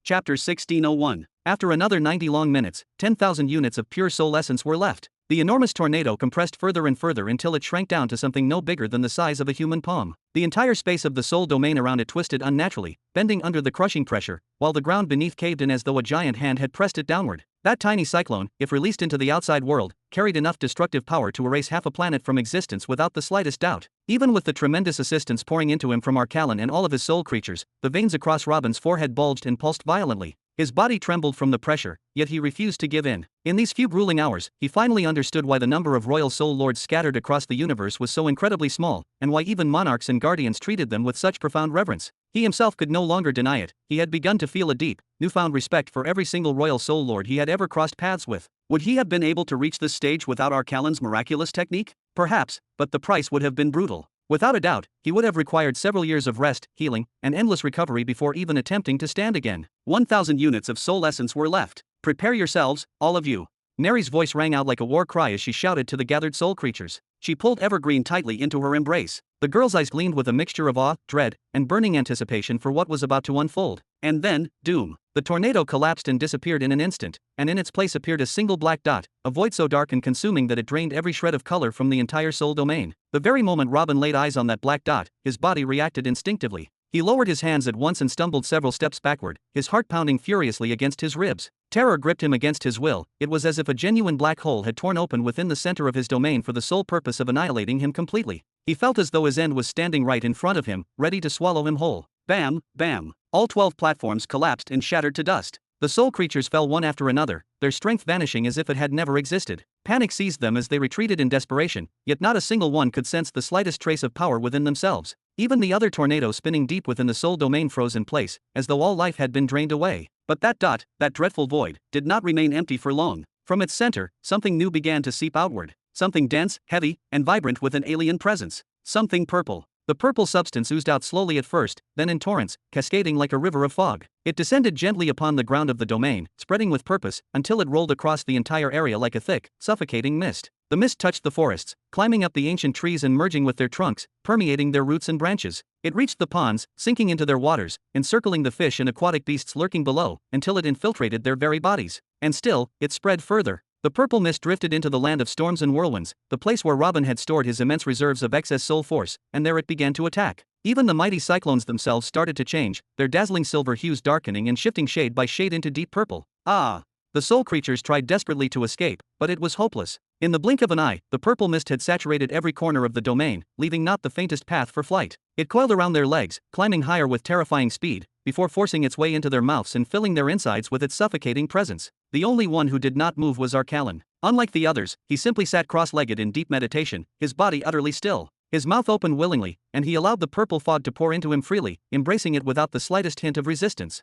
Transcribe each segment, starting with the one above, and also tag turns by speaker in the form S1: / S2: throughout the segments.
S1: Chapter 1601. After another 90 long minutes, 10,000 units of pure soul essence were left. The enormous tornado compressed further and further until it shrank down to something no bigger than the size of a human palm. The entire space of the soul domain around it twisted unnaturally, bending under the crushing pressure, while the ground beneath caved in as though a giant hand had pressed it downward. That tiny cyclone, if released into the outside world, carried enough destructive power to erase half a planet from existence without the slightest doubt. Even with the tremendous assistance pouring into him from Arkalon and all of his soul creatures, the veins across Robin's forehead bulged and pulsed violently. His body trembled from the pressure, yet he refused to give in. In these few grueling hours, he finally understood why the number of royal soul lords scattered across the universe was so incredibly small, and why even monarchs and guardians treated them with such profound reverence. He himself could no longer deny it. He had begun to feel a deep, newfound respect for every single royal soul lord he had ever crossed paths with. Would he have been able to reach this stage without Arkalon's miraculous technique? Perhaps, but the price would have been brutal. Without a doubt, he would have required several years of rest, healing, and endless recovery before even attempting to stand again. 1,000 units of soul essence were left. Prepare yourselves, all of you. Neri's voice rang out like a war cry as she shouted to the gathered soul creatures. She pulled Evergreen tightly into her embrace. The girl's eyes gleamed with a mixture of awe, dread, and burning anticipation for what was about to unfold. And then, doom. The tornado collapsed and disappeared in an instant, and in its place appeared a single black dot, a void so dark and consuming that it drained every shred of color from the entire soul domain. The very moment Robin laid eyes on that black dot, his body reacted instinctively. He lowered his hands at once and stumbled several steps backward, his heart pounding furiously against his ribs. Terror gripped him against his will. It was as if a genuine black hole had torn open within the center of his domain for the sole purpose of annihilating him completely. He felt as though his end was standing right in front of him, ready to swallow him whole. Bam, bam. All 12 platforms collapsed and shattered to dust. The soul creatures fell one after another, their strength vanishing as if it had never existed. Panic seized them as they retreated in desperation, yet not a single one could sense the slightest trace of power within themselves. Even the other tornado spinning deep within the soul domain froze in place, as though all life had been drained away. But that dot, that dreadful void, did not remain empty for long. From its center, something new began to seep outward. Something dense, heavy, and vibrant with an alien presence. Something purple. The purple substance oozed out slowly at first, then in torrents, cascading like a river of fog. It descended gently upon the ground of the domain, spreading with purpose, until it rolled across the entire area like a thick, suffocating mist. The mist touched the forests, climbing up the ancient trees and merging with their trunks, permeating their roots and branches. It reached the ponds, sinking into their waters, encircling the fish and aquatic beasts lurking below, until it infiltrated their very bodies. And still, it spread further. The purple mist drifted into the land of storms and whirlwinds, the place where Robin had stored his immense reserves of excess soul force, and there it began to attack. Even the mighty cyclones themselves started to change, their dazzling silver hues darkening and shifting shade by shade into deep purple. Ah! The soul creatures tried desperately to escape, but it was hopeless. In the blink of an eye, the purple mist had saturated every corner of the domain, leaving not the faintest path for flight. It coiled around their legs, climbing higher with terrifying speed, before forcing its way into their mouths and filling their insides with its suffocating presence. The only one who did not move was Arkalon. Unlike the others, he simply sat cross-legged in deep meditation, his body utterly still. His mouth opened willingly, and he allowed the purple fog to pour into him freely, embracing it without the slightest hint of resistance.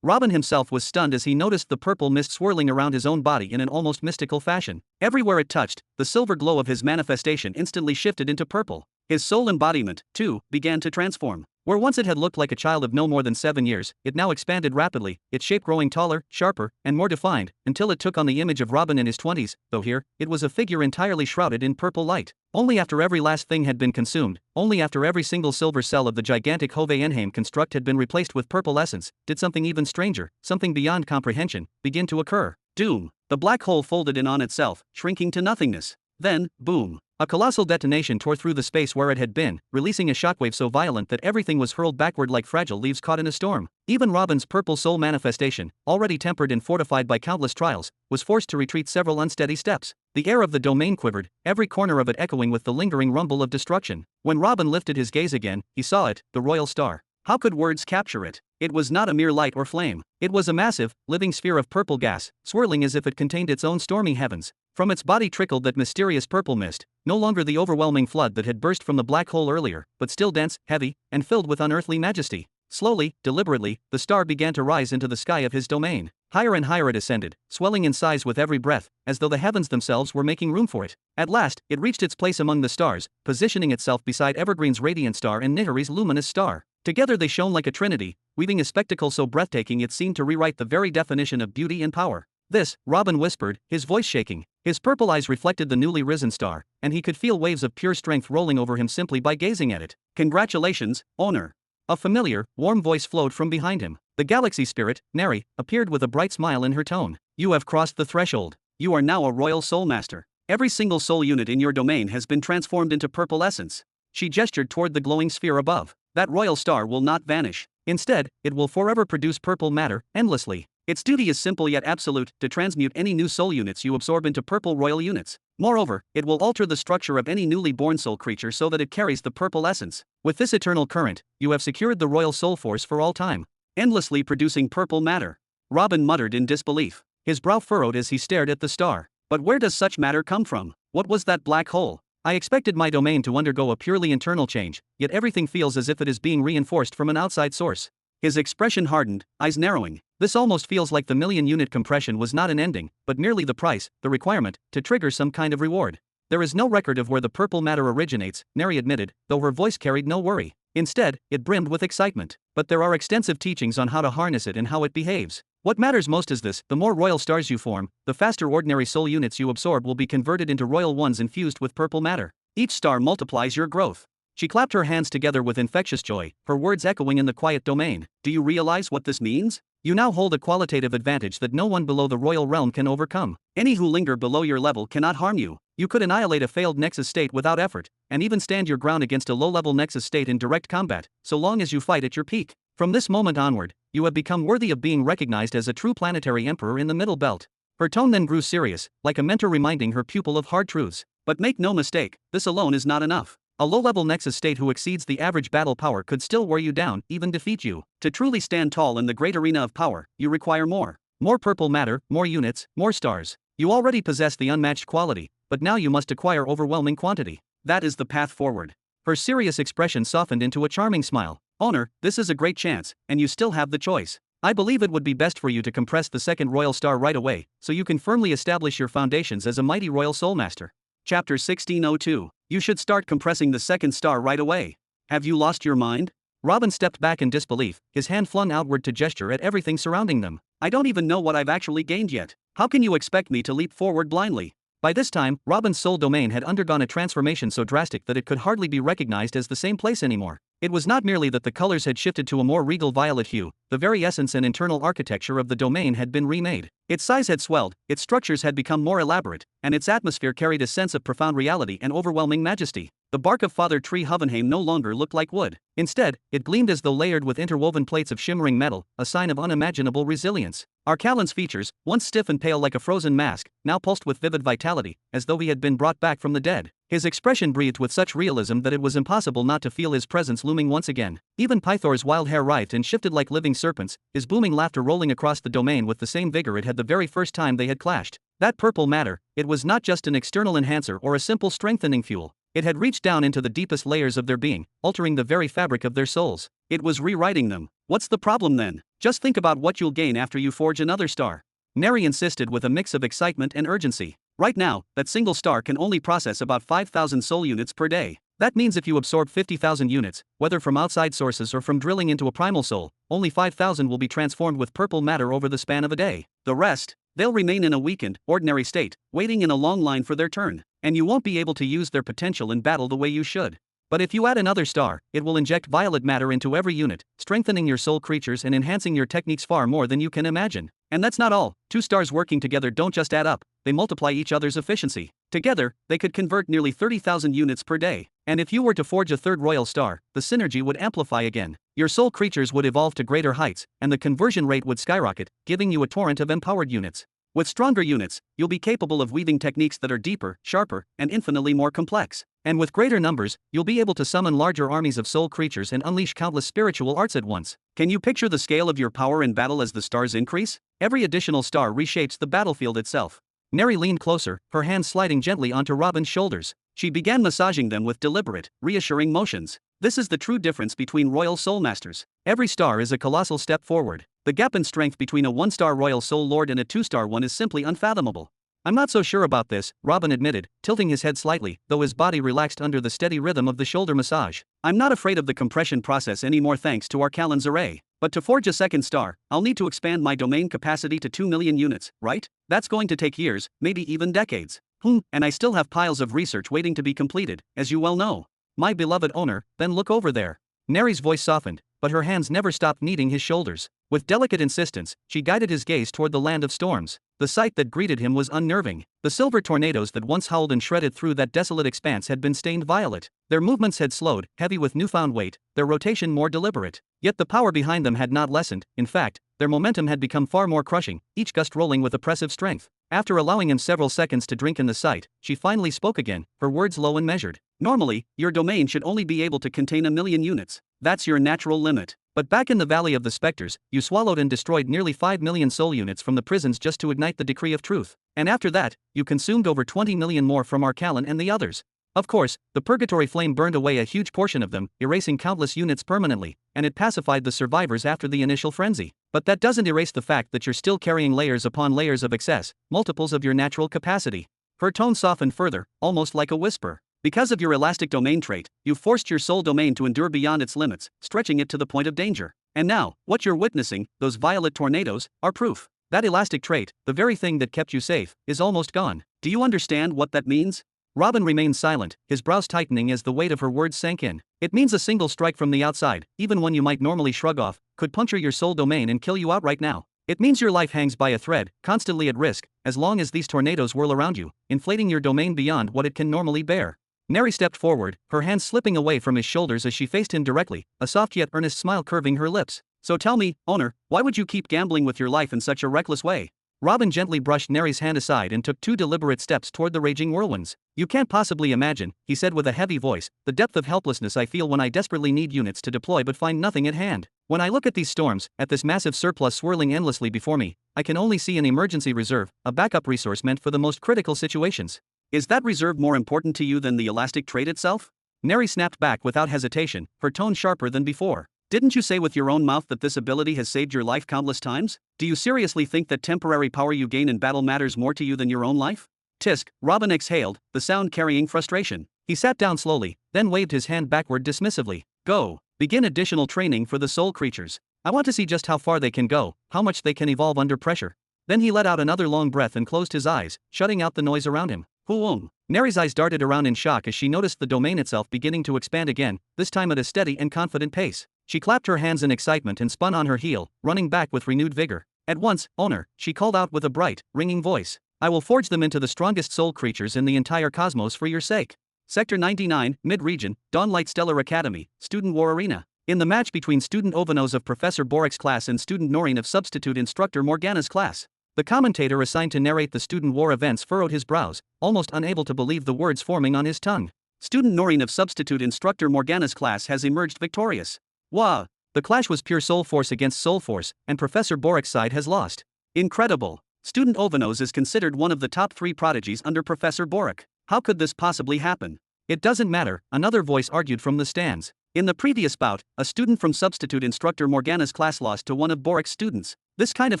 S1: Robin himself was stunned as he noticed the purple mist swirling around his own body in an almost mystical fashion. Everywhere it touched, the silver glow of his manifestation instantly shifted into purple. His soul embodiment, too, began to transform. Where once it had looked like a child of no more than 7 years, it now expanded rapidly, its shape growing taller, sharper, and more defined, until it took on the image of Robin in his 20s, though here, it was a figure entirely shrouded in purple light. Only after every last thing had been consumed, only after every single silver cell of the gigantic Hovaenheim construct had been replaced with purple essence, did something even stranger, something beyond comprehension, begin to occur. Doom! The black hole folded in on itself, shrinking to nothingness. Then, boom! A colossal detonation tore through the space where it had been, releasing a shockwave so violent that everything was hurled backward like fragile leaves caught in a storm. Even Robin's purple soul manifestation, already tempered and fortified by countless trials, was forced to retreat several unsteady steps. The air of the domain quivered, every corner of it echoing with the lingering rumble of destruction. When Robin lifted his gaze again, he saw it, the royal star. How could words capture it? It was not a mere light or flame. It was a massive, living sphere of purple gas, swirling as if it contained its own stormy heavens. From its body trickled that mysterious purple mist, no longer the overwhelming flood that had burst from the black hole earlier, but still dense, heavy, and filled with unearthly majesty. Slowly, deliberately, the star began to rise into the sky of his domain. Higher and higher it ascended, swelling in size with every breath, as though the heavens themselves were making room for it. At last, it reached its place among the stars, positioning itself beside Evergreen's radiant star and Nihiri's luminous star. Together they shone like a trinity, weaving a spectacle so breathtaking it seemed to rewrite the very definition of beauty and power. This, Robin whispered, his voice shaking. His purple eyes reflected the newly risen star, and he could feel waves of pure strength rolling over him simply by gazing at it. Congratulations, owner. A familiar, warm voice flowed from behind him. The galaxy spirit, Neri, appeared with a bright smile in her tone. You have crossed the threshold. You are now a royal soul master. Every single soul unit in your domain has been transformed into purple essence. She gestured toward the glowing sphere above. That royal star will not vanish. Instead, it will forever produce purple matter, endlessly. Its duty is simple yet absolute, to transmute any new soul units you absorb into purple royal units. Moreover, it will alter the structure of any newly born soul creature so that it carries the purple essence. With this eternal current, you have secured the royal soul force for all time, endlessly producing purple matter. Robin muttered in disbelief. His brow furrowed as he stared at the star. But where does such matter come from? What was that black hole? I expected my domain to undergo a purely internal change, yet everything feels as if it is being reinforced from an outside source. His expression hardened, eyes narrowing. This almost feels like the million-unit compression was not an ending, but merely the price, the requirement, to trigger some kind of reward. There is no record of where the purple matter originates, Neri admitted, though her voice carried no worry. Instead, it brimmed with excitement. But there are extensive teachings on how to harness it and how it behaves. What matters most is this: the more royal stars you form, the faster ordinary soul units you absorb will be converted into royal ones infused with purple matter. Each star multiplies your growth. She clapped her hands together with infectious joy, her words echoing in the quiet domain. Do you realize what this means? You now hold a qualitative advantage that no one below the royal realm can overcome. Any who linger below your level cannot harm you. You could annihilate a failed Nexus state without effort, and even stand your ground against a low-level Nexus state in direct combat, so long as you fight at your peak. From this moment onward, you have become worthy of being recognized as a true planetary emperor in the Middle Belt. Her tone then grew serious, like a mentor reminding her pupil of hard truths. But make no mistake, this alone is not enough. A low-level Nexus state who exceeds the average battle power could still wear you down, even defeat you. To truly stand tall in the great arena of power, you require more. More purple matter, more units, more stars. You already possess the unmatched quality, but now you must acquire overwhelming quantity. That is the path forward. Her serious expression softened into a charming smile. Owner, this is a great chance, and you still have the choice. I believe it would be best for you to compress the second royal star right away, so you can firmly establish your foundations as a mighty royal soul master. Chapter 1602. You should start compressing the second star right away. Have you lost your mind? Robin stepped back in disbelief, his hand flung outward to gesture at everything surrounding them. I don't even know what I've actually gained yet. How can you expect me to leap forward blindly? By this time, Robin's soul domain had undergone a transformation so drastic that it could hardly be recognized as the same place anymore. It was not merely that the colors had shifted to a more regal violet hue, the very essence and internal architecture of the domain had been remade. Its size had swelled, its structures had become more elaborate, and its atmosphere carried a sense of profound reality and overwhelming majesty. The bark of Father Tree Hovenheim no longer looked like wood. Instead, it gleamed as though layered with interwoven plates of shimmering metal, a sign of unimaginable resilience. Arkalon's features, once stiff and pale like a frozen mask, now pulsed with vivid vitality, as though he had been brought back from the dead. His expression breathed with such realism that it was impossible not to feel his presence looming once again. Even Pythor's wild hair writhed and shifted like living serpents, his booming laughter rolling across the domain with the same vigor it had the very first time they had clashed. That purple matter, it was not just an external enhancer or a simple strengthening fuel. It had reached down into the deepest layers of their being, altering the very fabric of their souls. It was rewriting them. What's the problem then? Just think about what you'll gain after you forge another star. Neri insisted with a mix of excitement and urgency. Right now, that single star can only process about 5,000 soul units per day. That means if you absorb 50,000 units, whether from outside sources or from drilling into a primal soul, only 5,000 will be transformed with purple matter over the span of a day. The rest, they'll remain in a weakened, ordinary state, waiting in a long line for their turn, and you won't be able to use their potential in battle the way you should. But if you add another star, it will inject violet matter into every unit, strengthening your soul creatures and enhancing your techniques far more than you can imagine. And that's not all. Two stars working together don't just add up, they multiply each other's efficiency. Together, they could convert nearly 30,000 units per day. And if you were to forge a third royal star, the synergy would amplify again. Your soul creatures would evolve to greater heights, and the conversion rate would skyrocket, giving you a torrent of empowered units. With stronger units, you'll be capable of weaving techniques that are deeper, sharper, and infinitely more complex. And with greater numbers, you'll be able to summon larger armies of soul creatures and unleash countless spiritual arts at once. Can you picture the scale of your power in battle as the stars increase? Every additional star reshapes the battlefield itself. Neri leaned closer, her hands sliding gently onto Robin's shoulders. She began massaging them with deliberate, reassuring motions. This is the true difference between royal soul masters. Every star is a colossal step forward. The gap in strength between a 1-star royal soul lord and a 2-star one is simply unfathomable. I'm not so sure about this, Robin admitted, tilting his head slightly, though his body relaxed under the steady rhythm of the shoulder massage. I'm not afraid of the compression process anymore thanks to Arkalon's array. But to forge a second star, I'll need to expand my domain capacity to 2 million units, right? That's going to take years, maybe even decades. And I still have piles of research waiting to be completed, as you well know. My beloved owner, then look over there. Neri's voice softened, but her hands never stopped kneading his shoulders. With delicate insistence, she guided his gaze toward the land of storms. The sight that greeted him was unnerving. The silver tornadoes that once howled and shredded through that desolate expanse had been stained violet. Their movements had slowed, heavy with newfound weight, their rotation more deliberate. Yet the power behind them had not lessened. In fact, their momentum had become far more crushing, each gust rolling with oppressive strength. After allowing him several seconds to drink in the sight, she finally spoke again, her words low and measured. Normally, your domain should only be able to contain 1,000,000 units. That's your natural limit. But back in the Valley of the Spectres, you swallowed and destroyed nearly 5,000,000 soul units from the prisons just to ignite the decree of truth. And after that, you consumed over 20,000,000 more from Arkalon and the others. Of course, the purgatory flame burned away a huge portion of them, erasing countless units permanently, and it pacified the survivors after the initial frenzy. But that doesn't erase the fact that you're still carrying layers upon layers of excess, multiples of your natural capacity. Her tone softened further, almost like a whisper. Because of your elastic domain trait, you've forced your soul domain to endure beyond its limits, stretching it to the point of danger. And now, what you're witnessing, those violet tornadoes, are proof. That elastic trait, the very thing that kept you safe, is almost gone. Do you understand what that means? Robin remained silent, his brows tightening as the weight of her words sank in. It means a single strike from the outside, even one you might normally shrug off, could puncture your soul domain and kill you outright now. It means your life hangs by a thread, constantly at risk, as long as these tornadoes whirl around you, inflating your domain beyond what it can normally bear. Neri stepped forward, her hands slipping away from his shoulders as she faced him directly, a soft yet earnest smile curving her lips. So tell me, owner, why would you keep gambling with your life in such a reckless way? Robin gently brushed Neri's hand aside and took 2 deliberate steps toward the raging whirlwinds. You can't possibly imagine, he said with a heavy voice, the depth of helplessness I feel when I desperately need units to deploy but find nothing at hand. When I look at these storms, at this massive surplus swirling endlessly before me, I can only see an emergency reserve, a backup resource meant for the most critical situations. Is that reserve more important to you than the elastic trait itself? Neri snapped back without hesitation, her tone sharper than before. Didn't you say with your own mouth that this ability has saved your life countless times? Do you seriously think that temporary power you gain in battle matters more to you than your own life? Tisk, Robin exhaled, the sound carrying frustration. He sat down slowly, then waved his hand backward dismissively. Go. Begin additional training for the soul creatures. I want to see just how far they can go, how much they can evolve under pressure. Then he let out another long breath and closed his eyes, shutting out the noise around him. Whoom. Neri's eyes darted around in shock as she noticed the domain itself beginning to expand again, this time at a steady and confident pace. She clapped her hands in excitement and spun on her heel, running back with renewed vigor. At once, owner, she called out with a bright, ringing voice. I will forge them into the strongest soul creatures in the entire cosmos for your sake. Sector 99, Mid-Region, Dawnlight Stellar Academy, Student War Arena. In the match between Student Ovanos of Professor Borik's class and Student Noreen of Substitute Instructor Morgana's class. The commentator assigned to narrate the student war events furrowed his brows, almost unable to believe the words forming on his tongue. Student Noreen of Substitute Instructor Morgana's class has emerged victorious. Wah! The clash was pure soul force against soul force, and Professor Borik's side has lost. Incredible! Student Ovanos is considered one of the top 3 prodigies under Professor Borik. How could this possibly happen? It doesn't matter, another voice argued from the stands. In the previous bout, a student from Substitute Instructor Morgana's class lost to one of Borik's students. This kind of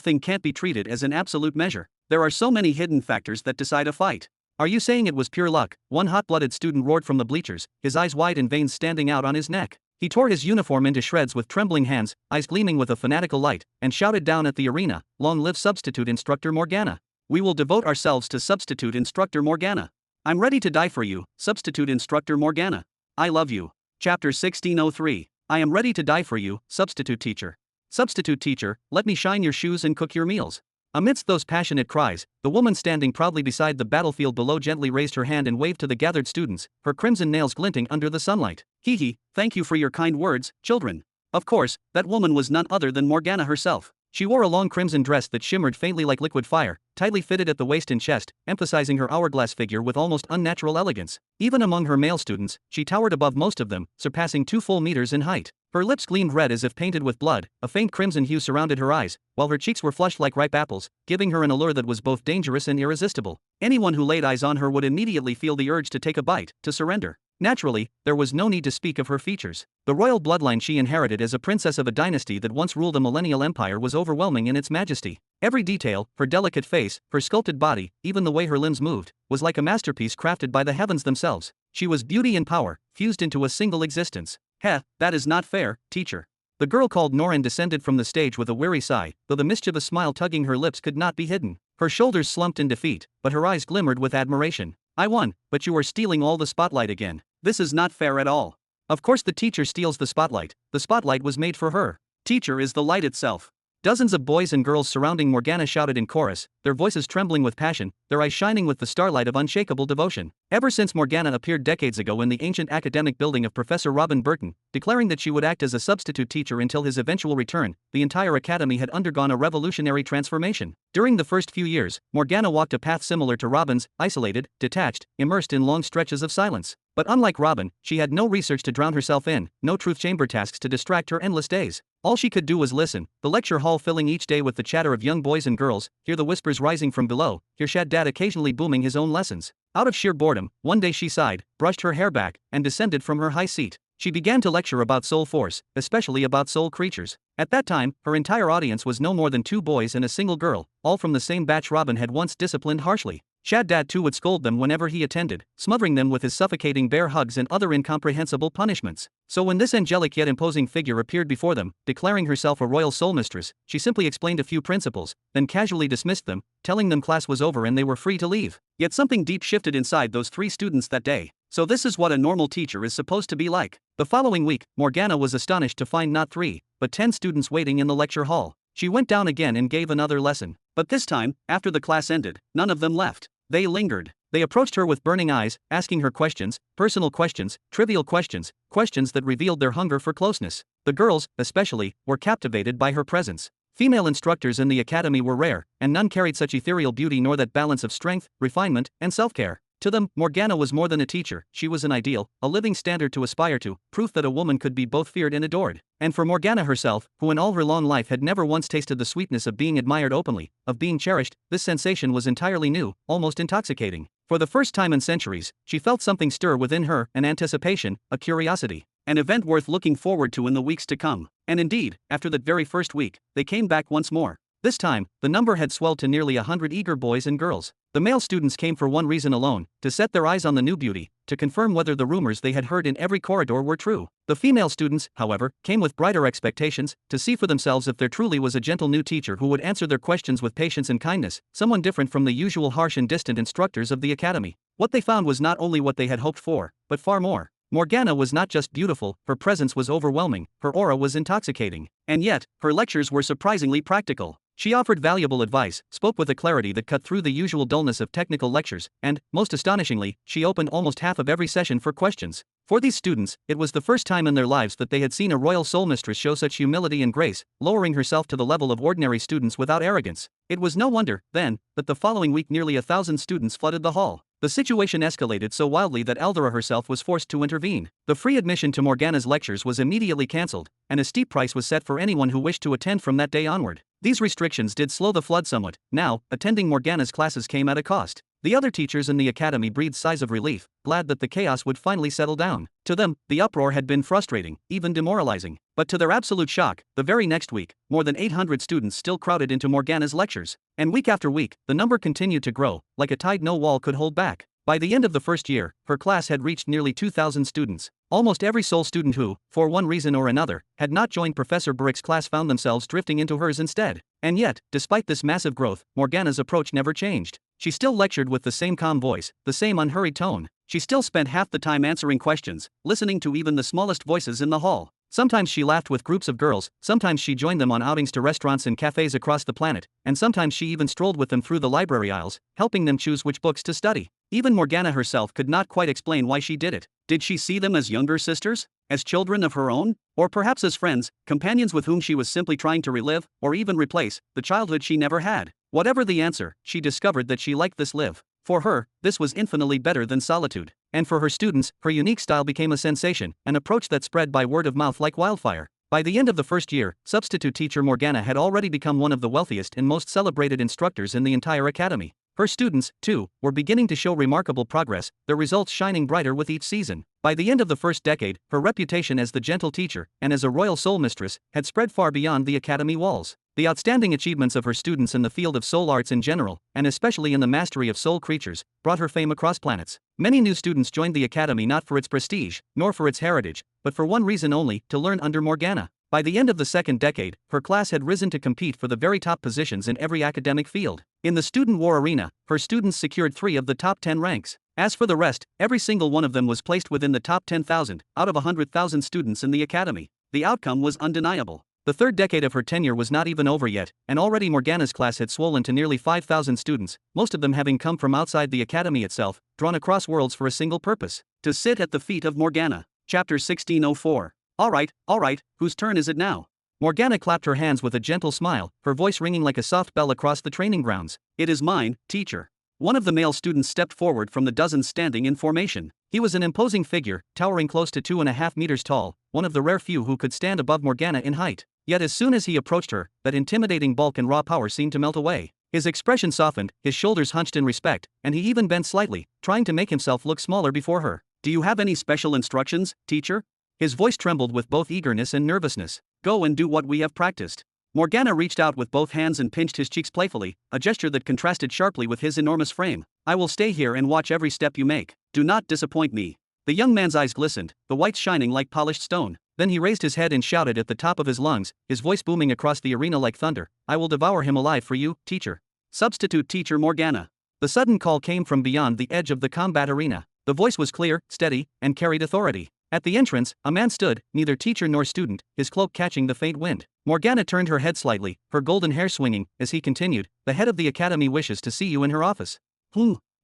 S1: thing can't be treated as an absolute measure. There are so many hidden factors that decide a fight. Are you saying it was pure luck? One hot-blooded student roared from the bleachers, his eyes wide and veins standing out on his neck. He tore his uniform into shreds with trembling hands, eyes gleaming with a fanatical light, and shouted down at the arena, "Long live Substitute Instructor Morgana! We will devote ourselves to Substitute Instructor Morgana. I'm ready to die for you, Substitute Instructor Morgana. I love you." Chapter 1603. I am ready to die for you, Substitute Teacher. Substitute Teacher, let me shine your shoes and cook your meals. Amidst those passionate cries, the woman standing proudly beside the battlefield below gently raised her hand and waved to the gathered students, her crimson nails glinting under the sunlight. Hee, thank you for your kind words, children. Of course, that woman was none other than Morgana herself. She wore a long crimson dress that shimmered faintly like liquid fire, tightly fitted at the waist and chest, emphasizing her hourglass figure with almost unnatural elegance. Even among her male students, she towered above most of them, surpassing 2 full meters in height. Her lips gleamed red as if painted with blood, a faint crimson hue surrounded her eyes, while her cheeks were flushed like ripe apples, giving her an allure that was both dangerous and irresistible. Anyone who laid eyes on her would immediately feel the urge to take a bite, to surrender. Naturally, there was no need to speak of her features. The royal bloodline she inherited as a princess of a dynasty that once ruled a millennial empire was overwhelming in its majesty. Every detail, her delicate face, her sculpted body, even the way her limbs moved, was like a masterpiece crafted by the heavens themselves. She was beauty and power, fused into a single existence. Heh, that is not fair, teacher. The girl called Noreen descended from the stage with a weary sigh, though the mischievous smile tugging her lips could not be hidden. Her shoulders slumped in defeat, but her eyes glimmered with admiration. I won, but you are stealing all the spotlight again. This is not fair at all. Of course the teacher steals the spotlight was made for her. Teacher is the light itself. Dozens of boys and girls surrounding Morgana shouted in chorus, their voices trembling with passion, their eyes shining with the starlight of unshakable devotion. Ever since Morgana appeared decades ago in the ancient academic building of Professor Robin Burton, declaring that she would act as a substitute teacher until his eventual return, the entire academy had undergone a revolutionary transformation. During the first few years, Morgana walked a path similar to Robin's, isolated, detached, immersed in long stretches of silence. But unlike Robin, she had no research to drown herself in, no truth chamber tasks to distract her endless days. All she could do was listen, the lecture hall filling each day with the chatter of young boys and girls, hear the whispers rising from below, hear Shaddad occasionally booming his own lessons. Out of sheer boredom, one day she sighed, brushed her hair back, and descended from her high seat. She began to lecture about soul force, especially about soul creatures. At that time, her entire audience was no more than 2 boys and a single girl, all from the same batch Robin had once disciplined harshly. Shaddad too would scold them whenever he attended, smothering them with his suffocating bear hugs and other incomprehensible punishments. So when this angelic yet imposing figure appeared before them, declaring herself a royal soul mistress, she simply explained a few principles, then casually dismissed them, telling them class was over and they were free to leave. Yet something deep shifted inside those 3 students that day. So this is what a normal teacher is supposed to be like. The following week, Morgana was astonished to find not 3, but 10 students waiting in the lecture hall. She went down again and gave another lesson. But this time, after the class ended, none of them left. They lingered. They approached her with burning eyes, asking her questions, personal questions, trivial questions, questions that revealed their hunger for closeness. The girls, especially, were captivated by her presence. Female instructors in the academy were rare, and none carried such ethereal beauty nor that balance of strength, refinement, and self-care. To them, Morgana was more than a teacher, she was an ideal, a living standard to aspire to, proof that a woman could be both feared and adored. And for Morgana herself, who in all her long life had never once tasted the sweetness of being admired openly, of being cherished, this sensation was entirely new, almost intoxicating. For the first time in centuries, she felt something stir within her, an anticipation, a curiosity. An event worth looking forward to in the weeks to come. And indeed, after that very first week, they came back once more. This time, the number had swelled to nearly 100 eager boys and girls. The male students came for one reason alone, to set their eyes on the new beauty, to confirm whether the rumors they had heard in every corridor were true. The female students, however, came with brighter expectations, to see for themselves if there truly was a gentle new teacher who would answer their questions with patience and kindness, someone different from the usual harsh and distant instructors of the academy. What they found was not only what they had hoped for, but far more. Morgana was not just beautiful, her presence was overwhelming, her aura was intoxicating. And yet, her lectures were surprisingly practical. She offered valuable advice, spoke with a clarity that cut through the usual dullness of technical lectures, and, most astonishingly, she opened almost half of every session for questions. For these students, it was the first time in their lives that they had seen a royal soul mistress show such humility and grace, lowering herself to the level of ordinary students without arrogance. It was no wonder, then, that the following week nearly 1,000 students flooded the hall. The situation escalated so wildly that Eldora herself was forced to intervene. The free admission to Morgana's lectures was immediately cancelled, and a steep price was set for anyone who wished to attend from that day onward. These restrictions did slow the flood somewhat. Now, attending Morgana's classes came at a cost. The other teachers in the academy breathed sighs of relief, glad that the chaos would finally settle down. To them, the uproar had been frustrating, even demoralizing. But to their absolute shock, the very next week, more than 800 students still crowded into Morgana's lectures. And week after week, the number continued to grow, like a tide no wall could hold back. By the end of the first year, her class had reached nearly 2,000 students. Almost every soul student who, for one reason or another, had not joined Professor Brick's class found themselves drifting into hers instead. And yet, despite this massive growth, Morgana's approach never changed. She still lectured with the same calm voice, the same unhurried tone. She still spent half the time answering questions, listening to even the smallest voices in the hall. Sometimes she laughed with groups of girls, sometimes she joined them on outings to restaurants and cafes across the planet, and sometimes she even strolled with them through the library aisles, helping them choose which books to study. Even Morgana herself could not quite explain why she did it. Did she see them as younger sisters? As children of her own? Or perhaps as friends, companions with whom she was simply trying to relive, or even replace, the childhood she never had? Whatever the answer, she discovered that she liked this live. For her, this was infinitely better than solitude. And for her students, her unique style became a sensation, an approach that spread by word of mouth like wildfire. By the end of the first year, substitute teacher Morgana had already become one of the wealthiest and most celebrated instructors in the entire academy. Her students, too, were beginning to show remarkable progress, their results shining brighter with each season. By the end of the first decade, her reputation as the gentle teacher, and as a royal soul mistress, had spread far beyond the academy walls. The outstanding achievements of her students in the field of soul arts in general, and especially in the mastery of soul creatures, brought her fame across planets. Many new students joined the academy not for its prestige, nor for its heritage, but for one reason only, to learn under Morgana. By the end of the second decade, her class had risen to compete for the very top positions in every academic field. In the student war arena, her students secured 3 of the top 10 ranks. As for the rest, every single one of them was placed within the top 10,000 out of 100,000 students in the academy. The outcome was undeniable. The third decade of her tenure was not even over yet, and already Morgana's class had swollen to nearly 5,000 students, most of them having come from outside the academy itself, drawn across worlds for a single purpose: to sit at the feet of Morgana. Chapter 1604. Alright, whose turn is it now? Morgana clapped her hands with a gentle smile, her voice ringing like a soft bell across the training grounds. It is mine, teacher. One of the male students stepped forward from the dozens standing in formation. He was an imposing figure, towering close to 2.5 meters tall, one of the rare few who could stand above Morgana in height. Yet as soon as he approached her, that intimidating bulk and raw power seemed to melt away. His expression softened, his shoulders hunched in respect, and he even bent slightly, trying to make himself look smaller before her. Do you have any special instructions, teacher? His voice trembled with both eagerness and nervousness. Go and do what we have practiced. Morgana reached out with both hands and pinched his cheeks playfully, a gesture that contrasted sharply with his enormous frame. I will stay here and watch every step you make. Do not disappoint me. The young man's eyes glistened, the whites shining like polished stone. Then he raised his head and shouted at the top of his lungs, his voice booming across the arena like thunder. I will devour him alive for you, teacher. Substitute teacher Morgana. The sudden call came from beyond the edge of the combat arena. The voice was clear, steady, and carried authority. At the entrance, a man stood, neither teacher nor student, his cloak catching the faint wind. Morgana turned her head slightly, her golden hair swinging, as he continued, the head of the academy wishes to see you in her office.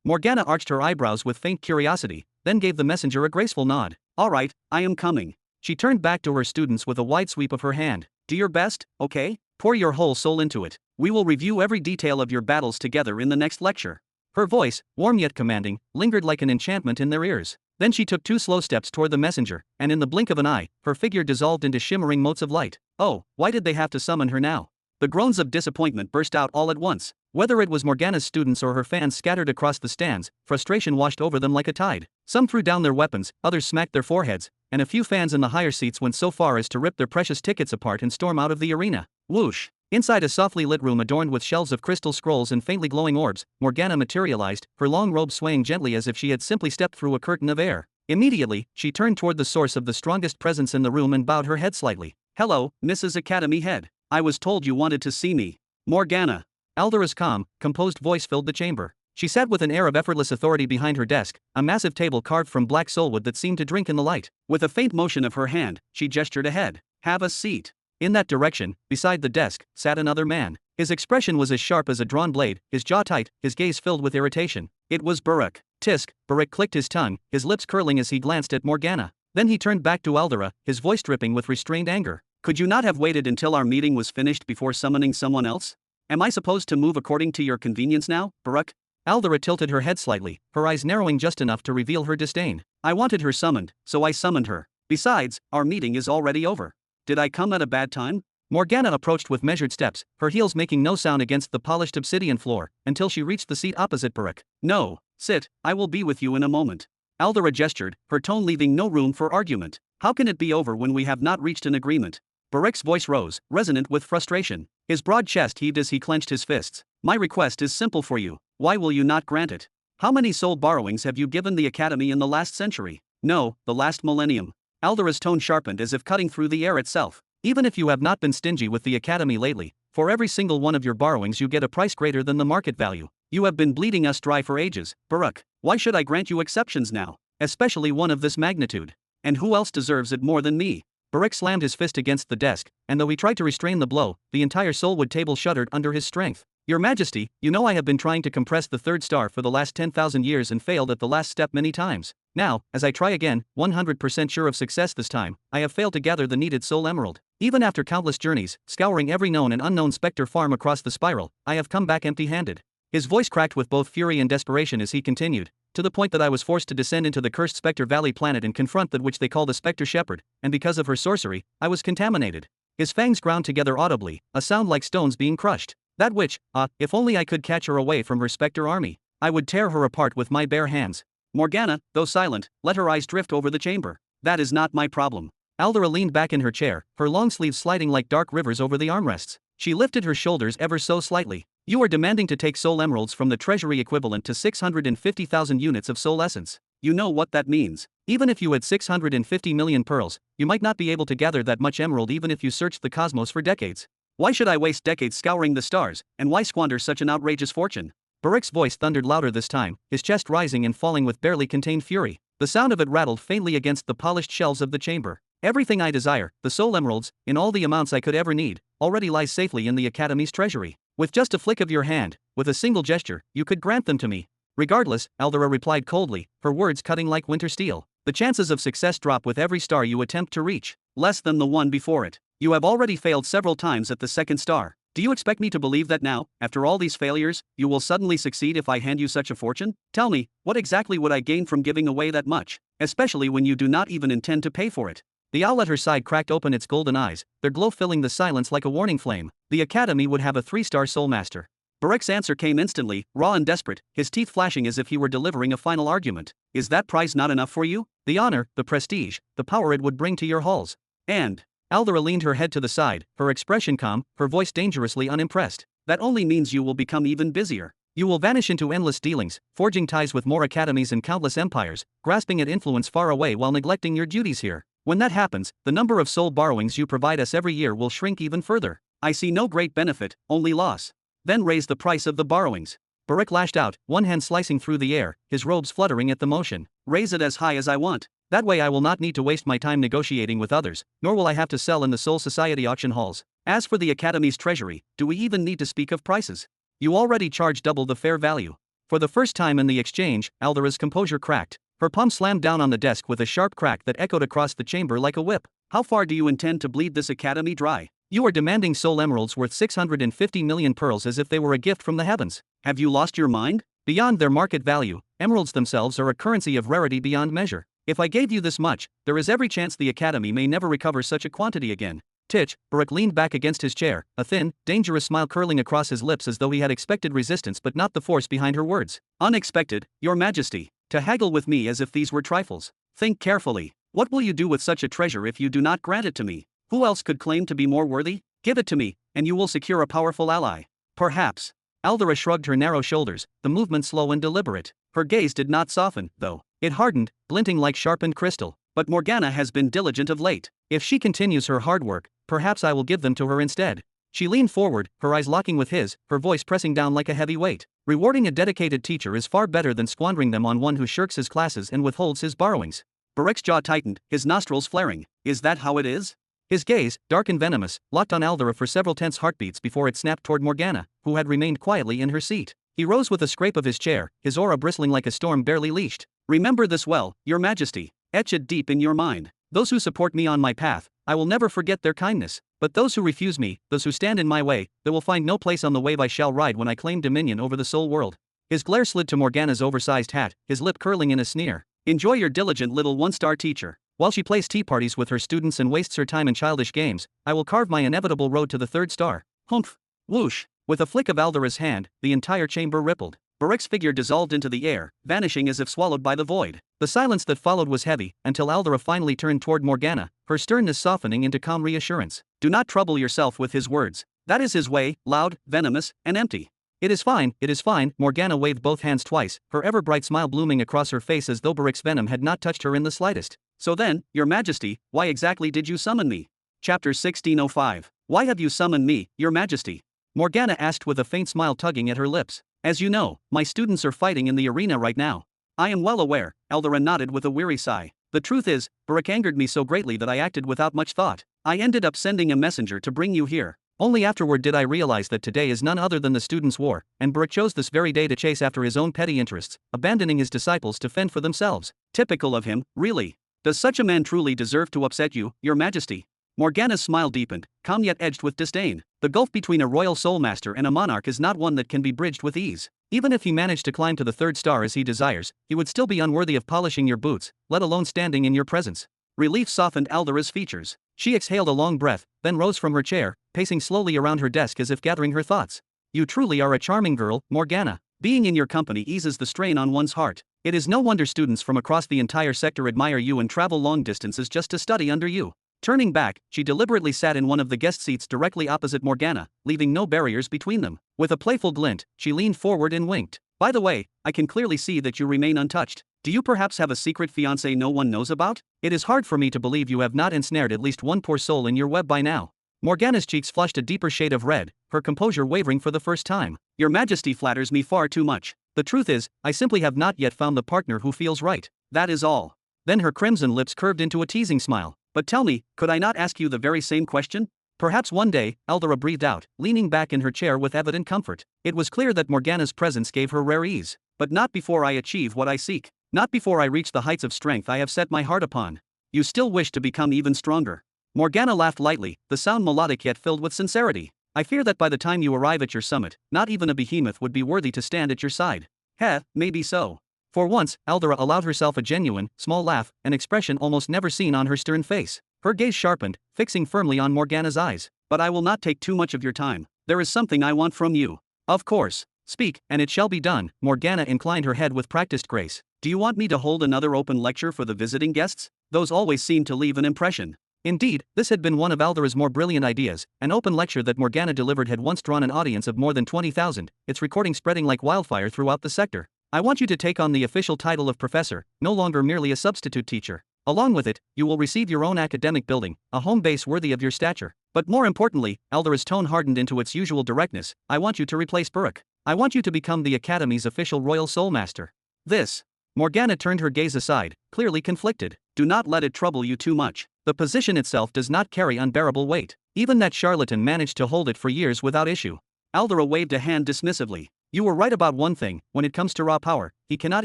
S1: Morgana arched her eyebrows with faint curiosity, then gave the messenger a graceful nod. Alright, I am coming. She turned back to her students with a wide sweep of her hand. Do your best, okay? Pour your whole soul into it. We will review every detail of your battles together in the next lecture. Her voice, warm yet commanding, lingered like an enchantment in their ears. Then she took 2 slow steps toward the messenger, and in the blink of an eye, her figure dissolved into shimmering motes of light. Oh, why did they have to summon her now? The groans of disappointment burst out all at once. Whether it was Morgana's students or her fans scattered across the stands, frustration washed over them like a tide. Some threw down their weapons, others smacked their foreheads, and a few fans in the higher seats went so far as to rip their precious tickets apart and storm out of the arena. Whoosh! Inside a softly lit room adorned with shelves of crystal scrolls and faintly glowing orbs, Morgana materialized, her long robe swaying gently as if she had simply stepped through a curtain of air. Immediately, she turned toward the source of the strongest presence in the room and bowed her head slightly. Hello, Mrs. Academy Head. I was told you wanted to see me. Morgana. Aldera's calm, composed voice filled the chamber. She sat with an air of effortless authority behind her desk, a massive table carved from black soulwood that seemed to drink in the light. With a faint motion of her hand, she gestured ahead. Have a seat. In that direction, beside the desk, sat another man. His expression was as sharp as a drawn blade, his jaw tight, his gaze filled with irritation. It was Barak. Tisk. Barak clicked his tongue, his lips curling as he glanced at Morgana. Then he turned back to Aldera, his voice dripping with restrained anger. Could you not have waited until our meeting was finished before summoning someone else? Am I supposed to move according to your convenience now, Barak? Aldera tilted her head slightly, her eyes narrowing just enough to reveal her disdain. I wanted her summoned, so I summoned her. Besides, our meeting is already over. Did I come at a bad time? Morgana approached with measured steps, her heels making no sound against the polished obsidian floor, until she reached the seat opposite Barak. No, sit, I will be with you in a moment. Aldera gestured, her tone leaving no room for argument. How can it be over when we have not reached an agreement? Barak's voice rose, resonant with frustration. His broad chest heaved as he clenched his fists. My request is simple for you. Why will you not grant it? How many soul borrowings have you given the Academy in the last century? No, the last millennium. Aldera's tone sharpened as if cutting through the air itself. Even if you have not been stingy with the Academy lately, for every single one of your borrowings you get a price greater than the market value. You have been bleeding us dry for ages, Barak. Why should I grant you exceptions now? Especially one of this magnitude. And who else deserves it more than me? Barak slammed his fist against the desk, and though he tried to restrain the blow, the entire soulwood table shuddered under his strength. Your Majesty, you know I have been trying to compress the third star for the last 10,000 years and failed at the last step many times. Now, as I try again, 100% sure of success this time, I have failed to gather the needed soul emerald. Even after countless journeys, scouring every known and unknown specter farm across the spiral, I have come back empty-handed. His voice cracked with both fury and desperation as he continued, to the point that I was forced to descend into the cursed Spectre Valley planet and confront that which they call the Spectre Shepherd, and because of her sorcery, I was contaminated. His fangs ground together audibly, a sound like stones being crushed. That witch, if only I could catch her away from her Spectre army, I would tear her apart with my bare hands. Morgana, though silent, let her eyes drift over the chamber. That is not my problem. Aldera leaned back in her chair, her long sleeves sliding like dark rivers over the armrests. She lifted her shoulders ever so slightly. You are demanding to take soul emeralds from the treasury equivalent to 650,000 units of soul essence. You know what that means. Even if you had 650 million pearls, you might not be able to gather that much emerald even if you searched the cosmos for decades. Why should I waste decades scouring the stars, and why squander such an outrageous fortune? Barak's voice thundered louder this time, his chest rising and falling with barely contained fury. The sound of it rattled faintly against the polished shelves of the chamber. Everything I desire, the soul emeralds, in all the amounts I could ever need, already lies safely in the Academy's treasury. With just a flick of your hand, with a single gesture, you could grant them to me. Regardless, Aldera replied coldly, her words cutting like winter steel. The chances of success drop with every star you attempt to reach. Less than the one before it. You have already failed several times at the second star. Do you expect me to believe that now, after all these failures, you will suddenly succeed if I hand you such a fortune? Tell me, what exactly would I gain from giving away that much? Especially when you do not even intend to pay for it. The owl at her side cracked open its golden eyes, their glow filling the silence like a warning flame. The Academy would have a 3-star soul master. Barak's answer came instantly, raw and desperate, his teeth flashing as if he were delivering a final argument. Is that prize not enough for you? The honor, the prestige, the power it would bring to your halls. And Aldera leaned her head to the side, her expression calm, her voice dangerously unimpressed. That only means you will become even busier. You will vanish into endless dealings, forging ties with more academies and countless empires, grasping at influence far away while neglecting your duties here. When that happens, the number of soul borrowings you provide us every year will shrink even further. I see no great benefit, only loss. Then raise the price of the borrowings. Barak lashed out, one hand slicing through the air, his robes fluttering at the motion. Raise it as high as I want. That way I will not need to waste my time negotiating with others, nor will I have to sell in the Soul Society auction halls. As for the Academy's treasury, do we even need to speak of prices? You already charge double the fair value. For the first time in the exchange, Aldera's composure cracked. Her palm slammed down on the desk with a sharp crack that echoed across the chamber like a whip. How far do you intend to bleed this Academy dry? You are demanding soul emeralds worth 650 million pearls as if they were a gift from the heavens. Have you lost your mind? Beyond their market value, emeralds themselves are a currency of rarity beyond measure. If I gave you this much, there is every chance the Academy may never recover such a quantity again. Titch, Barak leaned back against his chair, a thin, dangerous smile curling across his lips as though he had expected resistance but not the force behind her words. Unexpected, Your Majesty. To haggle with me as if these were trifles. Think carefully. What will you do with such a treasure if you do not grant it to me? Who else could claim to be more worthy? Give it to me, and you will secure a powerful ally. Perhaps. Aldera shrugged her narrow shoulders, the movement slow and deliberate. Her gaze did not soften, though. It hardened, glinting like sharpened crystal. But Morgana has been diligent of late. If she continues her hard work, perhaps I will give them to her instead. She leaned forward, her eyes locking with his, her voice pressing down like a heavy weight. Rewarding a dedicated teacher is far better than squandering them on one who shirks his classes and withholds his borrowings. Barak's jaw tightened, his nostrils flaring. Is that how it is? His gaze, dark and venomous, locked on Aldera for several tense heartbeats before it snapped toward Morgana, who had remained quietly in her seat. He rose with a scrape of his chair, his aura bristling like a storm barely leashed. Remember this well, Your Majesty. Etch it deep in your mind. Those who support me on my path, I will never forget their kindness. But those who refuse me, those who stand in my way, they will find no place on the wave I shall ride when I claim dominion over the soul world. His glare slid to Morgana's oversized hat, his lip curling in a sneer. Enjoy your diligent little one-star teacher. While she plays tea parties with her students and wastes her time in childish games, I will carve my inevitable road to the 3rd star. Humph. Whoosh. With a flick of Aldera's hand, the entire chamber rippled. Barak's figure dissolved into the air, vanishing as if swallowed by the void. The silence that followed was heavy, until Aldera finally turned toward Morgana, her sternness softening into calm reassurance. Do not trouble yourself with his words. That is his way, loud, venomous, and empty. It is fine, Morgana waved both hands twice, her ever-bright smile blooming across her face as though Barak's venom had not touched her in the slightest. So then, Your Majesty, why exactly did you summon me? Chapter 1605. Why have you summoned me, Your Majesty? Morgana asked with a faint smile tugging at her lips. As you know, my students are fighting in the arena right now. I am well aware, Aldera nodded with a weary sigh. The truth is, Barak angered me so greatly that I acted without much thought. I ended up sending a messenger to bring you here. Only afterward did I realize that today is none other than the students' war, and Barak chose this very day to chase after his own petty interests, abandoning his disciples to fend for themselves. Typical of him, really. Does such a man truly deserve to upset you, Your Majesty? Morgana's smile deepened, calm yet edged with disdain. The gulf between a royal soul master and a monarch is not one that can be bridged with ease. Even if he managed to climb to the 3rd star as he desires, he would still be unworthy of polishing your boots, let alone standing in your presence. Relief softened Aldera's features. She exhaled a long breath, then rose from her chair, pacing slowly around her desk as if gathering her thoughts. You truly are a charming girl, Morgana. Being in your company eases the strain on one's heart. It is no wonder students from across the entire sector admire you and travel long distances just to study under you. Turning back, she deliberately sat in one of the guest seats directly opposite Morgana, leaving no barriers between them. With a playful glint, she leaned forward and winked. By the way, I can clearly see that you remain untouched. Do you perhaps have a secret fiancé no one knows about? It is hard for me to believe you have not ensnared at least one poor soul in your web by now. Morgana's cheeks flushed a deeper shade of red, her composure wavering for the first time. Your Majesty flatters me far too much. The truth is, I simply have not yet found the partner who feels right. That is all. Then her crimson lips curved into a teasing smile. But tell me, could I not ask you the very same question? Perhaps one day, Aldera breathed out, leaning back in her chair with evident comfort. It was clear that Morgana's presence gave her rare ease. But not before I achieve what I seek. Not before I reach the heights of strength I have set my heart upon. You still wish to become even stronger. Morgana laughed lightly, the sound melodic yet filled with sincerity. I fear that by the time you arrive at your summit, not even a behemoth would be worthy to stand at your side. Heh, maybe so. For once, Aldera allowed herself a genuine, small laugh, an expression almost never seen on her stern face. Her gaze sharpened, fixing firmly on Morgana's eyes. But I will not take too much of your time. There is something I want from you. Of course. Speak, and it shall be done. Morgana inclined her head with practiced grace. Do you want me to hold another open lecture for the visiting guests? Those always seem to leave an impression. Indeed, this had been one of Aldera's more brilliant ideas. An open lecture that Morgana delivered had once drawn an audience of more than 20,000, its recording spreading like wildfire throughout the sector. I want you to take on the official title of professor, no longer merely a substitute teacher. Along with it, you will receive your own academic building, a home base worthy of your stature. But more importantly, Aldera's tone hardened into its usual directness. I want you to replace Buruk. I want you to become the Academy's official Royal Soul Master. This. Morgana turned her gaze aside, clearly conflicted. Do not let it trouble you too much. The position itself does not carry unbearable weight. Even that charlatan managed to hold it for years without issue. Aldera waved a hand dismissively. You were right about one thing, when it comes to raw power, he cannot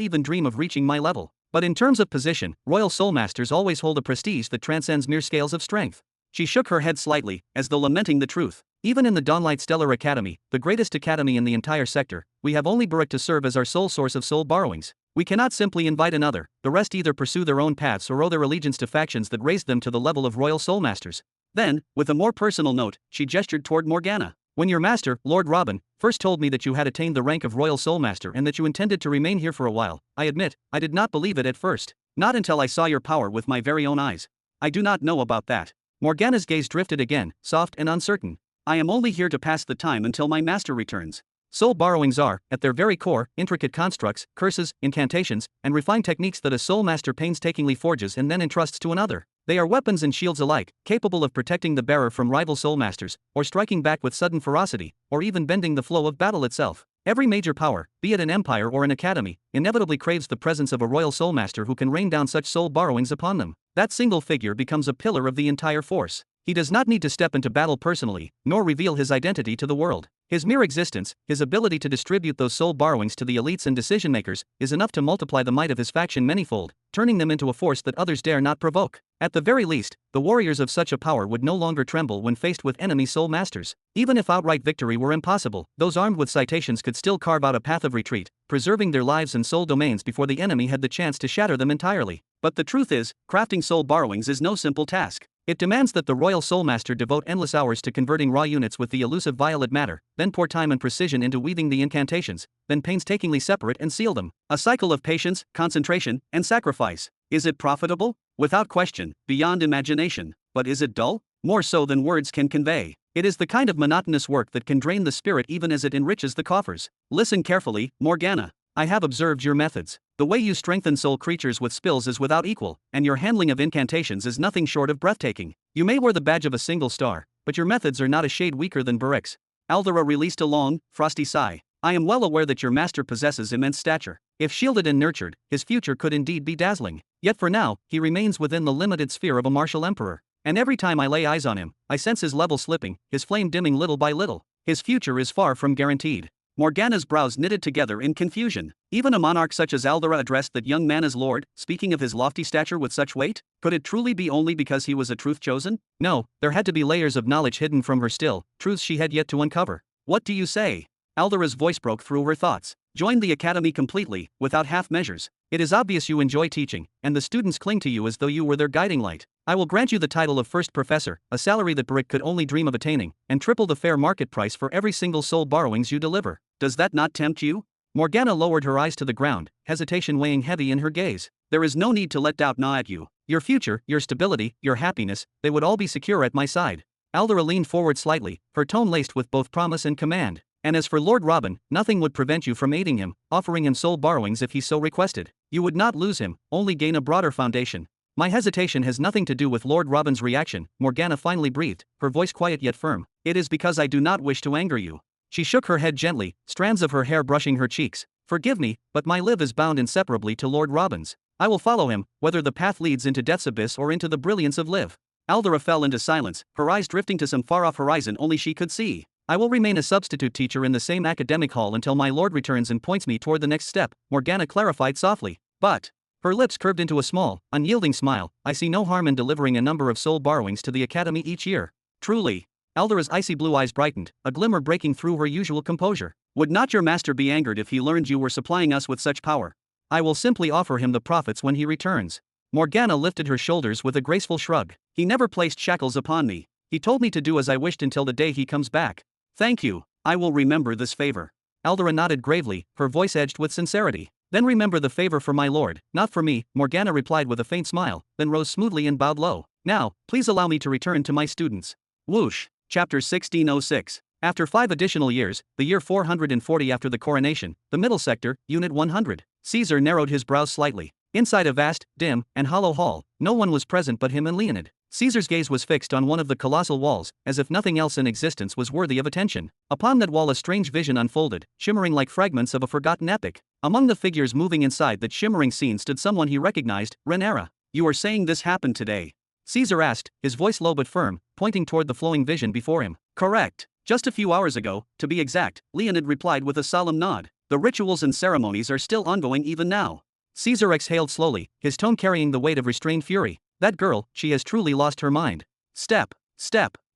S1: even dream of reaching my level. But in terms of position, Royal Soul Masters always hold a prestige that transcends mere scales of strength. She shook her head slightly, as though lamenting the truth. Even in the Dawnlight Stellar Academy, the greatest academy in the entire sector, we have only Buruk to serve as our sole source of soul borrowings. We cannot simply invite another. The rest either pursue their own paths or owe their allegiance to factions that raised them to the level of Royal Soul Masters. Then, with a more personal note, she gestured toward Morgana. When your master, Lord Robin, first told me that you had attained the rank of Royal Soul Master and that you intended to remain here for a while, I admit, I did not believe it at first. Not until I saw your power with my very own eyes. I do not know about that. Morgana's gaze drifted again, soft and uncertain. I am only here to pass the time until my master returns. Soul borrowings are, at their very core, intricate constructs, curses, incantations, and refined techniques that a soul master painstakingly forges and then entrusts to another. They are weapons and shields alike, capable of protecting the bearer from rival soul masters, or striking back with sudden ferocity, or even bending the flow of battle itself. Every major power, be it an empire or an academy, inevitably craves the presence of a royal soul master who can rain down such soul borrowings upon them. That single figure becomes a pillar of the entire force. He does not need to step into battle personally, nor reveal his identity to the world. His mere existence, his ability to distribute those soul borrowings to the elites and decision-makers, is enough to multiply the might of his faction manyfold, turning them into a force that others dare not provoke. At the very least, the warriors of such a power would no longer tremble when faced with enemy soul masters. Even if outright victory were impossible, those armed with citations could still carve out a path of retreat, preserving their lives and soul domains before the enemy had the chance to shatter them entirely. But the truth is, crafting soul borrowings is no simple task. It demands that the Royal Soul Master devote endless hours to converting raw units with the elusive violet matter, then pour time and precision into weaving the incantations, then painstakingly separate and seal them. A cycle of patience, concentration, and sacrifice. Is it profitable? Without question, beyond imagination. But is it dull? More so than words can convey. It is the kind of monotonous work that can drain the spirit even as it enriches the coffers. Listen carefully, Morgana. I have observed your methods. The way you strengthen soul creatures with spells is without equal, and your handling of incantations is nothing short of breathtaking. You may wear the badge of a single star, but your methods are not a shade weaker than Buruk's. Aldera released a long, frosty sigh. I am well aware that your master possesses immense stature. If shielded and nurtured, his future could indeed be dazzling. Yet for now, he remains within the limited sphere of a martial emperor. And every time I lay eyes on him, I sense his level slipping, his flame dimming little by little. His future is far from guaranteed. Morgana's brows knitted together in confusion. Even a monarch such as Aldera addressed that young man as lord, speaking of his lofty stature with such weight? Could it truly be only because he was a truth chosen? No, there had to be layers of knowledge hidden from her still, truths she had yet to uncover. What do you say? Aldera's voice broke through her thoughts. Join the academy completely, without half measures. It is obvious you enjoy teaching, and the students cling to you as though you were their guiding light. I will grant you the title of first professor, a salary that Buruk could only dream of attaining, and triple the fair market price for every single soul borrowings you deliver. Does that not tempt you? Morgana lowered her eyes to the ground, hesitation weighing heavy in her gaze. There is no need to let doubt gnaw at you. Your future, your stability, your happiness, they would all be secure at my side. Aldera leaned forward slightly, her tone laced with both promise and command. And as for Lord Robin, nothing would prevent you from aiding him, offering him soul borrowings if he so requested. You would not lose him, only gain a broader foundation. My hesitation has nothing to do with Lord Robin's reaction, Morgana finally breathed, her voice quiet yet firm. It is because I do not wish to anger you. She shook her head gently, strands of her hair brushing her cheeks. Forgive me, but my live is bound inseparably to Lord Robin's. I will follow him, whether the path leads into death's abyss or into the brilliance of live. Aldera fell into silence, her eyes drifting to some far-off horizon only she could see. I will remain a substitute teacher in the same academic hall until my lord returns and points me toward the next step, Morgana clarified softly. But, her lips curved into a small, unyielding smile, I see no harm in delivering a number of soul borrowings to the academy each year. Truly. Aldera's icy blue eyes brightened, a glimmer breaking through her usual composure. Would not your master be angered if he learned you were supplying us with such power? I will simply offer him the profits when he returns. Morgana lifted her shoulders with a graceful shrug. He never placed shackles upon me. He told me to do as I wished until the day he comes back. Thank you. I will remember this favor. Aldera nodded gravely, her voice edged with sincerity. Then remember the favor for my lord, not for me, Morgana replied with a faint smile, then rose smoothly and bowed low. Now, please allow me to return to my students. Whoosh. Chapter 1606. After 5 additional years, the year 440 after the coronation, the middle sector, Unit 100. Caesar narrowed his brows slightly. Inside a vast, dim, and hollow hall, no one was present but him and Leonid. Caesar's gaze was fixed on one of the colossal walls, as if nothing else in existence was worthy of attention. Upon that wall a strange vision unfolded, shimmering like fragments of a forgotten epic. Among the figures moving inside that shimmering scene stood someone he recognized, Rhaenyra. You are saying this happened today? Caesar asked, his voice low but firm, pointing toward the flowing vision before him. Correct. Just a few hours ago, to be exact, Leonid replied with a solemn nod. The rituals and ceremonies are still ongoing even now. Caesar exhaled slowly, his tone carrying the weight of restrained fury. That girl, she has truly lost her mind. Step.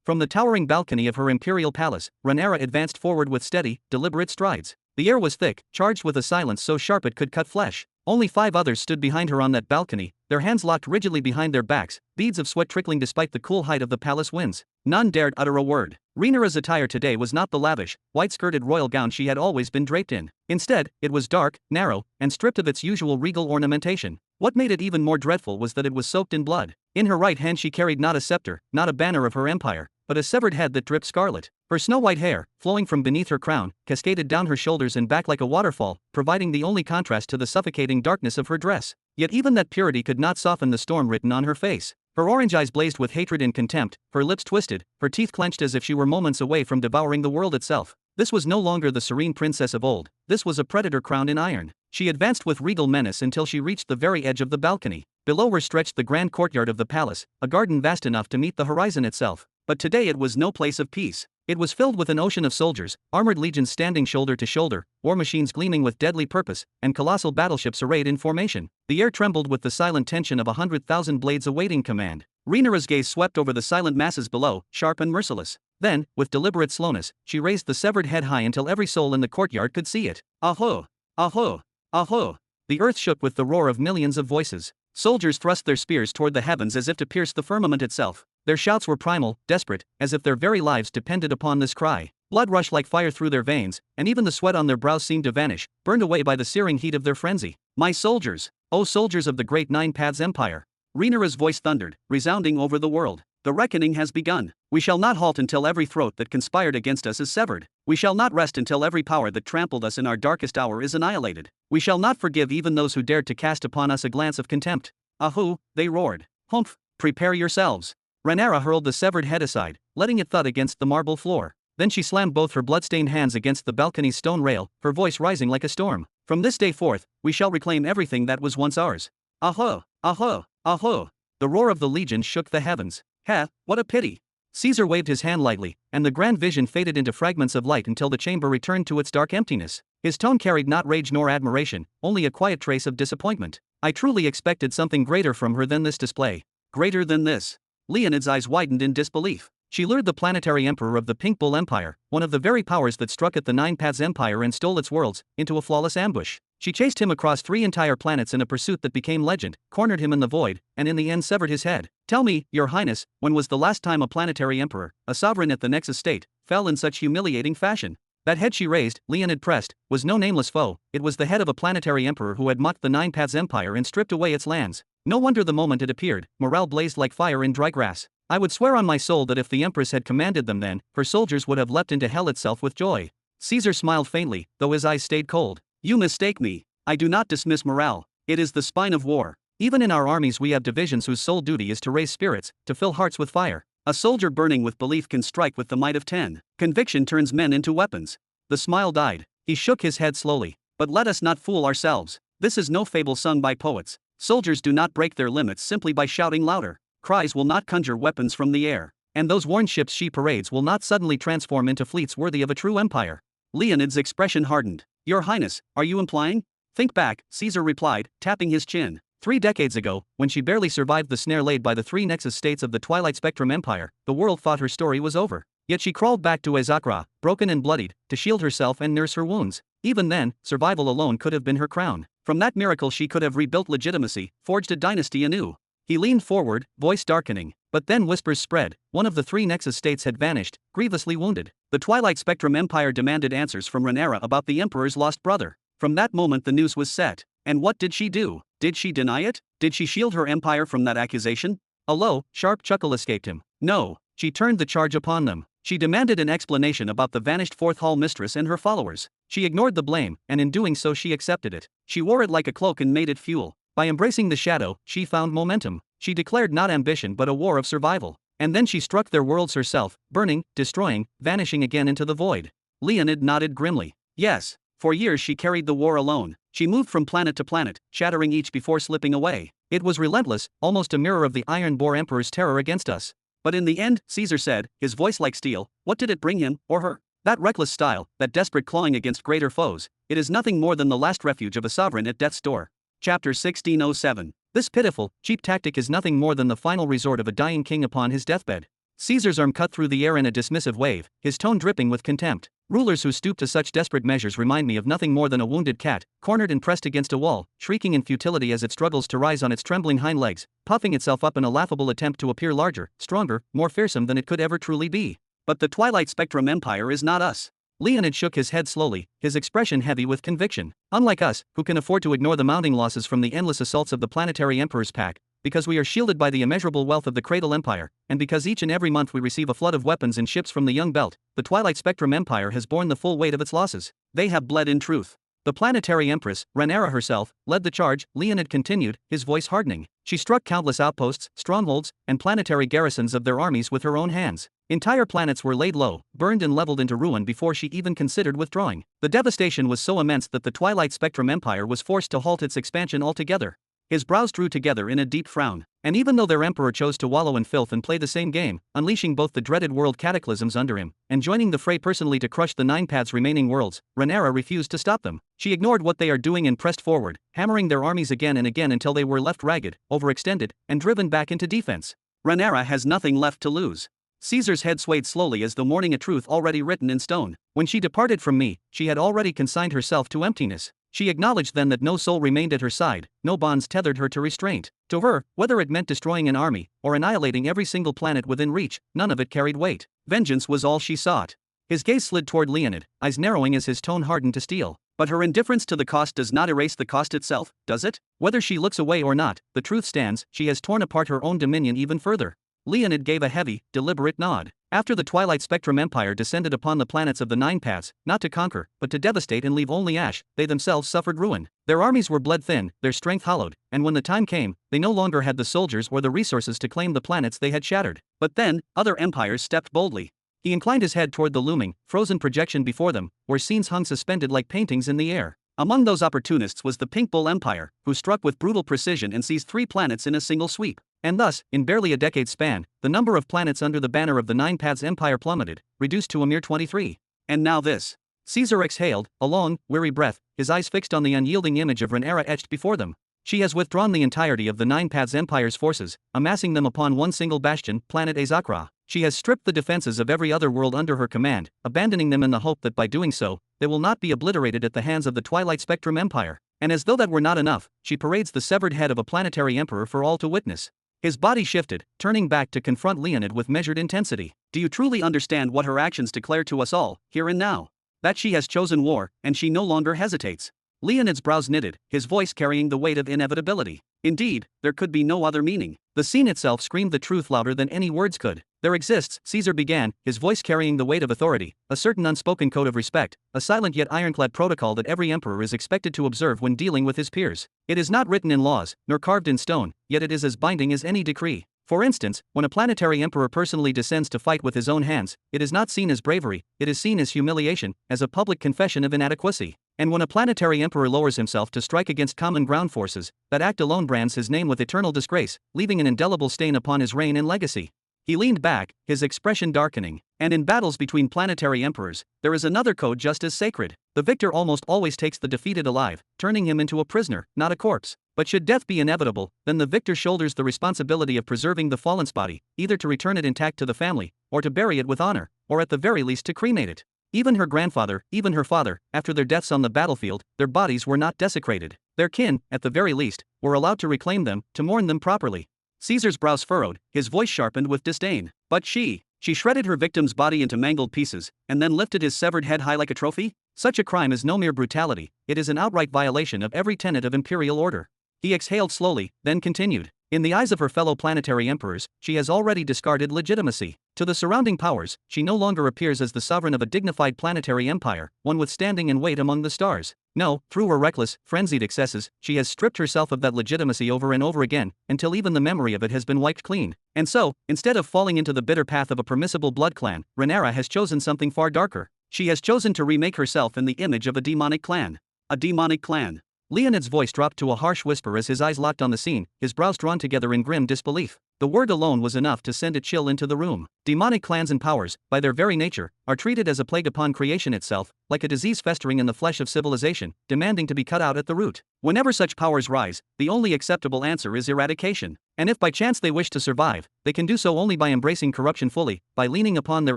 S1: From the towering balcony of her imperial palace, Rhaenyra advanced forward with steady, deliberate strides. The air was thick, charged with a silence so sharp it could cut flesh. Only 5 others stood behind her on that balcony, their hands locked rigidly behind their backs, beads of sweat trickling despite the cool height of the palace winds. None dared utter a word. Rhaenyra's attire today was not the lavish, white-skirted royal gown she had always been draped in. Instead, it was dark, narrow, and stripped of its usual regal ornamentation. What made it even more dreadful was that it was soaked in blood. In her right hand she carried not a scepter, not a banner of her empire, but a severed head that dripped scarlet. Her snow-white hair, flowing from beneath her crown, cascaded down her shoulders and back like a waterfall, providing the only contrast to the suffocating darkness of her dress. Yet even that purity could not soften the storm written on her face. Her orange eyes blazed with hatred and contempt, her lips twisted, her teeth clenched as if she were moments away from devouring the world itself. This was no longer the serene princess of old, this was a predator crowned in iron. She advanced with regal menace until she reached the very edge of the balcony. Below her stretched the grand courtyard of the palace, a garden vast enough to meet the horizon itself. But today it was no place of peace. It was filled with an ocean of soldiers, armored legions standing shoulder to shoulder, war machines gleaming with deadly purpose, and colossal battleships arrayed in formation. The air trembled with the silent tension of 100,000 blades awaiting command. Rhaenyra's gaze swept over the silent masses below, sharp and merciless. Then, with deliberate slowness, she raised the severed head high until every soul in the courtyard could see it. Aho! Aho! Aho! The earth shook with the roar of millions of voices. Soldiers thrust their spears toward the heavens as if to pierce the firmament itself. Their shouts were primal, desperate, as if their very lives depended upon this cry. Blood rushed like fire through their veins, and even the sweat on their brows seemed to vanish, burned away by the searing heat of their frenzy. My soldiers! O soldiers of the great Nine Paths Empire! Rhaenyra's voice thundered, resounding over the world. The reckoning has begun. We shall not halt until every throat that conspired against us is severed. We shall not rest until every power that trampled us in our darkest hour is annihilated. We shall not forgive even those who dared to cast upon us a glance of contempt. Ahu! They roared. Humph! Prepare yourselves. Rhaenyra hurled the severed head aside, letting it thud against the marble floor. Then she slammed both her blood-stained hands against the balcony's stone rail, her voice rising like a storm. From this day forth, we shall reclaim everything that was once ours. Aho! Aho! Aho! The roar of the legion shook the heavens. Heh, what a pity! Caesar waved his hand lightly, and the grand vision faded into fragments of light until the chamber returned to its dark emptiness. His tone carried not rage nor admiration, only a quiet trace of disappointment. I truly expected something greater from her than this display. Greater than this. Leonid's eyes widened in disbelief. She lured the planetary emperor of the Pink Bull Empire, one of the very powers that struck at the Nine Paths Empire and stole its worlds, into a flawless ambush. She chased him across 3 entire planets in a pursuit that became legend, cornered him in the void, and in the end severed his head. Tell me, your highness, when was the last time a planetary emperor, a sovereign at the Nexus state, fell in such humiliating fashion? That head she raised, Leonid pressed, was no nameless foe, it was the head of a planetary emperor who had mocked the Nine Paths Empire and stripped away its lands. No wonder the moment it appeared, morale blazed like fire in dry grass. I would swear on my soul that if the Empress had commanded them then, her soldiers would have leapt into hell itself with joy. Caesar smiled faintly, though his eyes stayed cold. You mistake me. I do not dismiss morale. It is the spine of war. Even in our armies we have divisions whose sole duty is to raise spirits, to fill hearts with fire. A soldier burning with belief can strike with the might of 10. Conviction turns men into weapons. The smile died. He shook his head slowly. But let us not fool ourselves. This is no fable sung by poets. Soldiers do not break their limits simply by shouting louder. Cries will not conjure weapons from the air. And those worn ships she parades will not suddenly transform into fleets worthy of a true empire. Leonid's expression hardened. Your Highness, are you implying? Think back, Caesar replied, tapping his chin. 3 decades ago, when she barely survived the snare laid by the 3 Nexus states of the Twilight Spectrum Empire, the world thought her story was over. Yet she crawled back to Xianxia, broken and bloodied, to shield herself and nurse her wounds. Even then, survival alone could have been her crown. From that miracle she could have rebuilt legitimacy, forged a dynasty anew. He leaned forward, voice darkening. But then whispers spread. One of the 3 Nexus states had vanished, grievously wounded. The Twilight Spectrum Empire demanded answers from Rhaenyra about the Emperor's lost brother. From that moment the noose was set. And what did she do? Did she deny it? Did she shield her empire from that accusation? A low, sharp chuckle escaped him. No. She turned the charge upon them. She demanded an explanation about the vanished Fourth Hall mistress and her followers. She ignored the blame, and in doing so she accepted it. She wore it like a cloak and made it fuel. By embracing the shadow, she found momentum. She declared not ambition but a war of survival. And then she struck their worlds herself, burning, destroying, vanishing again into the void. Leonid nodded grimly. Yes. For years she carried the war alone. She moved from planet to planet, shattering each before slipping away. It was relentless, almost a mirror of the Iron Boar Emperor's terror against us. But in the end, Caesar said, his voice like steel, what did it bring him, or her? That reckless style, that desperate clawing against greater foes, it is nothing more than the last refuge of a sovereign at death's door. Chapter 1607. This pitiful, cheap tactic is nothing more than the final resort of a dying king upon his deathbed. Caesar's arm cut through the air in a dismissive wave, his tone dripping with contempt. Rulers who stoop to such desperate measures remind me of nothing more than a wounded cat, cornered and pressed against a wall, shrieking in futility as it struggles to rise on its trembling hind legs, puffing itself up in a laughable attempt to appear larger, stronger, more fearsome than it could ever truly be. But the Twilight Spectrum Empire is not us. Leonid shook his head slowly, his expression heavy with conviction. Unlike us, who can afford to ignore the mounting losses from the endless assaults of the planetary emperor's pack, because we are shielded by the immeasurable wealth of the Cradle Empire, and because each and every month we receive a flood of weapons and ships from the Young Belt, the Twilight Spectrum Empire has borne the full weight of its losses. They have bled in truth. The planetary empress, Rhaenyra herself, led the charge, Leonid continued, his voice hardening. She struck countless outposts, strongholds, and planetary garrisons of their armies with her own hands. Entire planets were laid low, burned and leveled into ruin before she even considered withdrawing. The devastation was so immense that the Twilight Spectrum Empire was forced to halt its expansion altogether. His brows drew together in a deep frown. And even though their emperor chose to wallow in filth and play the same game, unleashing both the dreaded world cataclysms under him, and joining the fray personally to crush the 9 Paths' remaining worlds, Rhaenyra refused to stop them. She ignored what they are doing and pressed forward, hammering their armies again and again until they were left ragged, overextended, and driven back into defense. Rhaenyra has nothing left to lose. Caesar's head swayed slowly as though mourning a truth already written in stone. When she departed from me, she had already consigned herself to emptiness. She acknowledged then that no soul remained at her side, no bonds tethered her to restraint. To her, whether it meant destroying an army, or annihilating every single planet within reach, none of it carried weight. Vengeance was all she sought. His gaze slid toward Leonid, eyes narrowing as his tone hardened to steel. But her indifference to the cost does not erase the cost itself, does it? Whether she looks away or not, the truth stands, she has torn apart her own dominion even further. Leonid gave a heavy, deliberate nod. After the Twilight Spectrum Empire descended upon the planets of the 9 Paths, not to conquer, but to devastate and leave only ash, they themselves suffered ruin. Their armies were bled thin, their strength hollowed, and when the time came, they no longer had the soldiers or the resources to claim the planets they had shattered. But then, other empires stepped boldly. He inclined his head toward the looming, frozen projection before them, where scenes hung suspended like paintings in the air. Among those opportunists was the Pink Bull Empire, who struck with brutal precision and seized 3 planets in a single sweep. And thus, in barely a decade span, the number of planets under the banner of the 9 Paths Empire plummeted, reduced to a mere 23. And now this. Caesar exhaled, a long, weary breath, his eyes fixed on the unyielding image of Rhaenyra etched before them. She has withdrawn the entirety of the 9 Paths Empire's forces, amassing them upon one single bastion, planet Xianxia. She has stripped the defenses of every other world under her command, abandoning them in the hope that by doing so, they will not be obliterated at the hands of the Twilight Spectrum Empire. And as though that were not enough, she parades the severed head of a planetary emperor for all to witness. His body shifted, turning back to confront Leonid with measured intensity. Do you truly understand what her actions declare to us all, here and now? That she has chosen war, and she no longer hesitates. Leonid's brows knitted, his voice carrying the weight of inevitability. Indeed, there could be no other meaning. The scene itself screamed the truth louder than any words could. There exists, Caesar began, his voice carrying the weight of authority, a certain unspoken code of respect, a silent yet ironclad protocol that every emperor is expected to observe when dealing with his peers. It is not written in laws, nor carved in stone, yet it is as binding as any decree. For instance, when a planetary emperor personally descends to fight with his own hands, it is not seen as bravery, it is seen as humiliation, as a public confession of inadequacy. And when a planetary emperor lowers himself to strike against common ground forces, that act alone brands his name with eternal disgrace, leaving an indelible stain upon his reign and legacy. He leaned back, his expression darkening. And in battles between planetary emperors, there is another code just as sacred. The victor almost always takes the defeated alive, turning him into a prisoner, not a corpse. But should death be inevitable, then the victor shoulders the responsibility of preserving the fallen's body, either to return it intact to the family, or to bury it with honor, or at the very least to cremate it. Even her grandfather, even her father, after their deaths on the battlefield, their bodies were not desecrated. Their kin, at the very least, were allowed to reclaim them, to mourn them properly. Caesar's brows furrowed, his voice sharpened with disdain. But she shredded her victim's body into mangled pieces, and then lifted his severed head high like a trophy? Such a crime is no mere brutality, it is an outright violation of every tenet of imperial order. He exhaled slowly, then continued. In the eyes of her fellow planetary emperors, she has already discarded legitimacy. To the surrounding powers, she no longer appears as the sovereign of a dignified planetary empire, one with standing and weight among the stars. No, through her reckless, frenzied excesses, she has stripped herself of that legitimacy over and over again, until even the memory of it has been wiped clean. And so, instead of falling into the bitter path of a permissible blood clan, Rhaenyra has chosen something far darker. She has chosen to remake herself in the image of a demonic clan. A demonic clan. Leonid's voice dropped to a harsh whisper as his eyes locked on the scene, his brows drawn together in grim disbelief. The word alone was enough to send a chill into the room. Demonic clans and powers, by their very nature, are treated as a plague upon creation itself, like a disease festering in the flesh of civilization, demanding to be cut out at the root. Whenever such powers rise, the only acceptable answer is eradication. And if by chance they wish to survive, they can do so only by embracing corruption fully, by leaning upon their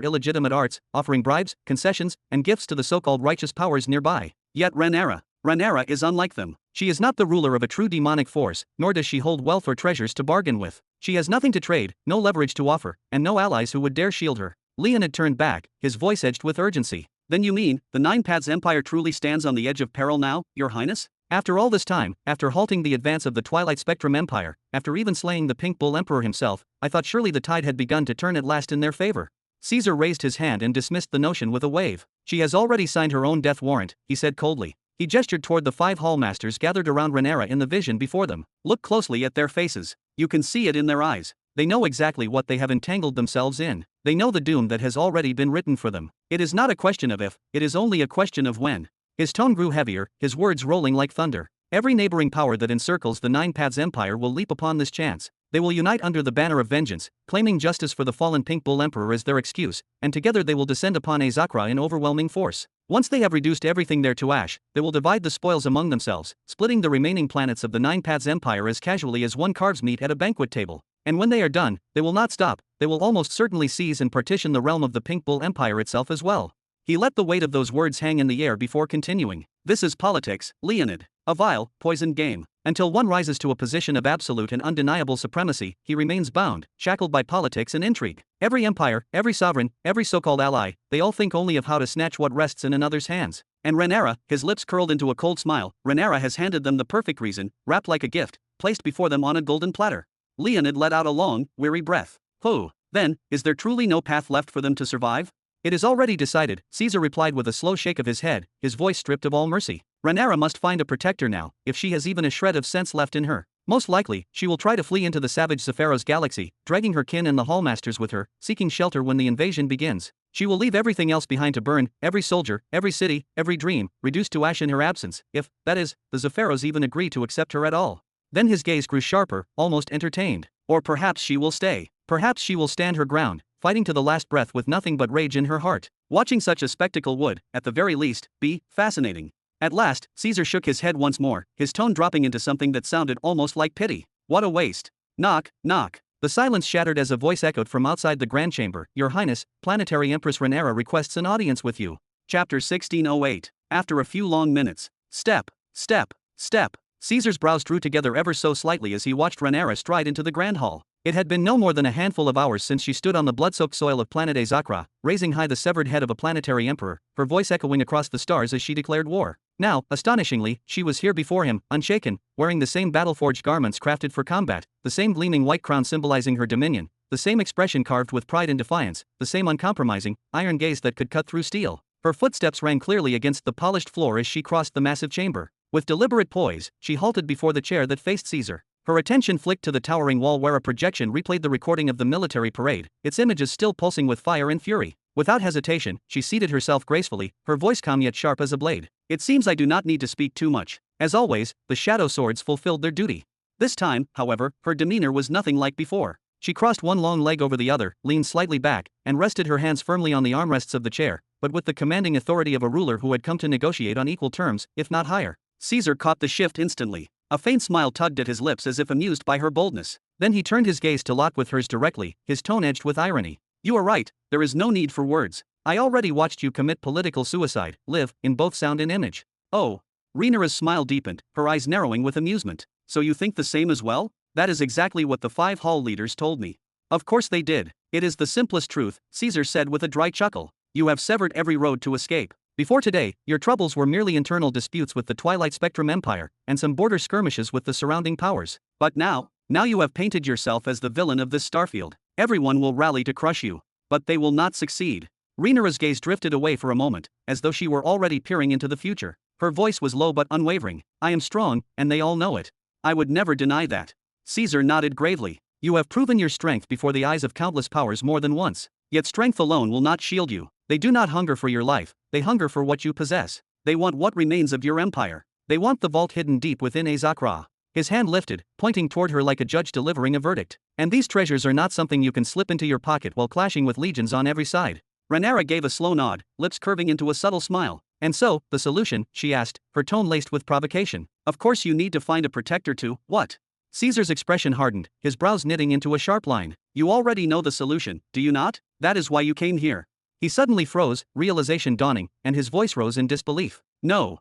S1: illegitimate arts, offering bribes, concessions, and gifts to the so-called righteous powers nearby. Yet Rhaenyra is unlike them. She is not the ruler of a true demonic force, nor does she hold wealth or treasures to bargain with. She has nothing to trade, no leverage to offer, and no allies who would dare shield her. Leonid turned back, his voice edged with urgency. Then you mean, the Nine Paths Empire truly stands on the edge of peril now, Your Highness? After all this time, after halting the advance of the Twilight Spectrum Empire, after even slaying the Pink Bull Emperor himself, I thought surely the tide had begun to turn at last in their favor. Caesar raised his hand and dismissed the notion with a wave. She has already signed her own death warrant, he said coldly. He gestured toward the 5 hallmasters gathered around Rhaenyra in the vision before them. Look closely at their faces. You can see it in their eyes. They know exactly what they have entangled themselves in. They know the doom that has already been written for them. It is not a question of if, it is only a question of when. His tone grew heavier, his words rolling like thunder. Every neighboring power that encircles the Nine Paths Empire will leap upon this chance. They will unite under the banner of vengeance, claiming justice for the fallen Pink Bull Emperor as their excuse, and together they will descend upon Xianxia in overwhelming force. Once they have reduced everything there to ash, they will divide the spoils among themselves, splitting the remaining planets of the Nine Paths Empire as casually as one carves meat at a banquet table. And when they are done, they will not stop, they will almost certainly seize and partition the realm of the Pink Bull Empire itself as well. He let the weight of those words hang in the air before continuing. This is politics, Leonid. A vile, poisoned game. Until one rises to a position of absolute and undeniable supremacy, he remains bound, shackled by politics and intrigue. Every empire, every sovereign, every so-called ally, they all think only of how to snatch what rests in another's hands. And Rhaenyra, his lips curled into a cold smile, Rhaenyra has handed them the perfect reason, wrapped like a gift, placed before them on a golden platter. Leonid let out a long, weary breath. Oh, then, is there truly no path left for them to survive? It is already decided, Caesar replied with a slow shake of his head, his voice stripped of all mercy. Rhaenyra must find a protector now, if she has even a shred of sense left in her. Most likely, she will try to flee into the savage Sephiroth galaxy, dragging her kin and the hallmasters with her, seeking shelter when the invasion begins. She will leave everything else behind to burn, every soldier, every city, every dream, reduced to ash in her absence, if, that is, the Sephiroths even agree to accept her at all. Then his gaze grew sharper, almost entertained. Or perhaps she will stay. Perhaps she will stand her ground, fighting to the last breath with nothing but rage in her heart. Watching such a spectacle would, at the very least, be fascinating. At last, Caesar shook his head once more, his tone dropping into something that sounded almost like pity. What a waste. Knock, knock. The silence shattered as a voice echoed from outside the Grand Chamber. Your Highness, Planetary Empress Rhaenyra requests an audience with you. Chapter 1608. After a few long minutes. Step, step, step. Caesar's brows drew together ever so slightly as he watched Rhaenyra stride into the Grand Hall. It had been no more than a handful of hours since she stood on the blood-soaked soil of planet Xianxia, raising high the severed head of a planetary emperor, her voice echoing across the stars as she declared war. Now, astonishingly, she was here before him, unshaken, wearing the same battle-forged garments crafted for combat, the same gleaming white crown symbolizing her dominion, the same expression carved with pride and defiance, the same uncompromising, iron gaze that could cut through steel. Her footsteps rang clearly against the polished floor as she crossed the massive chamber. With deliberate poise, she halted before the chair that faced Caesar. Her attention flicked to the towering wall where a projection replayed the recording of the military parade, its images still pulsing with fire and fury. Without hesitation, she seated herself gracefully, her voice calm yet sharp as a blade. It seems I do not need to speak too much. As always, the shadow swords fulfilled their duty. This time, however, her demeanor was nothing like before. She crossed one long leg over the other, leaned slightly back, and rested her hands firmly on the armrests of the chair, but with the commanding authority of a ruler who had come to negotiate on equal terms, if not higher. Caesar caught the shift instantly. A faint smile tugged at his lips as if amused by her boldness. Then he turned his gaze to lock with hers directly, his tone edged with irony. You are right, there is no need for words. I already watched you commit political suicide, live, in both sound and image. Oh. Rhaenyra's smile deepened, her eyes narrowing with amusement. So you think the same as well? That is exactly what the 5 hall leaders told me. Of course they did. It is the simplest truth, Caesar said with a dry chuckle. You have severed every road to escape. Before today, your troubles were merely internal disputes with the Twilight Spectrum Empire, and some border skirmishes with the surrounding powers. But now you have painted yourself as the villain of this starfield. Everyone will rally to crush you. But they will not succeed. Rhaenyra's gaze drifted away for a moment, as though she were already peering into the future. Her voice was low but unwavering. I am strong, and they all know it. I would never deny that. Caesar nodded gravely. You have proven your strength before the eyes of countless powers more than once. Yet strength alone will not shield you. They do not hunger for your life, they hunger for what you possess. They want what remains of your empire. They want the vault hidden deep within Xianxia. His hand lifted, pointing toward her like a judge delivering a verdict. And these treasures are not something you can slip into your pocket while clashing with legions on every side. Rhaenyra gave a slow nod, lips curving into a subtle smile. And so, the solution, she asked, her tone laced with provocation. Of course you need to find a protector to, what? Caesar's expression hardened, his brows knitting into a sharp line. You already know the solution, do you not? That is why you came here. He suddenly froze, realization dawning, and his voice rose in disbelief. No,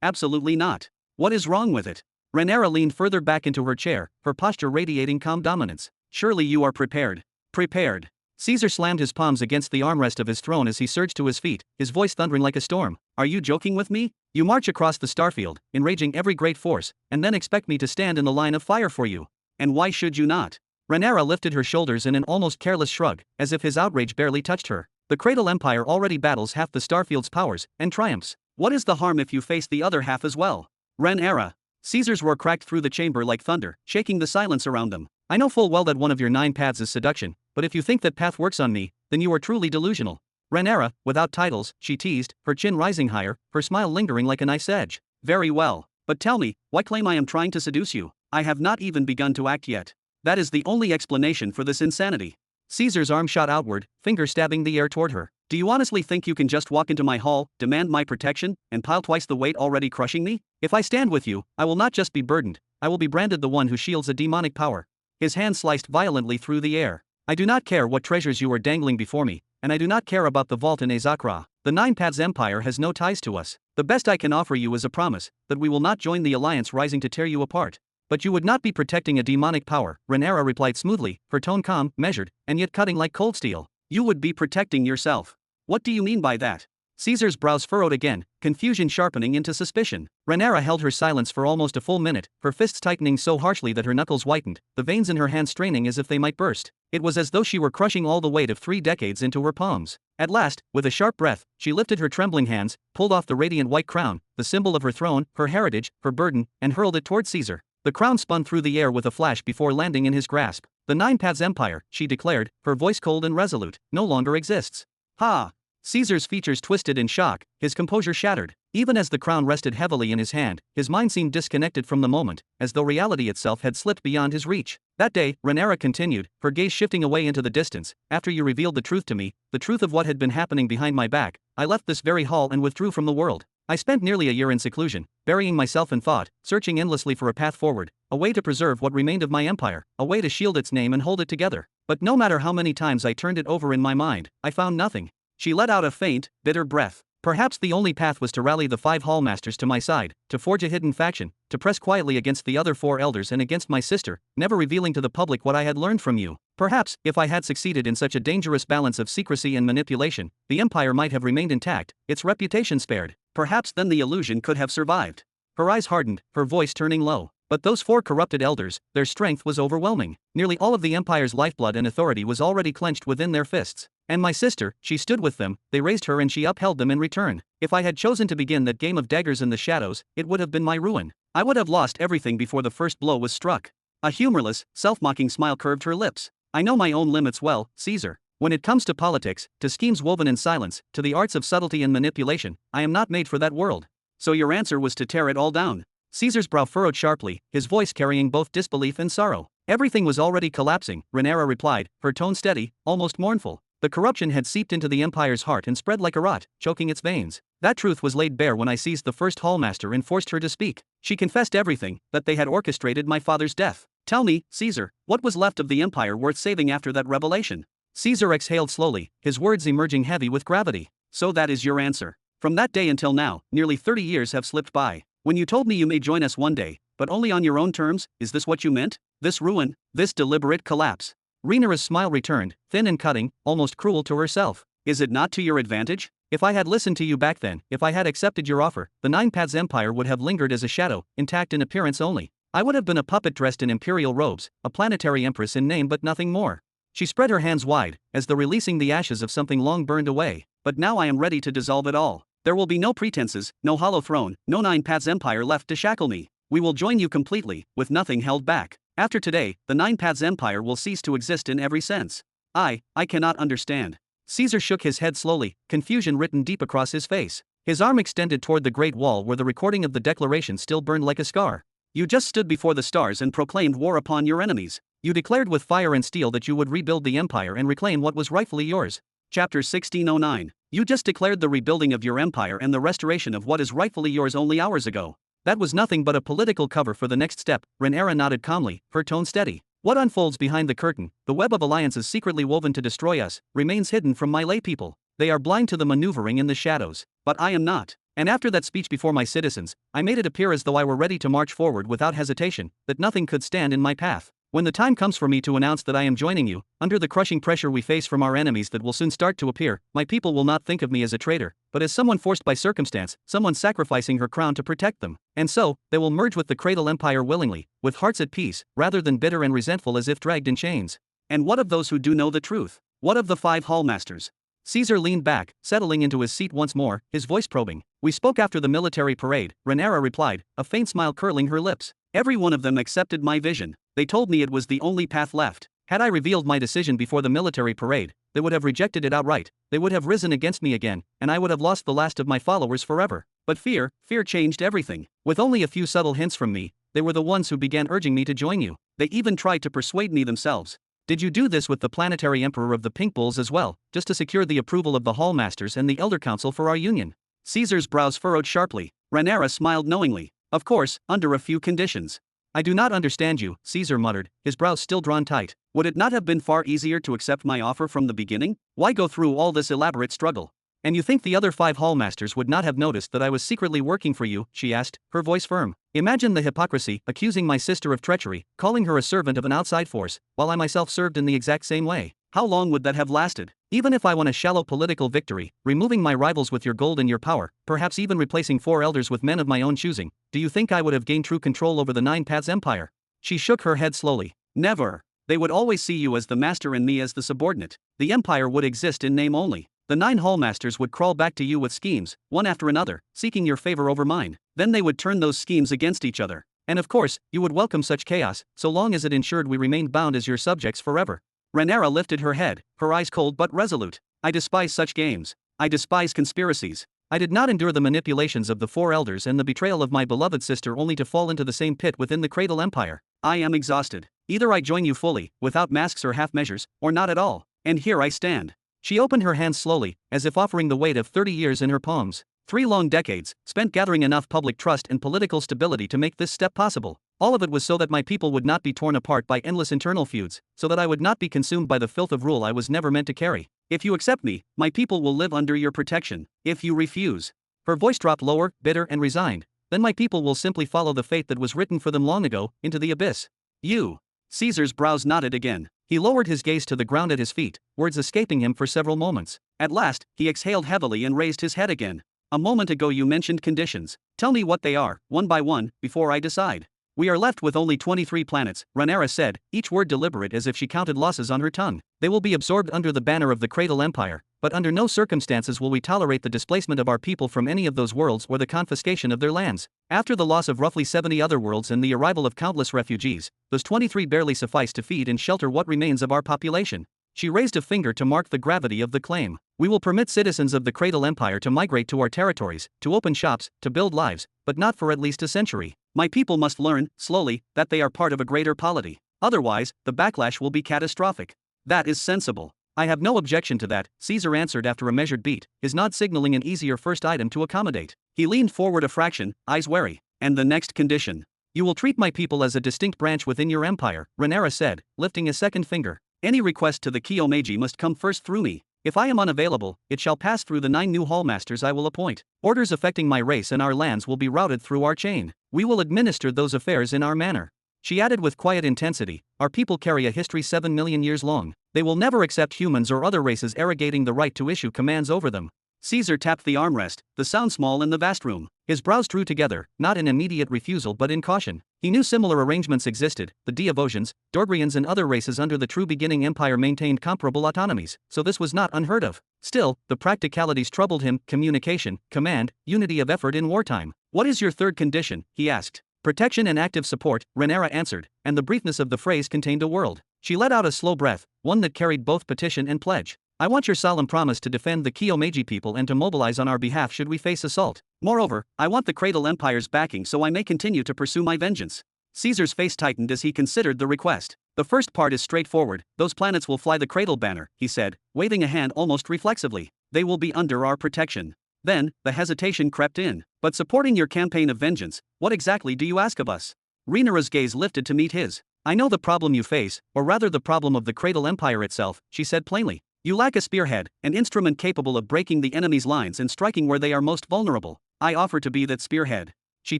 S1: absolutely not. What is wrong with it? Rhaenyra leaned further back into her chair, her posture radiating calm dominance. Surely you are prepared. Prepared. Caesar slammed his palms against the armrest of his throne as he surged to his feet, his voice thundering like a storm. Are you joking with me? You march across the starfield, enraging every great force, and then expect me to stand in the line of fire for you. And why should you not? Rhaenyra lifted her shoulders in an almost careless shrug, as if his outrage barely touched her. The Cradle Empire already battles half the Starfield's powers and triumphs. What is the harm if you face the other half as well? Rhaenyra. Caesar's roar cracked through the chamber like thunder, shaking the silence around them. I know full well that one of your 9 paths is seduction, but if you think that path works on me, then you are truly delusional. Rhaenyra, without titles, she teased, her chin rising higher, her smile lingering like a nice edge. Very well, but tell me, why claim I am trying to seduce you? I have not even begun to act yet. That is the only explanation for this insanity. Caesar's arm shot outward, finger stabbing the air toward her. Do you honestly think you can just walk into my hall, demand my protection, and pile twice the weight already crushing me? If I stand with you, I will not just be burdened, I will be branded the one who shields a demonic power. His hand sliced violently through the air. I do not care what treasures you are dangling before me, and I do not care about the vault in Xianxia. The 9 Paths Empire has no ties to us. The best I can offer you is a promise that we will not join the alliance rising to tear you apart. But you would not be protecting a demonic power, Rhaenyra replied smoothly, her tone calm, measured, and yet cutting like cold steel. You would be protecting yourself. What do you mean by that? Caesar's brows furrowed again, confusion sharpening into suspicion. Rhaenyra held her silence for almost a full minute, her fists tightening so harshly that her knuckles whitened, the veins in her hands straining as if they might burst. It was as though she were crushing all the weight of 3 decades into her palms. At last, with a sharp breath, she lifted her trembling hands, pulled off the radiant white crown, the symbol of her throne, her heritage, her burden, and hurled it toward Caesar. The crown spun through the air with a flash before landing in his grasp. The 9 Paths Empire, she declared, her voice cold and resolute, no longer exists. Ha! Caesar's features twisted in shock, his composure shattered. Even as the crown rested heavily in his hand, his mind seemed disconnected from the moment, as though reality itself had slipped beyond his reach. That day, Rhaenyra continued, her gaze shifting away into the distance, after you revealed the truth to me, the truth of what had been happening behind my back, I left this very hall and withdrew from the world. I spent nearly a year in seclusion, burying myself in thought, searching endlessly for a path forward, a way to preserve what remained of my empire, a way to shield its name and hold it together. But no matter how many times I turned it over in my mind, I found nothing. She let out a faint, bitter breath. Perhaps the only path was to rally the 5 hallmasters to my side, to forge a hidden faction, to press quietly against the other 4 elders and against my sister, never revealing to the public what I had learned from you. Perhaps, if I had succeeded in such a dangerous balance of secrecy and manipulation, the empire might have remained intact, its reputation spared. Perhaps then the illusion could have survived. Her eyes hardened, her voice turning low. But those 4 corrupted elders, their strength was overwhelming. Nearly all of the empire's lifeblood and authority was already clenched within their fists. And my sister, she stood with them, they raised her and she upheld them in return. If I had chosen to begin that game of daggers in the shadows, it would have been my ruin. I would have lost everything before the first blow was struck. A humorless, self-mocking smile curved her lips. I know my own limits well, Caesar. When it comes to politics, to schemes woven in silence, to the arts of subtlety and manipulation, I am not made for that world. So your answer was to tear it all down? Caesar's brow furrowed sharply, his voice carrying both disbelief and sorrow. Everything was already collapsing, Rhaenyra replied, her tone steady, almost mournful. The corruption had seeped into the empire's heart and spread like a rot, choking its veins. That truth was laid bare when I seized the first hallmaster and forced her to speak. She confessed everything, that they had orchestrated my father's death. Tell me, Caesar, what was left of the empire worth saving after that revelation? Caesar exhaled slowly, his words emerging heavy with gravity. So that is your answer. From that day until now, nearly 30 years have slipped by. When you told me you may join us one day, but only on your own terms, is this what you meant? This ruin, this deliberate collapse? Rhaenyra's smile returned, thin and cutting, almost cruel to herself. Is it not to your advantage? If I had listened to you back then, if I had accepted your offer, the Nine Paths Empire would have lingered as a shadow, intact in appearance only. I would have been a puppet dressed in imperial robes, a planetary empress in name but nothing more. She spread her hands wide, as though releasing the ashes of something long burned away. But now I am ready to dissolve it all. There will be no pretenses, no hollow throne, no Nine Paths Empire left to shackle me. We will join you completely, with nothing held back. After today, the Nine Paths Empire will cease to exist in every sense. I cannot understand. Caesar shook his head slowly, confusion written deep across his face. His arm extended toward the great wall where the recording of the declaration still burned like a scar. You just stood before the stars and proclaimed war upon your enemies. You declared with fire and steel that you would rebuild the empire and reclaim what was rightfully yours. Chapter 1609. You just declared the rebuilding of your empire and the restoration of what is rightfully yours only hours ago. That was nothing but a political cover for the next step. Rhaenyra nodded calmly, her tone steady. What unfolds behind the curtain, the web of alliances secretly woven to destroy us, remains hidden from my lay people. They are blind to the maneuvering in the shadows. But I am not. And after that speech before my citizens, I made it appear as though I were ready to march forward without hesitation, that nothing could stand in my path. When the time comes for me to announce that I am joining you, under the crushing pressure we face from our enemies that will soon start to appear, my people will not think of me as a traitor, but as someone forced by circumstance, someone sacrificing her crown to protect them. And so, they will merge with the Cradle Empire willingly, with hearts at peace, rather than bitter and resentful as if dragged in chains. And what of those who do know the truth? What of the 5 hallmasters? Caesar leaned back, settling into his seat once more, his voice probing. We spoke after the military parade, Rhaenyra replied, a faint smile curling her lips. Every one of them accepted my vision. They told me it was the only path left. Had I revealed my decision before the military parade, they would have rejected it outright. They would have risen against me again, and I would have lost the last of my followers forever. But fear changed everything. With only a few subtle hints from me, they were the ones who began urging me to join you. They even tried to persuade me themselves. Did you do this with the planetary emperor of the Pink Bulls as well, just to secure the approval of the hallmasters and the Elder Council for our union? Caesar's brows furrowed sharply. Rhaenyra smiled knowingly. Of course, under a few conditions. I do not understand you, Caesar muttered, his brows still drawn tight. Would it not have been far easier to accept my offer from the beginning? Why go through all this elaborate struggle? And you think the other 5 hallmasters would not have noticed that I was secretly working for you, she asked, her voice firm. Imagine the hypocrisy, accusing my sister of treachery, calling her a servant of an outside force, while I myself served in the exact same way. How long would that have lasted? Even if I won a shallow political victory, removing my rivals with your gold and your power, perhaps even replacing 4 elders with men of my own choosing, do you think I would have gained true control over the Nine Paths Empire? She shook her head slowly. Never. They would always see you as the master and me as the subordinate. The empire would exist in name only. The 9 hallmasters would crawl back to you with schemes, one after another, seeking your favor over mine. Then they would turn those schemes against each other. And of course, you would welcome such chaos, so long as it ensured we remained bound as your subjects forever. Rhaenyra lifted her head, her eyes cold but resolute. I despise such games. I despise conspiracies. I did not endure the manipulations of the 4 elders and the betrayal of my beloved sister only to fall into the same pit within the Cradle Empire. I am exhausted. Either I join you fully, without masks or half measures, or not at all. And here I stand. She opened her hands slowly, as if offering the weight of 30 years in her palms. 3 long decades, spent gathering enough public trust and political stability to make this step possible. All of it was so that my people would not be torn apart by endless internal feuds, so that I would not be consumed by the filth of rule I was never meant to carry. If you accept me, my people will live under your protection. If you refuse. Her voice dropped lower, bitter and resigned. Then my people will simply follow the fate that was written for them long ago, into the abyss. You. Caesar's brows knotted again. He lowered his gaze to the ground at his feet, words escaping him for several moments. At last, he exhaled heavily and raised his head again. A moment ago you mentioned conditions. Tell me what they are, one by one, before I decide. We are left with only 23 planets, Rhaenyra said, each word deliberate as if she counted losses on her tongue. They will be absorbed under the banner of the Cradle Empire, but under no circumstances will we tolerate the displacement of our people from any of those worlds or the confiscation of their lands. After the loss of roughly 70 other worlds and the arrival of countless refugees, those 23 barely suffice to feed and shelter what remains of our population. She raised a finger to mark the gravity of the claim. We will permit citizens of the Cradle Empire to migrate to our territories, to open shops, to build lives, but not for at least a century. My people must learn, slowly, that they are part of a greater polity. Otherwise, the backlash will be catastrophic. That is sensible. I have no objection to that, Caesar answered after a measured beat, his nod signaling an easier first item to accommodate. He leaned forward a fraction, eyes wary. And the next condition. You will treat my people as a distinct branch within your empire, Rhaenyra said, lifting a second finger. Any request to the Kyomeiji must come first through me. If I am unavailable, it shall pass through the 9 new hallmasters I will appoint. Orders affecting my race and our lands will be routed through our chain. We will administer those affairs in our manner. She added with quiet intensity, our people carry a history 7 million years long. They will never accept humans or other races arrogating the right to issue commands over them. Caesar tapped the armrest, the sound small in the vast room. His brows drew together, not in immediate refusal but in caution. He knew similar arrangements existed. The Deovosians, Dorgrians and other races under the true beginning empire maintained comparable autonomies, so this was not unheard of. Still, the practicalities troubled him: communication, command, unity of effort in wartime. What is your third condition? He asked. Protection and active support, Rhaenyra answered, and the briefness of the phrase contained a world. She let out a slow breath, one that carried both petition and pledge. I want your solemn promise to defend the Kyomeiji people and to mobilize on our behalf should we face assault. Moreover, I want the Cradle Empire's backing so I may continue to pursue my vengeance. Caesar's face tightened as he considered the request. The first part is straightforward. Those planets will fly the Cradle banner, he said, waving a hand almost reflexively. They will be under our protection. Then, the hesitation crept in. But supporting your campaign of vengeance, what exactly do you ask of us? Rhaenyra's gaze lifted to meet his. I know the problem you face, or rather the problem of the Cradle Empire itself, she said plainly. You lack a spearhead, an instrument capable of breaking the enemy's lines and striking where they are most vulnerable. I offer to be that spearhead. She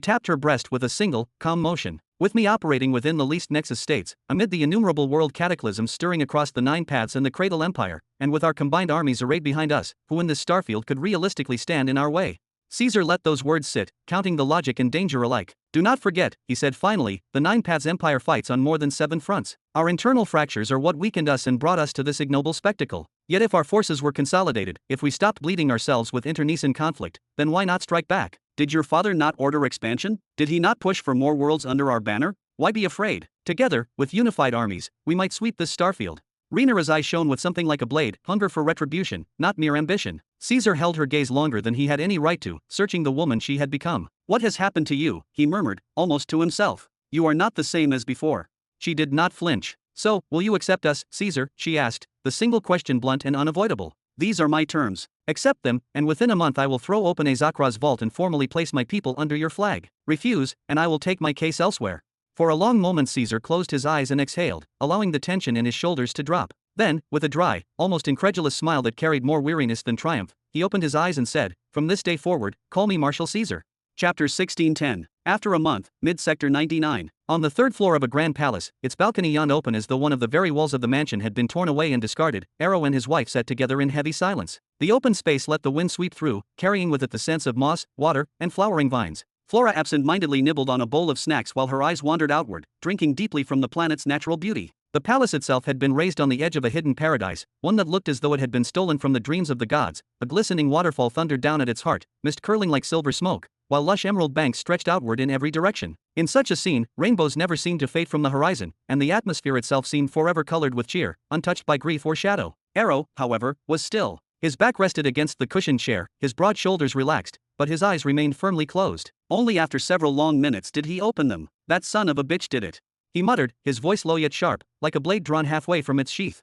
S1: tapped her breast with a single, calm motion. With me operating within the least nexus states, amid the innumerable world cataclysms stirring across the 9 paths and the Cradle Empire, and with our combined armies arrayed behind us, who in this starfield could realistically stand in our way? Caesar let those words sit, counting the logic and danger alike. Do not forget, he said finally, the 9 paths empire fights on more than 7 fronts. Our internal fractures are what weakened us and brought us to this ignoble spectacle. Yet if our forces were consolidated, if we stopped bleeding ourselves with internecine conflict, then why not strike back? Did your father not order expansion? Did he not push for more worlds under our banner? Why be afraid? Together, with unified armies, we might sweep this starfield. Rhaenyra's eyes shone with something like a blade, hunger for retribution, not mere ambition. Caesar held her gaze longer than he had any right to, searching the woman she had become. What has happened to you? He murmured, almost to himself. You are not the same as before. She did not flinch. So, will you accept us, Caesar? She asked, the single question blunt and unavoidable. These are my terms. Accept them, and within a month I will throw open Azakra's vault and formally place my people under your flag. Refuse, and I will take my case elsewhere. For a long moment Caesar closed his eyes and exhaled, allowing the tension in his shoulders to drop. Then, with a dry, almost incredulous smile that carried more weariness than triumph, he opened his eyes and said, from this day forward, call me Marshal Caesar. Chapter 1610. After a month, mid-sector 99. On the 3rd floor of a grand palace, its balcony yawned open as though one of the very walls of the mansion had been torn away and discarded. Arrow and his wife sat together in heavy silence. The open space let the wind sweep through, carrying with it the scents of moss, water, and flowering vines. Flora absent-mindedly nibbled on a bowl of snacks while her eyes wandered outward, drinking deeply from the planet's natural beauty. The palace itself had been raised on the edge of a hidden paradise, one that looked as though it had been stolen from the dreams of the gods. A glistening waterfall thundered down at its heart, mist curling like silver smoke, while lush emerald banks stretched outward in every direction. In such a scene, rainbows never seemed to fade from the horizon, and the atmosphere itself seemed forever colored with cheer, untouched by grief or shadow. Arrow, however, was still. His back rested against the cushioned chair, his broad shoulders relaxed, but his eyes remained firmly closed. Only after several long minutes did he open them. That son of a bitch did it. He muttered, his voice low yet sharp, like a blade drawn halfway from its sheath.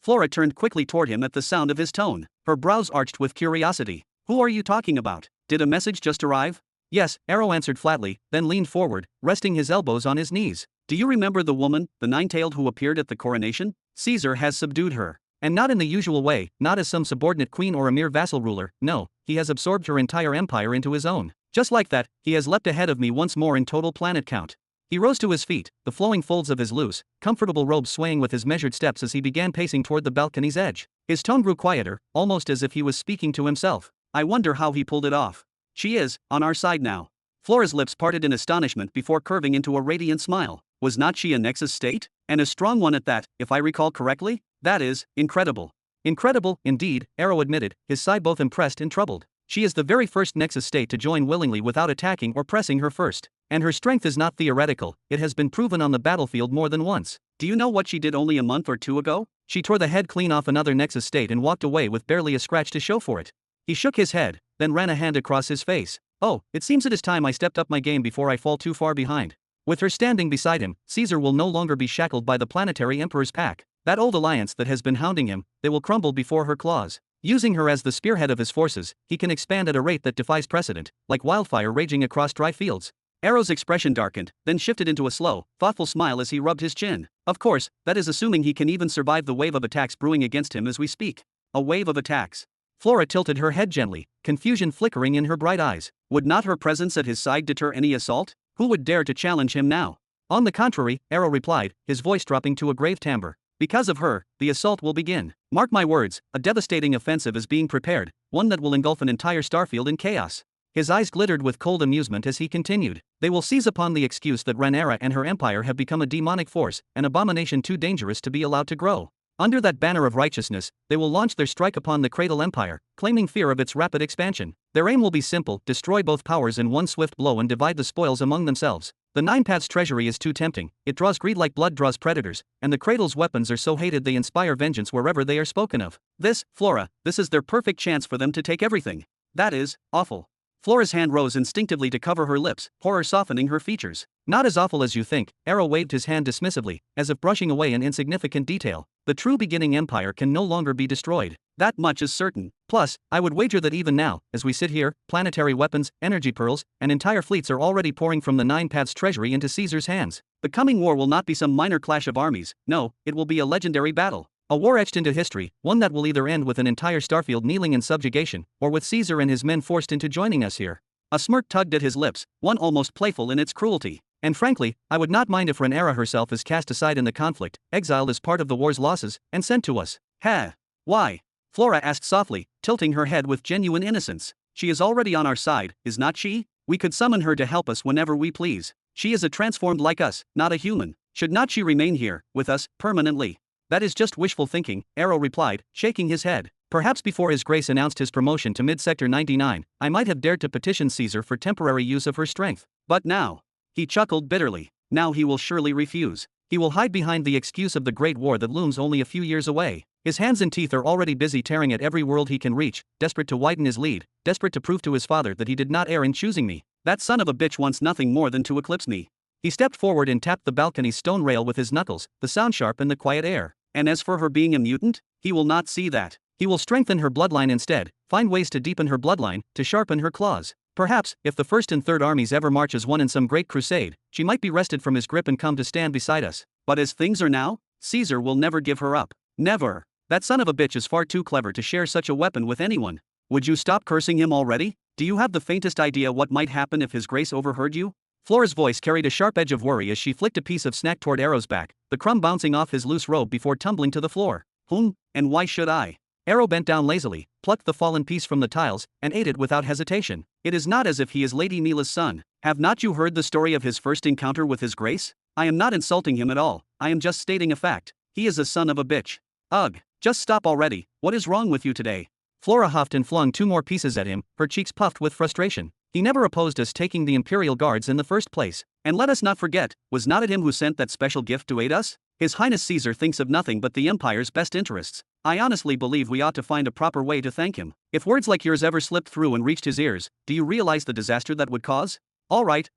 S1: Flora turned quickly toward him at the sound of his tone. Her brows arched with curiosity. Who are you talking about? Did a message just arrive? Yes, Arrow answered flatly, then leaned forward, resting his elbows on his knees. Do you remember the woman, the nine-tailed who appeared at the coronation? Caesar has subdued her. And not in the usual way, not as some subordinate queen or a mere vassal ruler, no, he has absorbed her entire empire into his own. Just like that, he has leapt ahead of me once more in total planet count. He rose to his feet, the flowing folds of his loose, comfortable robe swaying with his measured steps as he began pacing toward the balcony's edge. His tone grew quieter, almost as if he was speaking to himself. I wonder how he pulled it off. She is, on our side now. Flora's lips parted in astonishment before curving into a radiant smile. Was not she a Nexus state? And a strong one at that, if I recall correctly? That is, incredible. Incredible, indeed, Arrow admitted, his side both impressed and troubled. She is the very first Nexus state to join willingly without attacking or pressing her first. And her strength is not theoretical, it has been proven on the battlefield more than once. Do you know what she did only a month or two ago? She tore the head clean off another Nexus state and walked away with barely a scratch to show for it. He shook his head, then ran a hand across his face. Oh, it seems it is time I stepped up my game before I fall too far behind. With her standing beside him, Caesar will no longer be shackled by the planetary emperor's pack. That old alliance that has been hounding him, they will crumble before her claws. Using her as the spearhead of his forces, he can expand at a rate that defies precedent, like wildfire raging across dry fields. Arrow's expression darkened, then shifted into a slow, thoughtful smile as he rubbed his chin. Of course, that is assuming he can even survive the wave of attacks brewing against him as we speak. A wave of attacks. Flora tilted her head gently, confusion flickering in her bright eyes. Would not her presence at his side deter any assault? Who would dare to challenge him now? On the contrary, Arrow replied, his voice dropping to a grave timbre. Because of her, the assault will begin. Mark my words, a devastating offensive is being prepared, one that will engulf an entire starfield in chaos. His eyes glittered with cold amusement as he continued. They will seize upon the excuse that Rhaenyra and her empire have become a demonic force, an abomination too dangerous to be allowed to grow. Under that banner of righteousness, they will launch their strike upon the Cradle Empire, claiming fear of its rapid expansion. Their aim will be simple, destroy both powers in one swift blow and divide the spoils among themselves. The Nine Paths treasury is too tempting, it draws greed like blood draws predators, and the Cradle's weapons are so hated they inspire vengeance wherever they are spoken of. This, Flora, this is their perfect chance for them to take everything. That is, awful. Flora's hand rose instinctively to cover her lips, horror softening her features. Not as awful as you think, Arrow waved his hand dismissively, as if brushing away an insignificant detail. The true beginning empire can no longer be destroyed. That much is certain. Plus, I would wager that even now, as we sit here, planetary weapons, energy pearls, and entire fleets are already pouring from the Nine Paths treasury into Caesar's hands. The coming war will not be some minor clash of armies, no, it will be a legendary battle. A war etched into history, one that will either end with an entire starfield kneeling in subjugation, or with Caesar and his men forced into joining us here. A smirk tugged at his lips, one almost playful in its cruelty. And frankly, I would not mind if Rhaenyra herself is cast aside in the conflict, exiled as part of the war's losses, and sent to us. Ha! Why? Flora asked softly, tilting her head with genuine innocence. She is already on our side, is not she? We could summon her to help us whenever we please. She is a transformed like us, not a human. Should not she remain here, with us, permanently? That is just wishful thinking, Arrow replied, shaking his head. Perhaps before His Grace announced his promotion to Mid-Sector 99, I might have dared to petition Caesar for temporary use of her strength. But now. He chuckled bitterly. Now he will surely refuse. He will hide behind the excuse of the Great War that looms only a few years away. His hands and teeth are already busy tearing at every world he can reach, desperate to widen his lead, desperate to prove to his father that he did not err in choosing me. That son of a bitch wants nothing more than to eclipse me. He stepped forward and tapped the balcony's stone rail with his knuckles, the sound sharp in the quiet air. And as for her being a mutant, he will not see that. He will strengthen her bloodline instead, find ways to deepen her bloodline, to sharpen her claws. Perhaps, if the First and Third Armies ever march as one in some great crusade, she might be wrested from his grip and come to stand beside us. But as things are now, Caesar will never give her up. Never. That son of a bitch is far too clever to share such a weapon with anyone. Would you stop cursing him already? Do you have the faintest idea what might happen if His Grace overheard you? Flora's voice carried a sharp edge of worry as she flicked a piece of snack toward Arrow's back, the crumb bouncing off his loose robe before tumbling to the floor. And why should I? Arrow bent down lazily, plucked the fallen piece from the tiles, and ate it without hesitation. It is not as if he is Lady Mila's son. Have not you heard the story of his first encounter with His Grace? I am not insulting him at all, I am just stating a fact. He is a son of a bitch. Ugh, just stop already, what is wrong with you today? Flora huffed and flung 2 more pieces at him, her cheeks puffed with frustration. He never opposed us taking the Imperial Guards in the first place. And let us not forget, was not it him who sent that special gift to aid us? His Highness Caesar thinks of nothing but the Empire's best interests. I honestly believe we ought to find a proper way to thank him. If words like yours ever slipped through and reached his ears, do you realize the disaster that would cause? All right,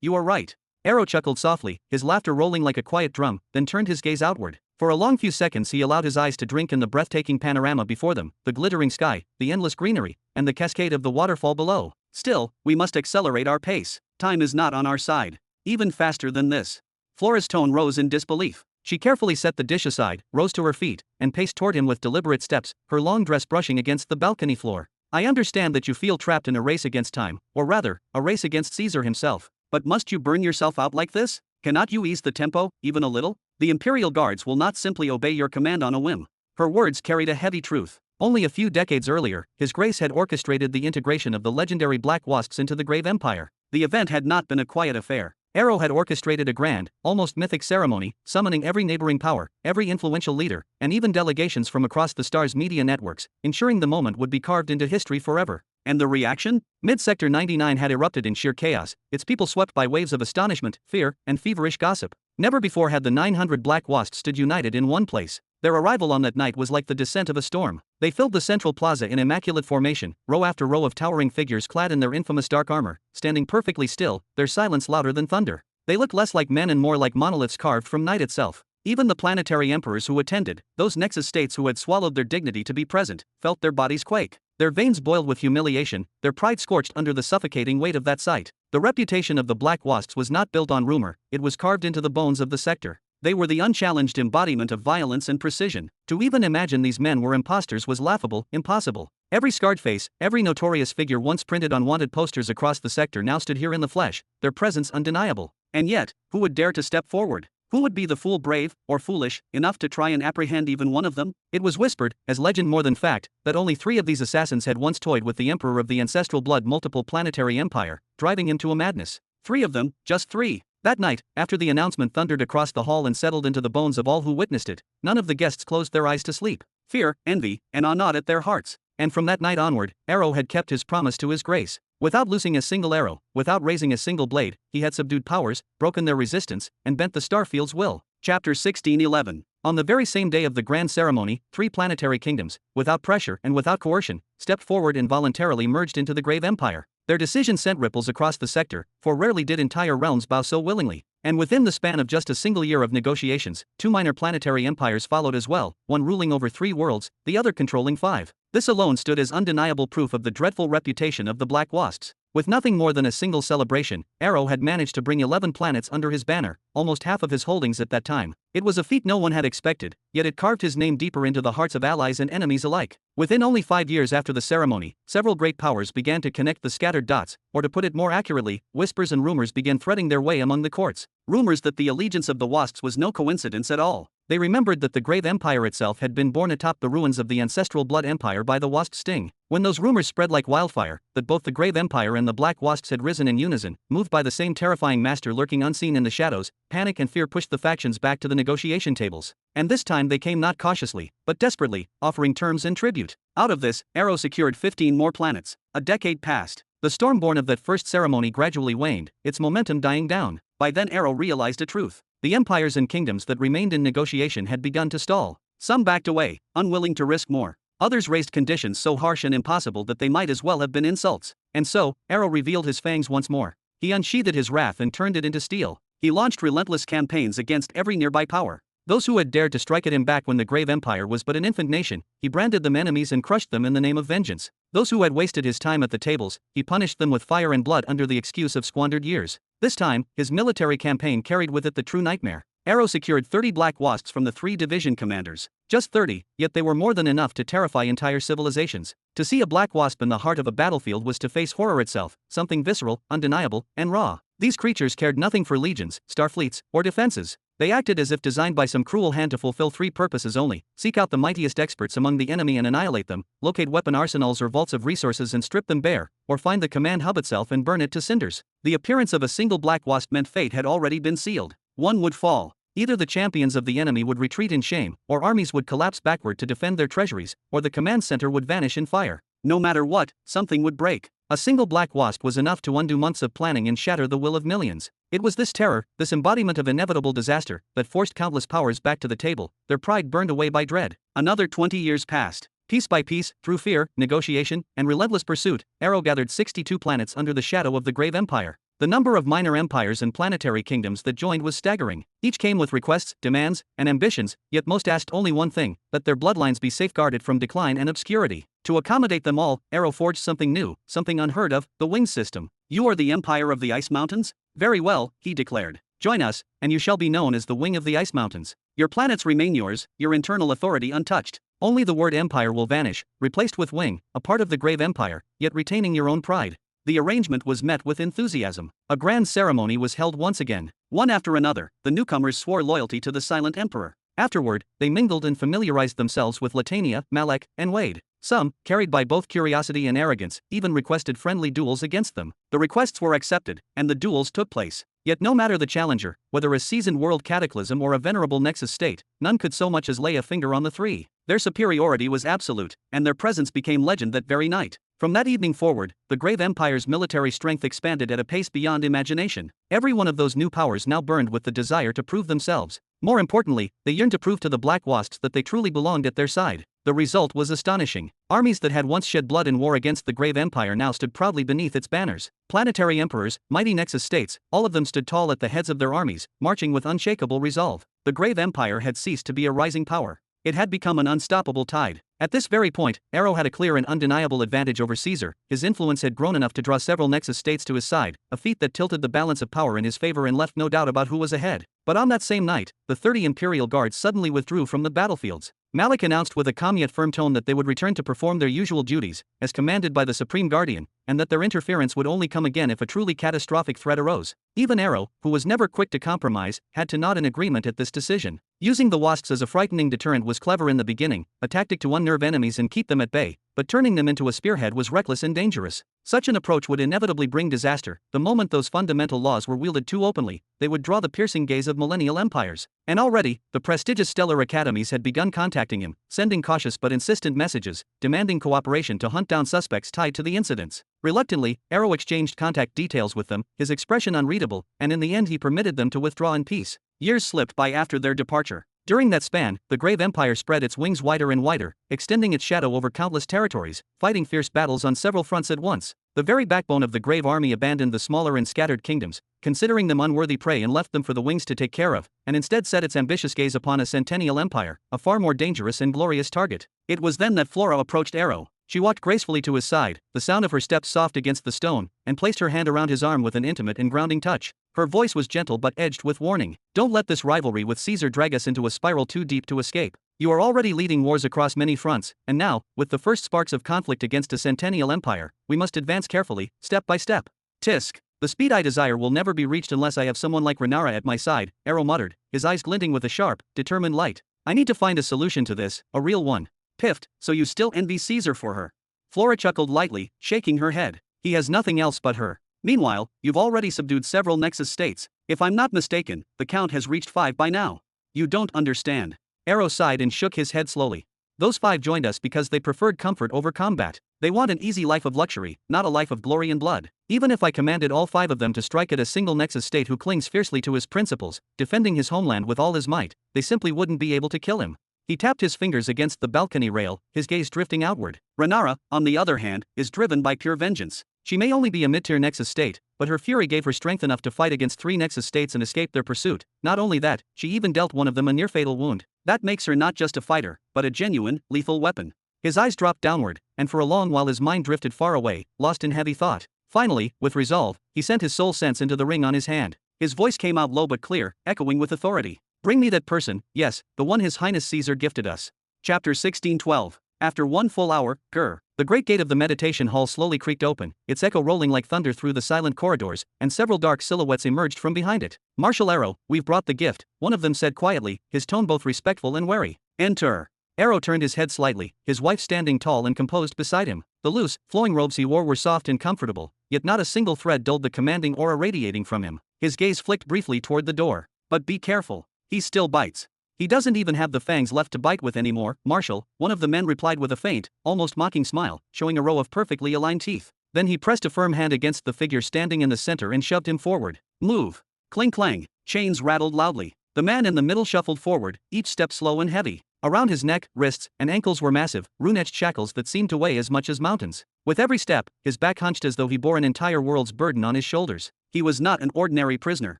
S1: you are right. Arrow chuckled softly, his laughter rolling like a quiet drum, then turned his gaze outward. For a long few seconds he allowed his eyes to drink in the breathtaking panorama before them, the glittering sky, the endless greenery, and the cascade of the waterfall below. Still, we must accelerate our pace. Time is not on our side. Even faster than this. Flora's tone rose in disbelief. She carefully set the dish aside, rose to her feet, and paced toward him with deliberate steps, her long dress brushing against the balcony floor. I understand that you feel trapped in a race against time, or rather, a race against Caesar himself. But must you burn yourself out like this? Cannot you ease the tempo, even a little? The Imperial Guards will not simply obey your command on a whim. Her words carried a heavy truth. Only a few decades earlier, His Grace had orchestrated the integration of the legendary Black Wasps into the Grave Empire. The event had not been a quiet affair. Arrow had orchestrated a grand, almost mythic ceremony, summoning every neighboring power, every influential leader, and even delegations from across the star's media networks, ensuring the moment would be carved into history forever. And the reaction? Mid-Sector 99 had erupted in sheer chaos, its people swept by waves of astonishment, fear, and feverish gossip. Never before had the 900 Black Wasps stood united in one place. Their arrival on that night was like the descent of a storm. They filled the central plaza in immaculate formation, row after row of towering figures clad in their infamous dark armor, standing perfectly still, their silence louder than thunder. They looked less like men and more like monoliths carved from night itself. Even the planetary emperors who attended, those Nexus states who had swallowed their dignity to be present, felt their bodies quake. Their veins boiled with humiliation, their pride scorched under the suffocating weight of that sight. The reputation of the Black Wasps was not built on rumor, it was carved into the bones of the sector. They were the unchallenged embodiment of violence and precision. To even imagine these men were imposters was laughable, impossible. Every scarred face, every notorious figure once printed on wanted posters across the sector now stood here in the flesh, their presence undeniable. And yet, who would dare to step forward? Who would be the fool brave, or foolish, enough to try and apprehend even one of them? It was whispered, as legend more than fact, that only 3 of these assassins had once toyed with the Emperor of the ancestral blood multiple planetary empire, driving him to a madness. 3 of them, just 3. That night, after the announcement thundered across the hall and settled into the bones of all who witnessed it, none of the guests closed their eyes to sleep. Fear, envy, and awe gnawed at their hearts. And from that night onward, Arrow had kept his promise to his grace. Without losing a single arrow, without raising a single blade, he had subdued powers, broken their resistance, and bent the Starfield's will. Chapter 16:11. On the very same day of the grand ceremony, 3 planetary kingdoms, without pressure and without coercion, stepped forward and voluntarily merged into the Grave Empire. Their decision sent ripples across the sector, for rarely did entire realms bow so willingly. And within the span of just a single year of negotiations, 2 minor planetary empires followed as well, one ruling over 3 worlds, the other controlling 5. This alone stood as undeniable proof of the dreadful reputation of the Black Wasps. With nothing more than a single celebration, Arrow had managed to bring 11 planets under his banner, almost half of his holdings at that time. It was a feat no one had expected, yet it carved his name deeper into the hearts of allies and enemies alike. Within only 5 years after the ceremony, several great powers began to connect the scattered dots, or to put it more accurately, whispers and rumors began threading their way among the courts. Rumors that the allegiance of the Wasps was no coincidence at all. They remembered that the Grave Empire itself had been born atop the ruins of the ancestral Blood Empire by the Wasp sting. When those rumors spread like wildfire, that both the Grave Empire and the Black Wasps had risen in unison, moved by the same terrifying master lurking unseen in the shadows, panic and fear pushed the factions back to the negotiation tables. And this time they came not cautiously, but desperately, offering terms and tribute. Out of this, Arrow secured 15 more planets. A decade passed. The storm born of that first ceremony gradually waned, its momentum dying down. By then Arrow realized a truth. The empires and kingdoms that remained in negotiation had begun to stall. Some backed away, unwilling to risk more. Others raised conditions so harsh and impossible that they might as well have been insults. And so, Arrow revealed his fangs once more. He unsheathed his wrath and turned it into steel. He launched relentless campaigns against every nearby power. Those who had dared to strike at him back when the Grave Empire was but an infant nation, he branded them enemies and crushed them in the name of vengeance. Those who had wasted his time at the tables, he punished them with fire and blood under the excuse of squandered years. This time, his military campaign carried with it the true nightmare. Arrow secured 30 Black Wasps from the 3 division commanders. Just 30, yet they were more than enough to terrify entire civilizations. To see a Black Wasp in the heart of a battlefield was to face horror itself, something visceral, undeniable, and raw. These creatures cared nothing for legions, starfleets, or defenses. They acted as if designed by some cruel hand to fulfill 3 purposes only: seek out the mightiest experts among the enemy and annihilate them, locate weapon arsenals or vaults of resources and strip them bare, or find the command hub itself and burn it to cinders. The appearance of a single Black Wasp meant fate had already been sealed. One would fall. Either the champions of the enemy would retreat in shame, or armies would collapse backward to defend their treasuries, or the command center would vanish in fire. No matter what, something would break. A single Black Wasp was enough to undo months of planning and shatter the will of millions. It was this terror, this embodiment of inevitable disaster, that forced countless powers back to the table, their pride burned away by dread. Another 20 years passed. Piece by piece, through fear, negotiation, and relentless pursuit, Arrow gathered 62 planets under the shadow of the Grave Empire. The number of minor empires and planetary kingdoms that joined was staggering. Each came with requests, demands, and ambitions, yet most asked only one thing: that their bloodlines be safeguarded from decline and obscurity. To accommodate them all, Arrow forged something new, something unheard of: the wing system. You are the Empire of the Ice Mountains? Very well, he declared. Join us, and you shall be known as the Wing of the Ice Mountains. Your planets remain yours, your internal authority untouched. Only the word empire will vanish, replaced with wing, a part of the Grave Empire, yet retaining your own pride. The arrangement was met with enthusiasm. A grand ceremony was held once again. One after another, the newcomers swore loyalty to the silent emperor. Afterward, they mingled and familiarized themselves with Latania, Malek, and Wade. Some, carried by both curiosity and arrogance, even requested friendly duels against them. The requests were accepted, and the duels took place. Yet no matter the challenger, whether a seasoned world cataclysm or a venerable nexus state, none could so much as lay a finger on the three. Their superiority was absolute, and their presence became legend that very night. From that evening forward, the Grave Empire's military strength expanded at a pace beyond imagination. Every one of those new powers now burned with the desire to prove themselves. More importantly, they yearned to prove to the Black Wasps that they truly belonged at their side. The result was astonishing. Armies that had once shed blood in war against the Grave Empire now stood proudly beneath its banners. Planetary emperors, mighty nexus states, all of them stood tall at the heads of their armies, marching with unshakable resolve. The Grave Empire had ceased to be a rising power. It had become an unstoppable tide. At this very point, Arrow had a clear and undeniable advantage over Caesar. His influence had grown enough to draw several nexus states to his side, a feat that tilted the balance of power in his favor and left no doubt about who was ahead. But on that same night, the 30 Imperial Guards suddenly withdrew from the battlefields. Malik announced with a calm yet firm tone that they would return to perform their usual duties, as commanded by the Supreme Guardian, and that their interference would only come again if a truly catastrophic threat arose. Even Arrow, who was never quick to compromise, had to nod in agreement at this decision. Using the wasps as a frightening deterrent was clever in the beginning, a tactic to unnerve enemies and keep them at bay, but turning them into a spearhead was reckless and dangerous. Such an approach would inevitably bring disaster. The moment those fundamental laws were wielded too openly, they would draw the piercing gaze of millennial empires. And already, the prestigious stellar academies had begun contacting him, sending cautious but insistent messages, demanding cooperation to hunt down suspects tied to the incidents. Reluctantly, Arrow exchanged contact details with them, his expression unreadable, and in the end he permitted them to withdraw in peace. Years slipped by after their departure. During that span, the Grave Empire spread its wings wider and wider, extending its shadow over countless territories, fighting fierce battles on several fronts at once. The very backbone of the Grave Army abandoned the smaller and scattered kingdoms, considering them unworthy prey, and left them for the wings to take care of, and instead set its ambitious gaze upon a centennial empire, a far more dangerous and glorious target. It was then that Flora approached Arrow. She walked gracefully to his side, the sound of her steps soft against the stone, and placed her hand around his arm with an intimate and grounding touch. Her voice was gentle but edged with warning. Don't let this rivalry with Caesar drag us into a spiral too deep to escape. You are already leading wars across many fronts, and now, with the first sparks of conflict against a centennial empire, we must advance carefully, step by step. Tisk. The speed I desire will never be reached unless I have someone like Renara at my side, Arrow muttered, his eyes glinting with a sharp, determined light. I need to find a solution to this, a real one. Piffed, so you still envy Caesar for her? Flora chuckled lightly, shaking her head. He has nothing else but her. Meanwhile, you've already subdued several nexus states. If I'm not mistaken, the count has reached 5 by now. You don't understand. Arrow sighed and shook his head slowly. Those 5 joined us because they preferred comfort over combat. They want an easy life of luxury, not a life of glory and blood. Even if I commanded all 5 of them to strike at a single nexus state who clings fiercely to his principles, defending his homeland with all his might, they simply wouldn't be able to kill him. He tapped his fingers against the balcony rail, his gaze drifting outward. Renara, on the other hand, is driven by pure vengeance. She may only be a mid-tier nexus state, but her fury gave her strength enough to fight against 3 nexus states and escape their pursuit. Not only that, she even dealt one of them a near-fatal wound. That makes her not just a fighter, but a genuine, lethal weapon. His eyes dropped downward, and for a long while his mind drifted far away, lost in heavy thought. Finally, with resolve, he sent his soul sense into the ring on his hand. His voice came out low but clear, echoing with authority. Bring me that person, yes, the one His Highness Caesar gifted us. Chapter 1612. After 1 full hour, the great gate of the meditation hall slowly creaked open, its echo rolling like thunder through the silent corridors, and several dark silhouettes emerged from behind it. Marshal Arrow, we've brought the gift, one of them said quietly, his tone both respectful and wary. Enter. Arrow turned his head slightly, his wife standing tall and composed beside him. The loose, flowing robes he wore were soft and comfortable, yet not a single thread dulled the commanding aura radiating from him. His gaze flicked briefly toward the door. But be careful. He still bites. He doesn't even have the fangs left to bite with anymore, Marshal, one of the men replied with a faint, almost mocking smile, showing a row of perfectly aligned teeth. Then he pressed a firm hand against the figure standing in the center and shoved him forward. Move. Cling clang. Chains rattled loudly. The man in the middle shuffled forward, each step slow and heavy. Around his neck, wrists, and ankles were massive, rune-etched shackles that seemed to weigh as much as mountains. With every step, his back hunched as though he bore an entire world's burden on his shoulders. He was not an ordinary prisoner.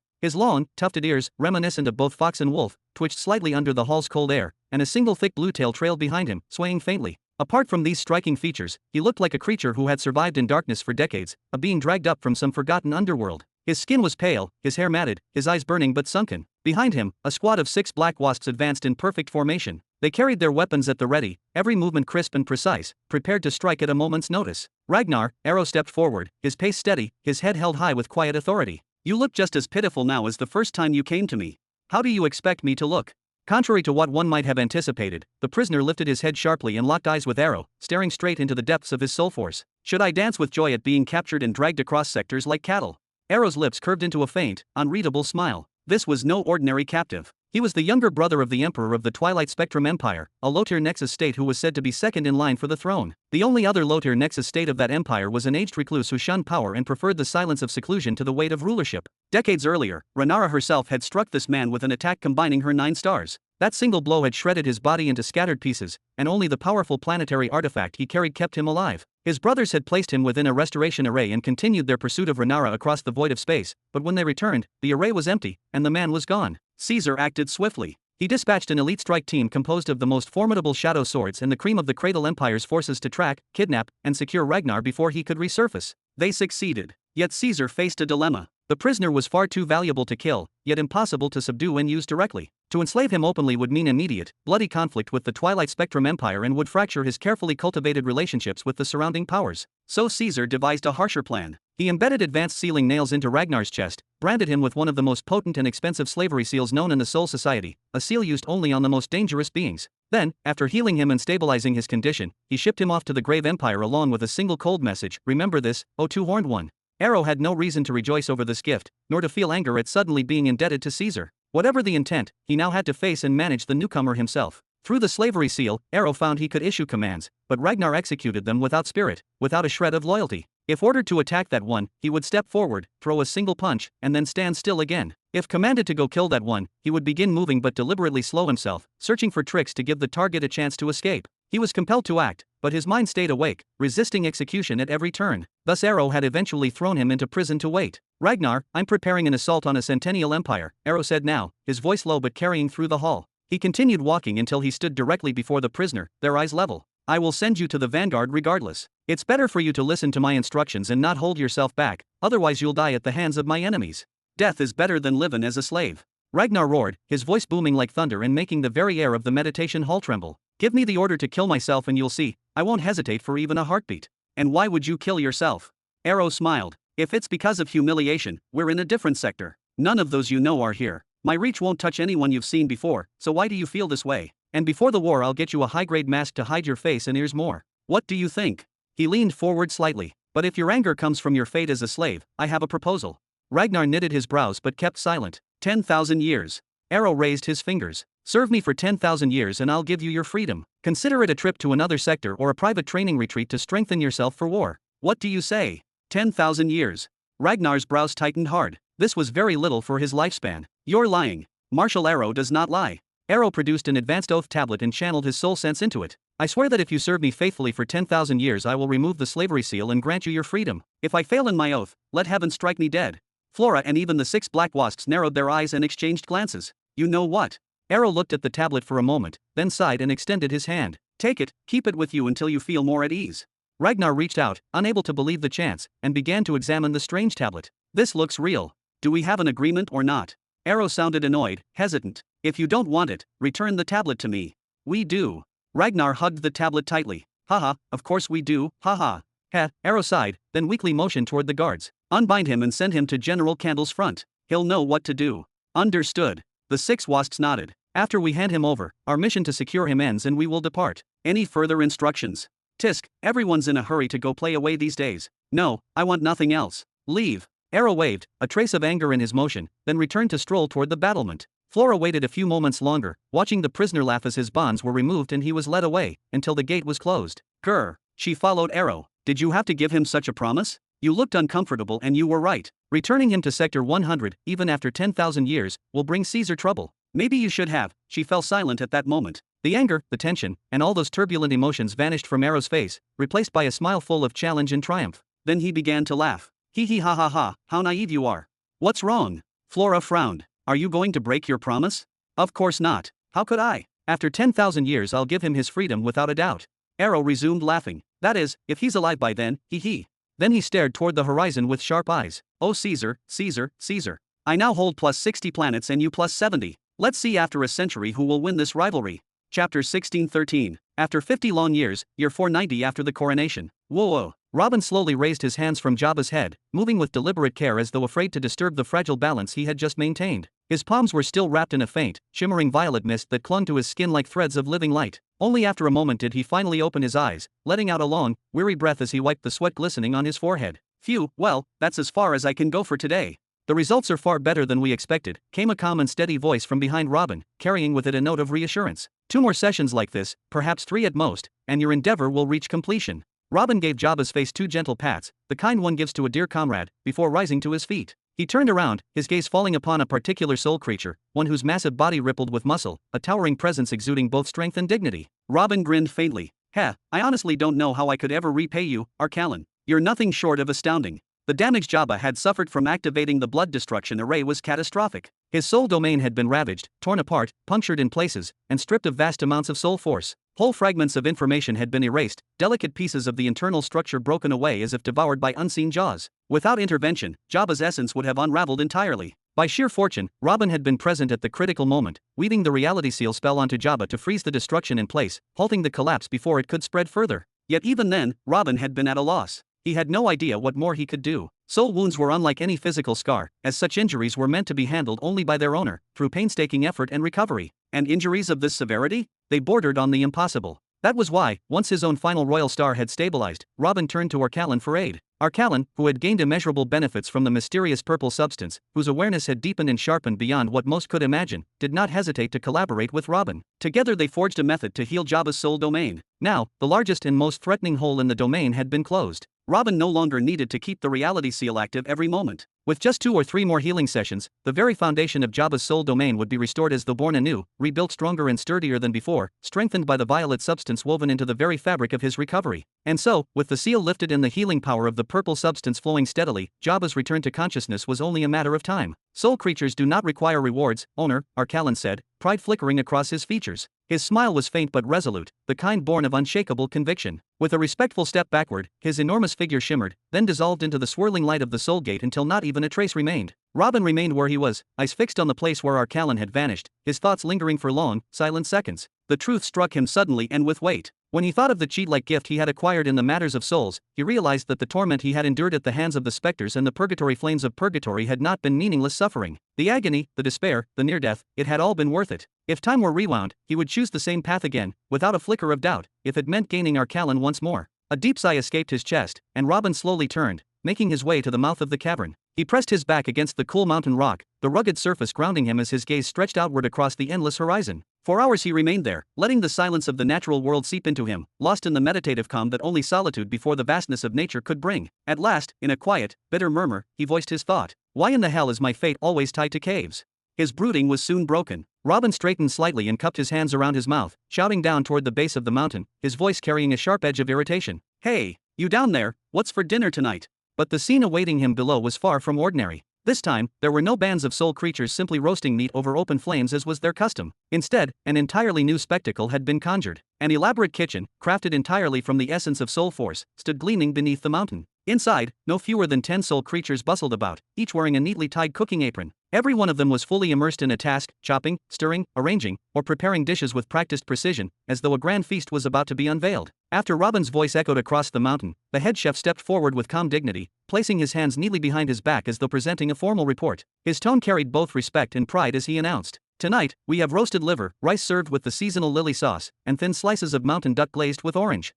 S1: His long, tufted ears, reminiscent of both fox and wolf, twitched slightly under the hall's cold air, and a single thick blue tail trailed behind him, swaying faintly. Apart from these striking features, he looked like a creature who had survived in darkness for decades, a being dragged up from some forgotten underworld. His skin was pale, his hair matted, his eyes burning but sunken. Behind him, a squad of 6 black wasps advanced in perfect formation. They carried their weapons at the ready, every movement crisp and precise, prepared to strike at a moment's notice. Ragnar, Arrow stepped forward, his pace steady, his head held high with quiet authority. You look just as pitiful now as the first time you came to me. How do you expect me to look? Contrary to what one might have anticipated, the prisoner lifted his head sharply and locked eyes with Arrow, staring straight into the depths of his soul force. Should I dance with joy at being captured and dragged across sectors like cattle? Arrow's lips curved into a faint, unreadable smile. This was no ordinary captive. He was the younger brother of the Emperor of the Twilight Spectrum Empire, a low-tier Nexus state who was said to be second in line for the throne. The only other low-tier Nexus state of that empire was an aged recluse who shunned power and preferred the silence of seclusion to the weight of rulership. Decades earlier, Rhaenyra herself had struck this man with an attack combining her 9 stars. That single blow had shredded his body into scattered pieces, and only the powerful planetary artifact he carried kept him alive. His brothers had placed him within a restoration array and continued their pursuit of Rhaenyra across the void of space, but when they returned, the array was empty, and the man was gone. Caesar acted swiftly. He dispatched an elite strike team composed of the most formidable shadow swords and the cream of the Cradle Empire's forces to track, kidnap, and secure Ragnar before he could resurface. They succeeded. Yet Caesar faced a dilemma. The prisoner was far too valuable to kill, yet impossible to subdue and use directly. To enslave him openly would mean immediate, bloody conflict with the Twilight Spectrum Empire and would fracture his carefully cultivated relationships with the surrounding powers. So Caesar devised a harsher plan. He embedded advanced sealing nails into Ragnar's chest, branded him with one of the most potent and expensive slavery seals known in the Soul Society, a seal used only on the most dangerous beings. Then, after healing him and stabilizing his condition, he shipped him off to the Grave Empire along with a single cold message: "Remember this, O two-horned one." Arrow had no reason to rejoice over this gift, nor to feel anger at suddenly being indebted to Caesar. Whatever the intent, he now had to face and manage the newcomer himself. Through the slavery seal, Arrow found he could issue commands, but Ragnar executed them without spirit, without a shred of loyalty. If ordered to attack that one, he would step forward, throw a single punch, and then stand still again. If commanded to go kill that one, he would begin moving but deliberately slow himself, searching for tricks to give the target a chance to escape. He was compelled to act, but his mind stayed awake, resisting execution at every turn. Thus Arrow had eventually thrown him into prison to wait. "Ragnar, I'm preparing an assault on a centennial empire," Arrow said now, his voice low but carrying through the hall. He continued walking until he stood directly before the prisoner, their eyes level. "I will send you to the vanguard regardless. It's better for you to listen to my instructions and not hold yourself back, otherwise you'll die at the hands of my enemies. Death is better than living as a slave." Ragnar roared, his voice booming like thunder and making the very air of the meditation hall tremble. "Give me the order to kill myself and you'll see, I won't hesitate for even a heartbeat." "And why would you kill yourself?" Arrow smiled. "If it's because of humiliation, we're in a different sector. None of those you know are here. My reach won't touch anyone you've seen before, so why do you feel this way? And before the war I'll get you a high-grade mask to hide your face and ears more. What do you think?" He leaned forward slightly. "But if your anger comes from your fate as a slave, I have a proposal." Ragnar knitted his brows but kept silent. 10,000 years. Arrow raised his fingers. "Serve me for 10,000 years and I'll give you your freedom. Consider it a trip to another sector or a private training retreat to strengthen yourself for war. What do you say?" 10,000 years. Ragnar's brows tightened hard. This was very little for his lifespan. "You're lying. Martial Arrow does not lie." Arrow produced an advanced oath tablet and channeled his soul sense into it. "I swear that if you serve me faithfully for 10,000 years I will remove the slavery seal and grant you your freedom. If I fail in my oath, let heaven strike me dead." Flora and even the 6 black wasps narrowed their eyes and exchanged glances. "You know what?" Arrow looked at the tablet for a moment, then sighed and extended his hand. "Take it, keep it with you until you feel more at ease." Ragnar reached out, unable to believe the chance, and began to examine the strange tablet. "This looks real. Do we have an agreement or not?" Arrow sounded annoyed, hesitant. "If you don't want it, return the tablet to me." "We do." Ragnar hugged the tablet tightly. "Haha, of course we do, haha." "Heh," Arrow sighed, then weakly motioned toward the guards. "Unbind him and send him to General Candle's front. He'll know what to do." "Understood." The 6 wasps nodded. "After we hand him over, our mission to secure him ends and we will depart. Any further instructions?" "Tisk, everyone's in a hurry to go play away these days." "No, I want nothing else. Leave." Arrow waved, a trace of anger in his motion, then returned to stroll toward the battlement. Flora waited a few moments longer, watching the prisoner laugh as his bonds were removed and he was led away, until the gate was closed. "Grr." She followed Arrow. "Did you have to give him such a promise? You looked uncomfortable and you were right. Returning him to Sector 100, even after 10,000 years, will bring Caesar trouble." "Maybe you should have." She fell silent at that moment. The anger, the tension, and all those turbulent emotions vanished from Arrow's face, replaced by a smile full of challenge and triumph. Then he began to laugh. "Hee hee ha ha ha, how naive you are." "What's wrong?" Flora frowned. "Are you going to break your promise?" "Of course not. How could I? After 10,000 years I'll give him his freedom without a doubt." Arrow resumed laughing. "That is, if he's alive by then, hee hee." Then he stared toward the horizon with sharp eyes. "Oh Caesar, Caesar, Caesar. I now hold plus 60 planets and you plus 70. Let's see after a century who will win this rivalry." Chapter 1613. After 50 long years, year 490 after the coronation. Whoa. Robin slowly raised his hands from Jabba's head, moving with deliberate care as though afraid to disturb the fragile balance he had just maintained. His palms were still wrapped in a faint, shimmering violet mist that clung to his skin like threads of living light. Only after a moment did he finally open his eyes, letting out a long, weary breath as he wiped the sweat glistening on his forehead. Phew, well, that's as far as I can go for today. The results are far better than we expected, came a calm and steady voice from behind Robin, carrying with it a note of reassurance. 2 more sessions like this, perhaps 3 at most, and your endeavor will reach completion. Robin gave Jabba's face 2 gentle pats, the kind one gives to a dear comrade, before rising to his feet. He turned around, his gaze falling upon a particular soul creature, one whose massive body rippled with muscle, a towering presence exuding both strength and dignity. Robin grinned faintly. I honestly don't know how I could ever repay you, Arkalon. You're nothing short of astounding. The damage Jabba had suffered from activating the blood destruction array was catastrophic. His soul domain had been ravaged, torn apart, punctured in places, and stripped of vast amounts of soul force. Whole fragments of information had been erased, delicate pieces of the internal structure broken away as if devoured by unseen jaws. Without intervention, Jabba's essence would have unraveled entirely. By sheer fortune, Robin had been present at the critical moment, weaving the reality seal spell onto Jabba to freeze the destruction in place, halting the collapse before it could spread further. Yet even then, Robin had been at a loss. He had no idea what more he could do. Soul wounds were unlike any physical scar, as such injuries were meant to be handled only by their owner, through painstaking effort and recovery. And injuries of this severity? They bordered on the impossible. That was why, once his own final royal star had stabilized, Robin turned to Arkalon for aid. Arkalon, who had gained immeasurable benefits from the mysterious purple substance, whose awareness had deepened and sharpened beyond what most could imagine, did not hesitate to collaborate with Robin. Together they forged a method to heal Jabba's soul domain. Now, the largest and most threatening hole in the domain had been closed. Robin no longer needed to keep the reality seal active every moment. With just 2 or 3 more healing sessions, the very foundation of Jabba's soul domain would be restored as though born anew, rebuilt stronger and sturdier than before, strengthened by the violet substance woven into the very fabric of his recovery. And so, with the seal lifted and the healing power of the purple substance flowing steadily, Jabba's return to consciousness was only a matter of time. Soul creatures do not require rewards, owner, Arkalon said, pride flickering across his features. His smile was faint but resolute, the kind born of unshakable conviction. With a respectful step backward, his enormous figure shimmered, then dissolved into the swirling light of the soul gate until not even a trace remained. Robin remained where he was, eyes fixed on the place where Arkalon had vanished, his thoughts lingering for long, silent seconds. The truth struck him suddenly and with weight. When he thought of the cheat-like gift he had acquired in the matters of souls, he realized that the torment he had endured at the hands of the specters and the purgatory flames of purgatory had not been meaningless suffering. The agony, the despair, the near-death, it had all been worth it. If time were rewound, he would choose the same path again, without a flicker of doubt, if it meant gaining Arkalon once more. A deep sigh escaped his chest, and Robin slowly turned, making his way to the mouth of the cavern. He pressed his back against the cool mountain rock, the rugged surface grounding him as his gaze stretched outward across the endless horizon. For hours he remained there, letting the silence of the natural world seep into him, lost in the meditative calm that only solitude before the vastness of nature could bring. At last, in a quiet, bitter murmur, he voiced his thought. Why in the hell is my fate always tied to caves? His brooding was soon broken. Robin straightened slightly and cupped his hands around his mouth, shouting down toward the base of the mountain, his voice carrying a sharp edge of irritation. Hey, you down there, what's for dinner tonight? But the scene awaiting him below was far from ordinary. This time, there were no bands of soul creatures simply roasting meat over open flames as was their custom. Instead, an entirely new spectacle had been conjured. An elaborate kitchen, crafted entirely from the essence of soul force, stood gleaming beneath the mountain. Inside, no fewer than 10 soul creatures bustled about, each wearing a neatly tied cooking apron. Every one of them was fully immersed in a task, chopping, stirring, arranging, or preparing dishes with practiced precision, as though a grand feast was about to be unveiled. After Robin's voice echoed across the mountain, the head chef stepped forward with calm dignity, placing his hands neatly behind his back as though presenting a formal report. His tone carried both respect and pride as he announced, "Tonight, we have roasted liver, rice served with the seasonal lily sauce, and thin slices of mountain duck glazed with orange."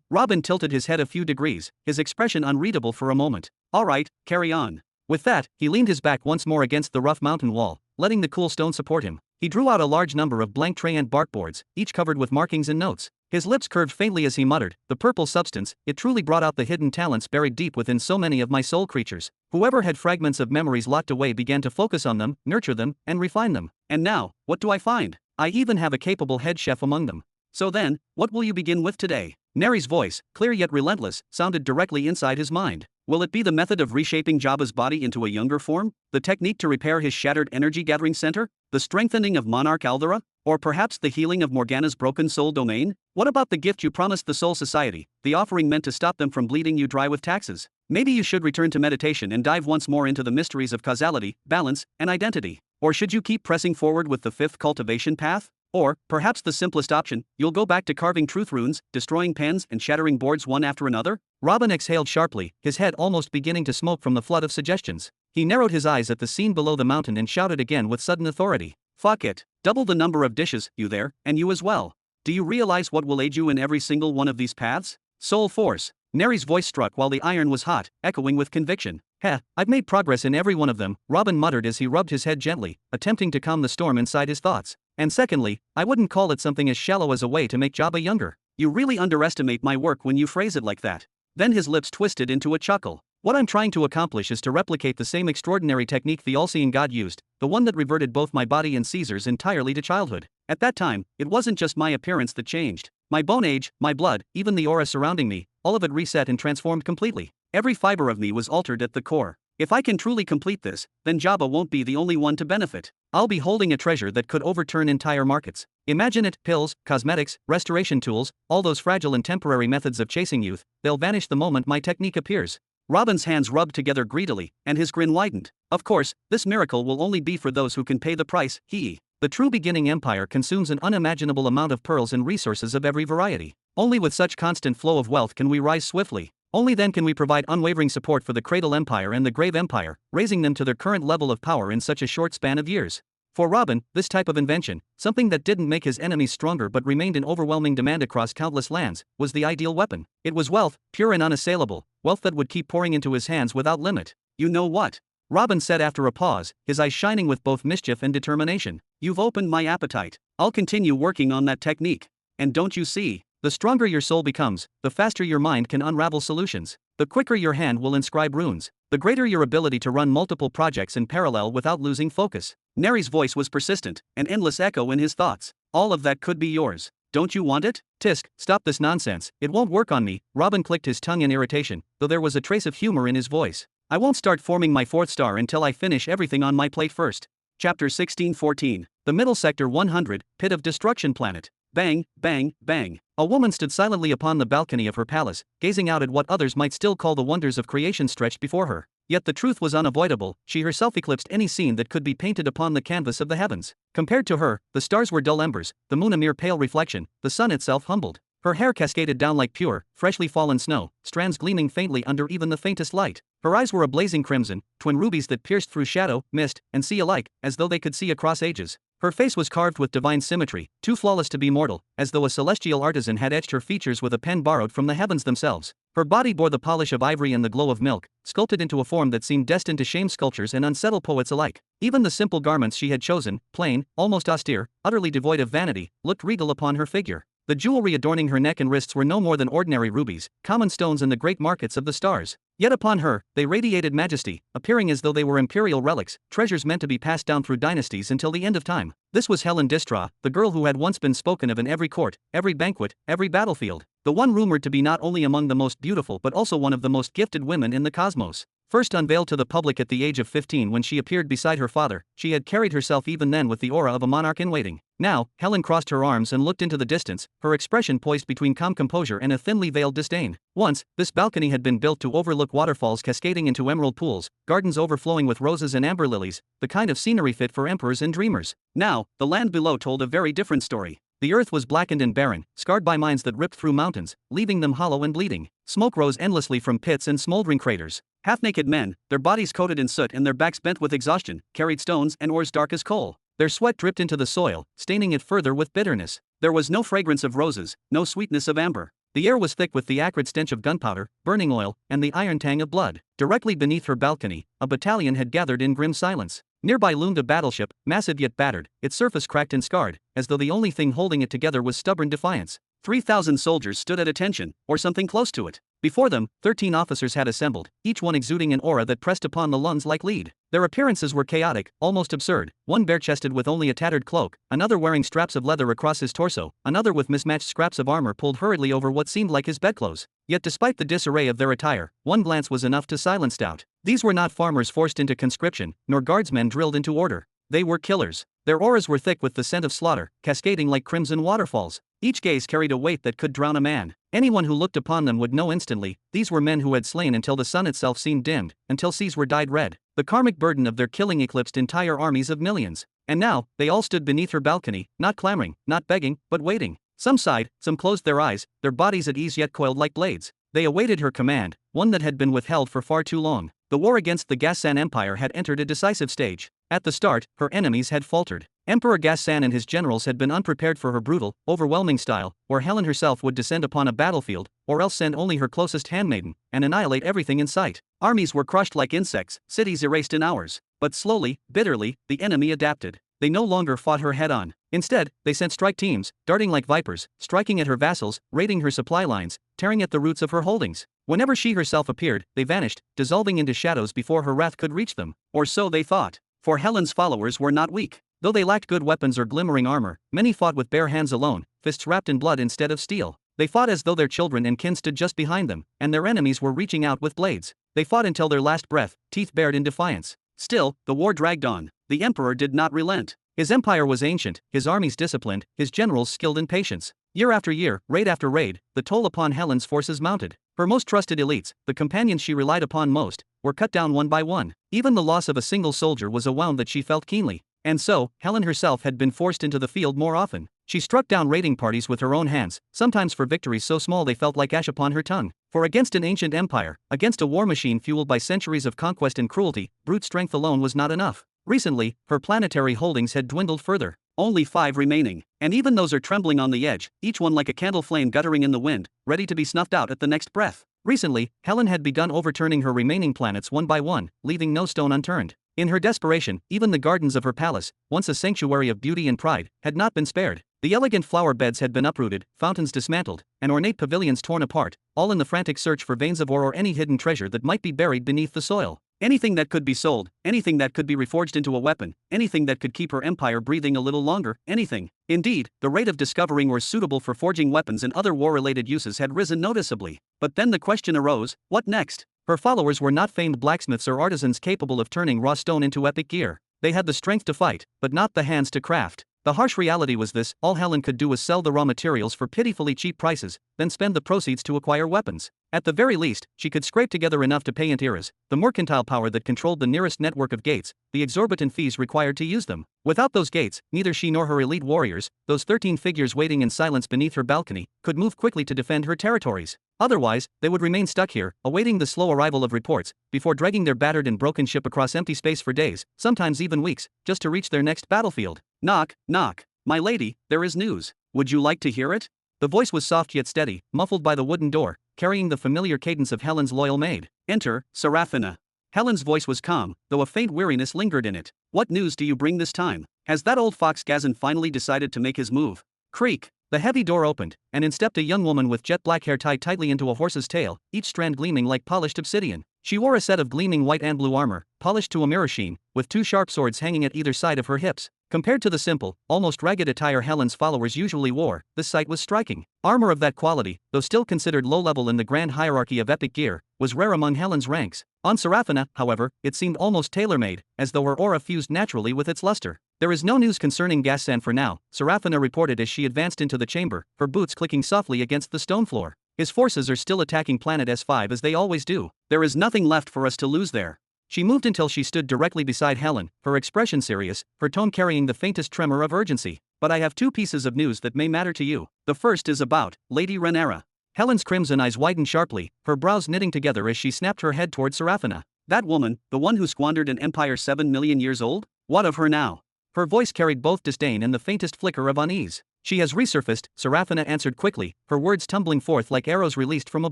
S1: Robin tilted his head a few degrees, his expression unreadable for a moment. "All right, carry on." With that, he leaned his back once more against the rough mountain wall, letting the cool stone support him. He drew out a large number of blank tray and bark boards, each covered with markings and notes. His lips curved faintly as he muttered, "The purple substance, it truly brought out the hidden talents buried deep within so many of my soul creatures. Whoever had fragments of memories locked away began to focus on them, nurture them, and refine them. And now, what do I find? I even have a capable head chef among them. So then, what will you begin with today?" Neri's voice, clear yet relentless, sounded directly inside his mind. Will it be the method of reshaping Jabba's body into a younger form? The technique to repair his shattered energy-gathering center? The strengthening of Monarch Aldera? Or perhaps the healing of Morgana's broken soul domain? What about the gift you promised the Soul Society, the offering meant to stop them from bleeding you dry with taxes? Maybe you should return to meditation and dive once more into the mysteries of causality, balance, and identity. Or should you keep pressing forward with the fifth cultivation path? Or, perhaps the simplest option, you'll go back to carving truth runes, destroying pens and shattering boards one after another? Robin exhaled sharply, his head almost beginning to smoke from the flood of suggestions. He narrowed his eyes at the scene below the mountain and shouted again with sudden authority. Fuck it. Double the number of dishes, you there, and you as well. Do you realize what will aid you in every single one of these paths? Soul force. Neri's voice struck while the iron was hot, echoing with conviction. Heh, I've made progress in every one of them, Robin muttered as he rubbed his head gently, attempting to calm the storm inside his thoughts. And secondly, I wouldn't call it something as shallow as a way to make Jabba younger. You really underestimate my work when you phrase it like that. Then his lips twisted into a chuckle. What I'm trying to accomplish is to replicate the same extraordinary technique the all-seeing God used, the one that reverted both my body and Caesar's entirely to childhood. At that time, it wasn't just my appearance that changed. My bone age, my blood, even the aura surrounding me, all of it reset and transformed completely. Every fiber of me was altered at the core. If I can truly complete this, then Jabba won't be the only one to benefit. I'll be holding a treasure that could overturn entire markets. Imagine it, pills, cosmetics, restoration tools, all those fragile and temporary methods of chasing youth, they'll vanish the moment my technique appears. Robin's hands rubbed together greedily, and his grin widened. Of course, this miracle will only be for those who can pay the price, The true beginning empire consumes an unimaginable amount of pearls and resources of every variety. Only with such constant flow of wealth can we rise swiftly. Only then can we provide unwavering support for the Cradle Empire and the Grave Empire, raising them to their current level of power in such a short span of years. For Robin, this type of invention, something that didn't make his enemies stronger but remained in overwhelming demand across countless lands, was the ideal weapon. It was wealth, pure and unassailable, wealth that would keep pouring into his hands without limit. You know what? Robin said after a pause, his eyes shining with both mischief and determination. You've opened my appetite. I'll continue working on that technique. And don't you see? The stronger your soul becomes, the faster your mind can unravel solutions. The quicker your hand will inscribe runes, the greater your ability to run multiple projects in parallel without losing focus. Neri's voice was persistent, an endless echo in his thoughts. All of that could be yours. Don't you want it? Tisk, stop this nonsense, it won't work on me. Robin clicked his tongue in irritation, though there was a trace of humor in his voice. I won't start forming my fourth star until I finish everything on my plate first. Chapter 1614. The Middle Sector 100, Pit of Destruction Planet. Bang, bang, bang. A woman stood silently upon the balcony of her palace, gazing out at what others might still call the wonders of creation stretched before her. Yet the truth was unavoidable, she herself eclipsed any scene that could be painted upon the canvas of the heavens. Compared to her, the stars were dull embers, the moon a mere pale reflection, the sun itself humbled. Her hair cascaded down like pure, freshly fallen snow, strands gleaming faintly under even the faintest light. Her eyes were a blazing crimson, twin rubies that pierced through shadow, mist, and sea alike, as though they could see across ages. Her face was carved with divine symmetry, too flawless to be mortal, as though a celestial artisan had etched her features with a pen borrowed from the heavens themselves. Her body bore the polish of ivory and the glow of milk, sculpted into a form that seemed destined to shame sculptors and unsettle poets alike. Even the simple garments she had chosen, plain, almost austere, utterly devoid of vanity, looked regal upon her figure. The jewelry adorning her neck and wrists were no more than ordinary rubies, common stones in the great markets of the stars. Yet upon her, they radiated majesty, appearing as though they were imperial relics, treasures meant to be passed down through dynasties until the end of time. This was Helen Distra, the girl who had once been spoken of in every court, every banquet, every battlefield. The one rumored to be not only among the most beautiful but also one of the most gifted women in the cosmos. First unveiled to the public at the age of 15 when she appeared beside her father, she had carried herself even then with the aura of a monarch in waiting. Now, Helen crossed her arms and looked into the distance, her expression poised between calm composure and a thinly veiled disdain. Once, this balcony had been built to overlook waterfalls cascading into emerald pools, gardens overflowing with roses and amber lilies, the kind of scenery fit for emperors and dreamers. Now, the land below told a very different story. The earth was blackened and barren, scarred by mines that ripped through mountains, leaving them hollow and bleeding. Smoke rose endlessly from pits and smoldering craters. Half-naked men, their bodies coated in soot and their backs bent with exhaustion, carried stones and ores dark as coal. Their sweat dripped into the soil, staining it further with bitterness. There was no fragrance of roses, no sweetness of amber. The air was thick with the acrid stench of gunpowder, burning oil, and the iron tang of blood. Directly beneath her balcony, a battalion had gathered in grim silence. Nearby loomed a battleship, massive yet battered, its surface cracked and scarred, as though the only thing holding it together was stubborn defiance. 3,000 soldiers stood at attention, or something close to it. Before them, 13 officers had assembled, each one exuding an aura that pressed upon the lungs like lead. Their appearances were chaotic, almost absurd, one bare-chested with only a tattered cloak, another wearing straps of leather across his torso, another with mismatched scraps of armor pulled hurriedly over what seemed like his bedclothes. Yet despite the disarray of their attire, one glance was enough to silence doubt. These were not farmers forced into conscription, nor guardsmen drilled into order. They were killers. Their auras were thick with the scent of slaughter, cascading like crimson waterfalls. Each gaze carried a weight that could drown a man. Anyone who looked upon them would know instantly, these were men who had slain until the sun itself seemed dimmed, until seas were dyed red. The karmic burden of their killing eclipsed entire armies of millions. And now, they all stood beneath her balcony, not clamoring, not begging, but waiting. Some sighed, some closed their eyes, their bodies at ease yet coiled like blades. They awaited her command, one that had been withheld for far too long. The war against the Gassan Empire had entered a decisive stage. At the start, her enemies had faltered. Emperor Gassan and his generals had been unprepared for her brutal, overwhelming style, where Helen herself would descend upon a battlefield, or else send only her closest handmaiden, and annihilate everything in sight. Armies were crushed like insects, cities erased in hours. But slowly, bitterly, the enemy adapted. They no longer fought her head-on. Instead, they sent strike teams, darting like vipers, striking at her vassals, raiding her supply lines, tearing at the roots of her holdings. Whenever she herself appeared, they vanished, dissolving into shadows before her wrath could reach them. Or so they thought. For Helen's followers were not weak. Though they lacked good weapons or glimmering armor, many fought with bare hands alone, fists wrapped in blood instead of steel. They fought as though their children and kin stood just behind them, and their enemies were reaching out with blades. They fought until their last breath, teeth bared in defiance. Still, the war dragged on. The emperor did not relent. His empire was ancient, his armies disciplined, his generals skilled in patience. Year after year, raid after raid, the toll upon Helen's forces mounted. Her most trusted elites, the companions she relied upon most, were cut down one by one. Even the loss of a single soldier was a wound that she felt keenly. And so, Helen herself had been forced into the field more often. She struck down raiding parties with her own hands, sometimes for victories so small they felt like ash upon her tongue. For against an ancient empire, against a war machine fueled by centuries of conquest and cruelty, brute strength alone was not enough. Recently, her planetary holdings had dwindled further. Only 5 remaining. And even those are trembling on the edge, each one like a candle flame guttering in the wind, ready to be snuffed out at the next breath. Recently, Helen had begun overturning her remaining planets one by one, leaving no stone unturned. In her desperation, even the gardens of her palace, once a sanctuary of beauty and pride, had not been spared. The elegant flower beds had been uprooted, fountains dismantled, and ornate pavilions torn apart, all in the frantic search for veins of ore or any hidden treasure that might be buried beneath the soil. Anything that could be sold, anything that could be reforged into a weapon, anything that could keep her empire breathing a little longer, anything. Indeed, the rate of discovering ores suitable for forging weapons and other war-related uses had risen noticeably. But then the question arose, what next? Her followers were not famed blacksmiths or artisans capable of turning raw stone into epic gear. They had the strength to fight, but not the hands to craft. The harsh reality was this: all Helen could do was sell the raw materials for pitifully cheap prices, then spend the proceeds to acquire weapons. At the very least, she could scrape together enough to pay Antiras, the mercantile power that controlled the nearest network of gates, the exorbitant fees required to use them. Without those gates, neither she nor her elite warriors, those 13 figures waiting in silence beneath her balcony, could move quickly to defend her territories. Otherwise, they would remain stuck here, awaiting the slow arrival of reports, before dragging their battered and broken ship across empty space for days, sometimes even weeks, just to reach their next battlefield. Knock, knock. My lady, there is news. Would you like to hear it? The voice was soft yet steady, muffled by the wooden door, carrying the familiar cadence of Helen's loyal maid. Enter, Seraphina. Helen's voice was calm, though a faint weariness lingered in it. What news do you bring this time? Has that old fox Gazan finally decided to make his move? Creak. The heavy door opened, and in stepped a young woman with jet black hair tied tightly into a horse's tail, each strand gleaming like polished obsidian. She wore a set of gleaming white and blue armor, polished to a mirror sheen, with 2 sharp swords hanging at either side of her hips. Compared to the simple, almost ragged attire Helen's followers usually wore, this sight was striking. Armor of that quality, though still considered low-level in the grand hierarchy of epic gear, was rare among Helen's ranks. On Seraphina, however, it seemed almost tailor-made, as though her aura fused naturally with its luster. There is no news concerning Gassan for now, Seraphina reported as she advanced into the chamber, her boots clicking softly against the stone floor. His forces are still attacking planet S5 as they always do. There is nothing left for us to lose there. She moved until she stood directly beside Helen, her expression serious, her tone carrying the faintest tremor of urgency. But I have 2 pieces of news that may matter to you. The first is about Lady Rhaenyra. Helen's crimson eyes widened sharply, her brows knitting together as she snapped her head toward Seraphina. That woman, the one who squandered an empire 7 million years old? What of her now? Her voice carried both disdain and the faintest flicker of unease. She has resurfaced, Seraphina answered quickly, her words tumbling forth like arrows released from a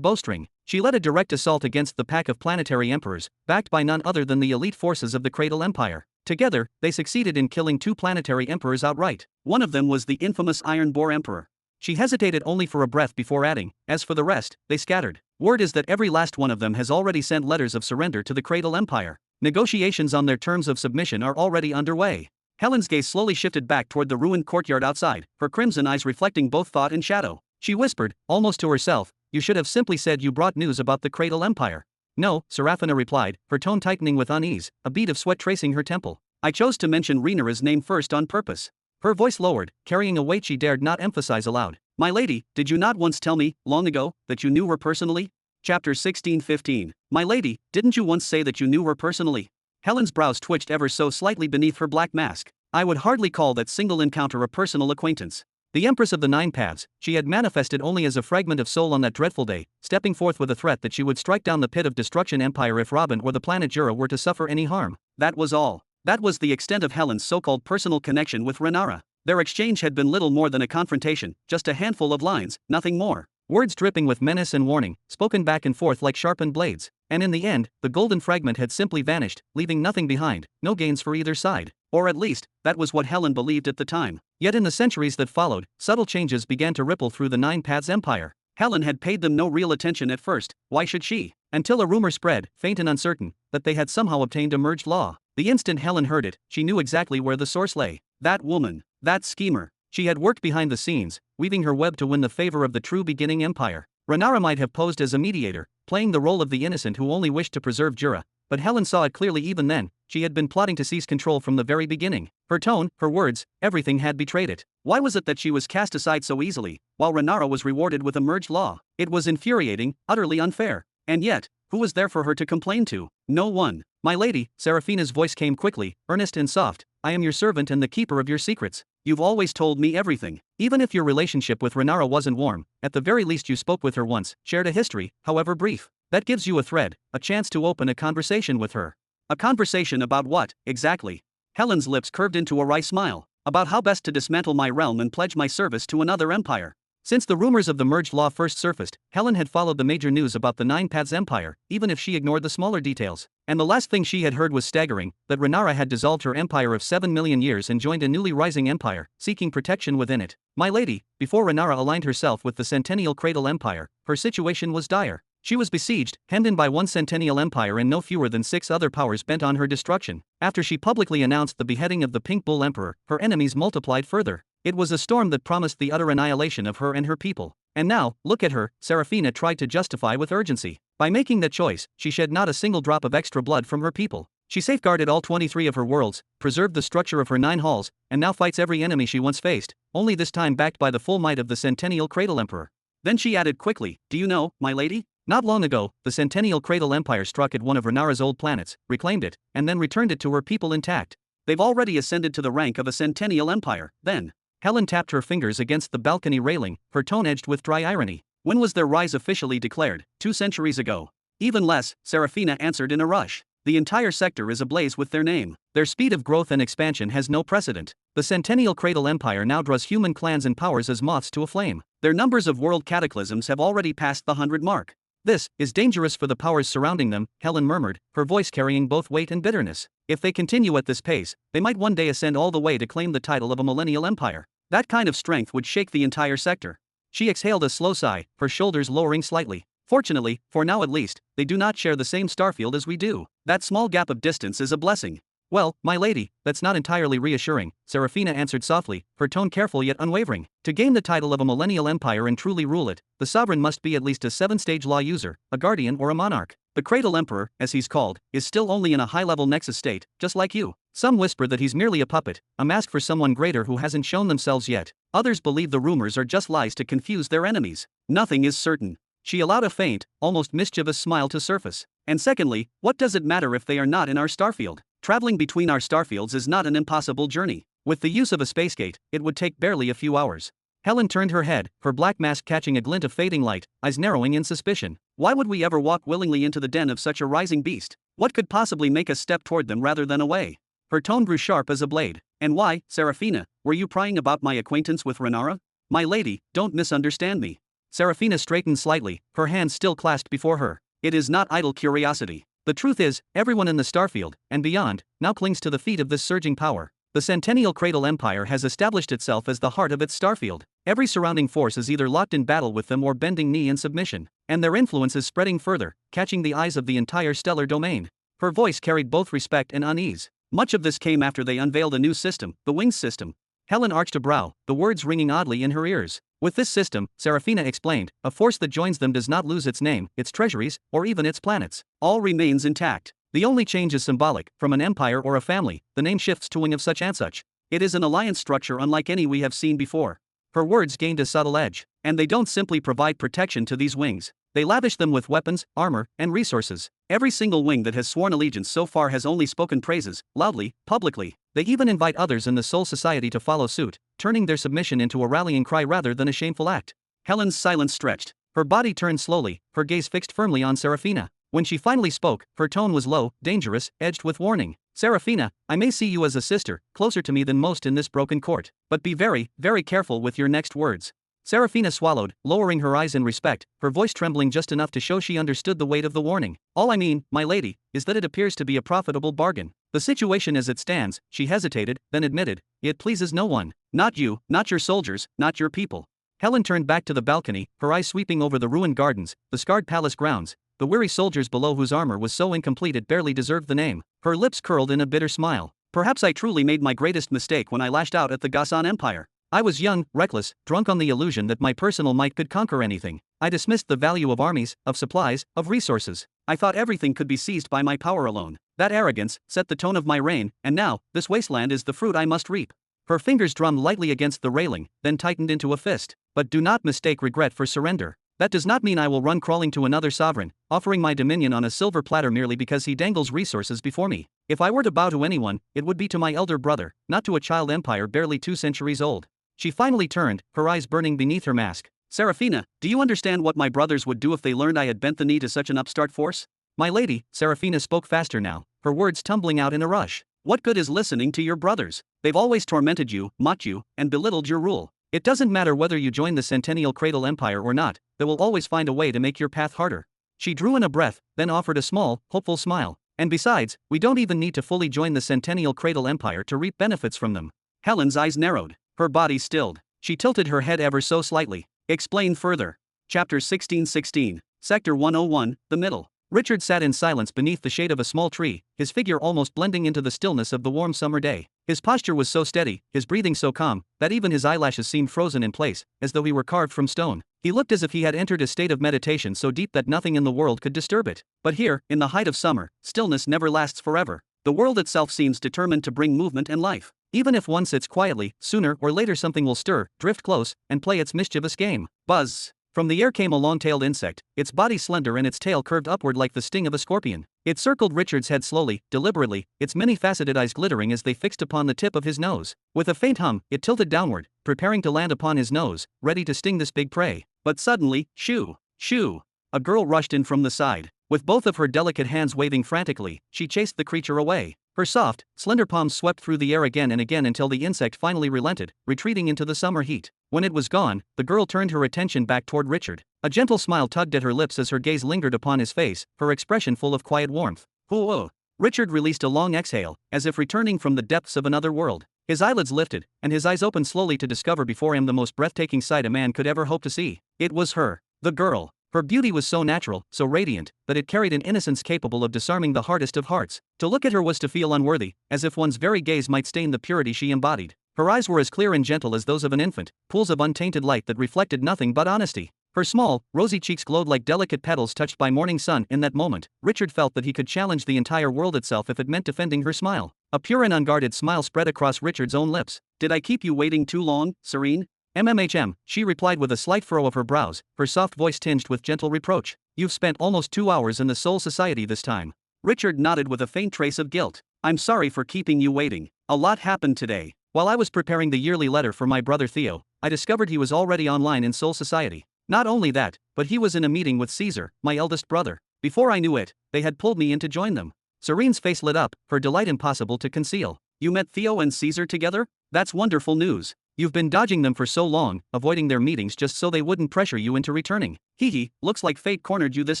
S1: bowstring. She led a direct assault against the pack of planetary emperors, backed by none other than the elite forces of the Cradle Empire. Together, they succeeded in killing 2 planetary emperors outright. One of them was the infamous Iron Boar Emperor. She hesitated only for a breath before adding, as for the rest, they scattered. Word is that every last one of them has already sent letters of surrender to the Cradle Empire. Negotiations on their terms of submission are already underway. Helen's gaze slowly shifted back toward the ruined courtyard outside, her crimson eyes reflecting both thought and shadow. She whispered, almost to herself, you should have simply said you brought news about the Cradle Empire. No, Seraphina replied, her tone tightening with unease, a bead of sweat tracing her temple. I chose to mention Rhaenyra's name first on purpose. Her voice lowered, carrying a weight she dared not emphasize aloud. My lady, did you not once tell me, long ago, that you knew her personally? Chapter 16:15. My lady, didn't you once say that you knew her personally? Helen's brows twitched ever so slightly beneath her black mask. I would hardly call that single encounter a personal acquaintance. The Empress of the Nine Paths, she had manifested only as a fragment of soul on that dreadful day, stepping forth with a threat that she would strike down the pit of destruction empire if Robin or the planet Jura were to suffer any harm. That was all. That was the extent of Helen's so-called personal connection with Renara. Their exchange had been little more than a confrontation, just a handful of lines, nothing more. Words dripping with menace and warning, spoken back and forth like sharpened blades. And in the end, the golden fragment had simply vanished, leaving nothing behind, no gains for either side. Or at least, that was what Helen believed at the time. Yet in the centuries that followed, subtle changes began to ripple through the Nine Paths Empire. Helen had paid them no real attention at first, why should she? Until a rumor spread, faint and uncertain, that they had somehow obtained a merged law. The instant Helen heard it, she knew exactly where the source lay. That woman. That schemer. She had worked behind the scenes, weaving her web to win the favor of the true beginning empire. Renara might have posed as a mediator, playing the role of the innocent who only wished to preserve Jura, but Helen saw it clearly even then. She had been plotting to seize control from the very beginning. Her tone, her words, everything had betrayed it. Why was it that she was cast aside so easily, while Renara was rewarded with a merged law? It was infuriating, utterly unfair. And yet, who was there for her to complain to? No one. My lady, Seraphina's voice came quickly, earnest and soft. I am your servant and the keeper of your secrets. You've always told me everything. Even if your relationship with Renara wasn't warm, at the very least you spoke with her once, shared a history, however brief. That gives you a thread, a chance to open a conversation with her. A conversation about what, exactly? Helen's lips curved into a wry smile. About how best to dismantle my realm and pledge my service to another empire. Since the rumors of the merged law first surfaced, Helen had followed the major news about the Nine Paths Empire, even if she ignored the smaller details. And the last thing she had heard was staggering, that Renara had dissolved her empire of 7 million years and joined a newly rising empire, seeking protection within it. My lady, before Renara aligned herself with the Centennial Cradle Empire, her situation was dire. She was besieged, hemmed in by one Centennial Empire and no fewer than 6 other powers bent on her destruction. After she publicly announced the beheading of the Pink Bull Emperor, her enemies multiplied further. It was a storm that promised the utter annihilation of her and her people. And now, look at her, Seraphina tried to justify with urgency. By making that choice, she shed not a single drop of extra blood from her people. She safeguarded all 23 of her worlds, preserved the structure of her 9 halls, and now fights every enemy she once faced, only this time backed by the full might of the Centennial Cradle Emperor. Then she added quickly, do you know, my lady? Not long ago, the Centennial Cradle Empire struck at one of Renara's old planets, reclaimed it, and then returned it to her people intact. They've already ascended to the rank of a Centennial Empire, then. Helen tapped her fingers against the balcony railing, her tone edged with dry irony. When was their rise officially declared? 2 centuries ago. Even less, Seraphina answered in a rush. The entire sector is ablaze with their name. Their speed of growth and expansion has no precedent. The Centennial Cradle Empire now draws human clans and powers as moths to a flame. Their numbers of world cataclysms have already passed the 100 mark. This is dangerous for the powers surrounding them, Helen murmured, her voice carrying both weight and bitterness. If they continue at this pace, they might one day ascend all the way to claim the title of a millennial empire. That kind of strength would shake the entire sector. She exhaled a slow sigh, her shoulders lowering slightly. Fortunately, for now at least, they do not share the same starfield as we do. That small gap of distance is a blessing. Well, my lady, that's not entirely reassuring, Seraphina answered softly, her tone careful yet unwavering. To gain the title of a millennial empire and truly rule it, the sovereign must be at least a 7-stage law user, a guardian or a monarch. The Cradle Emperor, as he's called, is still only in a high-level nexus state, just like you. Some whisper that he's merely a puppet, a mask for someone greater who hasn't shown themselves yet. Others believe the rumors are just lies to confuse their enemies. Nothing is certain. She allowed a faint, almost mischievous smile to surface. And secondly, what does it matter if they are not in our starfield? Traveling between our starfields is not an impossible journey. With the use of a spacegate, it would take barely a few hours. Helen turned her head, her black mask catching a glint of fading light, eyes narrowing in suspicion. Why would we ever walk willingly into the den of such a rising beast? What could possibly make us step toward them rather than away? Her tone grew sharp as a blade. And why, Seraphina, were you prying about my acquaintance with Renara? My lady, don't misunderstand me. Seraphina straightened slightly, her hands still clasped before her. It is not idle curiosity. The truth is, everyone in the starfield, and beyond, now clings to the feet of this surging power. The Centennial Cradle Empire has established itself as the heart of its starfield. Every surrounding force is either locked in battle with them or bending knee in submission. And their influence is spreading further, catching the eyes of the entire stellar domain. Her voice carried both respect and unease. Much of this came after they unveiled a new system, the Wings system. Helen arched a brow, the words ringing oddly in her ears. With this system, Seraphina explained, a force that joins them does not lose its name, its treasuries, or even its planets. All remains intact. The only change is symbolic. From an empire or a family, the name shifts to wing of such and such. It is an alliance structure unlike any we have seen before. Her words gained a subtle edge. And they don't simply provide protection to these wings. They lavish them with weapons, armor, and resources. Every single wing that has sworn allegiance so far has only spoken praises, loudly, publicly. They even invite others in the Soul Society to follow suit, turning their submission into a rallying cry rather than a shameful act. Helen's silence stretched. Her body turned slowly, her gaze fixed firmly on Seraphina. When she finally spoke, her tone was low, dangerous, edged with warning. Seraphina, I may see you as a sister, closer to me than most in this broken court. But be very, very careful with your next words. Seraphina swallowed, lowering her eyes in respect, her voice trembling just enough to show she understood the weight of the warning. All I mean, my lady, is that it appears to be a profitable bargain. The situation as it stands, she hesitated, then admitted, it pleases no one. Not you, not your soldiers, not your people. Helen turned back to the balcony, her eyes sweeping over the ruined gardens, the scarred palace grounds, the weary soldiers below whose armor was so incomplete it barely deserved the name. Her lips curled in a bitter smile. Perhaps I truly made my greatest mistake when I lashed out at the Ghassan Empire. I was young, reckless, drunk on the illusion that my personal might could conquer anything. I dismissed the value of armies, of supplies, of resources. I thought everything could be seized by my power alone. That arrogance set the tone of my reign, and now, this wasteland is the fruit I must reap. Her fingers drummed lightly against the railing, then tightened into a fist. But do not mistake regret for surrender. That does not mean I will run crawling to another sovereign, offering my dominion on a silver platter merely because he dangles resources before me. If I were to bow to anyone, it would be to my elder brother, not to a child empire barely 2 centuries old. She finally turned, her eyes burning beneath her mask. Seraphina, do you understand what my brothers would do if they learned I had bent the knee to such an upstart force? My lady, Seraphina spoke faster now, her words tumbling out in a rush. What good is listening to your brothers? They've always tormented you, mocked you, and belittled your rule. It doesn't matter whether you join the Centennial Cradle Empire or not, they will always find a way to make your path harder. She drew in a breath, then offered a small, hopeful smile. And besides, we don't even need to fully join the Centennial Cradle Empire to reap benefits from them. Helen's eyes narrowed. Her body stilled. She tilted her head ever so slightly. Explain further. Chapter 1616. Sector 101, the middle. Richard sat in silence beneath the shade of a small tree, his figure almost blending into the stillness of the warm summer day. His posture was so steady, his breathing so calm, that even his eyelashes seemed frozen in place, as though he were carved from stone. He looked as if he had entered a state of meditation so deep that nothing in the world could disturb it. But here, in the height of summer, stillness never lasts forever. The world itself seems determined to bring movement and life. Even if one sits quietly, sooner or later something will stir, drift close, and play its mischievous game. Buzz! From the air came a long-tailed insect, its body slender and its tail curved upward like the sting of a scorpion. It circled Richard's head slowly, deliberately, its many-faceted eyes glittering as they fixed upon the tip of his nose. With a faint hum, it tilted downward, preparing to land upon his nose, ready to sting this big prey. But suddenly, shoo! Shoo! A girl rushed in from the side. With both of her delicate hands waving frantically, she chased the creature away. Her soft, slender palms swept through the air again and again until the insect finally relented, retreating into the summer heat. When it was gone, the girl turned her attention back toward Richard. A gentle smile tugged at her lips as her gaze lingered upon his face, her expression full of quiet warmth. "Whoa!" Richard released a long exhale, as if returning from the depths of another world. His eyelids lifted, and his eyes opened slowly to discover before him the most breathtaking sight a man could ever hope to see. It was her, the girl. Her beauty was so natural, so radiant, that it carried an innocence capable of disarming the hardest of hearts. To look at her was to feel unworthy, as if one's very gaze might stain the purity she embodied. Her eyes were as clear and gentle as those of an infant, pools of untainted light that reflected nothing but honesty. Her small, rosy cheeks glowed like delicate petals touched by morning sun. In that moment, Richard felt that he could challenge the entire world itself if it meant defending her smile. A pure and unguarded smile spread across Richard's own lips. "Did I keep you waiting too long, Serene?" "MMHM, she replied with a slight furrow of her brows, her soft voice tinged with gentle reproach. "You've spent almost 2 hours in the Soul Society this time." Richard nodded with a faint trace of guilt. "I'm sorry for keeping you waiting. A lot happened today. While I was preparing the yearly letter for my brother Theo, I discovered he was already online in Soul Society. Not only that, but he was in a meeting with Caesar, my eldest brother. Before I knew it, they had pulled me in to join them." Serene's face lit up, her delight impossible to conceal. "You met Theo and Caesar together? That's wonderful news. You've been dodging them for so long, avoiding their meetings just so they wouldn't pressure you into returning. Hee, looks like fate cornered you this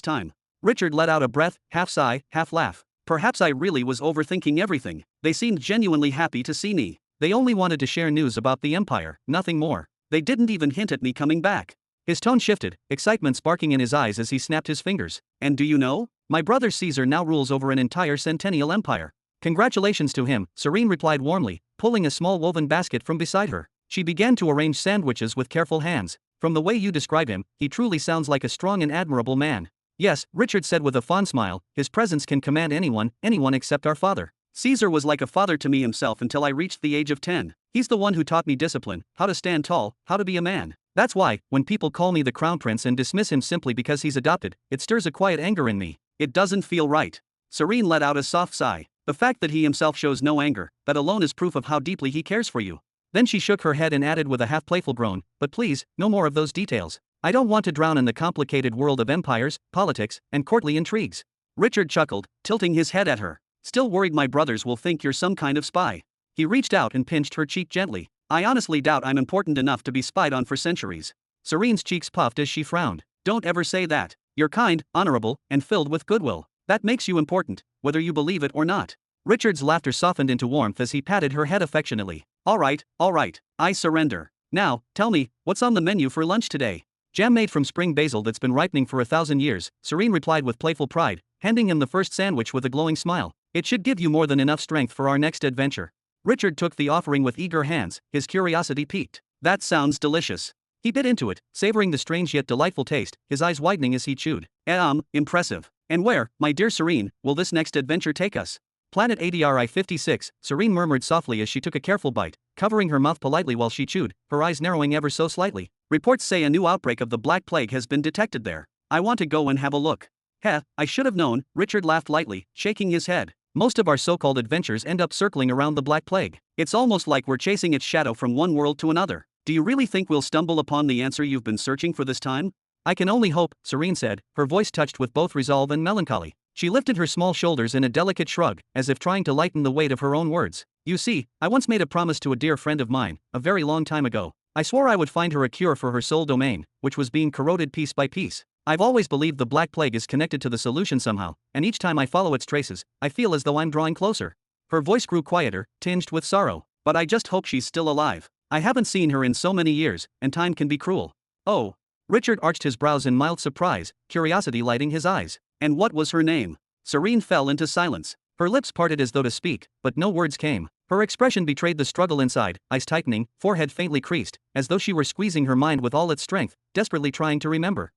S1: time." Richard let out a breath, half sigh, half laugh. "Perhaps I really was overthinking everything. They seemed genuinely happy to see me. They only wanted to share news about the Empire, nothing more. They didn't even hint at me coming back." His tone shifted, excitement sparking in his eyes as he snapped his fingers. "And do you know? My brother Caesar now rules over an entire Centennial Empire." "Congratulations to him," Serene replied warmly, pulling a small woven basket from beside her. She began to arrange sandwiches with careful hands. "From the way you describe him, he truly sounds like a strong and admirable man." "Yes," Richard said with a fond smile, "his presence can command anyone except our father. Caesar was like a father to me himself until I reached the age of 10. He's the one who taught me discipline, how to stand tall, how to be a man. That's why, when people call me the Crown Prince and dismiss him simply because he's adopted, it stirs a quiet anger in me. It doesn't feel right." Serene let out a soft sigh. The fact that he himself shows no anger, that alone is proof of how deeply he cares for you. Then she shook her head and added with a half-playful groan, but please, no more of those details. I don't want to drown in the complicated world of empires, politics, and courtly intrigues. Richard chuckled, tilting his head at her. Still worried my brothers will think you're some kind of spy. He reached out and pinched her cheek gently. I honestly doubt I'm important enough to be spied on for centuries. Serene's cheeks puffed as she frowned. Don't ever say that. You're kind, honorable, and filled with goodwill. That makes you important, whether you believe it or not. Richard's laughter softened into warmth as he patted her head affectionately. All right, I surrender. Now, tell me, what's on the menu for lunch today? Jam made from spring basil that's been ripening for 1,000 years, Serene replied with playful pride, handing him the first sandwich with a glowing smile. It should give you more than enough strength for our next adventure. Richard took the offering with eager hands, his curiosity piqued. That sounds delicious. He bit into it, savoring the strange yet delightful taste, his eyes widening as he chewed. Impressive. And where, my dear Serene, will this next adventure take us? Planet ADRI 56, Serene murmured softly as she took a careful bite, covering her mouth politely while she chewed, her eyes narrowing ever so slightly. Reports say a new outbreak of the Black Plague has been detected there. I want to go and have a look. I should have known, Richard laughed lightly, shaking his head. Most of our so-called adventures end up circling around the Black Plague. It's almost like we're chasing its shadow from one world to another. Do you really think we'll stumble upon the answer you've been searching for this time? I can only hope, Serene said, her voice touched with both resolve and melancholy. She lifted her small shoulders in a delicate shrug, as if trying to lighten the weight of her own words. You see, I once made a promise to a dear friend of mine, a very long time ago. I swore I would find her a cure for her soul domain, which was being corroded piece by piece. I've always believed the Black Plague is connected to the solution somehow, and each time I follow its traces, I feel as though I'm drawing closer. Her voice grew quieter, tinged with sorrow. But I just hope she's still alive. I haven't seen her in so many years, and time can be cruel. Oh. Richard arched his brows in mild surprise, curiosity lighting his eyes. And what was her name? Serene fell into silence. Her lips parted as though to speak, but no words came. Her expression betrayed the struggle inside, eyes tightening, forehead faintly creased, as though she were squeezing her mind with all its strength, desperately trying to remember.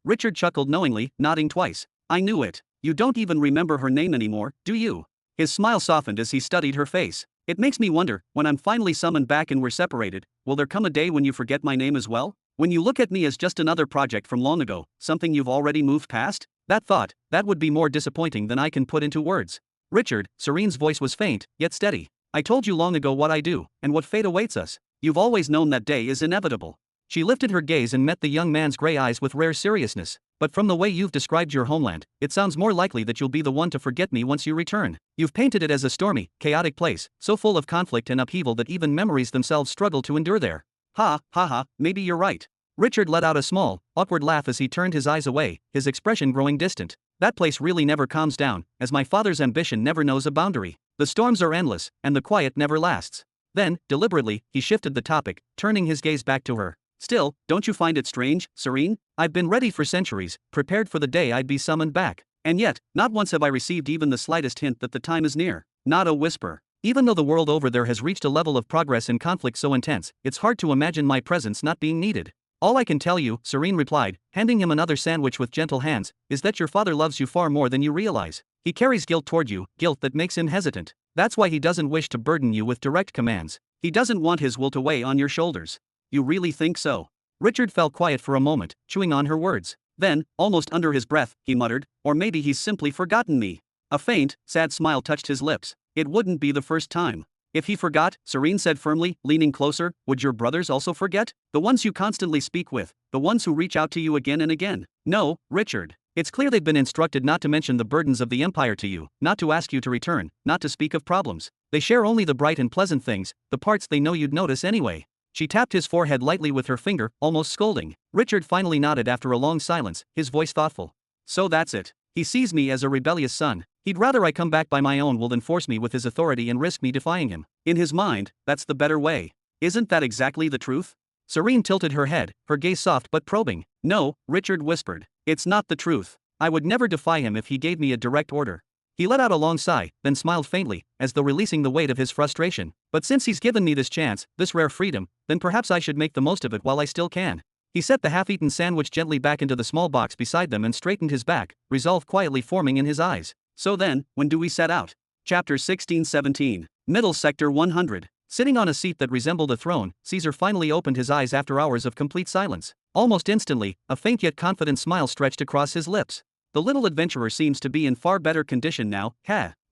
S1: Richard chuckled knowingly, nodding twice. I knew it. You don't even remember her name anymore, do you? His smile softened as he studied her face. It makes me wonder, when I'm finally summoned back and we're separated, will there come a day when you forget my name as well? When you look at me as just another project from long ago, something you've already moved past? That would be more disappointing than I can put into words. Richard, Serene's voice was faint, yet steady. I told you long ago what I do, and what fate awaits us. You've always known that day is inevitable. She lifted her gaze and met the young man's gray eyes with rare seriousness. But from the way you've described your homeland, it sounds more likely that you'll be the one to forget me once you return. You've painted it as a stormy, chaotic place, so full of conflict and upheaval that even memories themselves struggle to endure there. Maybe you're right. Richard let out a small, awkward laugh as he turned his eyes away, his expression growing distant. That place really never calms down, as my father's ambition never knows a boundary. The storms are endless, and the quiet never lasts. Then, deliberately, he shifted the topic, turning his gaze back to her. Still, don't you find it strange, Serene? I've been ready for centuries, prepared for the day I'd be summoned back. And yet, not once have I received even the slightest hint that the time is near. Not a whisper. Even though the world over there has reached a level of progress and conflict so intense, it's hard to imagine my presence not being needed. All I can tell you, Serene replied, handing him another sandwich with gentle hands, is that your father loves you far more than you realize. He carries guilt toward you, guilt that makes him hesitant. That's why he doesn't wish to burden you with direct commands. He doesn't want his will to weigh on your shoulders. You really think so? Richard fell quiet for a moment, chewing on her words. Then, almost under his breath, he muttered, or maybe he's simply forgotten me. A faint, sad smile touched his lips. It wouldn't be the first time. If he forgot, Serene said firmly, leaning closer, would your brothers also forget? The ones you constantly speak with, the ones who reach out to you again and again? No, Richard. It's clear they've been instructed not to mention the burdens of the Empire to you, not to ask you to return, not to speak of problems. They share only the bright and pleasant things, the parts they know you'd notice anyway. She tapped his forehead lightly with her finger, almost scolding. Richard finally nodded after a long silence, his voice thoughtful. So that's it. He sees me as a rebellious son. He'd rather I come back by my own will than force me with his authority and risk me defying him. In his mind, that's the better way. Isn't that exactly the truth? Serene tilted her head, her gaze soft but probing. No, Richard whispered. It's not the truth. I would never defy him if he gave me a direct order. He let out a long sigh, then smiled faintly, as though releasing the weight of his frustration. But since he's given me this chance, this rare freedom, then perhaps I should make the most of it while I still can. He set the half-eaten sandwich gently back into the small box beside them and straightened his back, resolve quietly forming in his eyes. So then, when do we set out? Chapter 16-17. Middle Sector 100. Sitting on a seat that resembled a throne, Caesar finally opened his eyes after hours of complete silence. Almost instantly, a faint yet confident smile stretched across his lips. The little adventurer seems to be in far better condition now,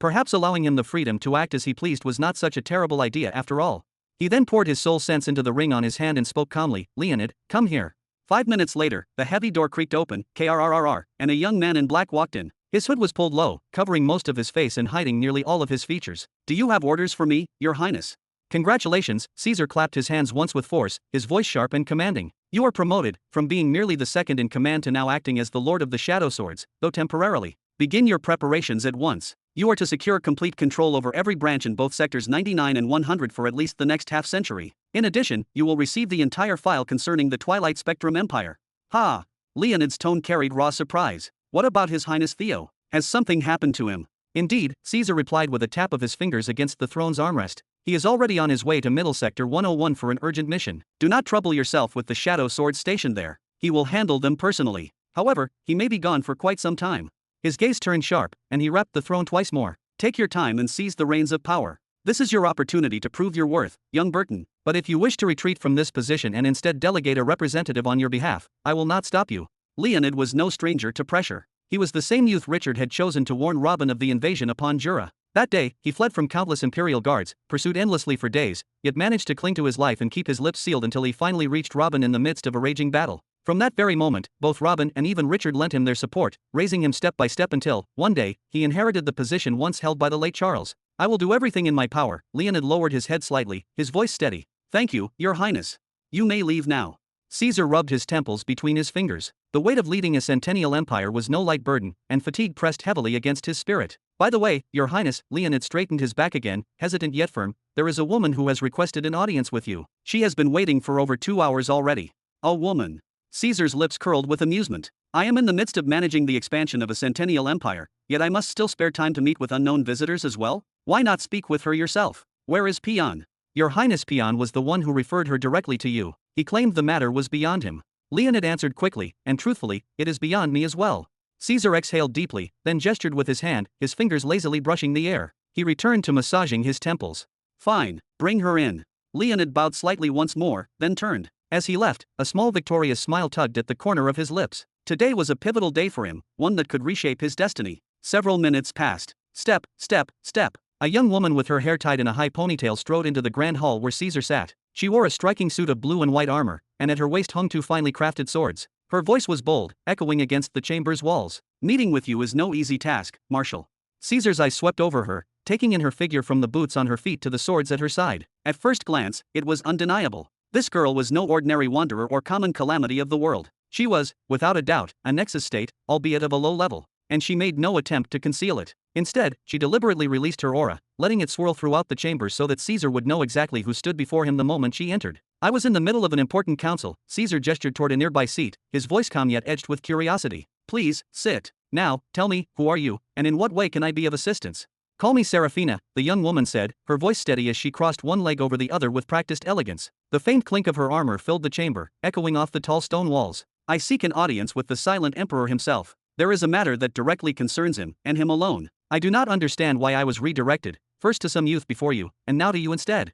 S1: Perhaps allowing him the freedom to act as he pleased was not such a terrible idea after all. He then poured his soul sense into the ring on his hand and spoke calmly, "Leonid, come here." 5 minutes later, the heavy door creaked open, krrrr, and a young man in black walked in. His hood was pulled low, covering most of his face and hiding nearly all of his features. "Do you have orders for me, Your Highness?" "Congratulations," Caesar clapped his hands once with force, his voice sharp and commanding. "You are promoted, from being merely the second in command to now acting as the Lord of the Shadow Swords, though temporarily. Begin your preparations at once. You are to secure complete control over every branch in both sectors 99 and 100 for at least the next half-century. In addition, you will receive the entire file concerning the Twilight Spectrum Empire." "Ha!" Leonid's tone carried raw surprise. "What about His Highness Theo? Has something happened to him?" "Indeed," Caesar replied with a tap of his fingers against the throne's armrest. "He is already on his way to Middle Sector 101 for an urgent mission. Do not trouble yourself with the Shadow Swords stationed there. He will handle them personally. However, he may be gone for quite some time." His gaze turned sharp, and he rapped the throne twice more. "Take your time and seize the reins of power. This is your opportunity to prove your worth, young Burton. But if you wish to retreat from this position and instead delegate a representative on your behalf, I will not stop you." Leonid was no stranger to pressure. He was the same youth Richard had chosen to warn Robin of the invasion upon Jura. That day, he fled from countless Imperial guards, pursued endlessly for days, yet managed to cling to his life and keep his lips sealed until he finally reached Robin in the midst of a raging battle. From that very moment, both Robin and even Richard lent him their support, raising him step by step until, one day, he inherited the position once held by the late Charles. "I will do everything in my power." Leonid lowered his head slightly, his voice steady. "Thank you, Your Highness. You may leave now." Caesar rubbed his temples between his fingers. The weight of leading a centennial empire was no light burden, and fatigue pressed heavily against his spirit. "By the way, Your Highness," Leonid straightened his back again, hesitant yet firm, "there is a woman who has requested an audience with you. She has been waiting for over 2 hours already." "A woman?" Caesar's lips curled with amusement. "I am in the midst of managing the expansion of a centennial empire, yet I must still spare time to meet with unknown visitors as well? Why not speak with her yourself? Where is Pion?" "Your Highness, Pion was the one who referred her directly to you. He claimed the matter was beyond him." Leonid answered quickly, "And truthfully, it is beyond me as well." Caesar exhaled deeply, then gestured with his hand, his fingers lazily brushing the air. He returned to massaging his temples. "Fine, bring her in." Leonid bowed slightly once more, then turned. As he left, a small victorious smile tugged at the corner of his lips. Today was a pivotal day for him, one that could reshape his destiny. Several minutes passed. Step, step, step. A young woman with her hair tied in a high ponytail strode into the grand hall where Caesar sat. She wore a striking suit of blue and white armor, and at her waist hung 2 finely crafted swords. Her voice was bold, echoing against the chamber's walls. "Meeting with you is no easy task, Marshal." Caesar's eyes swept over her, taking in her figure from the boots on her feet to the swords at her side. At first glance, it was undeniable. This girl was no ordinary wanderer or common calamity of the world. She was, without a doubt, a Nexus state, albeit of a low level. And she made no attempt to conceal it. Instead, she deliberately released her aura, letting it swirl throughout the chamber so that Caesar would know exactly who stood before him the moment she entered. "I was in the middle of an important council." Caesar gestured toward a nearby seat, his voice calm yet edged with curiosity. "Please, sit. Now, tell me, who are you, and in what way can I be of assistance?" "Call me Serafina," the young woman said, her voice steady as she crossed one leg over the other with practiced elegance. The faint clink of her armor filled the chamber, echoing off the tall stone walls. "I seek an audience with the silent emperor himself. There is a matter that directly concerns him, and him alone. I do not understand why I was redirected, first to some youth before you, and now to you instead."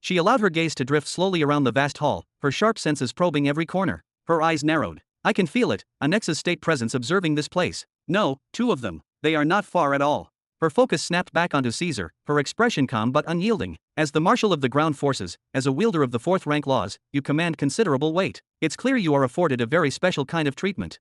S1: She allowed her gaze to drift slowly around the vast hall, her sharp senses probing every corner. Her eyes narrowed. "I can feel it, a Nexus state presence observing this place. No, 2 of them. They are not far at all." Her focus snapped back onto Caesar, her expression calm but unyielding. "As the Marshal of the Ground Forces, as a wielder of the 4th rank laws, you command considerable weight. It's clear you are afforded a very special kind of treatment."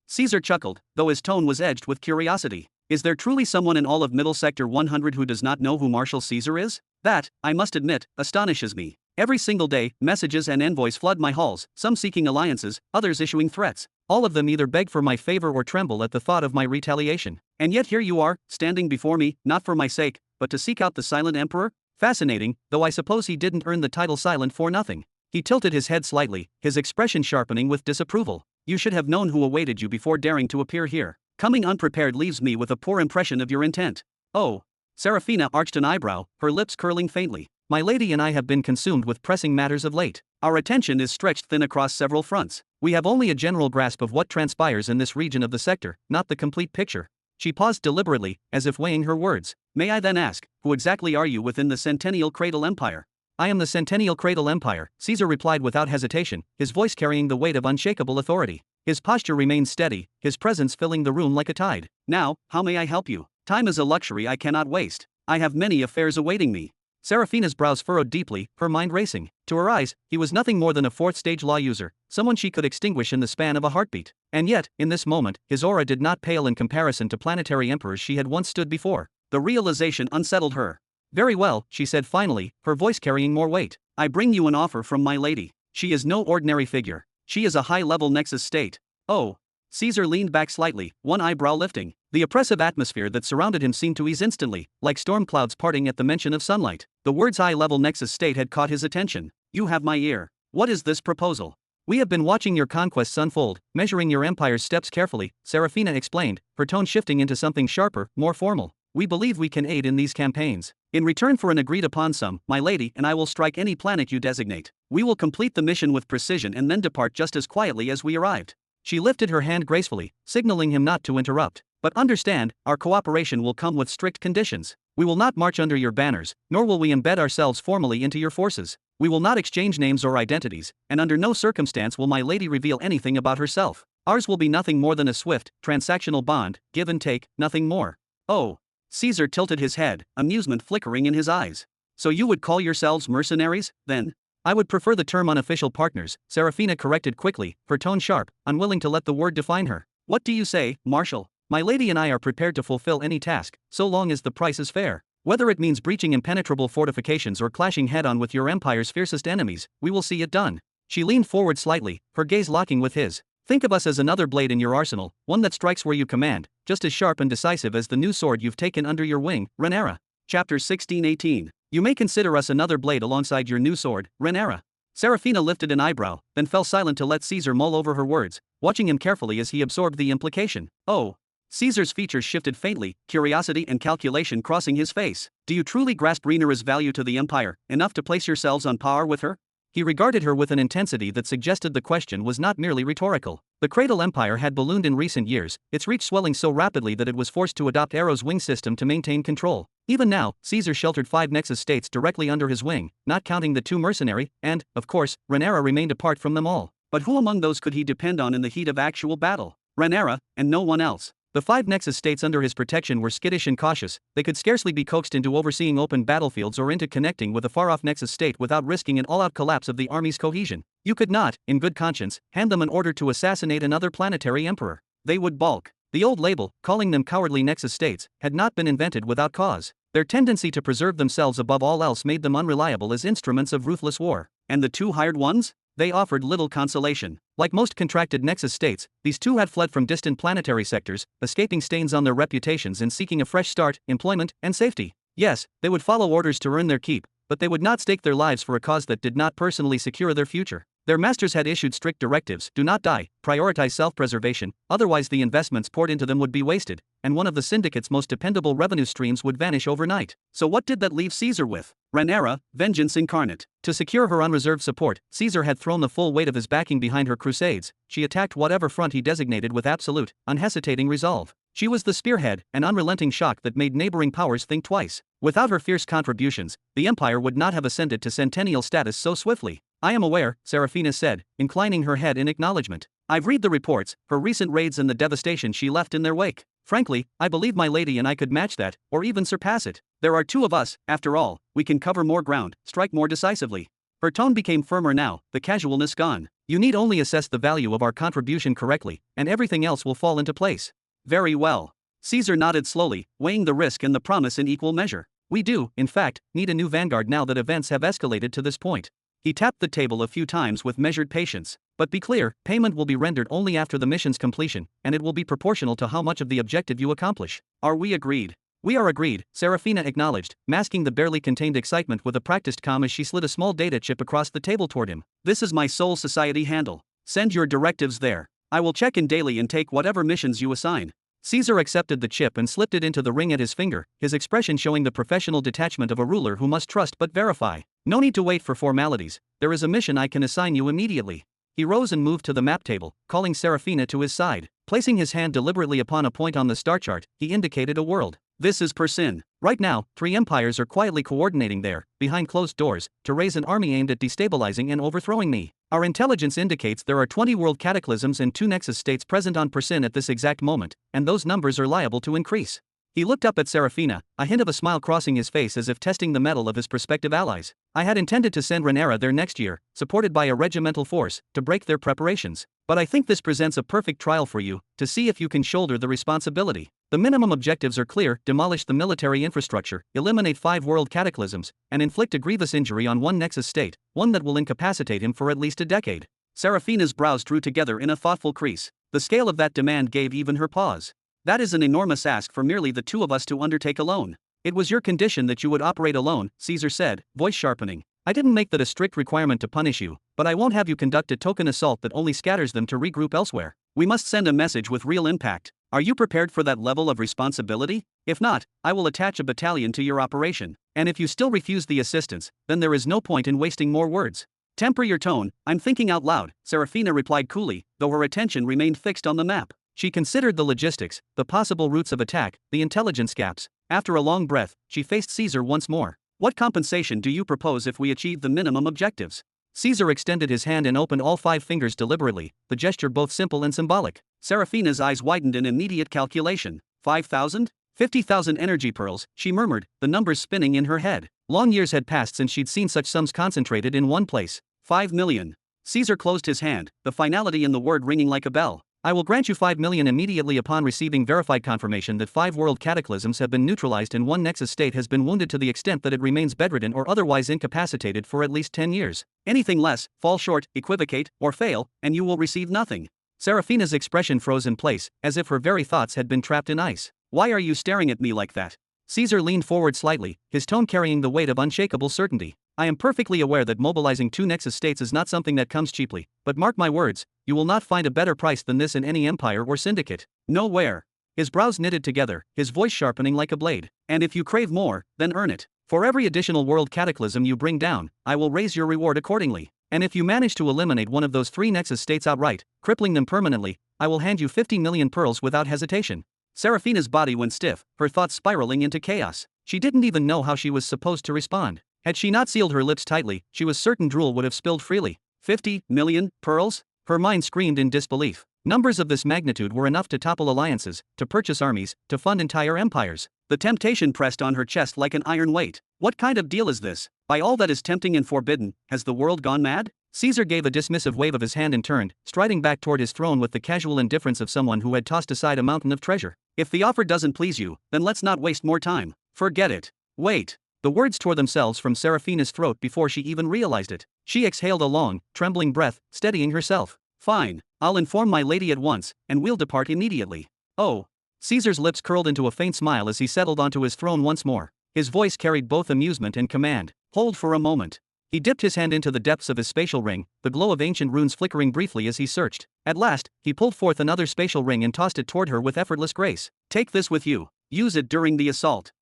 S1: Caesar chuckled, though his tone was edged with curiosity. "Is there truly someone in all of Middle Sector 100 who does not know who Marshal Caesar is? That, I must admit, astonishes me. Every single day, messages and envoys flood my halls, some seeking alliances, others issuing threats. All of them either beg for my favor or tremble at the thought of my retaliation. And yet here you are, standing before me, not for my sake, but to seek out the Silent Emperor? Fascinating, though I suppose he didn't earn the title Silent for nothing." He tilted his head slightly, his expression sharpening with disapproval. "You should have known who awaited you before daring to appear here. Coming unprepared leaves me with a poor impression of your intent." "Oh." Serafina arched an eyebrow, her lips curling faintly. "My lady and I have been consumed with pressing matters of late. Our attention is stretched thin across several fronts. We have only a general grasp of what transpires in this region of the sector, not the complete picture." She paused deliberately, as if weighing her words. "May I then ask, who exactly are you within the Centennial Cradle Empire?" "I am the Centennial Cradle Empire," Caesar replied without hesitation, his voice carrying the weight of unshakable authority. His posture remained steady, his presence filling the room like a tide. "Now, how may I help you?" Time is a luxury I cannot waste. I have many affairs awaiting me. Seraphina's brows furrowed deeply, her mind racing. To her eyes, he was nothing more than a fourth-stage law user, someone she could extinguish in the span of a heartbeat. And yet, in this moment, his aura did not pale in comparison to planetary emperors she had once stood before. The realization unsettled her. Very well, she said finally, her voice carrying more weight. I bring you an offer from my lady. She is no ordinary figure. She is a high-level nexus state. Oh. Caesar leaned back slightly, one eyebrow lifting. The oppressive atmosphere that surrounded him seemed to ease instantly, like storm clouds parting at the mention of sunlight. The words high-level nexus state had caught his attention. You have my ear. What is this proposal? We have been watching your conquests unfold, measuring your empire's steps carefully, Seraphina explained, her tone shifting into something sharper, more formal. We believe we can aid in these campaigns. In return for an agreed-upon sum, my lady and I will strike any planet you designate. We will complete the mission with precision and then depart just as quietly as we arrived. She lifted her hand gracefully, signaling him not to interrupt. But understand, our cooperation will come with strict conditions. We will not march under your banners, nor will we embed ourselves formally into your forces. We will not exchange names or identities, and under no circumstance will my lady reveal anything about herself. Ours will be nothing more than a swift, transactional bond, give and take, nothing more. Oh. Caesar tilted his head, amusement flickering in his eyes. So you would call yourselves mercenaries, then? I would prefer the term unofficial partners, Seraphina corrected quickly, her tone sharp, unwilling to let the word define her. What do you say, Marshal? My lady and I are prepared to fulfill any task, so long as the price is fair. Whether it means breaching impenetrable fortifications or clashing head-on with your empire's fiercest enemies, we will see it done. She leaned forward slightly, her gaze locking with his. Think of us as another blade in your arsenal, one that strikes where you command, just as sharp and decisive as the new sword you've taken under your wing, Rhaenyra. Chapter 16:18. You may consider us another blade alongside your new sword, Rhaenyra. Seraphina lifted an eyebrow, then fell silent to let Caesar mull over her words, watching him carefully as he absorbed the implication. Oh. Caesar's features shifted faintly, curiosity and calculation crossing his face. Do you truly grasp Rhaenyra's value to the Empire, enough to place yourselves on par with her? He regarded her with an intensity that suggested the question was not merely rhetorical. The Cradle Empire had ballooned in recent years, its reach swelling so rapidly that it was forced to adopt Arrow's wing system to maintain control. Even now, Caesar sheltered 5 Nexus states directly under his wing, not counting the 2 mercenary, and, of course, Rhaenyra remained apart from them all. But who among those could he depend on in the heat of actual battle? Rhaenyra, and no one else. The 5 Nexus states under his protection were skittish and cautious, they could scarcely be coaxed into overseeing open battlefields or into connecting with a far-off Nexus state without risking an all-out collapse of the army's cohesion. You could not, in good conscience, hand them an order to assassinate another planetary emperor. They would balk. The old label, calling them cowardly Nexus states, had not been invented without cause. Their tendency to preserve themselves above all else made them unreliable as instruments of ruthless war. And the 2 hired ones? They offered little consolation. Like most contracted Nexus states, these 2 had fled from distant planetary sectors, escaping stains on their reputations and seeking a fresh start, employment, and safety. Yes, they would follow orders to earn their keep, but they would not stake their lives for a cause that did not personally secure their future. Their masters had issued strict directives: do not die, prioritize self-preservation, otherwise the investments poured into them would be wasted, and one of the syndicate's most dependable revenue streams would vanish overnight. So what did that leave Caesar with? Rhaenyra, vengeance incarnate. To secure her unreserved support, Caesar had thrown the full weight of his backing behind her crusades. She attacked whatever front he designated with absolute, unhesitating resolve. She was the spearhead, an unrelenting shock that made neighboring powers think twice. Without her fierce contributions, the Empire would not have ascended to centennial status so swiftly. I am aware, Seraphina said, inclining her head in acknowledgement. I've read the reports, her recent raids and the devastation she left in their wake. Frankly, I believe my lady and I could match that, or even surpass it. There are 2 of us, after all, we can cover more ground, strike more decisively. Her tone became firmer now, the casualness gone. You need only assess the value of our contribution correctly, and everything else will fall into place. Very well. Caesar nodded slowly, weighing the risk and the promise in equal measure. We do, in fact, need a new vanguard now that events have escalated to this point. He tapped the table a few times with measured patience. But be clear, payment will be rendered only after the mission's completion, and it will be proportional to how much of the objective you accomplish. Are we agreed? We are agreed, Seraphina acknowledged, masking the barely contained excitement with a practiced calm as she slid a small data chip across the table toward him. This is my Soul Society handle. Send your directives there. I will check in daily and take whatever missions you assign. Caesar accepted the chip and slipped it into the ring at his finger, his expression showing the professional detachment of a ruler who must trust but verify. No need to wait for formalities. There is a mission I can assign you immediately. He rose and moved to the map table, calling Seraphina to his side. Placing his hand deliberately upon a point on the star chart, he indicated a world. This is Persin. Right now, 3 empires are quietly coordinating there, behind closed doors, to raise an army aimed at destabilizing and overthrowing me. Our intelligence indicates there are 20 world cataclysms and 2 Nexus states present on Persin at this exact moment, and those numbers are liable to increase. He looked up at Serafina, a hint of a smile crossing his face as if testing the mettle of his prospective allies. I had intended to send Rhaenyra there next year, supported by a regimental force, to break their preparations. But I think this presents a perfect trial for you, to see if you can shoulder the responsibility. The minimum objectives are clear: demolish the military infrastructure, eliminate 5 world cataclysms, and inflict a grievous injury on one Nexus state, one that will incapacitate him for at least a decade. Serafina's brows drew together in a thoughtful crease. The scale of that demand gave even her pause. That is an enormous ask for merely the two of us to undertake alone. It was your condition that you would operate alone, Caesar said, voice sharpening. I didn't make that a strict requirement to punish you, but I won't have you conduct a token assault that only scatters them to regroup elsewhere. We must send a message with real impact. Are you prepared for that level of responsibility? If not, I will attach a battalion to your operation. And if you still refuse the assistance, then there is no point in wasting more words. Temper your tone, I'm thinking out loud, Serafina replied coolly, though her attention remained fixed on the map. She considered the logistics, the possible routes of attack, the intelligence gaps. After a long breath, she faced Caesar once more. What compensation do you propose if we achieve the minimum objectives? Caesar extended his hand and opened all 5 fingers deliberately, the gesture both simple and symbolic. Serafina's eyes widened in immediate calculation. 5,000? 50,000 energy pearls, she murmured, the numbers spinning in her head. Long years had passed since she'd seen such sums concentrated in one place. 5 million. Caesar closed his hand, the finality in the word ringing like a bell. I will grant you 5 million immediately upon receiving verified confirmation that 5 world cataclysms have been neutralized and one Nexus state has been wounded to the extent that it remains bedridden or otherwise incapacitated for at least 10 years. Anything less, fall short, equivocate, or fail, and you will receive nothing. Serafina's expression froze in place, as if her very thoughts had been trapped in ice. Why are you staring at me like that? Caesar leaned forward slightly, his tone carrying the weight of unshakable certainty. I am perfectly aware that mobilizing 2 Nexus states is not something that comes cheaply, but mark my words, you will not find a better price than this in any empire or syndicate. Nowhere. His brows knitted together, his voice sharpening like a blade. And if you crave more, then earn it. For every additional world cataclysm you bring down, I will raise your reward accordingly. And if you manage to eliminate one of those 3 Nexus states outright, crippling them permanently, I will hand you 50 million pearls without hesitation. Serafina's body went stiff, her thoughts spiraling into chaos. She didn't even know how she was supposed to respond. Had she not sealed her lips tightly, she was certain drool would have spilled freely. 50 million pearls? Her mind screamed in disbelief. Numbers of this magnitude were enough to topple alliances, to purchase armies, to fund entire empires. The temptation pressed on her chest like an iron weight. What kind of deal is this? By all that is tempting and forbidden, has the world gone mad? Caesar gave a dismissive wave of his hand and turned, striding back toward his throne with the casual indifference of someone who had tossed aside a mountain of treasure. If the offer doesn't please you, then let's not waste more time. Forget it. Wait. The words tore themselves from Serafina's throat before she even realized it. She exhaled a long, trembling breath, steadying herself. Fine, I'll inform my lady at once, and we'll depart immediately. Oh. Caesar's lips curled into a faint smile as he settled onto his throne once more. His voice carried both amusement and command. Hold for a moment. He dipped his hand into the depths of his spatial ring, the glow of ancient runes flickering briefly as he searched. At last, he pulled forth another spatial ring and tossed it toward her with effortless grace. Take this with you. Use it during the assault.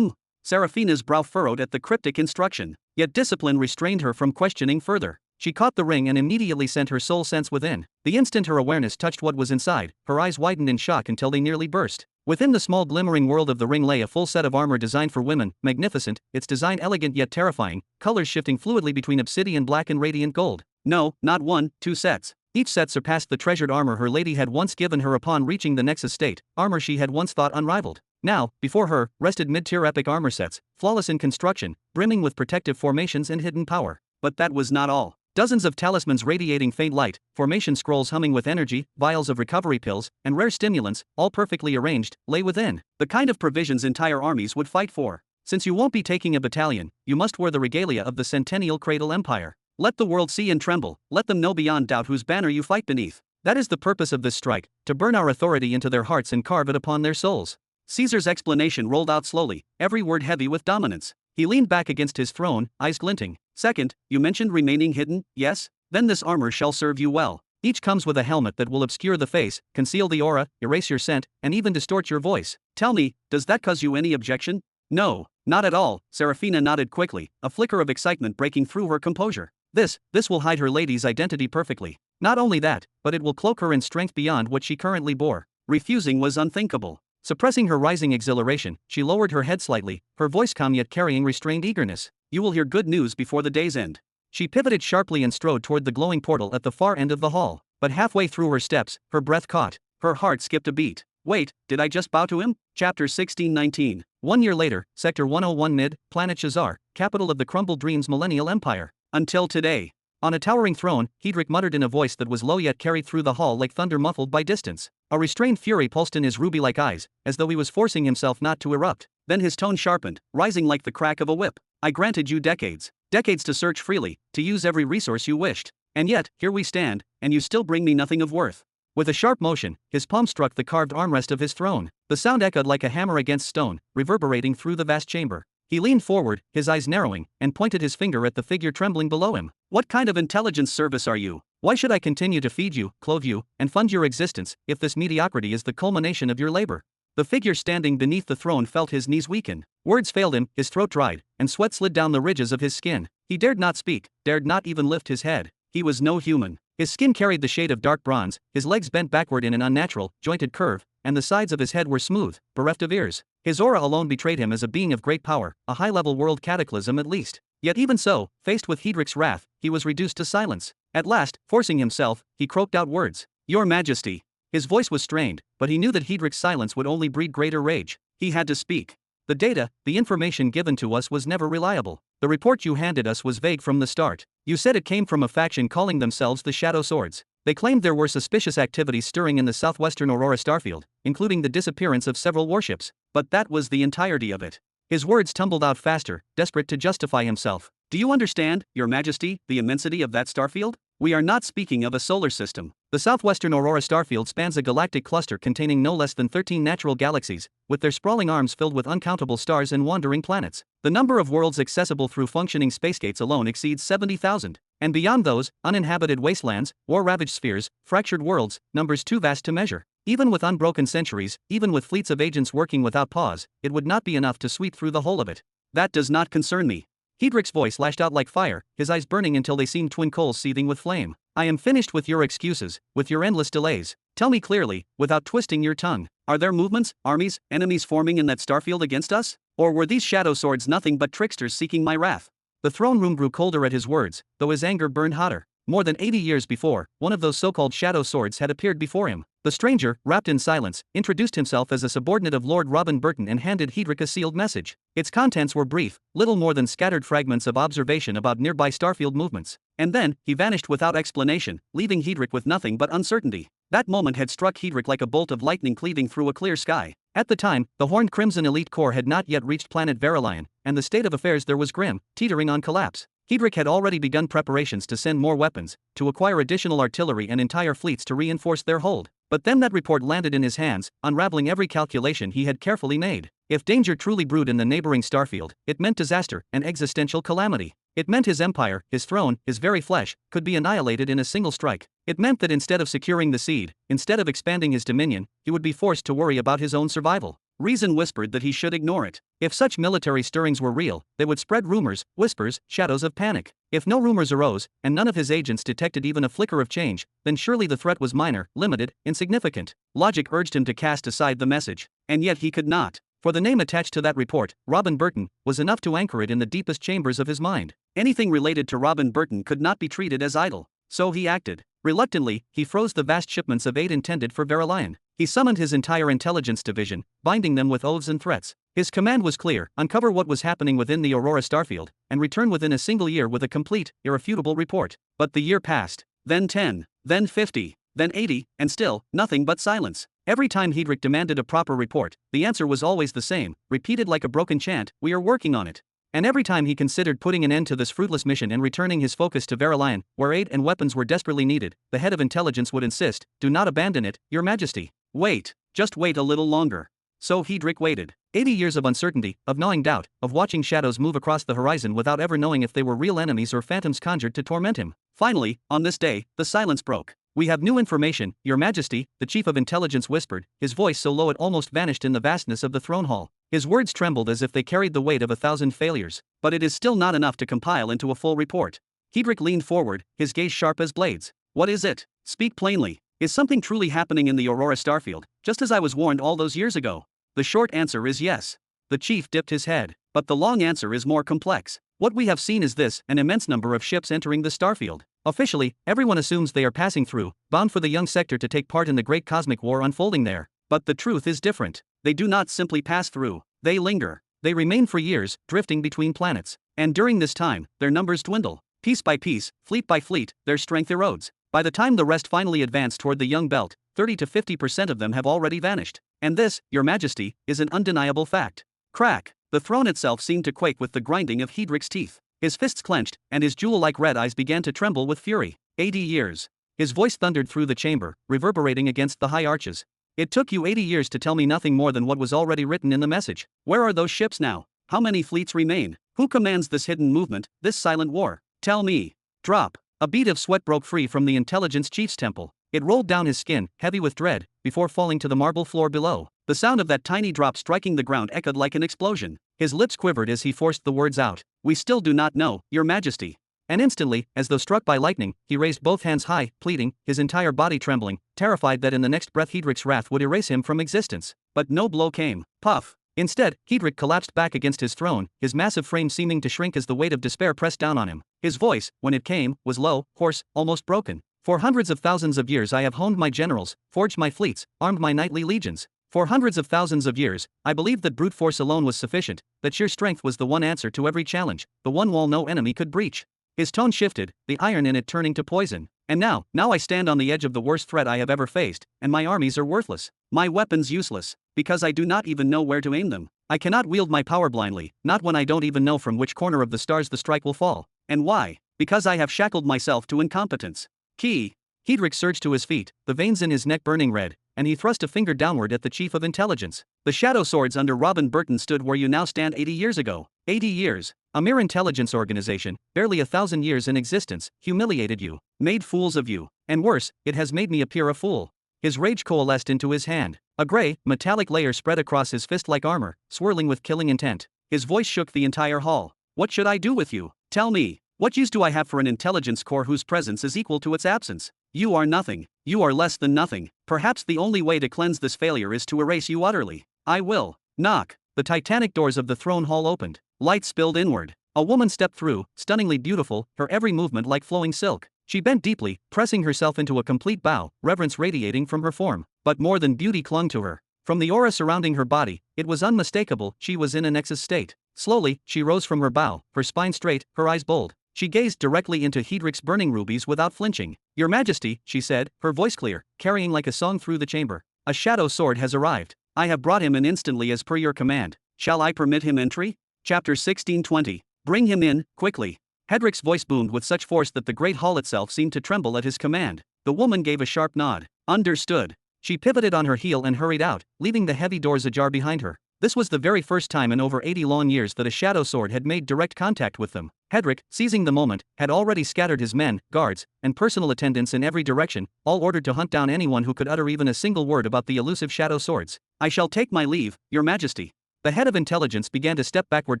S1: Serafina's brow furrowed at the cryptic instruction, yet discipline restrained her from questioning further. She caught the ring and immediately sent her soul sense within. The instant her awareness touched what was inside, her eyes widened in shock until they nearly burst. Within the small glimmering world of the ring lay a full set of armor designed for women, magnificent, its design elegant yet terrifying, colors shifting fluidly between obsidian black and radiant gold. No, not 1, 2 sets. Each set surpassed the treasured armor her lady had once given her upon reaching the Nexus state, armor she had once thought unrivaled. Now, before her, rested mid-tier epic armor sets, flawless in construction, brimming with protective formations and hidden power. But that was not all. Dozens of talismans radiating faint light, formation scrolls humming with energy, vials of recovery pills, and rare stimulants, all perfectly arranged, lay within. The kind of provisions entire armies would fight for. Since you won't be taking a battalion, you must wear the regalia of the Centennial Cradle Empire. Let the world see and tremble, let them know beyond doubt whose banner you fight beneath. That is the purpose of this strike, to burn our authority into their hearts and carve it upon their souls. Caesar's explanation rolled out slowly, every word heavy with dominance. He leaned back against his throne, eyes glinting. Second, you mentioned remaining hidden, yes? Then this armor shall serve you well. Each comes with a helmet that will obscure the face, conceal the aura, erase your scent, and even distort your voice. Tell me, does that cause you any objection? No, not at all, Serafina nodded quickly, a flicker of excitement breaking through her composure. This will hide her lady's identity perfectly. Not only that, but it will cloak her in strength beyond what she currently bore. Refusing was unthinkable. Suppressing her rising exhilaration, she lowered her head slightly, her voice calm yet carrying restrained eagerness. You will hear good news before the day's end. She pivoted sharply and strode toward the glowing portal at the far end of the hall. But halfway through her steps, her breath caught. Her heart skipped a beat. Wait, did I just bow to him? Chapter 1619. 1 year later, Sector 101 Mid, Planet Shazar, capital of the Crumbled Dreams Millennial Empire. Until today. On a towering throne, Hedrick muttered in a voice that was low yet carried through the hall like thunder muffled by distance. A restrained fury pulsed in his ruby-like eyes, as though he was forcing himself not to erupt. Then his tone sharpened, rising like the crack of a whip. I granted you decades. Decades to search freely, to use every resource you wished. And yet, here we stand, and you still bring me nothing of worth. With a sharp motion, his palm struck the carved armrest of his throne. The sound echoed like a hammer against stone, reverberating through the vast chamber. He leaned forward, his eyes narrowing, and pointed his finger at the figure trembling below him. What kind of intelligence service are you? Why should I continue to feed you, clothe you, and fund your existence, if this mediocrity is the culmination of your labor? The figure standing beneath the throne felt his knees weaken. Words failed him, his throat dried, and sweat slid down the ridges of his skin. He dared not speak, dared not even lift his head. He was no human. His skin carried the shade of dark bronze, his legs bent backward in an unnatural, jointed curve, and the sides of his head were smooth, bereft of ears. His aura alone betrayed him as a being of great power, a high-level world cataclysm at least. Yet even so, faced with Hedrick's wrath, he was reduced to silence. At last, forcing himself, he croaked out words. Your Majesty. His voice was strained, but he knew that Hedrick's silence would only breed greater rage. He had to speak. The data, the information given to us was never reliable. The report you handed us was vague from the start. You said it came from a faction calling themselves the Shadow Swords. They claimed there were suspicious activities stirring in the southwestern Aurora starfield, including the disappearance of several warships. But that was the entirety of it. His words tumbled out faster, desperate to justify himself. Do you understand, Your Majesty, the immensity of that starfield? We are not speaking of a solar system. The southwestern Aurora starfield spans a galactic cluster containing no less than 13 natural galaxies, with their sprawling arms filled with uncountable stars and wandering planets. The number of worlds accessible through functioning spacegates alone exceeds 70,000. And beyond those, uninhabited wastelands, war-ravaged spheres, fractured worlds, numbers too vast to measure. Even with unbroken centuries, even with fleets of agents working without pause, it would not be enough to sweep through the whole of it. That does not concern me. Hedrick's voice lashed out like fire, his eyes burning until they seemed twin coals seething with flame. I am finished with your excuses, with your endless delays. Tell me clearly, without twisting your tongue. Are there movements, armies, enemies forming in that starfield against us? Or were these shadow swords nothing but tricksters seeking my wrath? The throne room grew colder at his words, though his anger burned hotter. More than 80 years before, one of those so-called shadow swords had appeared before him. The stranger, wrapped in silence, introduced himself as a subordinate of Lord Robin Burton and handed Hedrick a sealed message. Its contents were brief, little more than scattered fragments of observation about nearby starfield movements. And then, he vanished without explanation, leaving Hedrick with nothing but uncertainty. That moment had struck Hedrick like a bolt of lightning cleaving through a clear sky. At the time, the Horned Crimson Elite Corps had not yet reached planet Verilion, and the state of affairs there was grim, teetering on collapse. Hedrick had already begun preparations to send more weapons, to acquire additional artillery and entire fleets to reinforce their hold. But then that report landed in his hands, unraveling every calculation he had carefully made. If danger truly brewed in the neighboring starfield, it meant disaster, an existential calamity. It meant his empire, his throne, his very flesh, could be annihilated in a single strike. It meant that instead of securing the seed, instead of expanding his dominion, he would be forced to worry about his own survival. Reason whispered that he should ignore it. If such military stirrings were real, they would spread rumors, whispers, shadows of panic. If no rumors arose, and none of his agents detected even a flicker of change, then surely the threat was minor, limited, insignificant. Logic urged him to cast aside the message. And yet he could not. For the name attached to that report, Robin Burton, was enough to anchor it in the deepest chambers of his mind. Anything related to Robin Burton could not be treated as idle. So he acted. Reluctantly, he froze the vast shipments of aid intended for Verilion. He summoned his entire intelligence division, binding them with oaths and threats. His command was clear: uncover what was happening within the Aurora starfield, and return within a single year with a complete, irrefutable report. But the year passed. Then 10, then 50, then 80, and still, nothing but silence. Every time Hedrick demanded a proper report, the answer was always the same, repeated like a broken chant: we are working on it. And every time he considered putting an end to this fruitless mission and returning his focus to Verilion, where aid and weapons were desperately needed, the head of intelligence would insist, do not abandon it, Your Majesty. Wait, just wait a little longer. So Hedrick waited. 80 years of uncertainty, of gnawing doubt, of watching shadows move across the horizon without ever knowing if they were real enemies or phantoms conjured to torment him. Finally, on this day, the silence broke. We have new information, Your Majesty, the Chief of Intelligence whispered, his voice so low it almost vanished in the vastness of the throne hall. His words trembled as if they carried the weight of 1,000 failures. But it is still not enough to compile into a full report. Hedrick leaned forward, his gaze sharp as blades. What is it? Speak plainly. Is something truly happening in the Aurora starfield, just as I was warned all those years ago? The short answer is yes. The chief dipped his head. But the long answer is more complex. What we have seen is this: an immense number of ships entering the starfield. Officially, everyone assumes they are passing through, bound for the young sector to take part in the great cosmic war unfolding there. But the truth is different. They do not simply pass through, they linger. They remain for years, drifting between planets. And during this time, their numbers dwindle. Piece by piece, fleet by fleet, their strength erodes. By the time the rest finally advance toward the young belt, 30 to 50% of them have already vanished. And this, Your Majesty, is an undeniable fact. Crack! The throne itself seemed to quake with the grinding of Hedric's teeth. His fists clenched, and his jewel-like red eyes began to tremble with fury. 80 years. His voice thundered through the chamber, reverberating against the high arches. It took you 80 years to tell me nothing more than what was already written in the message. Where are those ships now? How many fleets remain? Who commands this hidden movement, this silent war? Tell me. Drop. A bead of sweat broke free from the intelligence chief's temple. It rolled down his skin, heavy with dread, before falling to the marble floor below. The sound of that tiny drop striking the ground echoed like an explosion. His lips quivered as he forced the words out. We still do not know, Your Majesty. And instantly, as though struck by lightning, he raised both hands high, pleading, his entire body trembling, terrified that in the next breath Hedric's wrath would erase him from existence. But no blow came. Puff. Instead, Hedric collapsed back against his throne, his massive frame seeming to shrink as the weight of despair pressed down on him. His voice, when it came, was low, hoarse, almost broken. For hundreds of thousands of years I have honed my generals, forged my fleets, armed my knightly legions. For hundreds of thousands of years, I believed that brute force alone was sufficient, that sheer strength was the one answer to every challenge, the one wall no enemy could breach. His tone shifted, the iron in it turning to poison. And now I stand on the edge of the worst threat I have ever faced, and my armies are worthless. My weapons useless, because I do not even know where to aim them. I cannot wield my power blindly, not when I don't even know from which corner of the stars the strike will fall. And why? Because I have shackled myself to incompetence. Key. Hedric surged to his feet, the veins in his neck burning red, and he thrust a finger downward at the chief of intelligence. The shadow swords under Robin Burton stood where you now stand 80 years ago. 80 years. A mere intelligence organization, barely 1,000 years in existence, humiliated you, made fools of you, and worse, it has made me appear a fool. His rage coalesced into his hand. A gray, metallic layer spread across his fist-like armor, swirling with killing intent. His voice shook the entire hall. What should I do with you? Tell me. What use do I have for an intelligence core whose presence is equal to its absence? You are nothing. You are less than nothing. Perhaps the only way to cleanse this failure is to erase you utterly. I will. Knock. The titanic doors of the throne hall opened. Light spilled inward. A woman stepped through, stunningly beautiful, her every movement like flowing silk. She bent deeply, pressing herself into a complete bow, reverence radiating from her form. But more than beauty clung to her. From the aura surrounding her body, it was unmistakable she was in an nexus state. Slowly, she rose from her bow, her spine straight, her eyes bold. She gazed directly into Hedric's burning rubies without flinching. Your Majesty, she said, her voice clear, carrying like a song through the chamber. A shadow sword has arrived. I have brought him in instantly as per your command. Shall I permit him entry? Chapter 1620. Bring him in, quickly. Hedric's voice boomed with such force that the great hall itself seemed to tremble at his command. The woman gave a sharp nod. Understood. She pivoted on her heel and hurried out, leaving the heavy doors ajar behind her. This was the very first time in over 80 long years that a shadow sword had made direct contact with them. Hedric, seizing the moment, had already scattered his men, guards, and personal attendants in every direction, all ordered to hunt down anyone who could utter even a single word about the elusive shadow swords. I shall take my leave, Your Majesty. The head of intelligence began to step backward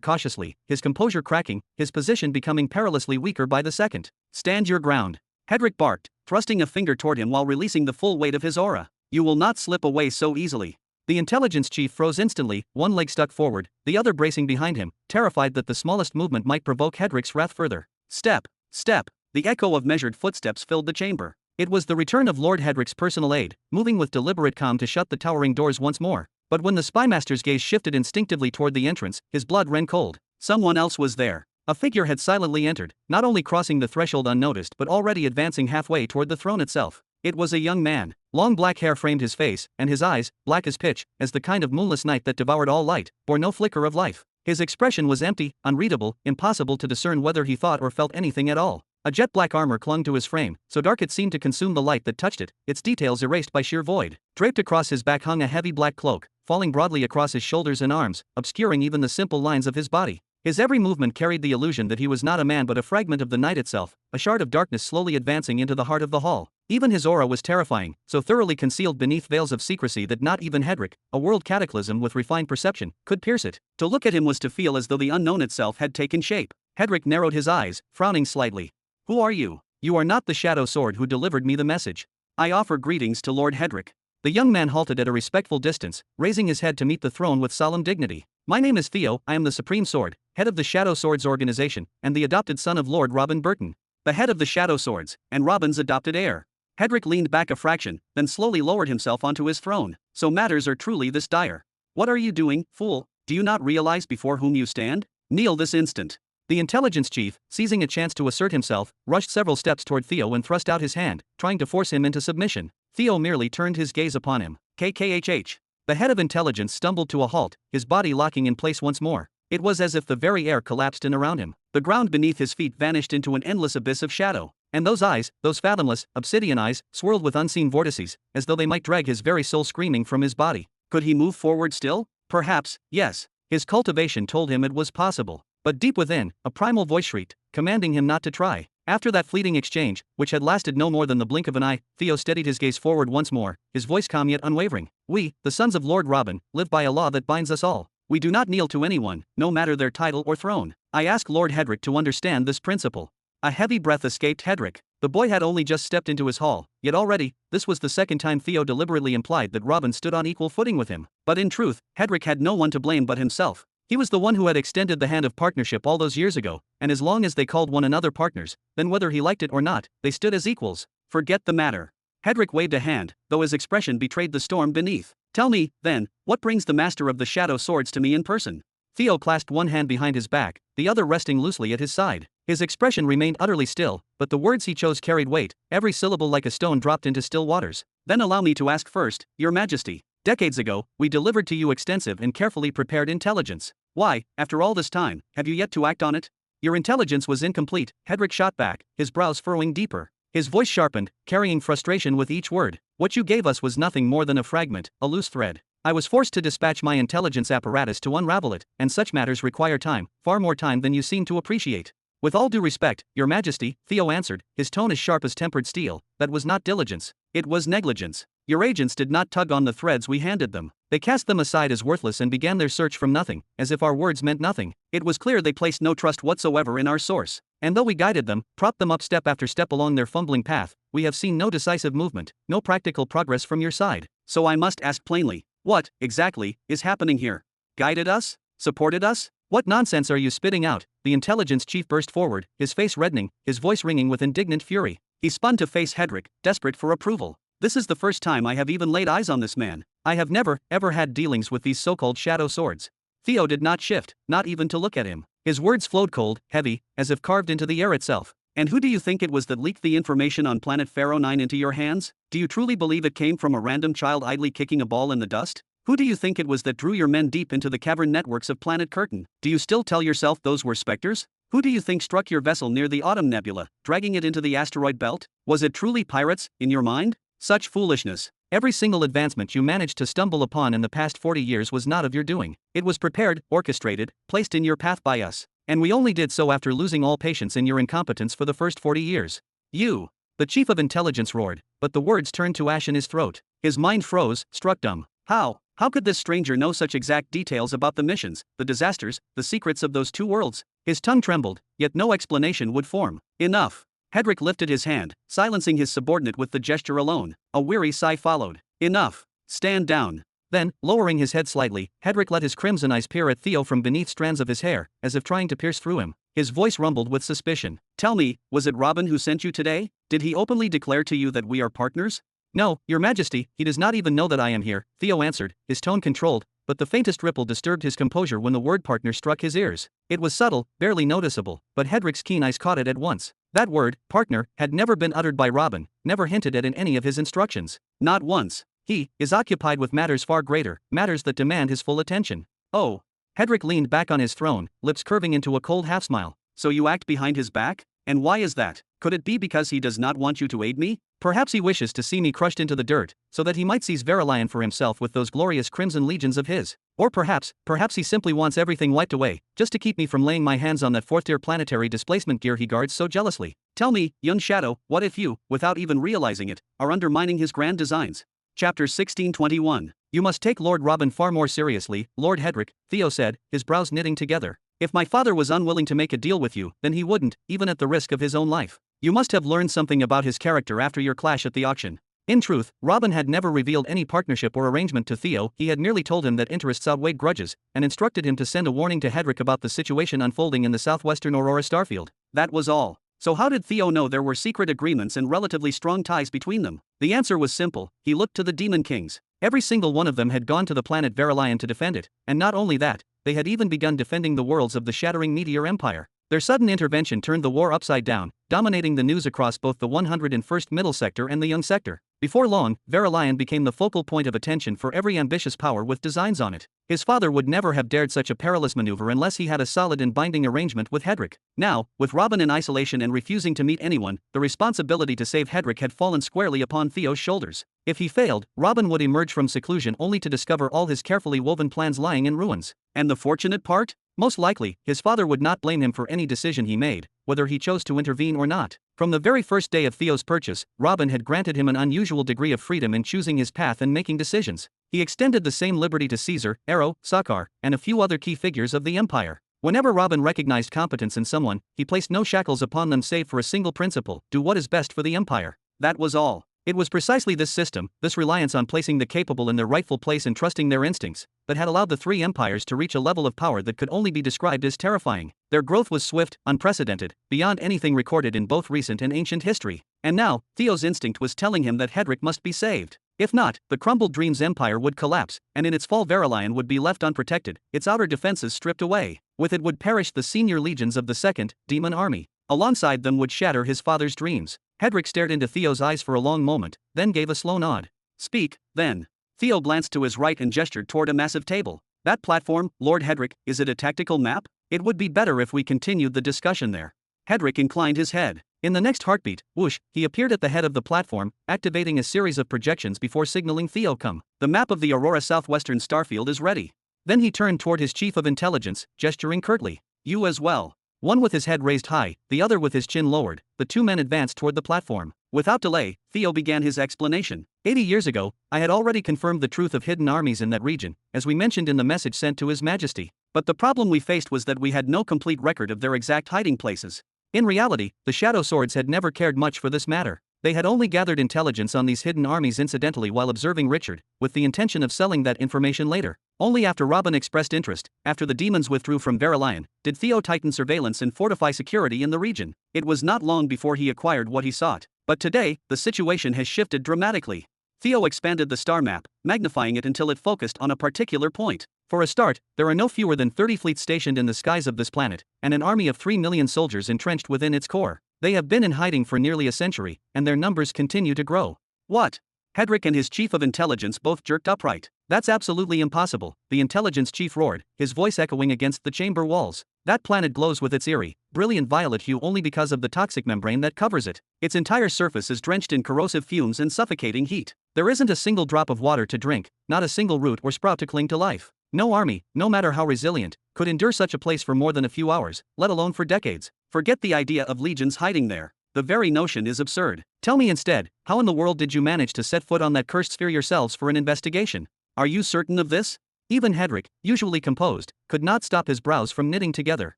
S1: cautiously, his composure cracking, his position becoming perilously weaker by the second. Stand your ground. Hedric barked, thrusting a finger toward him while releasing the full weight of his aura. You will not slip away so easily. The intelligence chief froze instantly, one leg stuck forward, the other bracing behind him, terrified that the smallest movement might provoke Hedric's wrath further. Step, step. The echo of measured footsteps filled the chamber. It was the return of Lord Hedric's personal aide, moving with deliberate calm to shut the towering doors once more. But when the spymaster's gaze shifted instinctively toward the entrance, his blood ran cold. Someone else was there. A figure had silently entered, not only crossing the threshold unnoticed but already advancing halfway toward the throne itself. It was a young man. Long black hair framed his face, and his eyes, black as pitch, as the kind of moonless night that devoured all light, bore no flicker of life. His expression was empty, unreadable, impossible to discern whether he thought or felt anything at all. A jet-black armor clung to his frame, so dark it seemed to consume the light that touched it, its details erased by sheer void. Draped across his back hung a heavy black cloak, falling broadly across his shoulders and arms, obscuring even the simple lines of his body. His every movement carried the illusion that he was not a man but a fragment of the night itself, a shard of darkness slowly advancing into the heart of the hall. Even his aura was terrifying, so thoroughly concealed beneath veils of secrecy that not even Hedric, a world cataclysm with refined perception, could pierce it. To look at him was to feel as though the unknown itself had taken shape. Hedric narrowed his eyes, frowning slightly. Who are you? You are not the shadow sword who delivered me the message. I offer greetings to Lord Hedric. The young man halted at a respectful distance, raising his head to meet the throne with solemn dignity. My name is Theo, I am the Supreme Sword, head of the Shadow Swords organization, and the adopted son of Lord Robin Burton. The head of the Shadow Swords, and Robin's adopted heir. Hedric leaned back a fraction, then slowly lowered himself onto his throne. So matters are truly this dire. What are you doing, fool? Do you not realize before whom you stand? Kneel this instant. The intelligence chief, seizing a chance to assert himself, rushed several steps toward Theo and thrust out his hand, trying to force him into submission. Theo merely turned his gaze upon him. KKHH. The head of intelligence stumbled to a halt, his body locking in place once more. It was as if the very air collapsed in around him. The ground beneath his feet vanished into an endless abyss of shadow. And those eyes, those fathomless, obsidian eyes, swirled with unseen vortices, as though they might drag his very soul screaming from his body. Could he move forward still? Perhaps, yes. His cultivation told him it was possible. But deep within, a primal voice shrieked, commanding him not to try. After that fleeting exchange, which had lasted no more than the blink of an eye, Theo steadied his gaze forward once more, his voice calm yet unwavering. We, the sons of Lord Robin, live by a law that binds us all. We do not kneel to anyone, no matter their title or throne. I ask Lord Hedrick to understand this principle. A heavy breath escaped Hedrick. The boy had only just stepped into his hall, yet already, this was the second time Theo deliberately implied that Robin stood on equal footing with him. But in truth, Hedrick had no one to blame but himself. He was the one who had extended the hand of partnership all those years ago, and as long as they called one another partners, then whether he liked it or not, they stood as equals. Forget the matter. Hedrick waved a hand, though his expression betrayed the storm beneath. Tell me, then, what brings the master of the shadow swords to me in person? Theo clasped one hand behind his back, the other resting loosely at his side. His expression remained utterly still, but the words he chose carried weight, every syllable like a stone dropped into still waters. Then allow me to ask first, Your Majesty. Decades ago, we delivered to you extensive and carefully prepared intelligence. Why, after all this time, have you yet to act on it? Your intelligence was incomplete, Hedrick shot back, his brows furrowing deeper. His voice sharpened, carrying frustration with each word. What you gave us was nothing more than a fragment, a loose thread. I was forced to dispatch my intelligence apparatus to unravel it, and such matters require time, far more time than you seem to appreciate. With all due respect, Your Majesty, Theo answered, his tone as sharp as tempered steel, that was not diligence. It was negligence. Your agents did not tug on the threads we handed them. They cast them aside as worthless and began their search from nothing, as if our words meant nothing. It was clear they placed no trust whatsoever in our source. And though we guided them, propped them up step after step along their fumbling path, we have seen no decisive movement, no practical progress from your side. So I must ask plainly, what, exactly, is happening here? Guided us? Supported us? What nonsense are you spitting out? The intelligence chief burst forward, his face reddening, his voice ringing with indignant fury. He spun to face Hedrick, desperate for approval. This is the first time I have even laid eyes on this man. I have never, ever had dealings with these so-called shadow swords. Theo did not shift, not even to look at him. His words flowed cold, heavy, as if carved into the air itself. And who do you think it was that leaked the information on planet Pharaoh 9 into your hands? Do you truly believe it came from a random child idly kicking a ball in the dust? Who do you think it was that drew your men deep into the cavern networks of planet Curtain? Do you still tell yourself those were specters? Who do you think struck your vessel near the Autumn Nebula, dragging it into the asteroid belt? Was it truly pirates, in your mind? Such foolishness. Every single advancement you managed to stumble upon in the past 40 years was not of your doing. It was prepared, orchestrated, placed in your path by us. And we only did so after losing all patience in your incompetence for the first 40 years. You. The chief of intelligence roared, but the words turned to ash in his throat. His mind froze, struck dumb. How? How could this stranger know such exact details about the missions, the disasters, the secrets of those two worlds? His tongue trembled, yet no explanation would form. Enough. Hedrick lifted his hand, silencing his subordinate with the gesture alone. A weary sigh followed. Enough. Stand down. Then, lowering his head slightly, Hedrick let his crimson eyes peer at Theo from beneath strands of his hair, as if trying to pierce through him. His voice rumbled with suspicion. Tell me, was it Robin who sent you today? Did he openly declare to you that we are partners? No, Your Majesty, he does not even know that I am here, Theo answered, his tone controlled, but the faintest ripple disturbed his composure when the word partner struck his ears. It was subtle, barely noticeable, but Hedrick's keen eyes caught it at once. That word, partner, had never been uttered by Robin, never hinted at in any of his instructions. Not once. He is occupied with matters far greater, matters that demand his full attention. Oh. Hedrick leaned back on his throne, lips curving into a cold half-smile. So you act behind his back? And why is that? Could it be because he does not want you to aid me? Perhaps he wishes to see me crushed into the dirt, so that he might seize Verilion for himself with those glorious crimson legions of his. Or perhaps he simply wants everything wiped away, just to keep me from laying my hands on that fourth-tier planetary displacement gear he guards so jealously. Tell me, young Shadow, what if you, without even realizing it, are undermining his grand designs? Chapter 1621. You must take Lord Robin far more seriously, Lord Hedrick, Theo said, his brows knitting together. If my father was unwilling to make a deal with you, then he wouldn't, even at the risk of his own life. You must have learned something about his character after your clash at the auction. In truth, Robin had never revealed any partnership or arrangement to Theo. He had merely told him that interests outweighed grudges, and instructed him to send a warning to Hedrick about the situation unfolding in the southwestern Aurora starfield. That was all. So how did Theo know there were secret agreements and relatively strong ties between them? The answer was simple: he looked to the Demon Kings. Every single one of them had gone to the planet Verilion to defend it, and not only that, they had even begun defending the worlds of the Shattering Meteor Empire. Their sudden intervention turned the war upside down, dominating the news across both the 101st Middle Sector and the Young Sector. Before long, Verilion became the focal point of attention for every ambitious power with designs on it. His father would never have dared such a perilous maneuver unless he had a solid and binding arrangement with Hedrick. Now, with Robin in isolation and refusing to meet anyone, the responsibility to save Hedrick had fallen squarely upon Theo's shoulders. If he failed, Robin would emerge from seclusion only to discover all his carefully woven plans lying in ruins. And the fortunate part? Most likely, his father would not blame him for any decision he made, whether he chose to intervene or not. From the very first day of Theo's purchase, Robin had granted him an unusual degree of freedom in choosing his path and making decisions. He extended the same liberty to Caesar, Arrow, Sakar, and a few other key figures of the empire. Whenever Robin recognized competence in someone, he placed no shackles upon them save for a single principle: do what is best for the empire. That was all. It was precisely this system, this reliance on placing the capable in their rightful place and trusting their instincts, that had allowed the three empires to reach a level of power that could only be described as terrifying. Their growth was swift, unprecedented, beyond anything recorded in both recent and ancient history. And now, Theo's instinct was telling him that Hedrick must be saved. If not, the crumbled Dreams Empire would collapse, and in its fall Verilion would be left unprotected, its outer defenses stripped away. With it would perish the senior legions of the Second Demon Army. Alongside them would shatter his father's dreams. Hedrick stared into Theo's eyes for a long moment, then gave a slow nod. Speak, then. Theo glanced to his right and gestured toward a massive table. That platform, Lord Hedrick, is it a tactical map? It would be better if we continued the discussion there. Hedrick inclined his head. In the next heartbeat, whoosh, he appeared at the head of the platform, activating a series of projections before signaling Theo come. The map of the Aurora Southwestern Starfield is ready. Then he turned toward his chief of intelligence, gesturing curtly. You as well. One with his head raised high, the other with his chin lowered, the two men advanced toward the platform. Without delay, Theo began his explanation. 80 years ago, I had already confirmed the truth of hidden armies in that region, as we mentioned in the message sent to His Majesty. But the problem we faced was that we had no complete record of their exact hiding places. In reality, the Shadow Swords had never cared much for this matter. They had only gathered intelligence on these hidden armies incidentally while observing Richard, with the intention of selling that information later. Only after Robin expressed interest, after the demons withdrew from Verilion, did Theo tighten surveillance and fortify security in the region. It was not long before he acquired what he sought. But today, the situation has shifted dramatically. Theo expanded the star map, magnifying it until it focused on a particular point. For a start, there are no fewer than 30 fleets stationed in the skies of this planet, and an army of 3 million soldiers entrenched within its core. They have been in hiding for nearly a century, and their numbers continue to grow. What? Hedrick and his chief of intelligence both jerked upright. That's absolutely impossible, the intelligence chief roared, his voice echoing against the chamber walls. That planet glows with its eerie, brilliant violet hue only because of the toxic membrane that covers it. Its entire surface is drenched in corrosive fumes and suffocating heat. There isn't a single drop of water to drink, not a single root or sprout to cling to life. No army, no matter how resilient, could endure such a place for more than a few hours, let alone for decades. Forget the idea of legions hiding there. The very notion is absurd. Tell me instead, how in the world did you manage to set foot on that cursed sphere yourselves for an investigation? Are you certain of this? Even Hedrick, usually composed, could not stop his brows from knitting together.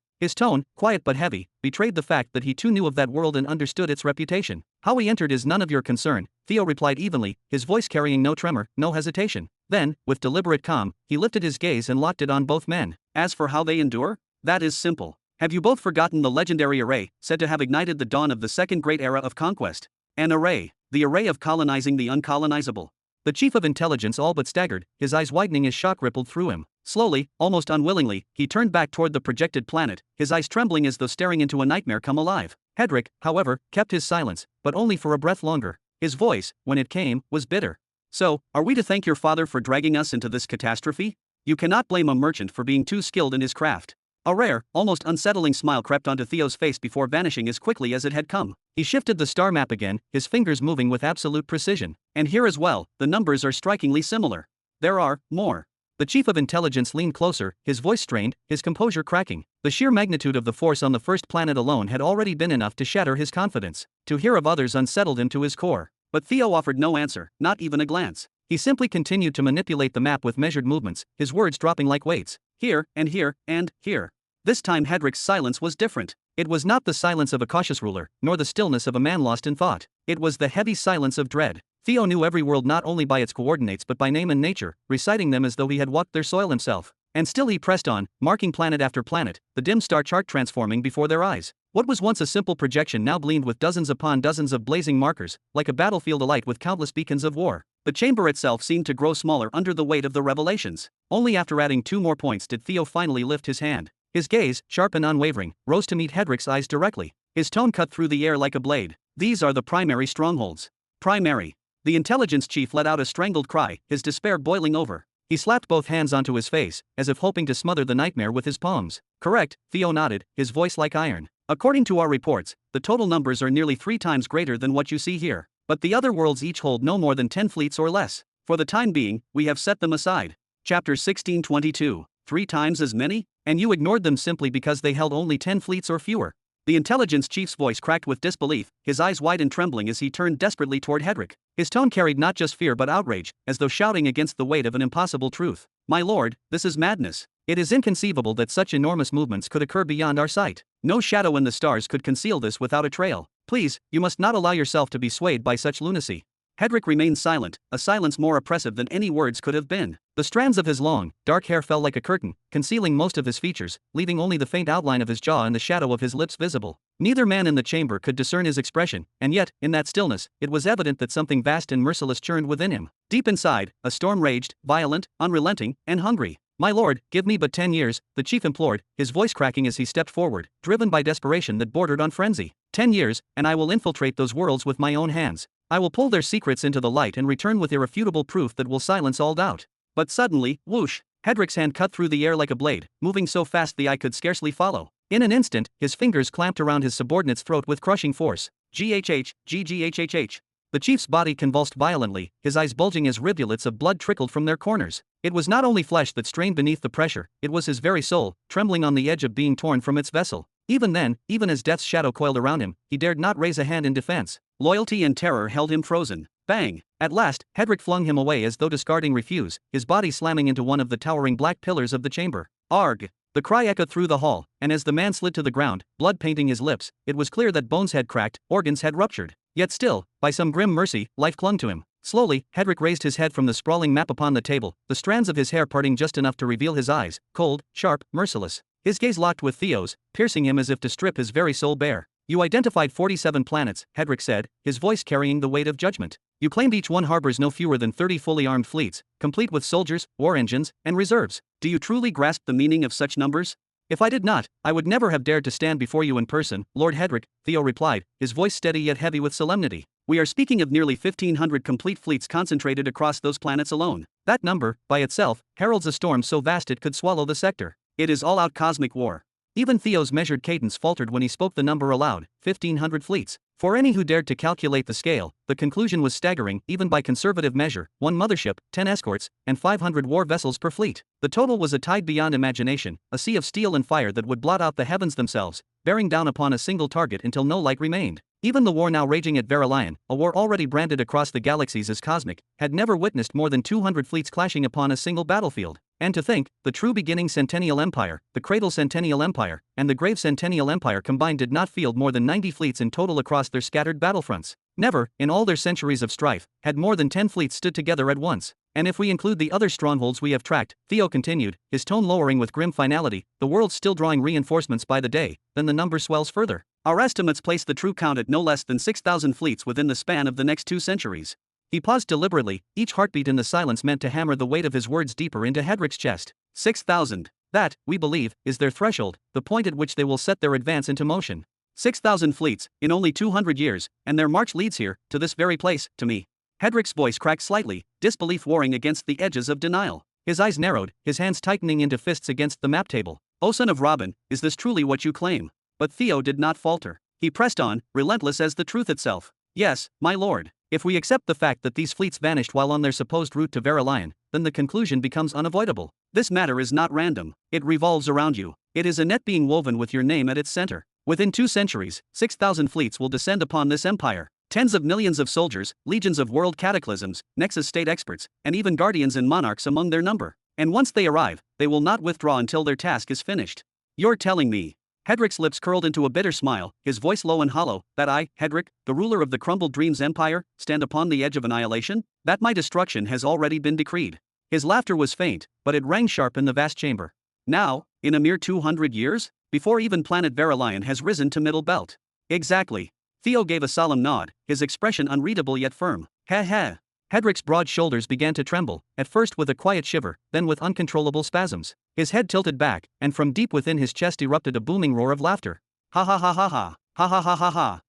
S1: His tone, quiet but heavy, betrayed the fact that he too knew of that world and understood its reputation. How we entered is none of your concern, Theo replied evenly, his voice carrying no tremor, no hesitation. Then, with deliberate calm, he lifted his gaze and locked it on both men. As for how they endure? That is simple. Have you both forgotten the legendary array, said to have ignited the dawn of the second great era of conquest? An array, the array of colonizing the uncolonizable. The chief of intelligence all but staggered, his eyes widening as shock rippled through him. Slowly, almost unwillingly, he turned back toward the projected planet, his eyes trembling as though staring into a nightmare come alive. Hedrick, however, kept his silence, but only for a breath longer. His voice, when it came, was bitter. So, are we to thank your father for dragging us into this catastrophe? You cannot blame a merchant for being too skilled in his craft. A rare, almost unsettling smile crept onto Theo's face before vanishing as quickly as it had come. He shifted the star map again, his fingers moving with absolute precision. And here as well, the numbers are strikingly similar. There are more. The chief of intelligence leaned closer, his voice strained, his composure cracking. The sheer magnitude of the force on the first planet alone had already been enough to shatter his confidence. To hear of others unsettled him to his core. But Theo offered no answer, not even a glance. He simply continued to manipulate the map with measured movements, his words dropping like weights. Here, and here, and here. This time Hedrick's silence was different. It was not the silence of a cautious ruler, nor the stillness of a man lost in thought. It was the heavy silence of dread. Theo knew every world not only by its coordinates but by name and nature, reciting them as though he had walked their soil himself. And still he pressed on, marking planet after planet, the dim star chart transforming before their eyes. What was once a simple projection now gleamed with dozens upon dozens of blazing markers, like a battlefield alight with countless beacons of war. The chamber itself seemed to grow smaller under the weight of the revelations. Only after adding 2 more points did Theo finally lift his hand. His gaze, sharp and unwavering, rose to meet Hedric's eyes directly. His tone cut through the air like a blade. These are the primary strongholds. Primary. The intelligence chief let out a strangled cry, his despair boiling over. He slapped both hands onto his face, as if hoping to smother the nightmare with his palms. Correct, Theo nodded, his voice like iron. According to our reports, the total numbers are nearly 3 times greater than what you see here. But the other worlds each hold no more than 10 fleets or less. For the time being, we have set them aside. Chapter 1622. 3 times as many? And you ignored them simply because they held only 10 fleets or fewer. The intelligence chief's voice cracked with disbelief, his eyes wide and trembling as he turned desperately toward Hedric. His tone carried not just fear but outrage, as though shouting against the weight of an impossible truth. My lord, this is madness. It is inconceivable that such enormous movements could occur beyond our sight. No shadow in the stars could conceal this without a trail. Please, you must not allow yourself to be swayed by such lunacy. Hedric remained silent, a silence more oppressive than any words could have been. The strands of his long, dark hair fell like a curtain, concealing most of his features, leaving only the faint outline of his jaw and the shadow of his lips visible. Neither man in the chamber could discern his expression, and yet, in that stillness, it was evident that something vast and merciless churned within him. Deep inside, a storm raged, violent, unrelenting, and hungry. My lord, give me but 10 years, the chief implored, his voice cracking as he stepped forward, driven by desperation that bordered on frenzy. 10 years, and I will infiltrate those worlds with my own hands. I will pull their secrets into the light and return with irrefutable proof that will silence all doubt. But suddenly, whoosh, Hedric's hand cut through the air like a blade, moving so fast the eye could scarcely follow. In an instant, his fingers clamped around his subordinate's throat with crushing force. GHH. The chief's body convulsed violently, his eyes bulging as rivulets of blood trickled from their corners. It was not only flesh that strained beneath the pressure, it was his very soul, trembling on the edge of being torn from its vessel. Even then, even as death's shadow coiled around him, he dared not raise a hand in defense. Loyalty and terror held him frozen. Bang! At last, Hedric flung him away as though discarding refuse, his body slamming into one of the towering black pillars of the chamber. Arg! The cry echoed through the hall, and as the man slid to the ground, blood painting his lips, it was clear that bones had cracked, organs had ruptured. Yet still, by some grim mercy, life clung to him. Slowly, Hedric raised his head from the sprawling map upon the table, the strands of his hair parting just enough to reveal his eyes, cold, sharp, merciless. His gaze locked with Theo's, piercing him as if to strip his very soul bare. You identified 47 planets, Hedric said, his voice carrying the weight of judgment. You claimed each one harbors no fewer than 30 fully armed fleets, complete with soldiers, war engines, and reserves. Do you truly grasp the meaning of such numbers? If I did not, I would never have dared to stand before you in person, Lord Hedric, Theo replied, his voice steady yet heavy with solemnity. We are speaking of nearly 1,500 complete fleets concentrated across those planets alone. That number, by itself, heralds a storm so vast it could swallow the sector. It is all-out cosmic war. Even Theo's measured cadence faltered when he spoke the number aloud, 1,500 fleets. For any who dared to calculate the scale, the conclusion was staggering, even by conservative measure, 1 mothership, 10 escorts, and 500 war vessels per fleet. The total was a tide beyond imagination, a sea of steel and fire that would blot out the heavens themselves, bearing down upon a single target until no light remained. Even the war now raging at Verilion, a war already branded across the galaxies as cosmic, had never witnessed more than 200 fleets clashing upon a single battlefield. And to think, the true beginning Centennial Empire, the Cradle Centennial Empire, and the Grave Centennial Empire combined did not field more than 90 fleets in total across their scattered battlefronts. Never, in all their centuries of strife, had more than 10 fleets stood together at once. And if we include the other strongholds we have tracked, Theo continued, his tone lowering with grim finality, the world's still drawing reinforcements by the day, then the number swells further. Our estimates place the true count at no less than 6,000 fleets within the span of the next 2 centuries. He paused deliberately, each heartbeat in the silence meant to hammer the weight of his words deeper into Hedric's chest. 6,000. That, we believe, is their threshold, the point at which they will set their advance into motion. 6,000 fleets, in only 200 years, and their march leads here, to this very place, to me. Hedric's voice cracked slightly, disbelief warring against the edges of denial. His eyes narrowed, his hands tightening into fists against the map table. O son of Robin, is this truly what you claim? But Theo did not falter. He pressed on, relentless as the truth itself. Yes, my lord. If we accept the fact that these fleets vanished while on their supposed route to Verilion, then the conclusion becomes unavoidable. This matter is not random. It revolves around you. It is a net being woven with your name at its center. Within 2 centuries, 6,000 fleets will descend upon this empire. Tens of millions of soldiers, legions of world cataclysms, Nexus state experts, and even guardians and monarchs among their number. And once they arrive, they will not withdraw until their task is finished. You're telling me. Hedric's lips curled into a bitter smile, his voice low and hollow, that I, Hedric, the ruler of the crumbled dreams empire, stand upon the edge of annihilation? That my destruction has already been decreed. His laughter was faint, but it rang sharp in the vast chamber. Now, in a mere 200 years? before even planet Verilion has risen to middle belt. Exactly. Theo gave a solemn nod, his expression unreadable yet firm. Heh heh. Hedric's broad shoulders began to tremble, at first with a quiet shiver, then with uncontrollable spasms. His head tilted back, and from deep within his chest erupted a booming roar of laughter. Ha ha ha ha ha. Ha ha ha ha ha.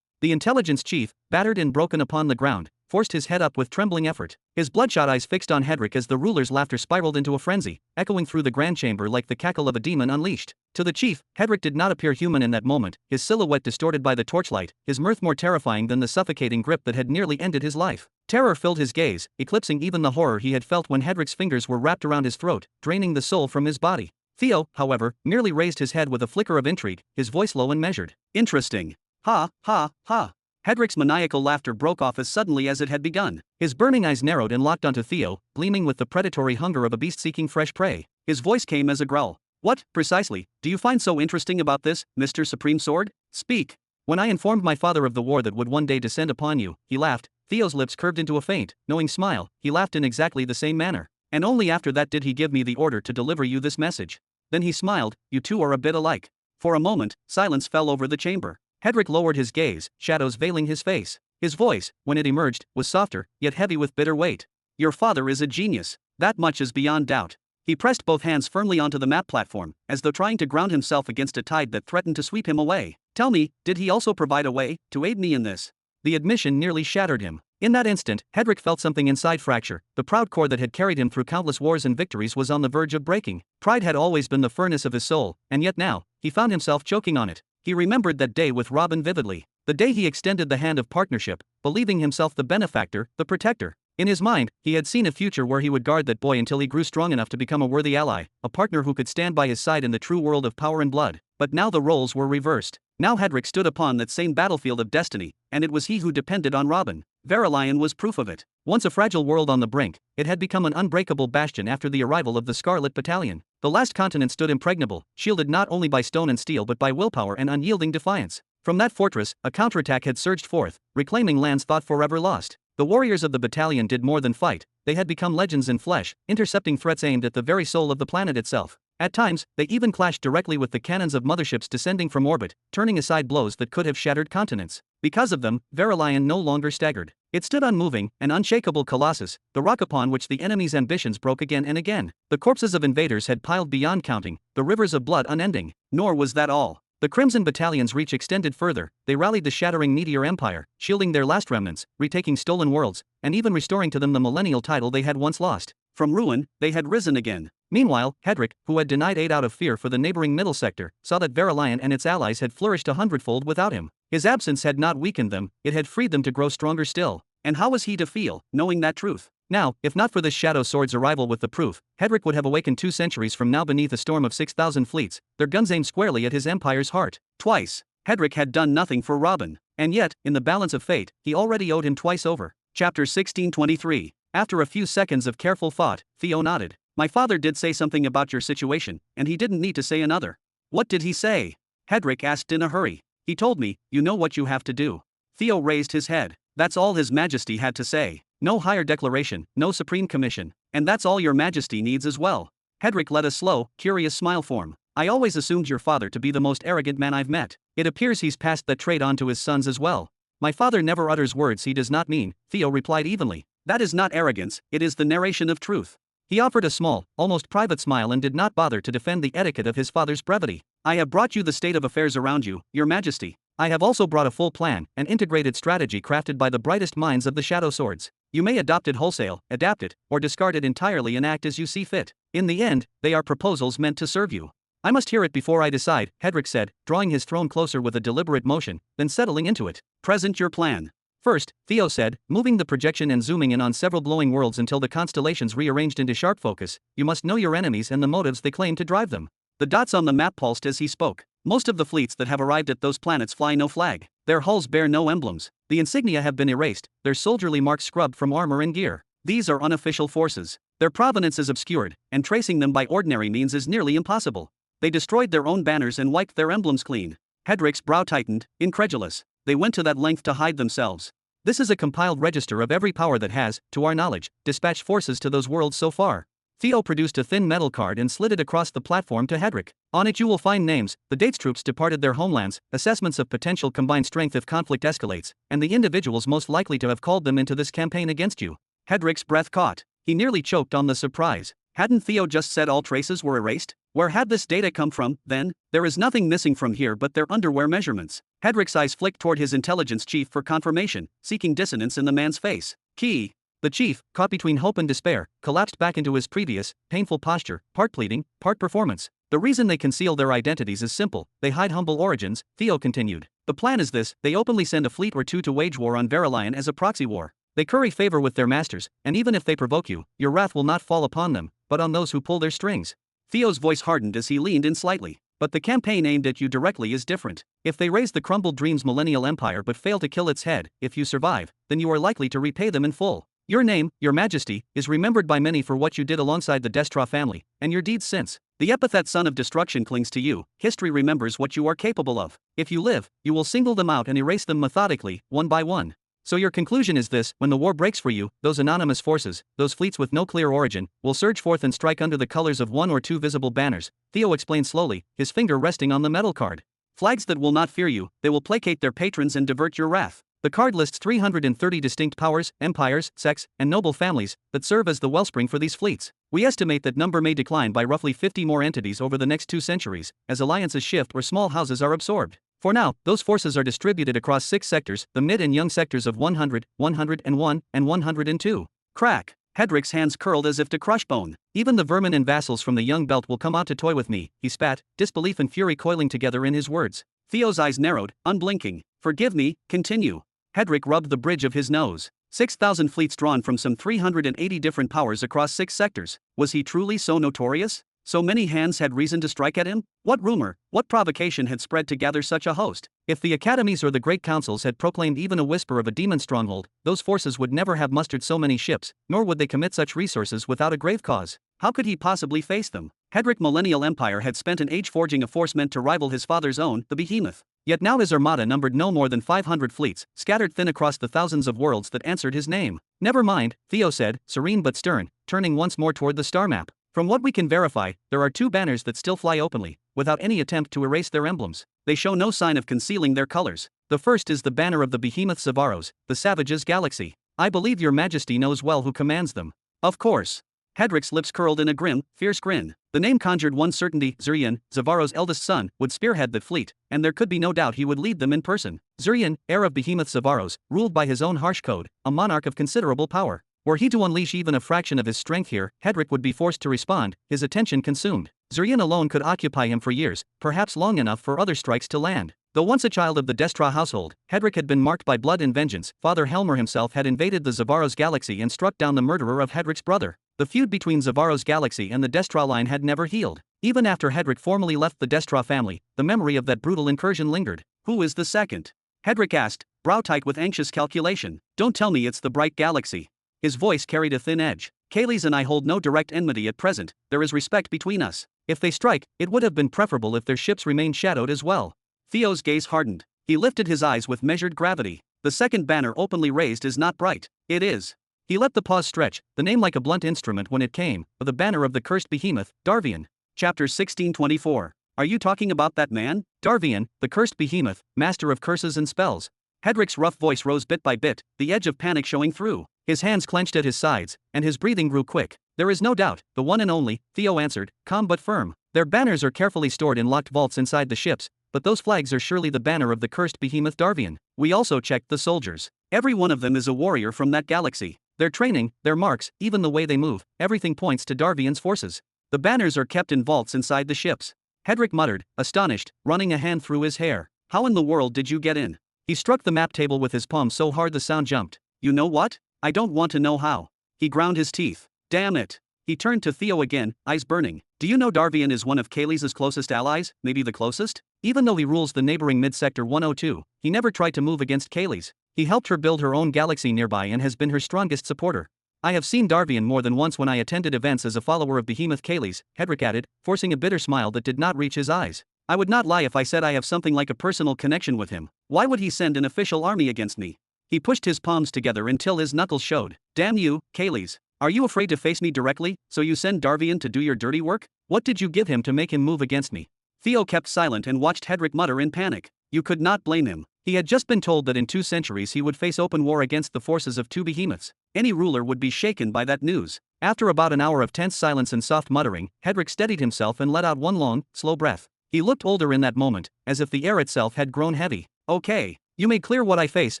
S1: The intelligence chief, battered and broken upon the ground, forced his head up with trembling effort, his bloodshot eyes fixed on Hedric as the ruler's laughter spiraled into a frenzy, echoing through the grand chamber like the cackle of a demon unleashed. To the chief, Hedric did not appear human in that moment, his silhouette distorted by the torchlight, his mirth more terrifying than the suffocating grip that had nearly ended his life. Terror filled his gaze, eclipsing even the horror he had felt when Hedric's fingers were wrapped around his throat, draining the soul from his body. Theo, however, merely raised his head with a flicker of intrigue, his voice low and measured. Interesting. Ha, ha, ha. Hedric's maniacal laughter broke off as suddenly as it had begun. His burning eyes narrowed and locked onto Theo, gleaming with the predatory hunger of a beast seeking fresh prey. His voice came as a growl. What, precisely, do you find so interesting about this, Mr. Supreme Sword? Speak. When I informed my father of the war that would one day descend upon you, he laughed. Theo's lips curved into a faint, knowing smile. He laughed in exactly the same manner. And only after that did he give me the order to deliver you this message. Then he smiled. You two are a bit alike. For a moment, silence fell over the chamber. Hedric lowered his gaze, shadows veiling his face. His voice, when it emerged, was softer, yet heavy with bitter weight. Your father is a genius. That much is beyond doubt. He pressed both hands firmly onto the map platform, as though trying to ground himself against a tide that threatened to sweep him away. Tell me, did he also provide a way to aid me in this? The admission nearly shattered him. In that instant, Hedric felt something inside fracture. The proud core that had carried him through countless wars and victories was on the verge of breaking. Pride had always been the furnace of his soul, and yet now, he found himself choking on it. He remembered that day with Robin vividly. The day he extended the hand of partnership, believing himself the benefactor, the protector. In his mind, he had seen a future where he would guard that boy until he grew strong enough to become a worthy ally, a partner who could stand by his side in the true world of power and blood. But now the roles were reversed. Now Hedric stood upon that same battlefield of destiny, and it was he who depended on Robin. Verilion was proof of it. Once a fragile world on the brink, it had become an unbreakable bastion after the arrival of the Scarlet Battalion. The last continent stood impregnable, shielded not only by stone and steel but by willpower and unyielding defiance. From that fortress, a counterattack had surged forth, reclaiming lands thought forever lost. The warriors of the battalion did more than fight, they had become legends in flesh, intercepting threats aimed at the very soul of the planet itself. At times, they even clashed directly with the cannons of motherships descending from orbit, turning aside blows that could have shattered continents. Because of them, Verilion no longer staggered. It stood unmoving, an unshakable colossus, the rock upon which the enemy's ambitions broke again and again. The corpses of invaders had piled beyond counting, the rivers of blood unending. Nor was that all. The Crimson Battalion's reach extended further. They rallied the shattering Meteor Empire, shielding their last remnants, retaking stolen worlds, and even restoring to them the millennial title they had once lost. From ruin, they had risen again. Meanwhile, Hedric, who had denied aid out of fear for the neighboring middle sector, saw that Verilion and its allies had flourished 100-fold without him. His absence had not weakened them, it had freed them to grow stronger still. And how was he to feel, knowing that truth? Now, if not for this Shadow Sword's arrival with the proof, Hedric would have awakened 2 centuries from now beneath a storm of 6,000 fleets, their guns aimed squarely at his empire's heart. Twice, Hedric had done nothing for Robin. And yet, in the balance of fate, he already owed him twice over. Chapter 1623. After a few seconds of careful thought, Theo nodded. My father did say something about your situation, and he didn't need to say another. What did he say? Hedric asked in a hurry. He told me, you know what you have to do. Theo raised his head. That's all His Majesty had to say. No higher declaration, no supreme commission. And that's all your Majesty needs as well. Hedric let a slow, curious smile form. I always assumed your father to be the most arrogant man I've met. It appears he's passed that trait on to his sons as well. My father never utters words he does not mean, Theo replied evenly. That is not arrogance, it is the narration of truth. He offered a small, almost private smile and did not bother to defend the etiquette of his father's brevity. I have brought you the state of affairs around you, your Majesty. I have also brought a full plan, an integrated strategy crafted by the brightest minds of the Shadow Swords. You may adopt it wholesale, adapt it, or discard it entirely and act as you see fit. In the end, they are proposals meant to serve you. I must hear it before I decide, Hedric said, drawing his throne closer with a deliberate motion, then settling into it. Present your plan. First, Theo said, moving the projection and zooming in on several glowing worlds until the constellations rearranged into sharp focus, you must know your enemies and the motives they claim to drive them. The dots on the map pulsed as he spoke. Most of the fleets that have arrived at those planets fly no flag. Their hulls bear no emblems. The insignia have been erased, their soldierly marks scrubbed from armor and gear. These are unofficial forces. Their provenance is obscured, and tracing them by ordinary means is nearly impossible. They destroyed their own banners and wiped their emblems clean. Hedric's brow tightened, incredulous. They went to that length to hide themselves. This is a compiled register of every power that has, to our knowledge, dispatched forces to those worlds so far. Theo produced a thin metal card and slid it across the platform to Hedrick. On it you will find names, the dates troops departed their homelands, assessments of potential combined strength if conflict escalates, and the individuals most likely to have called them into this campaign against you. Hedrick's breath caught. He nearly choked on the surprise. Hadn't Theo just said all traces were erased? Where had this data come from, then? There is nothing missing from here but their underwear measurements. Hedrick's eyes flicked toward his intelligence chief for confirmation, seeking dissonance in the man's face. Key. The chief, caught between hope and despair, collapsed back into his previous, painful posture, part pleading, part performance. The reason they conceal their identities is simple, they hide humble origins, Theo continued. The plan is this, they openly send a fleet or two to wage war on Verilion as a proxy war. They curry favor with their masters, and even if they provoke you, your wrath will not fall upon them, but on those who pull their strings. Theo's voice hardened as he leaned in slightly. But the campaign aimed at you directly is different. If they raise the crumbled dreams millennial empire but fail to kill its head, if you survive, then you are likely to repay them in full. Your name, your majesty, is remembered by many for what you did alongside the Destra family, and your deeds since. The epithet son of destruction clings to you, history remembers what you are capable of. If you live, you will single them out and erase them methodically, one by one. So your conclusion is this, when the war breaks for you, those anonymous forces, those fleets with no clear origin, will surge forth and strike under the colors of one or two visible banners, Theo explained slowly, his finger resting on the metal card. Flags that will not fear you, they will placate their patrons and divert your wrath. The card lists 330 distinct powers, empires, sects, and noble families that serve as the wellspring for these fleets. We estimate that number may decline by roughly 50 more entities over the next 2 centuries, as alliances shift or small houses are absorbed. For now, those forces are distributed across 6 sectors, the mid and young sectors of 100, 101, and 102. Crack. Hedrick's hands curled as if to crush bone. Even the vermin and vassals from the young belt will come out to toy with me, he spat, disbelief and fury coiling together in his words. Theo's eyes narrowed, unblinking. Forgive me, continue. Hedrick rubbed the bridge of his nose. 6,000 fleets drawn from some 380 different powers across 6 sectors. Was he truly so notorious? So many hands had reason to strike at him? What rumor, what provocation had spread to gather such a host? If the academies or the great councils had proclaimed even a whisper of a demon stronghold, those forces would never have mustered so many ships, nor would they commit such resources without a grave cause. How could he possibly face them? Hedrick Millennial Empire had spent an age forging a force meant to rival his father's own, the Behemoth. Yet now his armada numbered no more than 500 fleets, scattered thin across the thousands of worlds that answered his name. Never mind, Theo said, serene but stern, turning once more toward the star map. From what we can verify, there are 2 banners that still fly openly, without any attempt to erase their emblems. They show no sign of concealing their colors. The first is the banner of the Behemoth Zavaros, the Savages Galaxy. I believe your majesty knows well who commands them. Of course. Hedrick's lips curled in a grim, fierce grin. The name conjured one certainty, Xurian, Zavaro's eldest son, would spearhead that fleet, and there could be no doubt he would lead them in person. Xurian, heir of Behemoth Zavaros, ruled by his own harsh code, a monarch of considerable power. Were he to unleash even a fraction of his strength here, Hedrick would be forced to respond, his attention consumed. Xurian alone could occupy him for years, perhaps long enough for other strikes to land. Though once a child of the Destra household, Hedrick had been marked by blood and vengeance. Father Helmer himself had invaded the Zavaros galaxy and struck down the murderer of Hedrick's brother. The feud between Zavaros galaxy and the Destra line had never healed. Even after Hedrick formally left the Destra family, the memory of that brutal incursion lingered. Who is the second? Hedrick asked, brow tight with anxious calculation. Don't tell me it's the Bright Galaxy. His voice carried a thin edge. Kayleys and I hold no direct enmity at present, there is respect between us. If they strike, it would have been preferable if their ships remained shadowed as well. Theo's gaze hardened. He lifted his eyes with measured gravity. The second banner openly raised is not bright. It is. He let the pause stretch, the name like a blunt instrument when it came, the banner of the cursed behemoth, Darvian. Chapter 1624. Are you talking about that man? Darvian, the cursed behemoth, master of curses and spells. Hedrick's rough voice rose bit by bit, the edge of panic showing through. His hands clenched at his sides, and his breathing grew quick. There is no doubt, the one and only, Theo answered, calm but firm. Their banners are carefully stored in locked vaults inside the ships, but those flags are surely the banner of the cursed behemoth Darvian. We also checked the soldiers. Every one of them is a warrior from that galaxy. Their training, their marks, even the way they move, everything points to Darvian's forces. The banners are kept in vaults inside the ships. Hedrick muttered, astonished, running a hand through his hair. How in the world did you get in? He struck the map table with his palm so hard the sound jumped. You know what? I don't want to know how. He ground his teeth. Damn it. He turned to Theo again, eyes burning. Do you know Darvian is one of Kayleys' closest allies, maybe the closest? Even though he rules the neighboring mid-sector 102, he never tried to move against Kayleys. He helped her build her own galaxy nearby and has been her strongest supporter. I have seen Darvian more than once when I attended events as a follower of Behemoth Kayleys, Hedrick added, forcing a bitter smile that did not reach his eyes. I would not lie if I said I have something like a personal connection with him. Why would he send an official army against me? He pushed his palms together until his knuckles showed. Damn you, Kayleys. Are you afraid to face me directly, so you send Darvian to do your dirty work? What did you give him to make him move against me? Theo kept silent and watched Hedrick mutter in panic. You could not blame him. He had just been told that in 2 centuries he would face open war against the forces of 2 behemoths. Any ruler would be shaken by that news. After about an hour of tense silence and soft muttering, Hedrick steadied himself and let out one long, slow breath. He looked older in that moment, as if the air itself had grown heavy. Okay. You may clear what I face,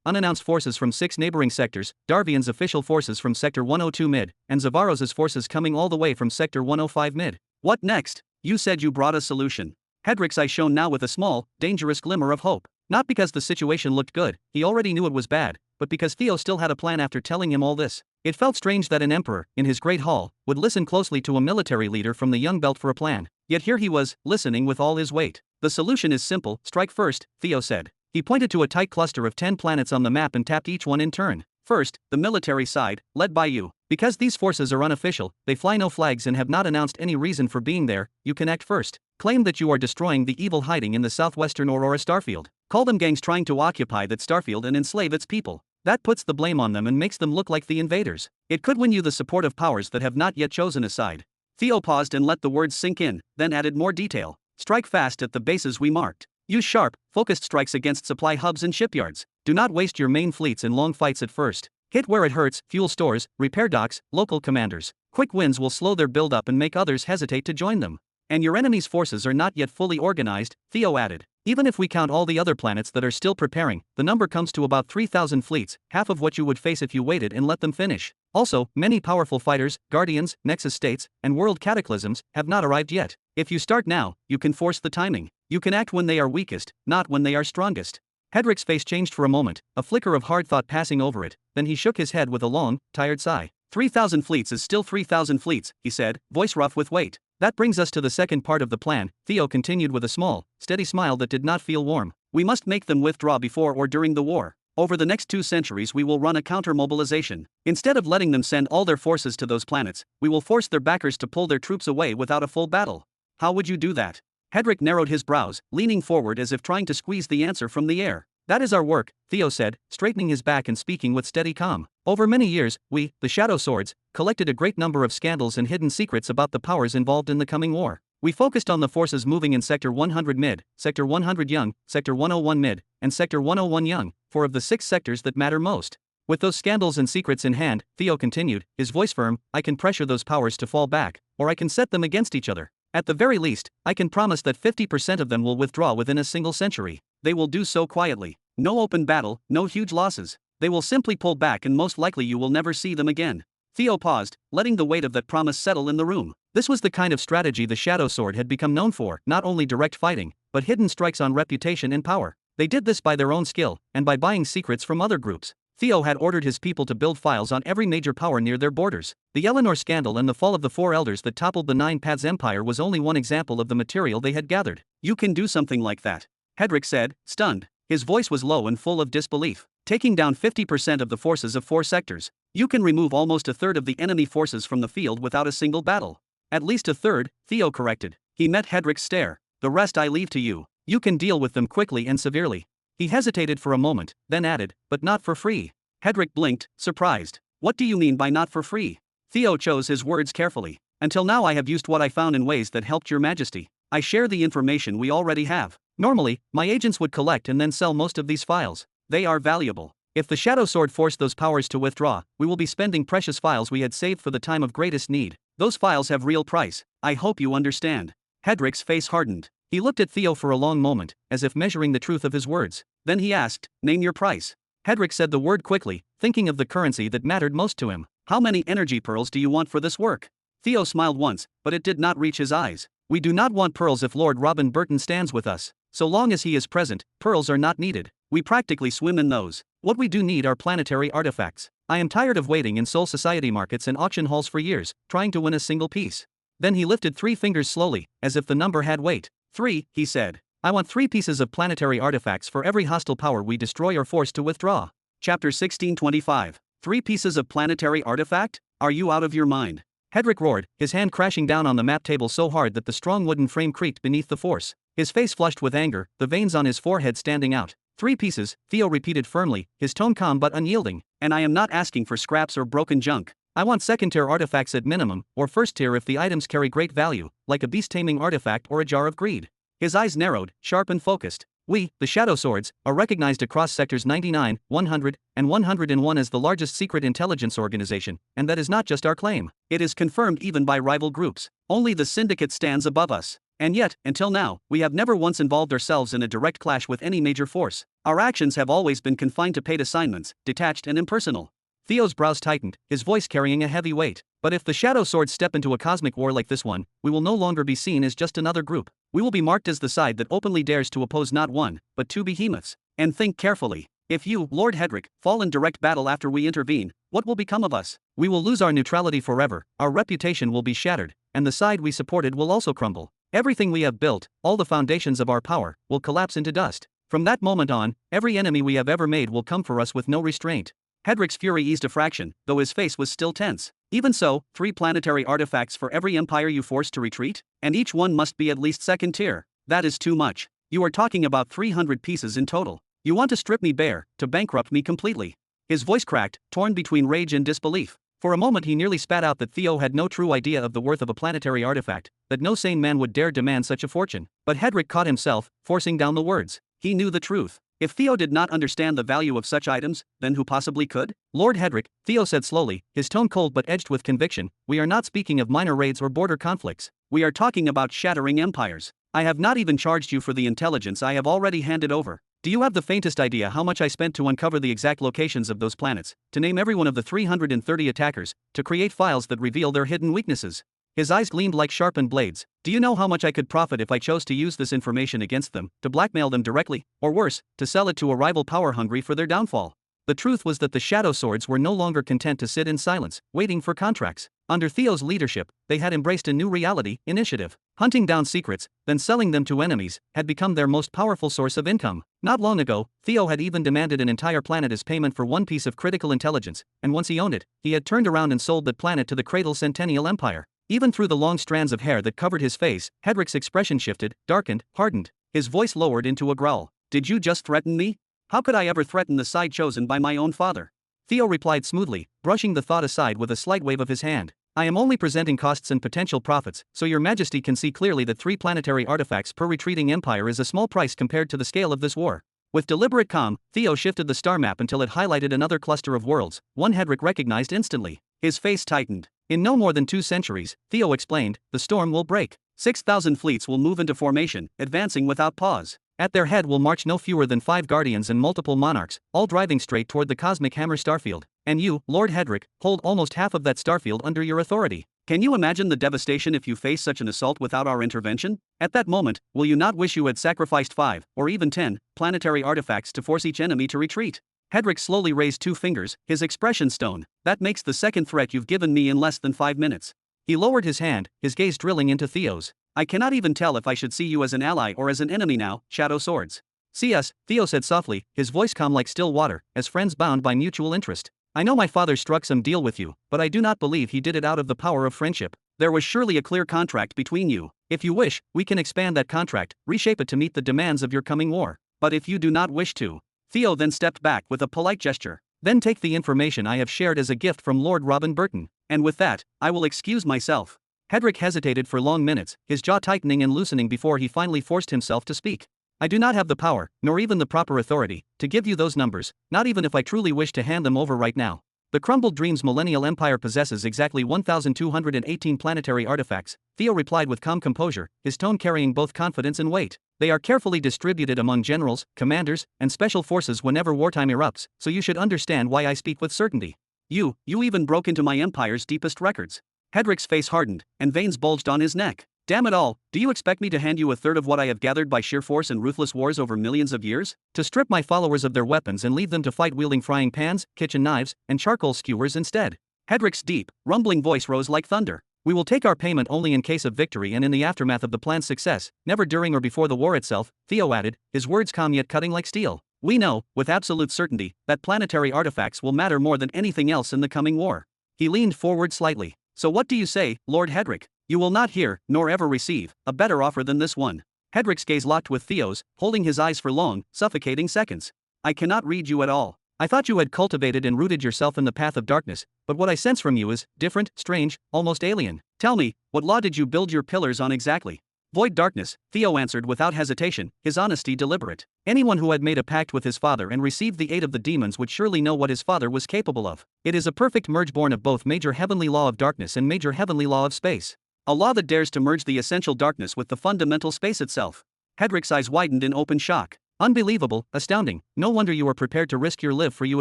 S1: unannounced forces from 6 neighboring sectors, Darvian's official forces from Sector 102 Mid, and Zavaros's forces coming all the way from Sector 105 Mid. What next? You said you brought a solution. Hedrick's eye shone now with a small, dangerous glimmer of hope. Not because the situation looked good, he already knew it was bad, but because Theo still had a plan after telling him all this. It felt strange that an emperor, in his great hall, would listen closely to a military leader from the young belt for a plan. Yet here he was, listening with all his weight. The solution is simple, strike first, Theo said. He pointed to a tight cluster of 10 planets on the map and tapped each one in turn. First, the military side, led by you. Because these forces are unofficial, they fly no flags and have not announced any reason for being there, you can act first. Claim that you are destroying the evil hiding in the southwestern Aurora starfield. Call them gangs trying to occupy that starfield and enslave its people. That puts the blame on them and makes them look like the invaders. It could win you the support of powers that have not yet chosen a side. Theo paused and let the words sink in, then added more detail. Strike fast at the bases we marked. Use sharp, focused strikes against supply hubs and shipyards. Do not waste your main fleets in long fights at first. Hit where it hurts, fuel stores, repair docks, local commanders. Quick wins will slow their build-up and make others hesitate to join them. And your enemy's forces are not yet fully organized, Theo added. Even if we count all the other planets that are still preparing, the number comes to about 3,000 fleets, half of what you would face if you waited and let them finish. Also, many powerful fighters, guardians, nexus states, and world cataclysms have not arrived yet. If you start now, you can force the timing. You can act when they are weakest, not when they are strongest. Hedrick's face changed for a moment, a flicker of hard thought passing over it, then he shook his head with a long, tired sigh. 3,000 fleets is still 3,000 fleets, he said, voice rough with weight. That brings us to the second part of the plan, Theo continued with a small, steady smile that did not feel warm. We must make them withdraw before or during the war. Over the next 2 centuries we will run a counter-mobilization. Instead of letting them send all their forces to those planets, we will force their backers to pull their troops away without a full battle. How would you do that? Hedrick narrowed his brows, leaning forward as if trying to squeeze the answer from the air. That is our work, Theo said, straightening his back and speaking with steady calm. Over many years, we, the Shadow Swords, collected a great number of scandals and hidden secrets about the powers involved in the coming war. We focused on the forces moving in Sector 100 Mid, Sector 100 Young, Sector 101 Mid, and Sector 101 Young, 4 of the 6 sectors that matter most. With those scandals and secrets in hand, Theo continued, his voice firm, I can pressure those powers to fall back, or I can set them against each other. At the very least, I can promise that 50% of them will withdraw within a single century. They will do so quietly. No open battle, no huge losses. They will simply pull back and most likely you will never see them again. Theo paused, letting the weight of that promise settle in the room. This was the kind of strategy the Shadow Sword had become known for, not only direct fighting, but hidden strikes on reputation and power. They did this by their own skill, and by buying secrets from other groups. Theo had ordered his people to build files on every major power near their borders. The Eleanor scandal and the fall of the 4 elders that toppled the 9 Paths Empire was only one example of the material they had gathered. You can do something like that, Hedrick said, stunned. His voice was low and full of disbelief. Taking down 50% of the forces of 4 sectors. You can remove almost a third of the enemy forces from the field without a single battle. At least a third, Theo corrected. He met Hedrick's stare. The rest I leave to you. You can deal with them quickly and severely. He hesitated for a moment, then added, but not for free. Hedrick blinked, surprised. What do you mean by not for free? Theo chose his words carefully. Until now I have used what I found in ways that helped your majesty. I share the information we already have. Normally, my agents would collect and then sell most of these files. They are valuable. If the Shadow Sword forced those powers to withdraw, we will be spending precious files we had saved for the time of greatest need. Those files have real price. I hope you understand. Hedrick's face hardened. He looked at Theo for a long moment, as if measuring the truth of his words. Then he asked, name your price. Hedrick said the word quickly, thinking of the currency that mattered most to him. How many energy pearls do you want for this work? Theo smiled once, but it did not reach his eyes. We do not want pearls if Lord Robin Burton stands with us. So long as he is present, pearls are not needed. We practically swim in those. What we do need are planetary artifacts. I am tired of waiting in Soul Society markets and auction halls for years, trying to win a single piece. Then he lifted 3 fingers slowly, as if the number had weight. 3, he said. I want 3 pieces of planetary artifacts for every hostile power we destroy or force to withdraw. Chapter 1625. 3 pieces of planetary artifact? Are you out of your mind? Hedrick roared, his hand crashing down on the map table so hard that the strong wooden frame creaked beneath the force. His face flushed with anger, the veins on his forehead standing out. 3 pieces, Theo repeated firmly, his tone calm but unyielding. And I am not asking for scraps or broken junk. I want second-tier artifacts at minimum, or first-tier if the items carry great value, like a beast-taming artifact or a jar of greed. His eyes narrowed, sharp and focused. We, the Shadow Swords, are recognized across sectors 99, 100, and 101 as the largest secret intelligence organization, and that is not just our claim. It is confirmed even by rival groups. Only the Syndicate stands above us. And yet, until now, we have never once involved ourselves in a direct clash with any major force. Our actions have always been confined to paid assignments, detached and impersonal. Theo's brows tightened, his voice carrying a heavy weight. But if the Shadow Swords step into a cosmic war like this one, we will no longer be seen as just another group. We will be marked as the side that openly dares to oppose not one, but two behemoths. And think carefully. If you, Lord Hedrick, fall in direct battle after we intervene, what will become of us? We will lose our neutrality forever, our reputation will be shattered, and the side we supported will also crumble. Everything we have built, all the foundations of our power, will collapse into dust. From that moment on, every enemy we have ever made will come for us with no restraint. Hedrick's fury eased a fraction, though his face was still tense. Even so, 3 planetary artifacts for every empire you force to retreat? And each one must be at least second tier. That is too much. You are talking about 300 pieces in total. You want to strip me bare, to bankrupt me completely. His voice cracked, torn between rage and disbelief. For a moment he nearly spat out that Theo had no true idea of the worth of a planetary artifact, that no sane man would dare demand such a fortune. But Hedrick caught himself, forcing down the words. He knew the truth. If Theo did not understand the value of such items, then who possibly could? Lord Hedrick, Theo said slowly, his tone cold but edged with conviction, we are not speaking of minor raids or border conflicts. We are talking about shattering empires. I have not even charged you for the intelligence I have already handed over. Do you have the faintest idea how much I spent to uncover the exact locations of those planets, to name every one of the 330 attackers, to create files that reveal their hidden weaknesses? His eyes gleamed like sharpened blades. Do you know how much I could profit if I chose to use this information against them, to blackmail them directly, or worse, to sell it to a rival power hungry for their downfall? The truth was that the Shadow Swords were no longer content to sit in silence, waiting for contracts. Under Theo's leadership, they had embraced a new reality, initiative. Hunting down secrets, then selling them to enemies, had become their most powerful source of income. Not long ago, Theo had even demanded an entire planet as payment for one piece of critical intelligence, and once he owned it, he had turned around and sold that planet to the Cradle Centennial Empire. Even through the long strands of hair that covered his face, Hedrick's expression shifted, darkened, hardened. His voice lowered into a growl. Did you just threaten me? How could I ever threaten the side chosen by my own father? Theo replied smoothly, brushing the thought aside with a slight wave of his hand. I am only presenting costs and potential profits, so your majesty can see clearly that 3 planetary artifacts per retreating empire is a small price compared to the scale of this war. With deliberate calm, Theo shifted the star map until it highlighted another cluster of worlds, one Hedrick recognized instantly. His face tightened. In no more than 2 centuries, Theo explained, the storm will break. 6,000 fleets will move into formation, advancing without pause. At their head will march no fewer than 5 guardians and multiple monarchs, all driving straight toward the cosmic hammer starfield. And you, Lord Hedrick, hold almost half of that starfield under your authority. Can you imagine the devastation if you face such an assault without our intervention? At that moment, will you not wish you had sacrificed 5, or even 10, planetary artifacts to force each enemy to retreat? Hedrick slowly raised 2 fingers, his expression stone. That makes the second threat you've given me in less than 5 minutes. He lowered his hand, his gaze drilling into Theo's. I cannot even tell if I should see you as an ally or as an enemy now, Shadow Swords. See us, Theo said softly, his voice calm like still water, as friends bound by mutual interest. I know my father struck some deal with you, but I do not believe he did it out of the power of friendship. There was surely a clear contract between you. If you wish, we can expand that contract, reshape it to meet the demands of your coming war. But if you do not wish to. Theo then stepped back with a polite gesture. Then take the information I have shared as a gift from Lord Robin Burton, and with that, I will excuse myself. Hedrick hesitated for long minutes, his jaw tightening and loosening before he finally forced himself to speak. I do not have the power, nor even the proper authority, to give you those numbers, not even if I truly wish to hand them over right now. The Crumbled Dreams Millennial Empire possesses exactly 1,218 planetary artifacts, Theo replied with calm composure, his tone carrying both confidence and weight. They are carefully distributed among generals, commanders, and special forces whenever wartime erupts, so you should understand why I speak with certainty. You even broke into my empire's deepest records. Hedrick's face hardened, and veins bulged on his neck. Damn it all, do you expect me to hand you a third of what I have gathered by sheer force and ruthless wars over millions of years? To strip my followers of their weapons and leave them to fight wielding frying pans, kitchen knives, and charcoal skewers instead? Hedrick's deep, rumbling voice rose like thunder. We will take our payment only in case of victory and in the aftermath of the plan's success, never during or before the war itself, Theo added, his words calm yet cutting like steel. We know, with absolute certainty, that planetary artifacts will matter more than anything else in the coming war. He leaned forward slightly. So what do you say, Lord Hedrick? You will not hear, nor ever receive, a better offer than this one. Hedrick's gaze locked with Theo's, holding his eyes for long, suffocating seconds. I cannot read you at all. I thought you had cultivated and rooted yourself in the path of darkness, but what I sense from you is different, strange, almost alien. Tell me, what law did you build your pillars on exactly? Void darkness, Theo answered without hesitation, his honesty deliberate. Anyone who had made a pact with his father and received the aid of the demons would surely know what his father was capable of. It is a perfect merge born of both major heavenly law of darkness and major heavenly law of space. A law that dares to merge the essential darkness with the fundamental space itself. Hedrick's eyes widened in open shock. Unbelievable, astounding, no wonder you were prepared to risk your life for your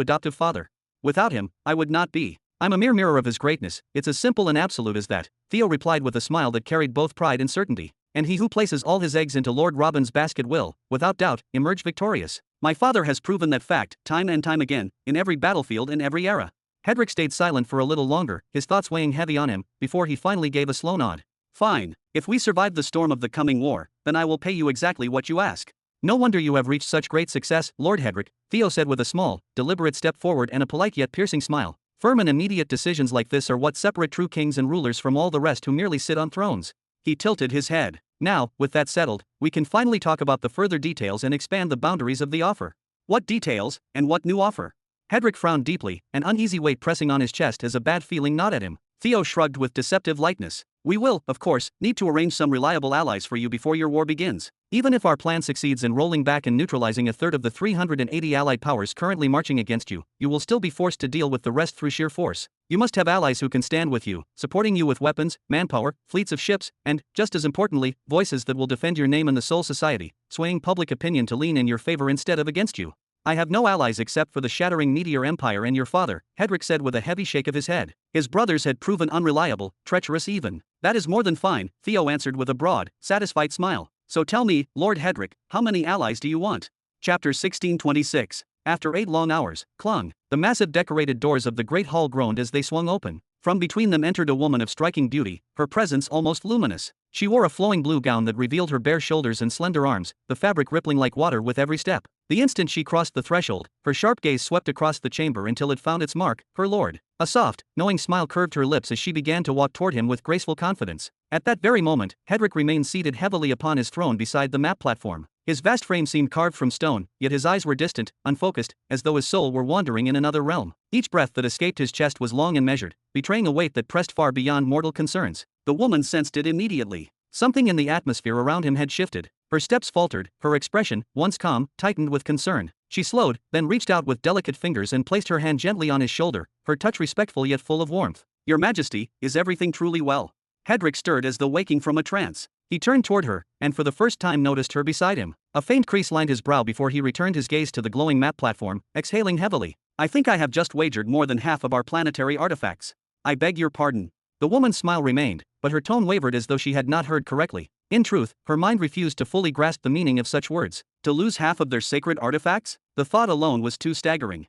S1: adoptive father. Without him, I would not be. I'm a mere mirror of his greatness, it's as simple and absolute as that, Theo replied with a smile that carried both pride and certainty. And he who places all his eggs into Lord Robin's basket will, without doubt, emerge victorious. My father has proven that fact, time and time again, in every battlefield in every era. Hedrick stayed silent for a little longer, his thoughts weighing heavy on him, before he finally gave a slow nod. Fine. If we survive the storm of the coming war, then I will pay you exactly what you ask. No wonder you have reached such great success, Lord Hedrick, Theo said with a small, deliberate step forward and a polite yet piercing smile. Firm and immediate decisions like this are what separate true kings and rulers from all the rest who merely sit on thrones. He tilted his head. Now, with that settled, we can finally talk about the further details and expand the boundaries of the offer. What details, and what new offer? Hedrick frowned deeply, an uneasy weight pressing on his chest as a bad feeling gnawed at him. Theo shrugged with deceptive lightness. We will, of course, need to arrange some reliable allies for you before your war begins. Even if our plan succeeds in rolling back and neutralizing a third of the 380 allied powers currently marching against you, you will still be forced to deal with the rest through sheer force. You must have allies who can stand with you, supporting you with weapons, manpower, fleets of ships, and, just as importantly, voices that will defend your name in the Soul Society, swaying public opinion to lean in your favor instead of against you. I have no allies except for the shattering Meteor Empire and your father, Hedrick said with a heavy shake of his head. His brothers had proven unreliable, treacherous even. That is more than fine, Theo answered with a broad, satisfied smile. So tell me, Lord Hedrick, how many allies do you want? Chapter 1626. After 8 long hours, clung. The massive decorated doors of the great hall groaned as they swung open. From between them entered a woman of striking beauty, her presence almost luminous. She wore a flowing blue gown that revealed her bare shoulders and slender arms, the fabric rippling like water with every step. The instant she crossed the threshold, her sharp gaze swept across the chamber until it found its mark, her lord. A soft, knowing smile curved her lips as she began to walk toward him with graceful confidence. At that very moment, Hedrick remained seated heavily upon his throne beside the map platform. His vast frame seemed carved from stone, yet his eyes were distant, unfocused, as though his soul were wandering in another realm. Each breath that escaped his chest was long and measured, betraying a weight that pressed far beyond mortal concerns. The woman sensed it immediately. Something in the atmosphere around him had shifted. Her steps faltered, her expression, once calm, tightened with concern. She slowed, then reached out with delicate fingers and placed her hand gently on his shoulder, her touch respectful yet full of warmth. Your Majesty, is everything truly well? Hedrick stirred as though waking from a trance. He turned toward her, and for the first time noticed her beside him. A faint crease lined his brow before he returned his gaze to the glowing map platform, exhaling heavily. I think I have just wagered more than half of our planetary artifacts. I beg your pardon. The woman's smile remained, but her tone wavered as though she had not heard correctly. In truth, her mind refused to fully grasp the meaning of such words. To lose half of their sacred artifacts? The thought alone was too staggering.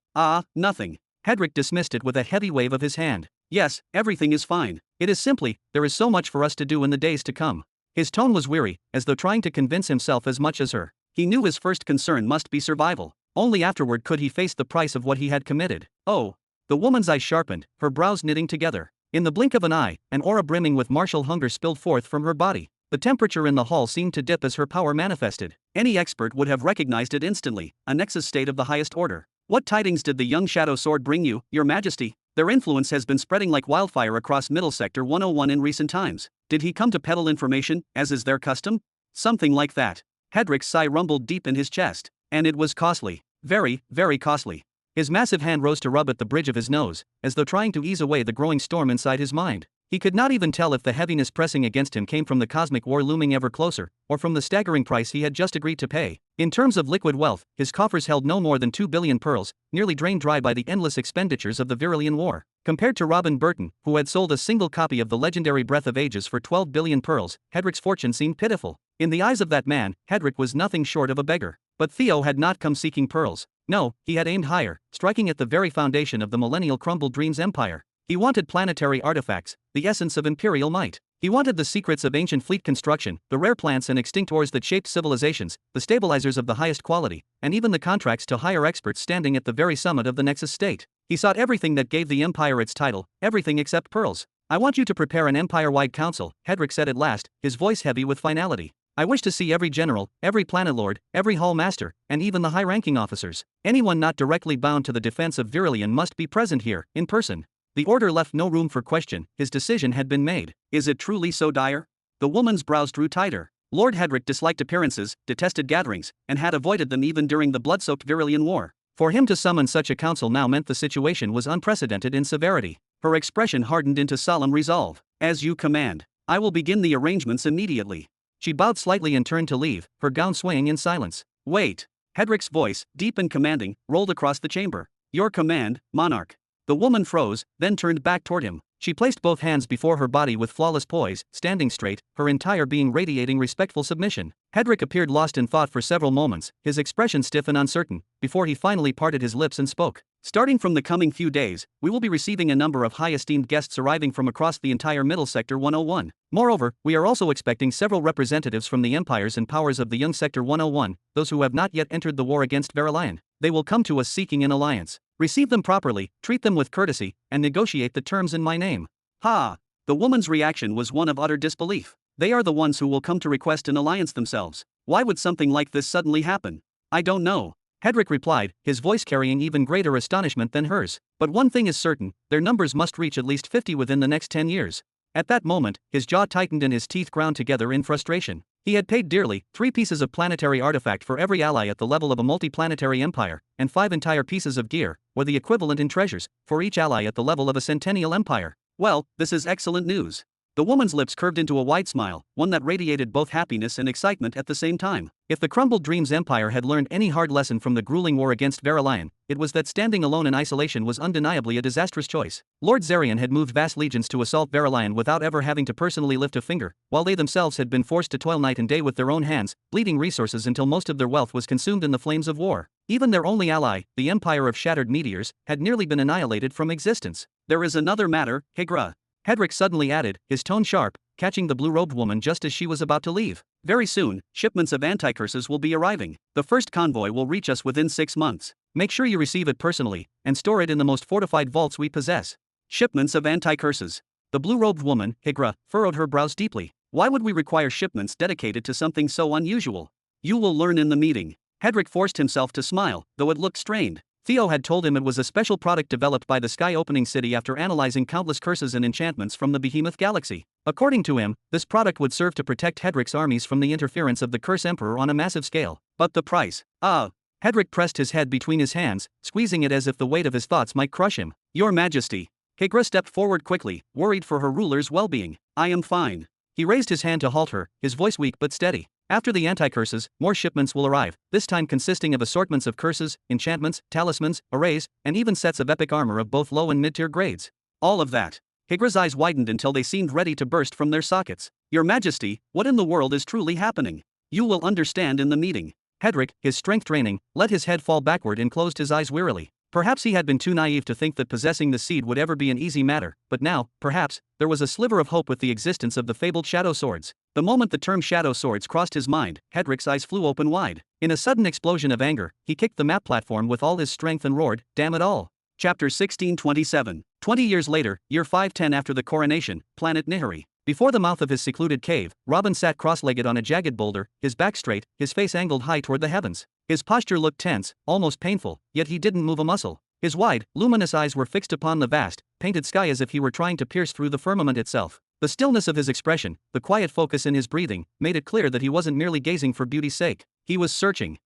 S1: Nothing. Hedrick dismissed it with a heavy wave of his hand. Yes, everything is fine. It is simply, there is so much for us to do in the days to come. His tone was weary, as though trying to convince himself as much as her. He knew his first concern must be survival. Only afterward could he face the price of what he had committed. Oh. The woman's eyes sharpened, her brows knitting together. In the blink of an eye, an aura brimming with martial hunger spilled forth from her body. The temperature in the hall seemed to dip as her power manifested. Any expert would have recognized it instantly, a nexus state of the highest order. What tidings did the young Shadow Sword bring you, Your Majesty? Their influence has been spreading like wildfire across Middle Sector 101 in recent times. Did he come to peddle information, as is their custom? Something like that. Hedrick's sigh rumbled deep in his chest. And it was costly. Very, very costly. His massive hand rose to rub at the bridge of his nose, as though trying to ease away the growing storm inside his mind. He could not even tell if the heaviness pressing against him came from the cosmic war looming ever closer, or from the staggering price he had just agreed to pay. In terms of liquid wealth, his coffers held no more than 2 billion pearls, nearly drained dry by the endless expenditures of the Virillian War. Compared to Robin Burton, who had sold a single copy of the legendary Breath of Ages for 12 billion pearls, Hedrick's fortune seemed pitiful. In the eyes of that man, Hedrick was nothing short of a beggar. But Theo had not come seeking pearls. No, he had aimed higher, striking at the very foundation of the millennial crumbled dreams empire. He wanted planetary artifacts, the essence of imperial might. He wanted the secrets of ancient fleet construction, the rare plants and extinct ores that shaped civilizations, the stabilizers of the highest quality, and even the contracts to hire experts standing at the very summit of the Nexus state. He sought everything that gave the empire its title, everything except pearls. I want you to prepare an empire-wide council, Hedrick said at last, his voice heavy with finality. I wish to see every general, every planet lord, every hall master, and even the high-ranking officers. Anyone not directly bound to the defense of Virilion must be present here, in person. The order left no room for question, his decision had been made. Is it truly so dire? The woman's brows drew tighter. Lord Hedrick disliked appearances, detested gatherings, and had avoided them even during the blood-soaked Virilion War. For him to summon such a council now meant the situation was unprecedented in severity. Her expression hardened into solemn resolve. As you command. I will begin the arrangements immediately. She bowed slightly and turned to leave, her gown swaying in silence. Wait. Hedrick's voice, deep and commanding, rolled across the chamber. Your command, monarch. The woman froze, then turned back toward him. She placed both hands before her body with flawless poise, standing straight, her entire being radiating respectful submission. Hedrick appeared lost in thought for several moments, his expression stiff and uncertain, before he finally parted his lips and spoke. Starting from the coming few days, we will be receiving a number of high-esteemed guests arriving from across the entire Middle Sector 101. Moreover, we are also expecting several representatives from the empires and powers of the Young Sector 101, those who have not yet entered the war against Virilion. They will come to us seeking an alliance. Receive them properly, treat them with courtesy, and negotiate the terms in my name. Ha! The woman's reaction was one of utter disbelief. They are the ones who will come to request an alliance themselves. Why would something like this suddenly happen? I don't know. Hedrick replied, his voice carrying even greater astonishment than hers. But one thing is certain, their numbers must reach at least 50 within the next 10 years. At that moment, his jaw tightened and his teeth ground together in frustration. He had paid dearly, 3 pieces of planetary artifact for every ally at the level of a multi-planetary empire, and 5 entire pieces of gear, or the equivalent in treasures, for each ally at the level of a centennial empire. Well, this is excellent news. The woman's lips curved into a wide smile, one that radiated both happiness and excitement at the same time. If the crumbled Dreams Empire had learned any hard lesson from the grueling war against Virilion, it was that standing alone in isolation was undeniably a disastrous choice. Lord Zarian had moved vast legions to assault Virilion without ever having to personally lift a finger, while they themselves had been forced to toil night and day with their own hands, bleeding resources until most of their wealth was consumed in the flames of war. Even their only ally, the Empire of Shattered Meteors, had nearly been annihilated from existence. There is another matter, Higra. Hedrick suddenly added, his tone sharp, catching the blue-robed woman just as she was about to leave. Very soon, shipments of anti-curses will be arriving. The first convoy will reach us within 6 months. Make sure you receive it personally, and store it in the most fortified vaults we possess. Shipments of anti-curses. The blue-robed woman, Higra, furrowed her brows deeply. Why would we require shipments dedicated to something so unusual? You will learn in the meeting. Hedrick forced himself to smile, though it looked strained. Theo had told him it was a special product developed by the Sky-Opening City after analyzing countless curses and enchantments from the Behemoth Galaxy. According to him, this product would serve to protect Hedrick's armies from the interference of the Curse Emperor on a massive scale. But the price? Hedrick pressed his head between his hands, squeezing it as if the weight of his thoughts might crush him. Your Majesty. Higra stepped forward quickly, worried for her ruler's well-being. I am fine. He raised his hand to halt her, his voice weak but steady. After the anti-curses, more shipments will arrive, this time consisting of assortments of curses, enchantments, talismans, arrays, and even sets of epic armor of both low and mid-tier grades. All of that. Higra's eyes widened until they seemed ready to burst from their sockets. Your Majesty, what in the world is truly happening? You will understand in the meeting. Hedrick, his strength draining, let his head fall backward and closed his eyes wearily. Perhaps he had been too naive to think that possessing the seed would ever be an easy matter, but now, perhaps, there was a sliver of hope with the existence of the fabled Shadow Swords. The moment the term Shadow Swords crossed his mind, Hedrick's eyes flew open wide. In a sudden explosion of anger, he kicked the map platform with all his strength and roared, damn it all. Chapter 1627. 20 years later, year 510 after the coronation, planet Nihiri. Before the mouth of his secluded cave, Robin sat cross-legged on a jagged boulder, his back straight, his face angled high toward the heavens. His posture looked tense, almost painful, yet he didn't move a muscle. His wide, luminous eyes were fixed upon the vast, painted sky as if he were trying to pierce through the firmament itself. The stillness of his expression, the quiet focus in his breathing, made it clear that he wasn't merely gazing for beauty's sake. He was searching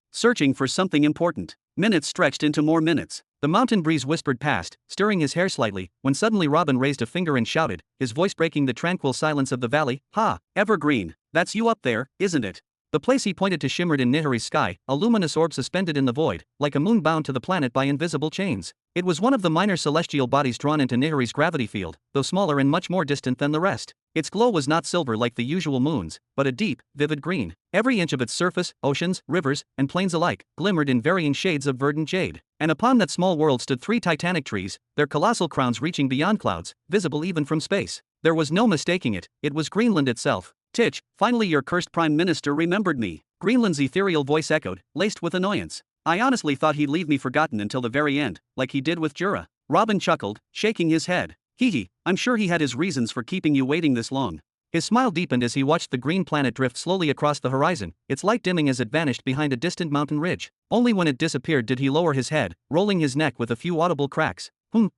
S1: for something important. Minutes stretched into more minutes. The mountain breeze whispered past, stirring his hair slightly, when suddenly Robin raised a finger and shouted, his voice breaking the tranquil silence of the valley, Ha! Evergreen, that's you up there, isn't it? The place he pointed to shimmered in Nihiri's sky, a luminous orb suspended in the void, like a moon bound to the planet by invisible chains. It was one of the minor celestial bodies drawn into Nihiri's gravity field, though smaller and much more distant than the rest. Its glow was not silver like the usual moons, but a deep, vivid green. Every inch of its surface, oceans, rivers, and plains alike, glimmered in varying shades of verdant jade. And upon that small world stood 3 titanic trees, their colossal crowns reaching beyond clouds, visible even from space. There was no mistaking it, it was Greenland itself. Titch, finally your cursed Prime Minister remembered me. Greenland's ethereal voice echoed, laced with annoyance. I honestly thought he'd leave me forgotten until the very end, like he did with Jura. Robin chuckled, shaking his head. Hee, I'm sure he had his reasons for keeping you waiting this long. His smile deepened as he watched the green planet drift slowly across the horizon, its light dimming as it vanished behind a distant mountain ridge. Only when it disappeared did he lower his head, rolling his neck with a few audible cracks.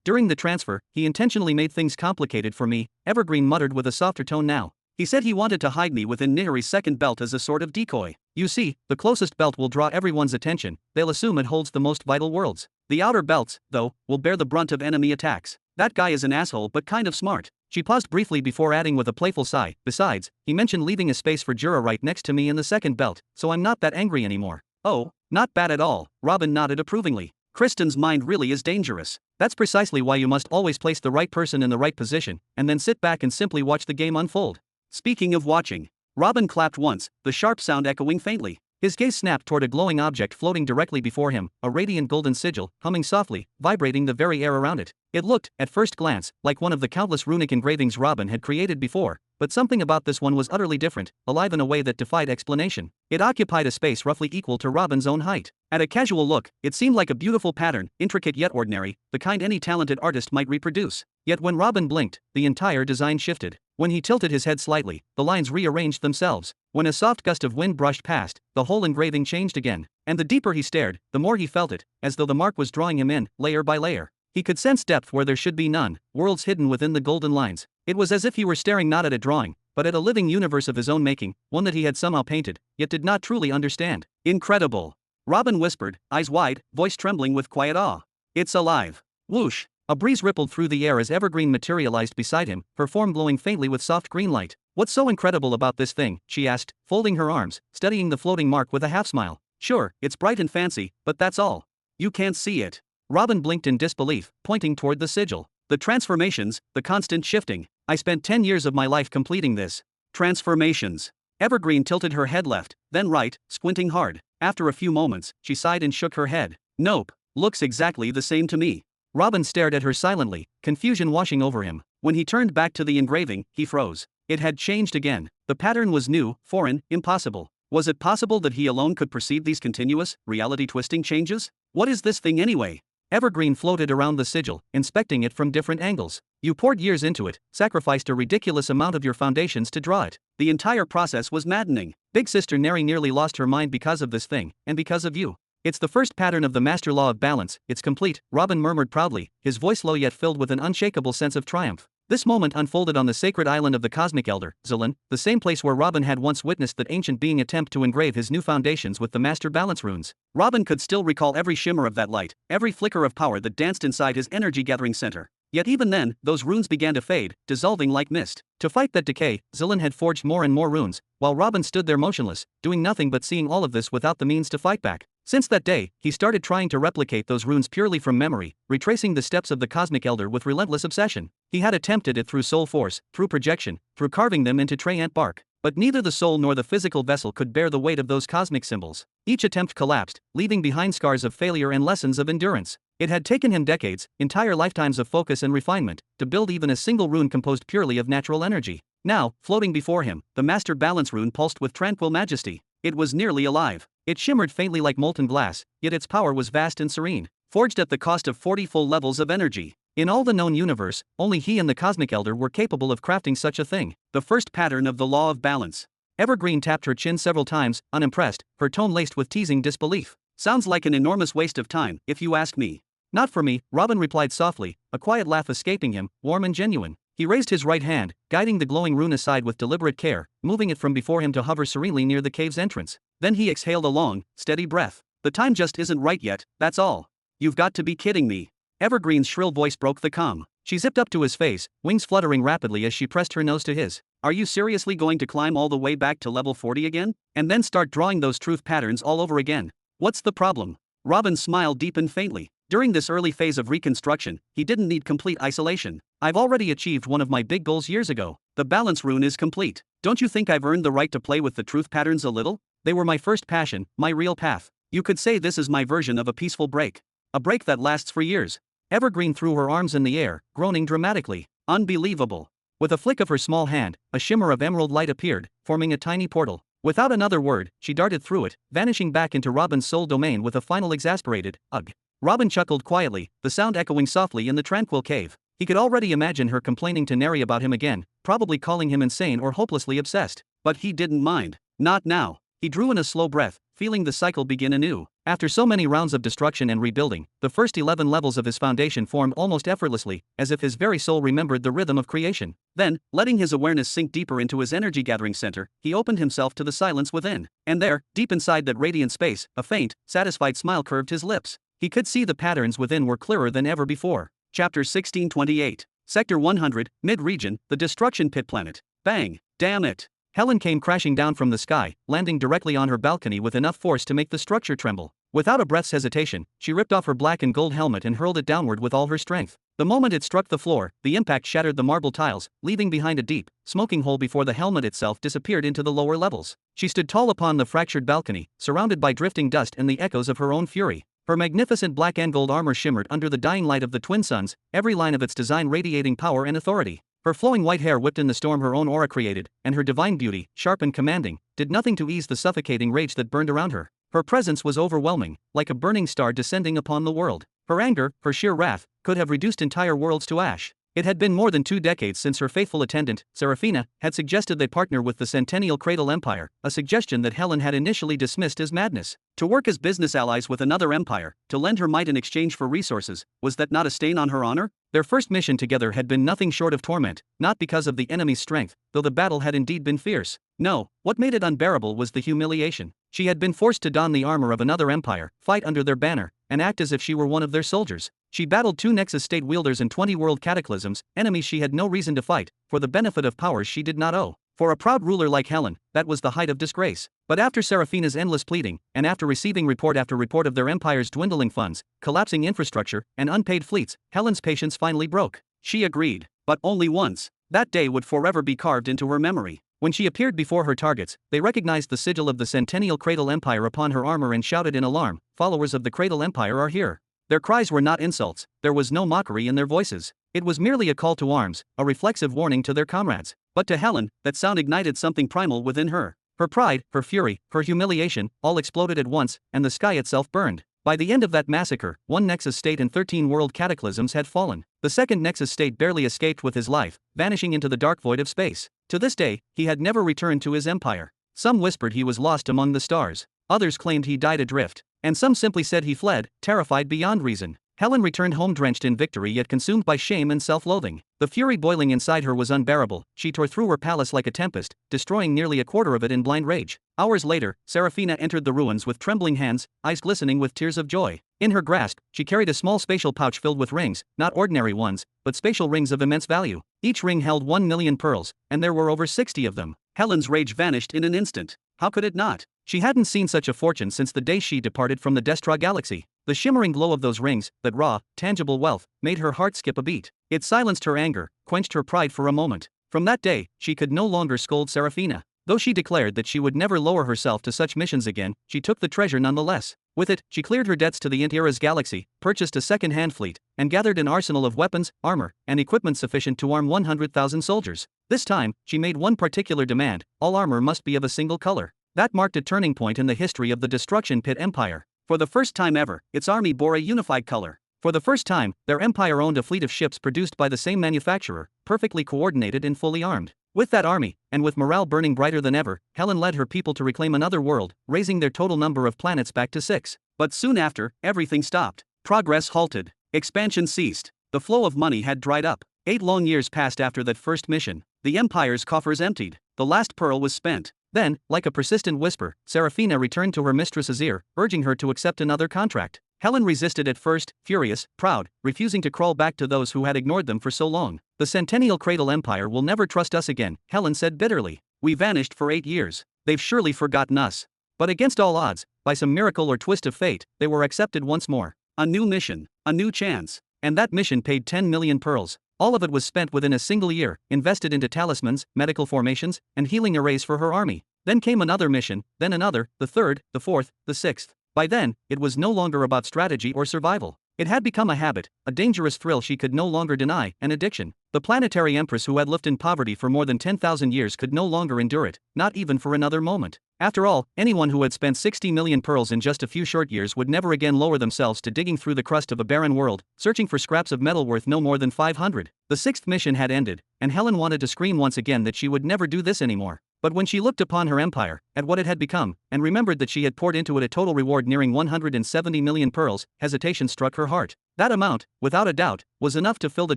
S1: During the transfer, he intentionally made things complicated for me, Evergreen muttered with a softer tone now. He said he wanted to hide me within Nihiri's second belt as a sort of decoy. You see, the closest belt will draw everyone's attention, they'll assume it holds the most vital worlds. The outer belts, though, will bear the brunt of enemy attacks. That guy is an asshole but kind of smart. She paused briefly before adding with a playful sigh, besides, he mentioned leaving a space for Jura right next to me in the second belt, so I'm not that angry anymore. Oh, not bad at all, Robin nodded approvingly. Kristen's mind really is dangerous. That's precisely why you must always place the right person in the right position, and then sit back and simply watch the game unfold. Speaking of watching, Robin clapped once, the sharp sound echoing faintly. His gaze snapped toward a glowing object floating directly before him, a radiant golden sigil, humming softly, vibrating the very air around it. It looked, at first glance, like one of the countless runic engravings Robin had created before, but something about this one was utterly different, alive in a way that defied explanation. It occupied a space roughly equal to Robin's own height. At a casual look, it seemed like a beautiful pattern, intricate yet ordinary, the kind any talented artist might reproduce. Yet when Robin blinked, the entire design shifted. When he tilted his head slightly, the lines rearranged themselves. When a soft gust of wind brushed past, the whole engraving changed again. And the deeper he stared, the more he felt it, as though the mark was drawing him in, layer by layer. He could sense depth where there should be none, worlds hidden within the golden lines. It was as if he were staring not at a drawing, but at a living universe of his own making, one that he had somehow painted, yet did not truly understand. Incredible! Robin whispered, eyes wide, voice trembling with quiet awe. It's alive. Whoosh! A breeze rippled through the air as Evergreen materialized beside him, her form glowing faintly with soft green light. What's so incredible about this thing? She asked, folding her arms, studying the floating mark with a half smile. Sure, it's bright and fancy, but that's all. You can't see it. Robin blinked in disbelief, pointing toward the sigil. The transformations, the constant shifting. I spent 10 years of my life completing this. Transformations. Evergreen tilted her head left, then right, squinting hard. After a few moments, she sighed and shook her head. Nope, looks exactly the same to me. Robin stared at her silently, confusion washing over him. When he turned back to the engraving, he froze. It had changed again. The pattern was new, foreign, impossible. Was it possible that he alone could perceive these continuous, reality-twisting changes? What is this thing anyway? Evergreen floated around the sigil, inspecting it from different angles. You poured years into it, sacrificed a ridiculous amount of your foundations to draw it. The entire process was maddening. Big Sister Neri nearly lost her mind because of this thing, and because of you. It's the first pattern of the master law of balance, it's complete, Robin murmured proudly, his voice low yet filled with an unshakable sense of triumph. This moment unfolded on the sacred island of the cosmic elder, Xianxia, the same place where Robin had once witnessed that ancient being attempt to engrave his new foundations with the master balance runes. Robin could still recall every shimmer of that light, every flicker of power that danced inside his energy-gathering center. Yet even then, those runes began to fade, dissolving like mist. To fight that decay, Xianxia had forged more and more runes, while Robin stood there motionless, doing nothing but seeing all of this without the means to fight back. Since that day, he started trying to replicate those runes purely from memory, retracing the steps of the Cosmic Elder with relentless obsession. He had attempted it through soul force, through projection, through carving them into Treyant bark. But neither the soul nor the physical vessel could bear the weight of those cosmic symbols. Each attempt collapsed, leaving behind scars of failure and lessons of endurance. It had taken him decades, entire lifetimes of focus and refinement, to build even a single rune composed purely of natural energy. Now, floating before him, the master balance rune pulsed with tranquil majesty. It was nearly alive. It shimmered faintly like molten glass, yet its power was vast and serene, forged at the cost of 40 full levels of energy. In all the known universe, only he and the Cosmic Elder were capable of crafting such a thing. The first pattern of the law of balance. Evergreen tapped her chin several times, unimpressed, her tone laced with teasing disbelief. Sounds like an enormous waste of time, if you ask me. Not for me, Robin replied softly, a quiet laugh escaping him, warm and genuine. He raised his right hand, guiding the glowing rune aside with deliberate care, moving it from before him to hover serenely near the cave's entrance. Then he exhaled a long, steady breath. The time just isn't right yet, that's all. You've got to be kidding me. Evergreen's shrill voice broke the calm. She zipped up to his face, wings fluttering rapidly as she pressed her nose to his. Are you seriously going to climb all the way back to level 40 again? And then start drawing those truth patterns all over again? What's the problem? Robin's smile deepened faintly. During this early phase of reconstruction, he didn't need complete isolation. I've already achieved one of my big goals years ago. The balance rune is complete. Don't you think I've earned the right to play with the truth patterns a little? They were my first passion, my real path. You could say this is my version of a peaceful break. A break that lasts for years. Evergreen threw her arms in the air, groaning dramatically. Unbelievable. With a flick of her small hand, a shimmer of emerald light appeared, forming a tiny portal. Without another word, she darted through it, vanishing back into Robin's soul domain with a final exasperated, ugh. Robin chuckled quietly, the sound echoing softly in the tranquil cave. He could already imagine her complaining to Neri about him again, probably calling him insane or hopelessly obsessed. But he didn't mind. Not now. He drew in a slow breath, feeling the cycle begin anew. After so many rounds of destruction and rebuilding, the first 11 levels of his foundation formed almost effortlessly, as if his very soul remembered the rhythm of creation. Then, letting his awareness sink deeper into his energy-gathering center, he opened himself to the silence within. And there, deep inside that radiant space, a faint, satisfied smile curved his lips. He could see the patterns within were clearer than ever before. Chapter 1628. Sector 100, Mid-Region, the Destruction Pit Planet. Bang! Damn it! Helen came crashing down from the sky, landing directly on her balcony with enough force to make the structure tremble. Without a breath's hesitation, she ripped off her black and gold helmet and hurled it downward with all her strength. The moment it struck the floor, the impact shattered the marble tiles, leaving behind a deep, smoking hole before the helmet itself disappeared into the lower levels. She stood tall upon the fractured balcony, surrounded by drifting dust and the echoes of her own fury. Her magnificent black and gold armor shimmered under the dying light of the twin suns, every line of its design radiating power and authority. Her flowing white hair whipped in the storm her own aura created, and her divine beauty, sharp and commanding, did nothing to ease the suffocating rage that burned around her. Her presence was overwhelming, like a burning star descending upon the world. Her anger, her sheer wrath, could have reduced entire worlds to ash. It had been more than 2 decades since her faithful attendant, Seraphina, had suggested they partner with the Centennial Cradle Empire, a suggestion that Helen had initially dismissed as madness. To work as business allies with another empire, to lend her might in exchange for resources, was that not a stain on her honor? Their first mission together had been nothing short of torment, not because of the enemy's strength, though the battle had indeed been fierce. No, what made it unbearable was the humiliation. She had been forced to don the armor of another empire, fight under their banner, and act as if she were one of their soldiers. She battled 2 Nexus state wielders and 20 world cataclysms, enemies she had no reason to fight, for the benefit of powers she did not owe. For a proud ruler like Helen, that was the height of disgrace. But after Seraphina's endless pleading, and after receiving report after report of their empire's dwindling funds, collapsing infrastructure, and unpaid fleets, Helen's patience finally broke. She agreed, but only once. That day would forever be carved into her memory. When she appeared before her targets, they recognized the sigil of the Centennial Cradle Empire upon her armor and shouted in alarm, "Followers of the Cradle Empire are here." Their cries were not insults, there was no mockery in their voices. It was merely a call to arms, a reflexive warning to their comrades. But to Helen, that sound ignited something primal within her. Her pride, her fury, her humiliation, all exploded at once, and the sky itself burned. By the end of that massacre, 1 Nexus state and 13 world cataclysms had fallen. The second Nexus state barely escaped with his life, vanishing into the dark void of space. To this day, he had never returned to his empire. Some whispered he was lost among the stars. Others claimed he died adrift. And some simply said he fled, terrified beyond reason. Helen returned home drenched in victory yet consumed by shame and self-loathing. The fury boiling inside her was unbearable. She tore through her palace like a tempest, destroying nearly a quarter of it in blind rage. Hours later, Seraphina entered the ruins with trembling hands, eyes glistening with tears of joy. In her grasp, she carried a small spatial pouch filled with rings, not ordinary ones, but spatial rings of immense value. Each ring held 1 million pearls, and there were over 60 of them. Helen's rage vanished in an instant. How could it not? She hadn't seen such a fortune since the day she departed from the Destra galaxy. The shimmering glow of those rings, that raw, tangible wealth, made her heart skip a beat. It silenced her anger, quenched her pride for a moment. From that day, she could no longer scold Seraphina. Though she declared that she would never lower herself to such missions again, she took the treasure nonetheless. With it, she cleared her debts to the Intera's galaxy, purchased a second-hand fleet, and gathered an arsenal of weapons, armor, and equipment sufficient to arm 100,000 soldiers. This time, she made one particular demand: all armor must be of a single color. That marked a turning point in the history of the Destruction Pit Empire. For the first time ever, its army bore a unified color. For the first time, their empire owned a fleet of ships produced by the same manufacturer, perfectly coordinated and fully armed. With that army, and with morale burning brighter than ever, Helen led her people to reclaim another world, raising their total number of planets back to 6. But soon after, everything stopped. Progress halted. Expansion ceased. The flow of money had dried up. 8 long years passed after that first mission. The empire's coffers emptied. The last pearl was spent. Then, like a persistent whisper, Seraphina returned to her mistress's ear, urging her to accept another contract. Helen resisted at first, furious, proud, refusing to crawl back to those who had ignored them for so long. The Centennial Cradle Empire will never trust us again, Helen said bitterly. We vanished for 8 years. They've surely forgotten us. But against all odds, by some miracle or twist of fate, they were accepted once more. A new mission, a new chance. And that mission paid 10 million pearls. All of it was spent within a single year, invested into talismans, medical formations, and healing arrays for her army. Then came another mission, then another, the third, the fourth, the sixth. By then, it was no longer about strategy or survival. It had become a habit, a dangerous thrill she could no longer deny, an addiction. The planetary empress who had lived in poverty for more than 10,000 years could no longer endure it, not even for another moment. After all, anyone who had spent 60 million pearls in just a few short years would never again lower themselves to digging through the crust of a barren world, searching for scraps of metal worth no more than 500. The sixth mission had ended, and Helen wanted to scream once again that she would never do this anymore. But when she looked upon her empire, at what it had become, and remembered that she had poured into it a total reward nearing 170 million pearls, hesitation struck her heart. That amount, without a doubt, was enough to fill the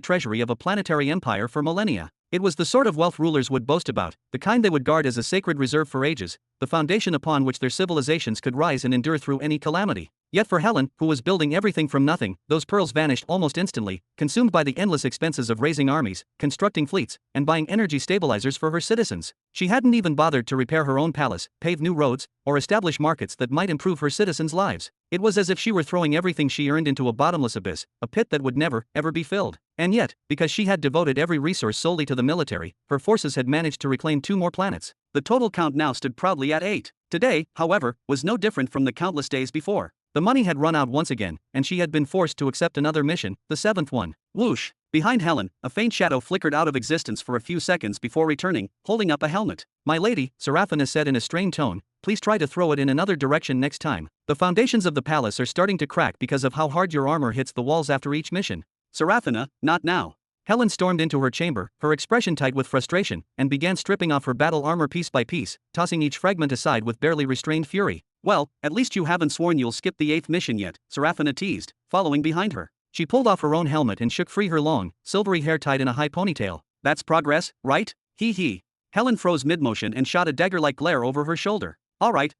S1: treasury of a planetary empire for millennia. It was the sort of wealth rulers would boast about, the kind they would guard as a sacred reserve for ages, the foundation upon which their civilizations could rise and endure through any calamity. Yet for Helen, who was building everything from nothing, those pearls vanished almost instantly, consumed by the endless expenses of raising armies, constructing fleets, and buying energy stabilizers for her citizens. She hadn't even bothered to repair her own palace, pave new roads, or establish markets that might improve her citizens' lives. It was as if she were throwing everything she earned into a bottomless abyss, a pit that would never, ever be filled. And yet, because she had devoted every resource solely to the military, her forces had managed to reclaim 2 more planets. The total count now stood proudly at 8. Today, however, was no different from the countless days before. The money had run out once again, and she had been forced to accept another mission, the 7th one. Whoosh! Behind Helen, a faint shadow flickered out of existence for a few seconds before returning, holding up a helmet. "My lady," Seraphina said in a strained tone, "please try to throw it in another direction next time. The foundations of the palace are starting to crack because of how hard your armor hits the walls after each mission." "Seraphina, not now." Helen stormed into her chamber, her expression tight with frustration, and began stripping off her battle armor piece by piece, tossing each fragment aside with barely restrained fury. "Well, at least you haven't sworn you'll skip the 8th mission yet," Seraphina teased, following behind her. She pulled off her own helmet and shook free her long, silvery hair tied in a high ponytail. "That's progress, right? Hee hee." Helen froze mid-motion and shot a dagger-like glare over her shoulder. All right,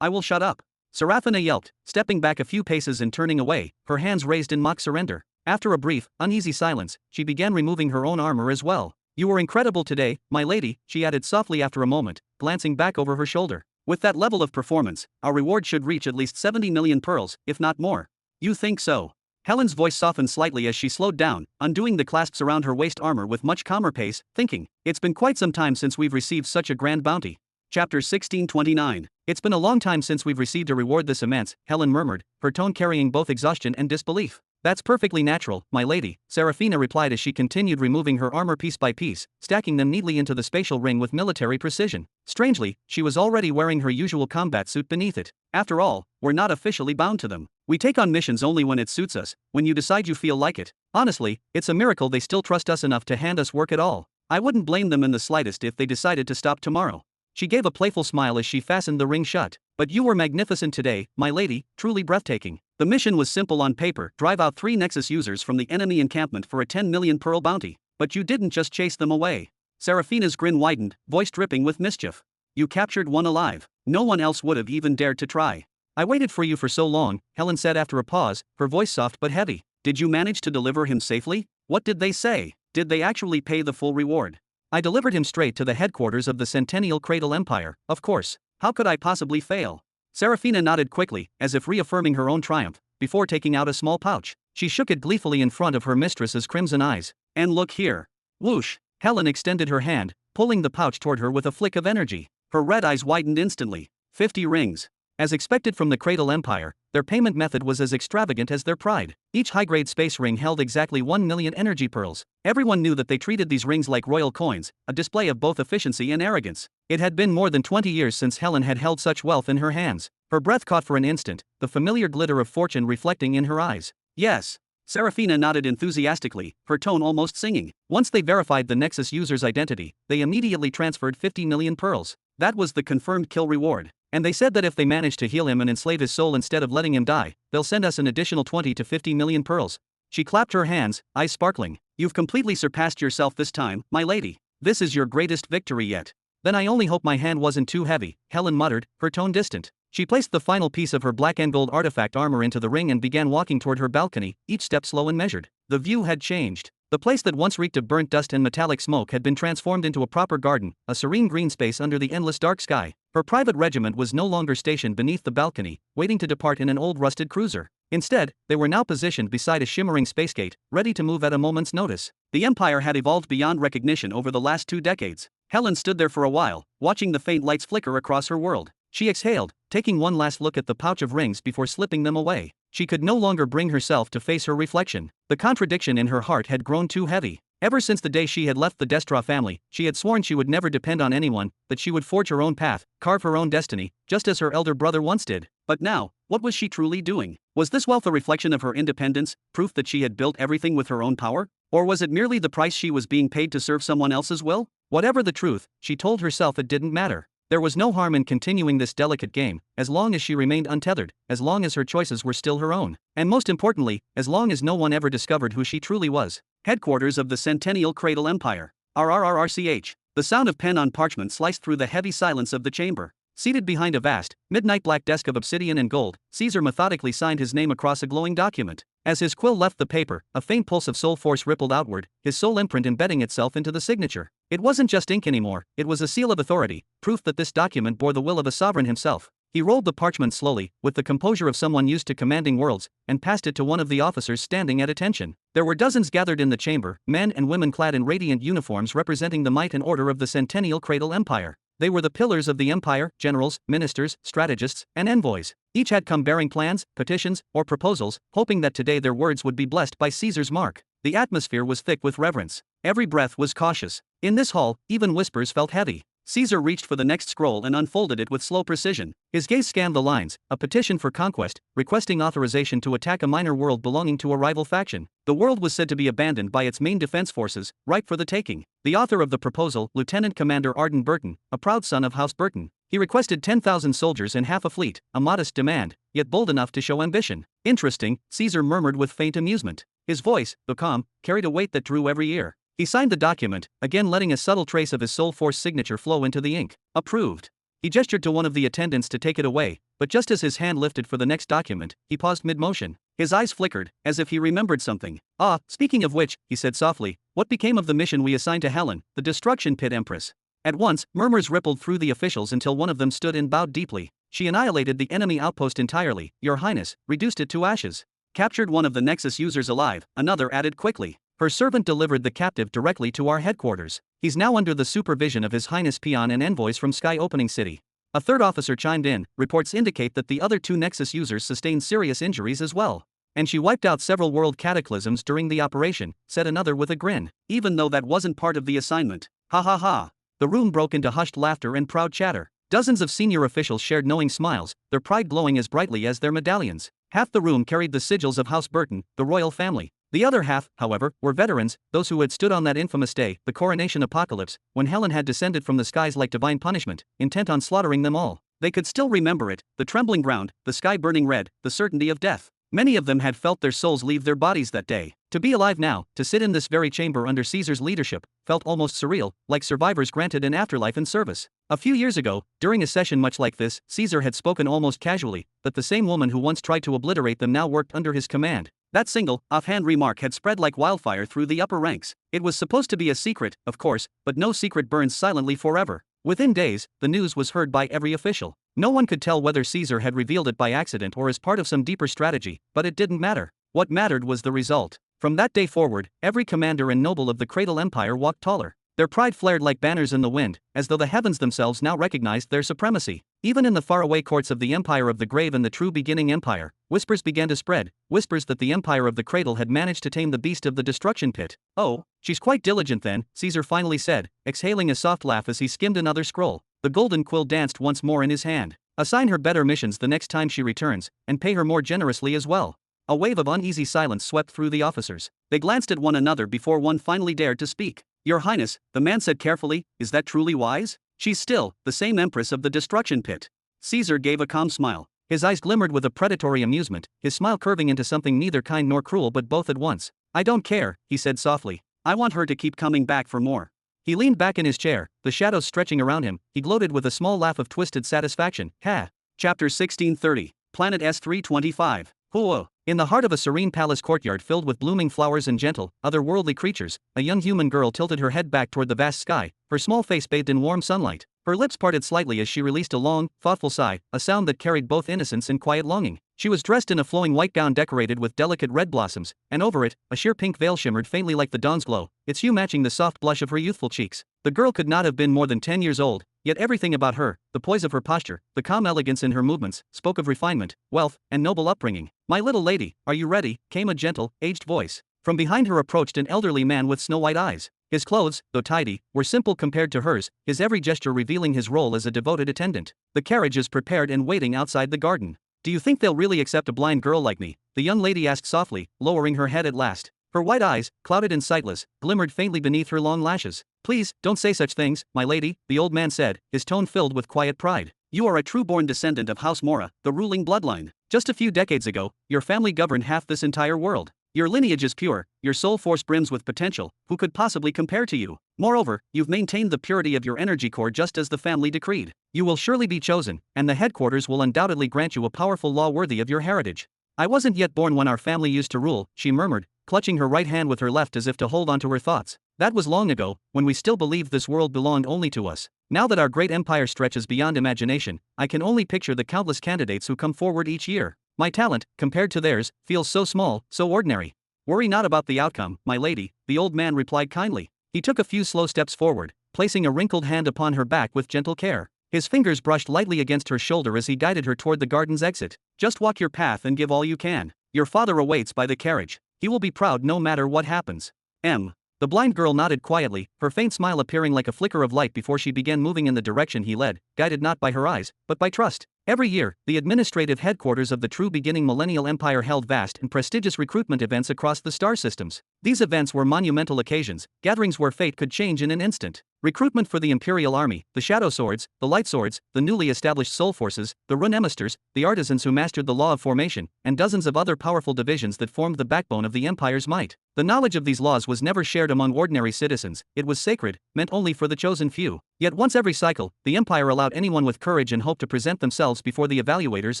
S1: I will shut up." Seraphina yelped, stepping back a few paces and turning away, her hands raised in mock surrender. After a brief, uneasy silence, she began removing her own armor as well. "You were incredible today, my lady," she added softly after a moment, glancing back over her shoulder. "With that level of performance, our reward should reach at least 70 million pearls, if not more." "You think so?" Helen's voice softened slightly as she slowed down, undoing the clasps around her waist armor with much calmer pace, thinking, "It's been quite some time since we've received such a grand bounty." Chapter 1629. "It's been a long time since we've received a reward this immense," Helen murmured, her tone carrying both exhaustion and disbelief. "That's perfectly natural, my lady," Seraphina replied as she continued removing her armor piece by piece, stacking them neatly into the spatial ring with military precision. Strangely, she was already wearing her usual combat suit beneath it. "After all, we're not officially bound to them. We take on missions only when it suits us, when you decide you feel like it. Honestly, it's a miracle they still trust us enough to hand us work at all. I wouldn't blame them in the slightest if they decided to stop tomorrow." She gave a playful smile as she fastened the ring shut. "But you were magnificent today, my lady, truly breathtaking. The mission was simple on paper: drive out 3 Nexus users from the enemy encampment for a 10 million pearl bounty. But you didn't just chase them away." Seraphina's grin widened, voice dripping with mischief. "You captured one alive. No one else would have even dared to try." "I waited for you for so long," Helen said after a pause, her voice soft but heavy. "Did you manage to deliver him safely? What did they say? Did they actually pay the full reward?" "I delivered him straight to the headquarters of the Centennial Cradle Empire, of course. How could I possibly fail?" Seraphina nodded quickly, as if reaffirming her own triumph, before taking out a small pouch. She shook it gleefully in front of her mistress's crimson eyes. "And look here." Whoosh! Helen extended her hand, pulling the pouch toward her with a flick of energy. Her red eyes widened instantly. 50 rings. As expected from the Cradle Empire, their payment method was as extravagant as their pride. Each high-grade space ring held exactly 1 million energy pearls. Everyone knew that they treated these rings like royal coins, a display of both efficiency and arrogance. It had been more than 20 years since Helen had held such wealth in her hands. Her breath caught for an instant, the familiar glitter of fortune reflecting in her eyes. "Yes." Seraphina nodded enthusiastically, her tone almost singing. Once they verified the Nexus user's identity, they immediately transferred 50 million pearls. That was the confirmed kill reward. And they said that if they managed to heal him and enslave his soul instead of letting him die, they'll send us an additional 20 to 50 million pearls. She clapped her hands, eyes sparkling. "You've completely surpassed yourself this time, my lady. This is your greatest victory yet." "Then I only hope my hand wasn't too heavy," Helen muttered, her tone distant. She placed the final piece of her black and gold artifact armor into the ring and began walking toward her balcony, each step slow and measured. The view had changed. The place that once reeked of burnt dust and metallic smoke had been transformed into a proper garden, a serene green space under the endless dark sky. Her private regiment was no longer stationed beneath the balcony, waiting to depart in an old rusted cruiser. Instead, they were now positioned beside a shimmering space gate, ready to move at a moment's notice. The Empire had evolved beyond recognition over the last 2 decades. Helen stood there for a while, watching the faint lights flicker across her world. She exhaled, taking one last look at the pouch of rings before slipping them away. She could no longer bring herself to face her reflection. The contradiction in her heart had grown too heavy. Ever since the day she had left the Destra family, she had sworn she would never depend on anyone, that she would forge her own path, carve her own destiny, just as her elder brother once did. But now, what was she truly doing? Was this wealth a reflection of her independence, proof that she had built everything with her own power? Or was it merely the price she was being paid to serve someone else's will? Whatever the truth, she told herself it didn't matter. There was no harm in continuing this delicate game, as long as she remained untethered, as long as her choices were still her own, and most importantly, as long as no one ever discovered who she truly was. Headquarters of the Centennial Cradle Empire. RRRRCH. The sound of pen on parchment sliced through the heavy silence of the chamber. Seated behind a vast, midnight black desk of obsidian and gold, Caesar methodically signed his name across a glowing document. As his quill left the paper, a faint pulse of soul force rippled outward, his soul imprint embedding itself into the signature. It wasn't just ink anymore, it was a seal of authority, proof that this document bore the will of a sovereign himself. He rolled the parchment slowly, with the composure of someone used to commanding worlds, and passed it to one of the officers standing at attention. There were dozens gathered in the chamber, men and women clad in radiant uniforms representing the might and order of the Centennial Cradle Empire. They were the pillars of the empire, generals, ministers, strategists, and envoys. Each had come bearing plans, petitions, or proposals, hoping that today their words would be blessed by Caesar's mark. The atmosphere was thick with reverence. Every breath was cautious. In this hall, even whispers felt heavy. Caesar reached for the next scroll and unfolded it with slow precision. His gaze scanned the lines, a petition for conquest, requesting authorization to attack a minor world belonging to a rival faction. The world was said to be abandoned by its main defense forces, ripe for the taking. The author of the proposal, Lieutenant Commander Arden Burton, a proud son of House Burton. He requested 10,000 soldiers and half a fleet, a modest demand, yet bold enough to show ambition. Interesting, Caesar murmured with faint amusement. His voice, though calm, carried a weight that drew every ear. He signed the document, again letting a subtle trace of his soul force signature flow into the ink. Approved. He gestured to one of the attendants to take it away, but just as his hand lifted for the next document, he paused mid-motion. His eyes flickered, as if he remembered something. "Ah, speaking of which," he said softly, "what became of the mission we assigned to Helen, the Destruction Pit Empress?" At once, murmurs rippled through the officials until one of them stood and bowed deeply. "She annihilated the enemy outpost entirely, Your Highness, reduced it to ashes. Captured one of the Nexus users alive," another added quickly. "Her servant delivered the captive directly to our headquarters. He's now under the supervision of His Highness Peon and envoys from Sky Opening City." A third officer chimed in. "Reports indicate that the other two Nexus users sustained serious injuries as well. And she wiped out several world cataclysms during the operation," said another with a grin. "Even though that wasn't part of the assignment. Ha ha ha." The room broke into hushed laughter and proud chatter. Dozens of senior officials shared knowing smiles, their pride glowing as brightly as their medallions. Half the room carried the sigils of House Burton, the royal family. The other half, however, were veterans, those who had stood on that infamous day, the coronation apocalypse, when Helen had descended from the skies like divine punishment, intent on slaughtering them all. They could still remember it, the trembling ground, the sky burning red, the certainty of death. Many of them had felt their souls leave their bodies that day. To be alive now, to sit in this very chamber under Caesar's leadership, felt almost surreal, like survivors granted an afterlife in service. A few years ago, during a session much like this, Caesar had spoken almost casually, that the same woman who once tried to obliterate them now worked under his command. That single, offhand remark had spread like wildfire through the upper ranks. It was supposed to be a secret, of course, but no secret burns silently forever. Within days, the news was heard by every official. No one could tell whether Caesar had revealed it by accident or as part of some deeper strategy, but it didn't matter. What mattered was the result. From that day forward, every commander and noble of the Cradle Empire walked taller. Their pride flared like banners in the wind, as though the heavens themselves now recognized their supremacy. Even in the faraway courts of the Empire of the Grave and the True Beginning Empire, whispers began to spread, whispers that the Empire of the Cradle had managed to tame the beast of the Destruction Pit. "Oh, she's quite diligent then," Caesar finally said, exhaling a soft laugh as he skimmed another scroll. The golden quill danced once more in his hand. "Assign her better missions the next time she returns, and pay her more generously as well." A wave of uneasy silence swept through the officers. They glanced at one another before one finally dared to speak. "Your Highness," the man said carefully, "is that truly wise? She's still the same Empress of the Destruction Pit." Caesar gave a calm smile. His eyes glimmered with a predatory amusement, his smile curving into something neither kind nor cruel but both at once. "I don't care," he said softly. "I want her to keep coming back for more." He leaned back in his chair, the shadows stretching around him. He gloated with a small laugh of twisted satisfaction. Ha! Chapter 1630. Planet S325. Whoa! In the heart of a serene palace courtyard filled with blooming flowers and gentle, otherworldly creatures, a young human girl tilted her head back toward the vast sky, her small face bathed in warm sunlight. Her lips parted slightly as she released a long, thoughtful sigh, a sound that carried both innocence and quiet longing. She was dressed in a flowing white gown decorated with delicate red blossoms, and over it, a sheer pink veil shimmered faintly like the dawn's glow, its hue matching the soft blush of her youthful cheeks. The girl could not have been more than 10 years old, yet everything about her, the poise of her posture, the calm elegance in her movements, spoke of refinement, wealth, and noble upbringing. "My little lady, are you ready?" came a gentle, aged voice. From behind her approached an elderly man with snow-white eyes. His clothes, though tidy, were simple compared to hers, his every gesture revealing his role as a devoted attendant. The carriage is prepared and waiting outside the garden. Do you think they'll really accept a blind girl like me? The young lady asked softly, lowering her head at last. Her white eyes, clouded and sightless, glimmered faintly beneath her long lashes. Please, don't say such things, my lady, the old man said, his tone filled with quiet pride. You are a true-born descendant of House Mora, the ruling bloodline. Just a few decades ago, your family governed half this entire world. Your lineage is pure, your soul force brims with potential, who could possibly compare to you? Moreover, you've maintained the purity of your energy core just as the family decreed. You will surely be chosen, and the headquarters will undoubtedly grant you a powerful law worthy of your heritage. I wasn't yet born when our family used to rule, she murmured, clutching her right hand with her left as if to hold on to her thoughts. That was long ago, when we still believed this world belonged only to us. Now that our great empire stretches beyond imagination, I can only picture the countless candidates who come forward each year. My talent, compared to theirs, feels so small, so ordinary. Worry not about the outcome, my lady, the old man replied kindly. He took a few slow steps forward, placing a wrinkled hand upon her back with gentle care. His fingers brushed lightly against her shoulder as he guided her toward the garden's exit. Just walk your path and give all you can. Your father awaits by the carriage. He will be proud no matter what happens. The blind girl nodded quietly, her faint smile appearing like a flicker of light before she began moving in the direction he led, guided not by her eyes, but by trust. Every year, the administrative headquarters of the true beginning Millennial Empire held vast and prestigious recruitment events across the star systems. These events were monumental occasions, gatherings where fate could change in an instant. Recruitment for the Imperial Army, the Shadow Swords, the Light Swords, the newly established Soul Forces, the Rune Emisters, the artisans who mastered the law of formation, and dozens of other powerful divisions that formed the backbone of the Empire's might. The knowledge of these laws was never shared among ordinary citizens, it was sacred, meant only for the chosen few. Yet once every cycle, the Empire allowed anyone with courage and hope to present themselves before the evaluators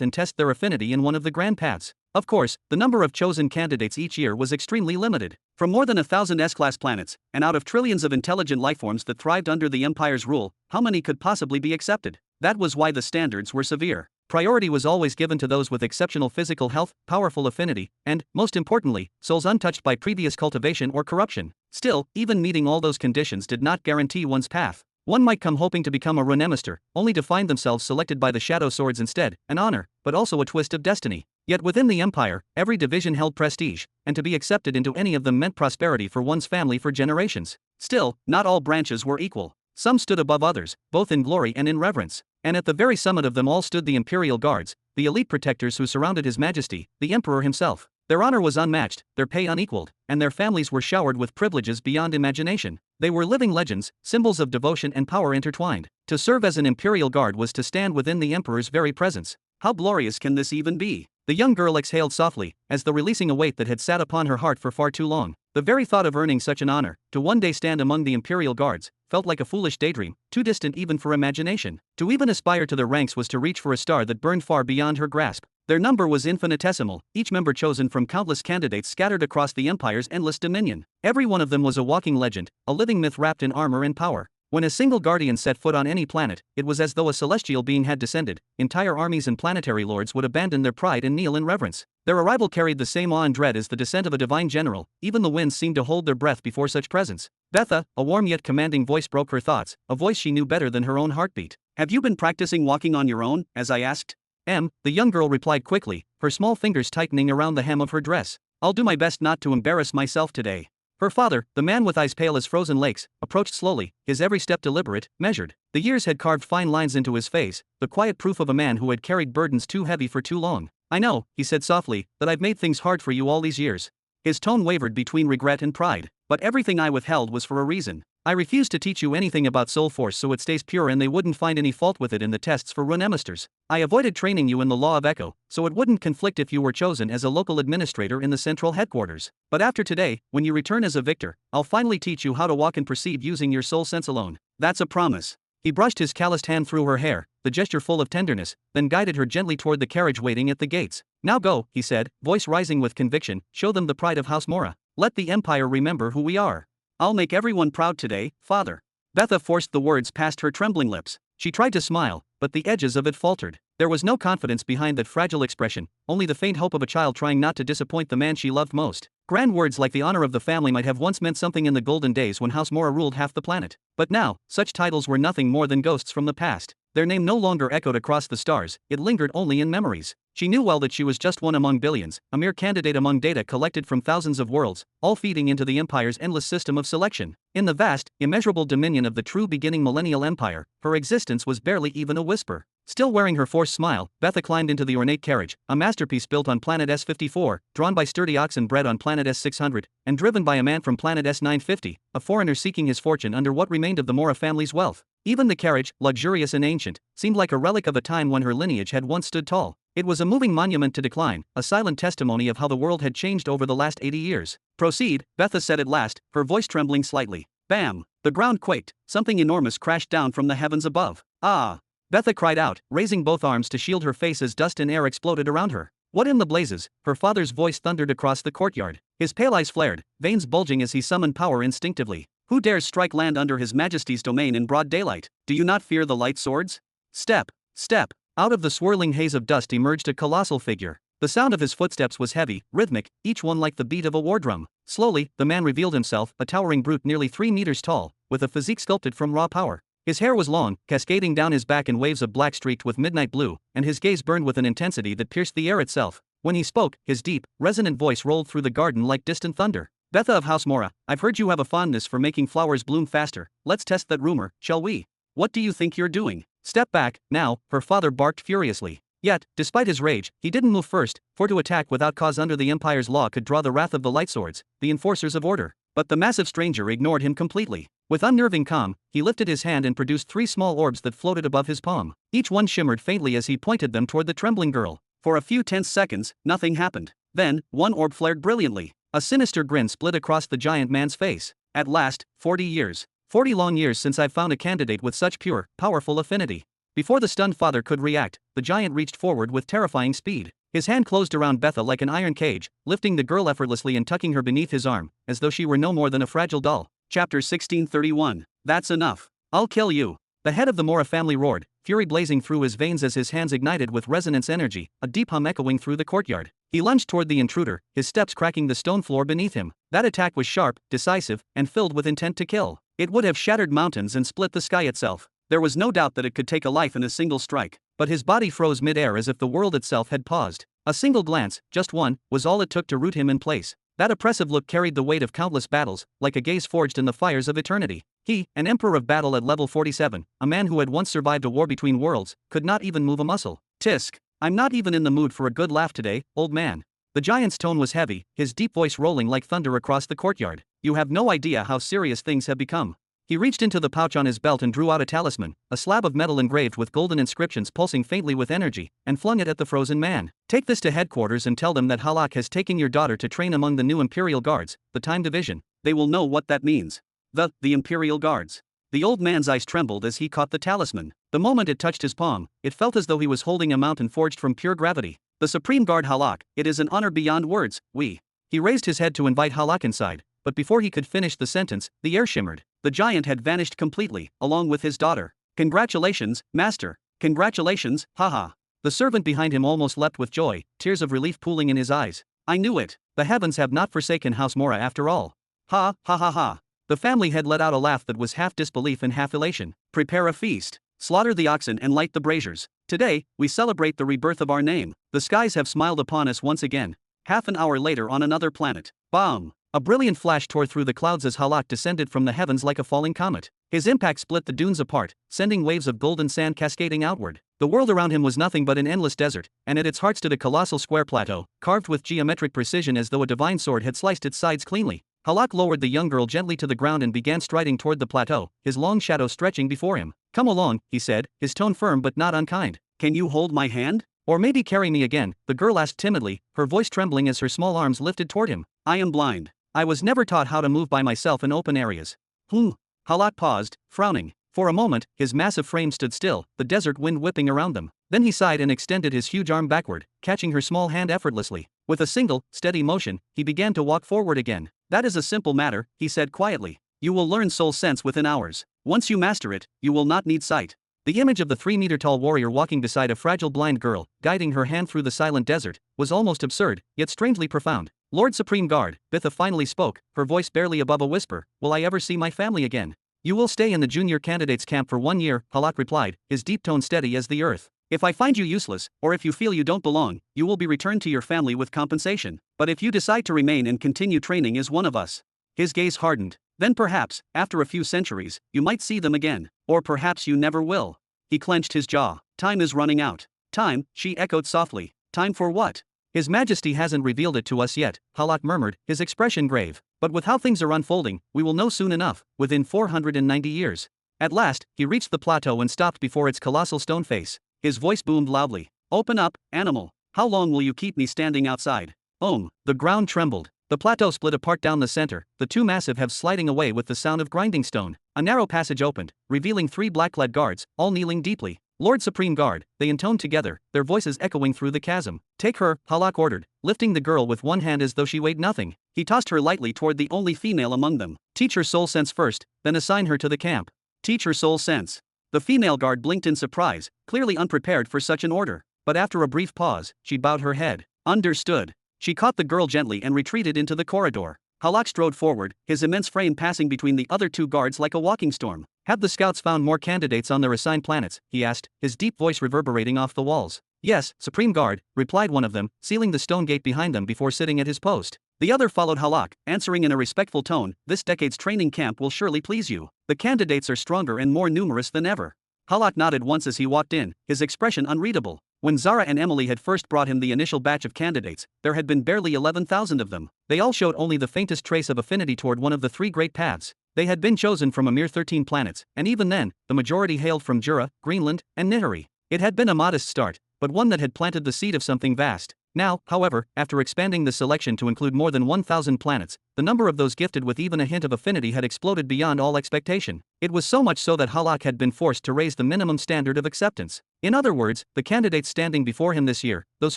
S1: and test their affinity in one of the grand paths. Of course, the number of chosen candidates each year was extremely limited. From more than 1,000 S-class planets, and out of trillions of intelligent lifeforms that thrived under the Empire's rule, how many could possibly be accepted? That was why the standards were severe. Priority was always given to those with exceptional physical health, powerful affinity, and, most importantly, souls untouched by previous cultivation or corruption. Still, even meeting all those conditions did not guarantee one's path. One might come hoping to become a Rune Emister, only to find themselves selected by the Shadow Swords instead, an honor, but also a twist of destiny. Yet within the Empire, every division held prestige, and to be accepted into any of them meant prosperity for one's family for generations. Still, not all branches were equal. Some stood above others, both in glory and in reverence. And at the very summit of them all stood the Imperial Guards, the elite protectors who surrounded His Majesty, the Emperor himself. Their honor was unmatched, their pay unequaled, and their families were showered with privileges beyond imagination. They were living legends, symbols of devotion and power intertwined. To serve as an Imperial Guard was to stand within the Emperor's very presence. How glorious can this even be? The young girl exhaled softly, as though releasing a weight that had sat upon her heart for far too long. The very thought of earning such an honor, to one day stand among the Imperial Guards, felt like a foolish daydream, too distant even for imagination. To even aspire to their ranks was to reach for a star that burned far beyond her grasp. Their number was infinitesimal, each member chosen from countless candidates scattered across the Empire's endless dominion. Every one of them was a walking legend, a living myth wrapped in armor and power. When a single guardian set foot on any planet, it was as though a celestial being had descended. Entire armies and planetary lords would abandon their pride and kneel in reverence. Their arrival carried the same awe and dread as the descent of a divine general, even the winds seemed to hold their breath before such presence. Betha, a warm yet commanding voice broke her thoughts, a voice she knew better than her own heartbeat. Have you been practicing walking on your own, as I asked? The young girl replied quickly, her small fingers tightening around the hem of her dress. I'll do my best not to embarrass myself today. Her father, the man with eyes pale as frozen lakes, approached slowly, his every step deliberate, measured. The years had carved fine lines into his face, the quiet proof of a man who had carried burdens too heavy for too long. I know, he said softly, that I've made things hard for you all these years. His tone wavered between regret and pride. But everything I withheld was for a reason. I refused to teach you anything about soul force so it stays pure and they wouldn't find any fault with it in the tests for Rune Emisters. I avoided training you in the law of echo, so it wouldn't conflict if you were chosen as a local administrator in the central headquarters. But after today, when you return as a victor, I'll finally teach you how to walk and perceive using your soul sense alone. That's a promise. He brushed his calloused hand through her hair, the gesture full of tenderness, then guided her gently toward the carriage waiting at the gates. Now go, he said, voice rising with conviction, show them the pride of House Mora. Let the Empire remember who we are. I'll make everyone proud today, father. Betha forced the words past her trembling lips. She tried to smile, but the edges of it faltered. There was no confidence behind that fragile expression, only the faint hope of a child trying not to disappoint the man she loved most. Grand words like the honor of the family might have once meant something in the golden days when House Mora ruled half the planet. But now, such titles were nothing more than ghosts from the past. Their name no longer echoed across the stars, it lingered only in memories. She knew well that she was just one among billions, a mere candidate among data collected from thousands of worlds, all feeding into the Empire's endless system of selection. In the vast, immeasurable dominion of the true beginning millennial empire, her existence was barely even a whisper. Still wearing her forced smile, Betha climbed into the ornate carriage, a masterpiece built on planet S54, drawn by sturdy oxen bred on planet S600, and driven by a man from planet S950, a foreigner seeking his fortune under what remained of the Mora family's wealth. Even the carriage, luxurious and ancient, seemed like a relic of a time when her lineage had once stood tall. It was a moving monument to decline, a silent testimony of how the world had changed over the last 80 years. "Proceed," Betha said at last, her voice trembling slightly. Bam! The ground quaked, something enormous crashed down from the heavens above. Ah! Betha cried out, raising both arms to shield her face as dust and air exploded around her. "What in the blazes?" Her father's voice thundered across the courtyard. His pale eyes flared, veins bulging as he summoned power instinctively. "Who dares strike land under His Majesty's domain in broad daylight? Do you not fear the light swords?" Step, step. Out of the swirling haze of dust emerged a colossal figure. The sound of his footsteps was heavy, rhythmic, each one like the beat of a war drum. Slowly, the man revealed himself, a towering brute nearly 3 meters tall, with a physique sculpted from raw power. His hair was long, cascading down his back in waves of black streaked with midnight blue, and his gaze burned with an intensity that pierced the air itself. When he spoke, his deep, resonant voice rolled through the garden like distant thunder. "Betha of House Mora, I've heard you have a fondness for making flowers bloom faster. Let's test that rumor, shall we? What do you think you're doing? Step back, now," her father barked furiously. Yet, despite his rage, he didn't move first, for to attack without cause under the Empire's law could draw the wrath of the Lightswords, the enforcers of order. But the massive stranger ignored him completely. With unnerving calm, he lifted his hand and produced 3 small orbs that floated above his palm. Each one shimmered faintly as he pointed them toward the trembling girl. For a few tense seconds, nothing happened. Then, one orb flared brilliantly. A sinister grin split across the giant man's face. "At last, 40 years. 40 long years since I've found a candidate with such pure, powerful affinity." Before the stunned father could react, the giant reached forward with terrifying speed. His hand closed around Betha like an iron cage, lifting the girl effortlessly and tucking her beneath his arm, as though she were no more than a fragile doll. Chapter 1631. "That's enough. I'll kill you." The head of the Mora family roared, fury blazing through his veins as his hands ignited with resonance energy, a deep hum echoing through the courtyard. He lunged toward the intruder, his steps cracking the stone floor beneath him. That attack was sharp, decisive, and filled with intent to kill. It would have shattered mountains and split the sky itself. There was no doubt that it could take a life in a single strike, but his body froze mid-air as if the world itself had paused. A single glance, just one, was all it took to root him in place. That oppressive look carried the weight of countless battles, like a gaze forged in the fires of eternity. He, an emperor of battle at level 47, a man who had once survived a war between worlds, could not even move a muscle. "Tisk. I'm not even in the mood for a good laugh today, old man." The giant's tone was heavy, his deep voice rolling like thunder across the courtyard. "You have no idea how serious things have become." He reached into the pouch on his belt and drew out a talisman, a slab of metal engraved with golden inscriptions pulsing faintly with energy, and flung it at the frozen man. "Take this to headquarters and tell them that Halak has taken your daughter to train among the new Imperial Guards, the Time Division. They will know what that means." The Imperial Guards. The old man's eyes trembled as he caught the talisman. The moment it touched his palm, it felt as though he was holding a mountain forged from pure gravity. "The Supreme Guard Halak, it is an honor beyond words, we." He raised his head to invite Halak inside, but before he could finish the sentence, the air shimmered. The giant had vanished completely, along with his daughter. "Congratulations, master. Congratulations, haha." The servant behind him almost leapt with joy, tears of relief pooling in his eyes. "I knew it. The heavens have not forsaken House Mora after all. Ha ha ha ha." The family had let out a laugh that was half disbelief and half elation. "Prepare a feast. Slaughter the oxen and light the braziers. Today, we celebrate the rebirth of our name. The skies have smiled upon us once again." Half an hour later on another planet. Bam! A brilliant flash tore through the clouds as Halak descended from the heavens like a falling comet. His impact split the dunes apart, sending waves of golden sand cascading outward. The world around him was nothing but an endless desert, and at its heart stood a colossal square plateau, carved with geometric precision as though a divine sword had sliced its sides cleanly. Halak lowered the young girl gently to the ground and began striding toward the plateau, his long shadow stretching before him. "Come along," he said, his tone firm but not unkind. "Can you hold my hand? Or maybe carry me again?" the girl asked timidly, her voice trembling as her small arms lifted toward him. "I am blind. I was never taught how to move by myself in open areas." Halak paused, frowning. For a moment, his massive frame stood still, the desert wind whipping around them. Then he sighed and extended his huge arm backward, catching her small hand effortlessly. With a single, steady motion, he began to walk forward again. "That is a simple matter," he said quietly. "You will learn soul sense within hours. Once you master it, you will not need sight." The image of the 3-meter-tall warrior walking beside a fragile blind girl, guiding her hand through the silent desert, was almost absurd, yet strangely profound. "Lord Supreme Guard," Betha finally spoke, her voice barely above a whisper, "will I ever see my family again?" "You will stay in the junior candidates camp for 1 year," Halak replied, his deep tone steady as the earth. If I find you useless, or if you feel you don't belong, you will be returned to your family with compensation. But if you decide to remain and continue training as one of us." His gaze hardened. "Then perhaps, after a few centuries, you might see them again. Or perhaps you never will." He clenched his jaw. "Time is running out." "Time," she echoed softly. "Time for what?" "His Majesty hasn't revealed it to us yet," Halak murmured, his expression grave. "But with how things are unfolding, we will know soon enough, within 490 years. At last, he reached the plateau and stopped before its colossal stone face. His voice boomed loudly. "Open up, animal. How long will you keep me standing outside?" The ground trembled. The plateau split apart down the center, the two massive halves sliding away with the sound of grinding stone. A narrow passage opened, revealing three black-clad guards, all kneeling deeply. "Lord Supreme Guard," they intoned together, their voices echoing through the chasm. "Take her," Halak ordered, lifting the girl with one hand as though she weighed nothing. He tossed her lightly toward the only female among them. "Teach her soul sense first, then assign her to the camp." "Teach her soul sense." The female guard blinked in surprise, clearly unprepared for such an order. But after a brief pause, she bowed her head. "Understood." She caught the girl gently and retreated into the corridor. Halak strode forward, his immense frame passing between the other two guards like a walking storm. "Have the scouts found more candidates on their assigned planets?" he asked, his deep voice reverberating off the walls. "Yes, Supreme Guard," replied one of them, sealing the stone gate behind them before sitting at his post. The other followed Halak, answering in a respectful tone, "This decade's training camp will surely please you. The candidates are stronger and more numerous than ever." Halak nodded once as he walked in, his expression unreadable. When Zara and Emily had first brought him the initial batch of candidates, there had been barely 11,000 of them. They all showed only the faintest trace of affinity toward one of the three great paths. They had been chosen from a mere 13 planets, and even then, the majority hailed from Jura, Greenland, and Nihari. It had been a modest start, but one that had planted the seed of something vast. Now, however, after expanding the selection to include more than 1,000 planets, the number of those gifted with even a hint of affinity had exploded beyond all expectation. It was so much so that Halak had been forced to raise the minimum standard of acceptance. In other words, the candidates standing before him this year, those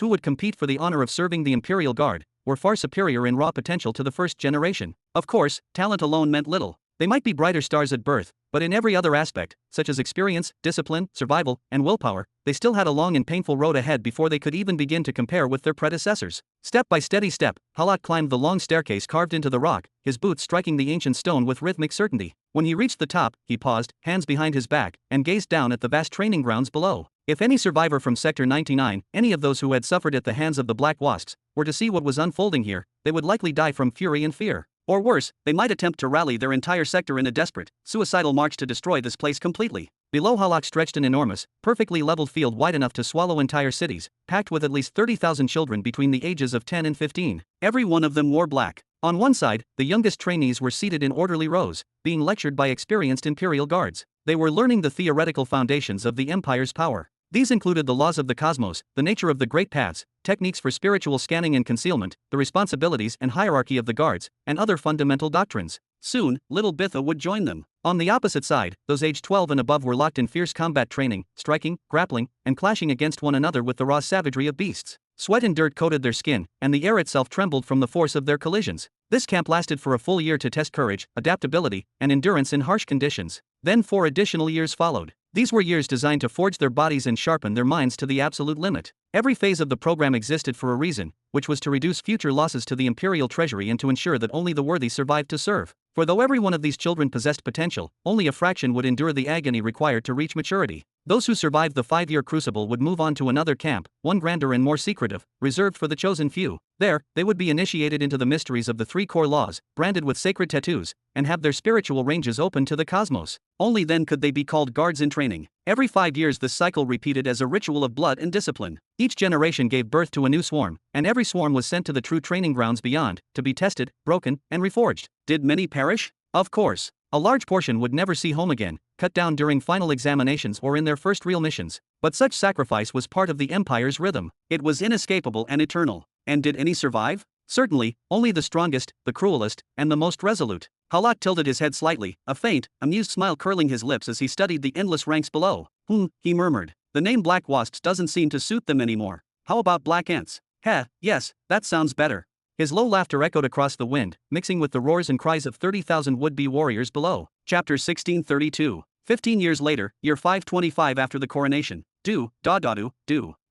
S1: who would compete for the honor of serving the Imperial Guard, were far superior in raw potential to the first generation. Of course, talent alone meant little. They might be brighter stars at birth, but in every other aspect, such as experience, discipline, survival, and willpower, they still had a long and painful road ahead before they could even begin to compare with their predecessors. Step by steady step, Halak climbed the long staircase carved into the rock, his boots striking the ancient stone with rhythmic certainty. When he reached the top, he paused, hands behind his back, and gazed down at the vast training grounds below. If any survivor from Sector 99, any of those who had suffered at the hands of the Black Wasps, were to see what was unfolding here, they would likely die from fury and fear. Or worse, they might attempt to rally their entire sector in a desperate, suicidal march to destroy this place completely. Below Halak stretched an enormous, perfectly leveled field wide enough to swallow entire cities, packed with at least 30,000 children between the ages of 10 and 15. Every one of them wore black. On one side, the youngest trainees were seated in orderly rows, being lectured by experienced Imperial guards. They were learning the theoretical foundations of the Empire's power. These included the laws of the cosmos, the nature of the great paths, techniques for spiritual scanning and concealment, the responsibilities and hierarchy of the guards, and other fundamental doctrines. Soon, little Bitha would join them. On the opposite side, those aged 12 and above were locked in fierce combat training, striking, grappling, and clashing against one another with the raw savagery of beasts. Sweat and dirt coated their skin, and the air itself trembled from the force of their collisions. This camp lasted for a full year to test courage, adaptability, and endurance in harsh conditions. Then 4 additional years followed. These were years designed to forge their bodies and sharpen their minds to the absolute limit. Every phase of the program existed for a reason, which was to reduce future losses to the Imperial Treasury and to ensure that only the worthy survived to serve. For though every one of these children possessed potential, only a fraction would endure the agony required to reach maturity. Those who survived the 5-year crucible would move on to another camp, one grander and more secretive, reserved for the chosen few. There, they would be initiated into the mysteries of the 3 core laws, branded with sacred tattoos, and have their spiritual ranges open to the cosmos. Only then could they be called guards in training. Every 5 years this cycle repeated as a ritual of blood and discipline. Each generation gave birth to a new swarm, and every swarm was sent to the true training grounds beyond, to be tested, broken, and reforged. Did many perish? Of course. A large portion would never see home again, cut down during final examinations or in their first real missions. But such sacrifice was part of the Empire's rhythm. It was inescapable and eternal. And did any survive? Certainly, only the strongest, the cruelest, and the most resolute. Halak tilted his head slightly, a faint, amused smile curling his lips as he studied the endless ranks below. He murmured. The name Black Wasps doesn't seem to suit them anymore. How about Black Ants? Heh, yes, that sounds better. His low laughter echoed across the wind, mixing with the roars and cries of 30,000 would-be warriors below. Chapter 1632. 15 years later, year 525 after the coronation. Do.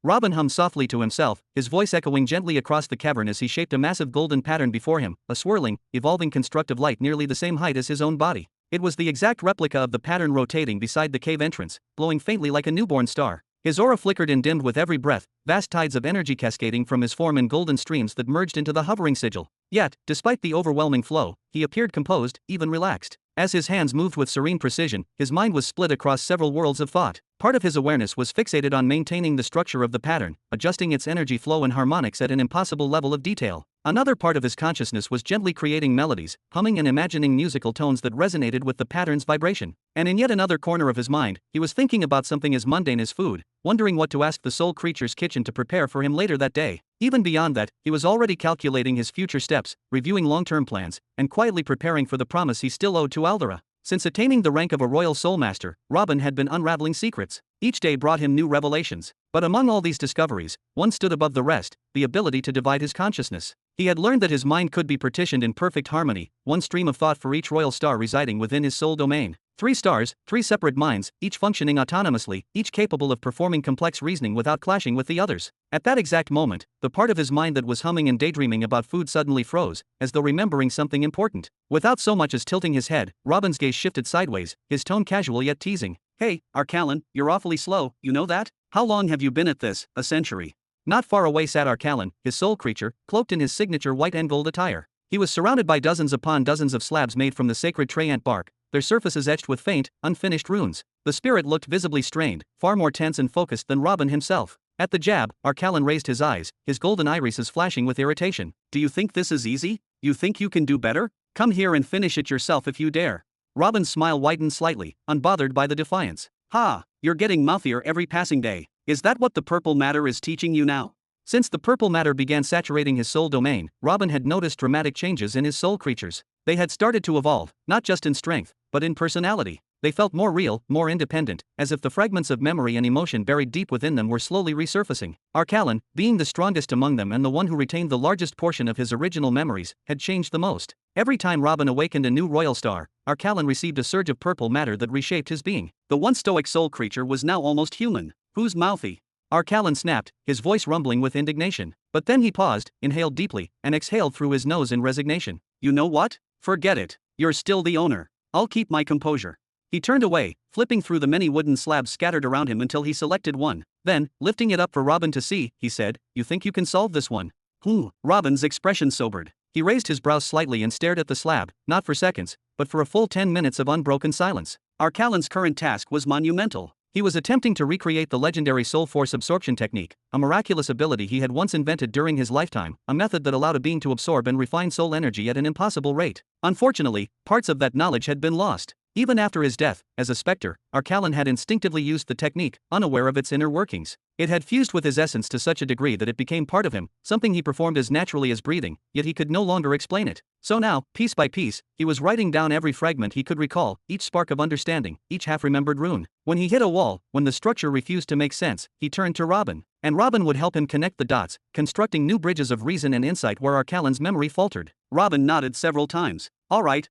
S1: Robin hummed softly to himself, his voice echoing gently across the cavern as he shaped a massive golden pattern before him, a swirling, evolving constructive light nearly the same height as his own body. It was the exact replica of the pattern rotating beside the cave entrance, glowing faintly like a newborn star. His aura flickered and dimmed with every breath, vast tides of energy cascading from his form in golden streams that merged into the hovering sigil. Yet, despite the overwhelming flow, he appeared composed, even relaxed. As his hands moved with serene precision, his mind was split across several worlds of thought. Part of his awareness was fixated on maintaining the structure of the pattern, adjusting its energy flow and harmonics at an impossible level of detail. Another part of his consciousness was gently creating melodies, humming and imagining musical tones that resonated with the pattern's vibration. And in yet another corner of his mind, he was thinking about something as mundane as food, wondering what to ask the soul creature's kitchen to prepare for him later that day. Even beyond that, he was already calculating his future steps, reviewing long-term plans, and quietly preparing for the promise he still owed to Aldera. Since attaining the rank of a royal soul master, Robin had been unraveling secrets. Each day brought him new revelations. But among all these discoveries, one stood above the rest: the ability to divide his consciousness. He had learned that his mind could be partitioned in perfect harmony, one stream of thought for each royal star residing within his soul domain. 3 stars, 3 separate minds, each functioning autonomously, each capable of performing complex reasoning without clashing with the others. At that exact moment, the part of his mind that was humming and daydreaming about food suddenly froze, as though remembering something important. Without so much as tilting his head, Robin's gaze shifted sideways, his tone casual yet teasing. "Hey, Arkalon, you're awfully slow, you know that? How long have you been at this? A century?" Not far away sat Arkalon, his soul creature, cloaked in his signature white and gold attire. He was surrounded by dozens upon dozens of slabs made from the sacred treyant bark, their surfaces etched with faint, unfinished runes. The spirit looked visibly strained, far more tense and focused than Robin himself. At the jab, Arkalon raised his eyes, his golden irises flashing with irritation. "Do you think this is easy? You think you can do better? Come here and finish it yourself if you dare." Robin's smile widened slightly, unbothered by the defiance. "Ha, you're getting mouthier every passing day. Is that what the purple matter is teaching you now?" Since the purple matter began saturating his soul domain, Robin had noticed dramatic changes in his soul creatures. They had started to evolve, not just in strength, but in personality. They felt more real, more independent, as if the fragments of memory and emotion buried deep within them were slowly resurfacing. Arkalon, being the strongest among them and the one who retained the largest portion of his original memories, had changed the most. Every time Robin awakened a new royal star, Arkalon received a surge of purple matter that reshaped his being. The once stoic soul creature was now almost human. "Who's mouthy?" Arkalon snapped, his voice rumbling with indignation. But then he paused, inhaled deeply, and exhaled through his nose in resignation. "You know what? Forget it. You're still the owner. I'll keep my composure." He turned away, flipping through the many wooden slabs scattered around him until he selected one. Then, lifting it up for Robin to see, he said, "You think you can solve this one?" Robin's expression sobered. He raised his brows slightly and stared at the slab, not for seconds, but for a full 10 minutes of unbroken silence. Arkalon's current task was monumental. He was attempting to recreate the legendary soul force absorption technique, a miraculous ability he had once invented during his lifetime, a method that allowed a being to absorb and refine soul energy at an impossible rate. Unfortunately, parts of that knowledge had been lost. Even after his death, as a specter, Arkalon had instinctively used the technique, unaware of its inner workings. It had fused with his essence to such a degree that it became part of him, something he performed as naturally as breathing, yet he could no longer explain it. So now, piece by piece, he was writing down every fragment he could recall, each spark of understanding, each half-remembered rune. When he hit a wall, when the structure refused to make sense, he turned to Robin. And Robin would help him connect the dots, constructing new bridges of reason and insight where Arkalon's memory faltered. Robin nodded several times. All right.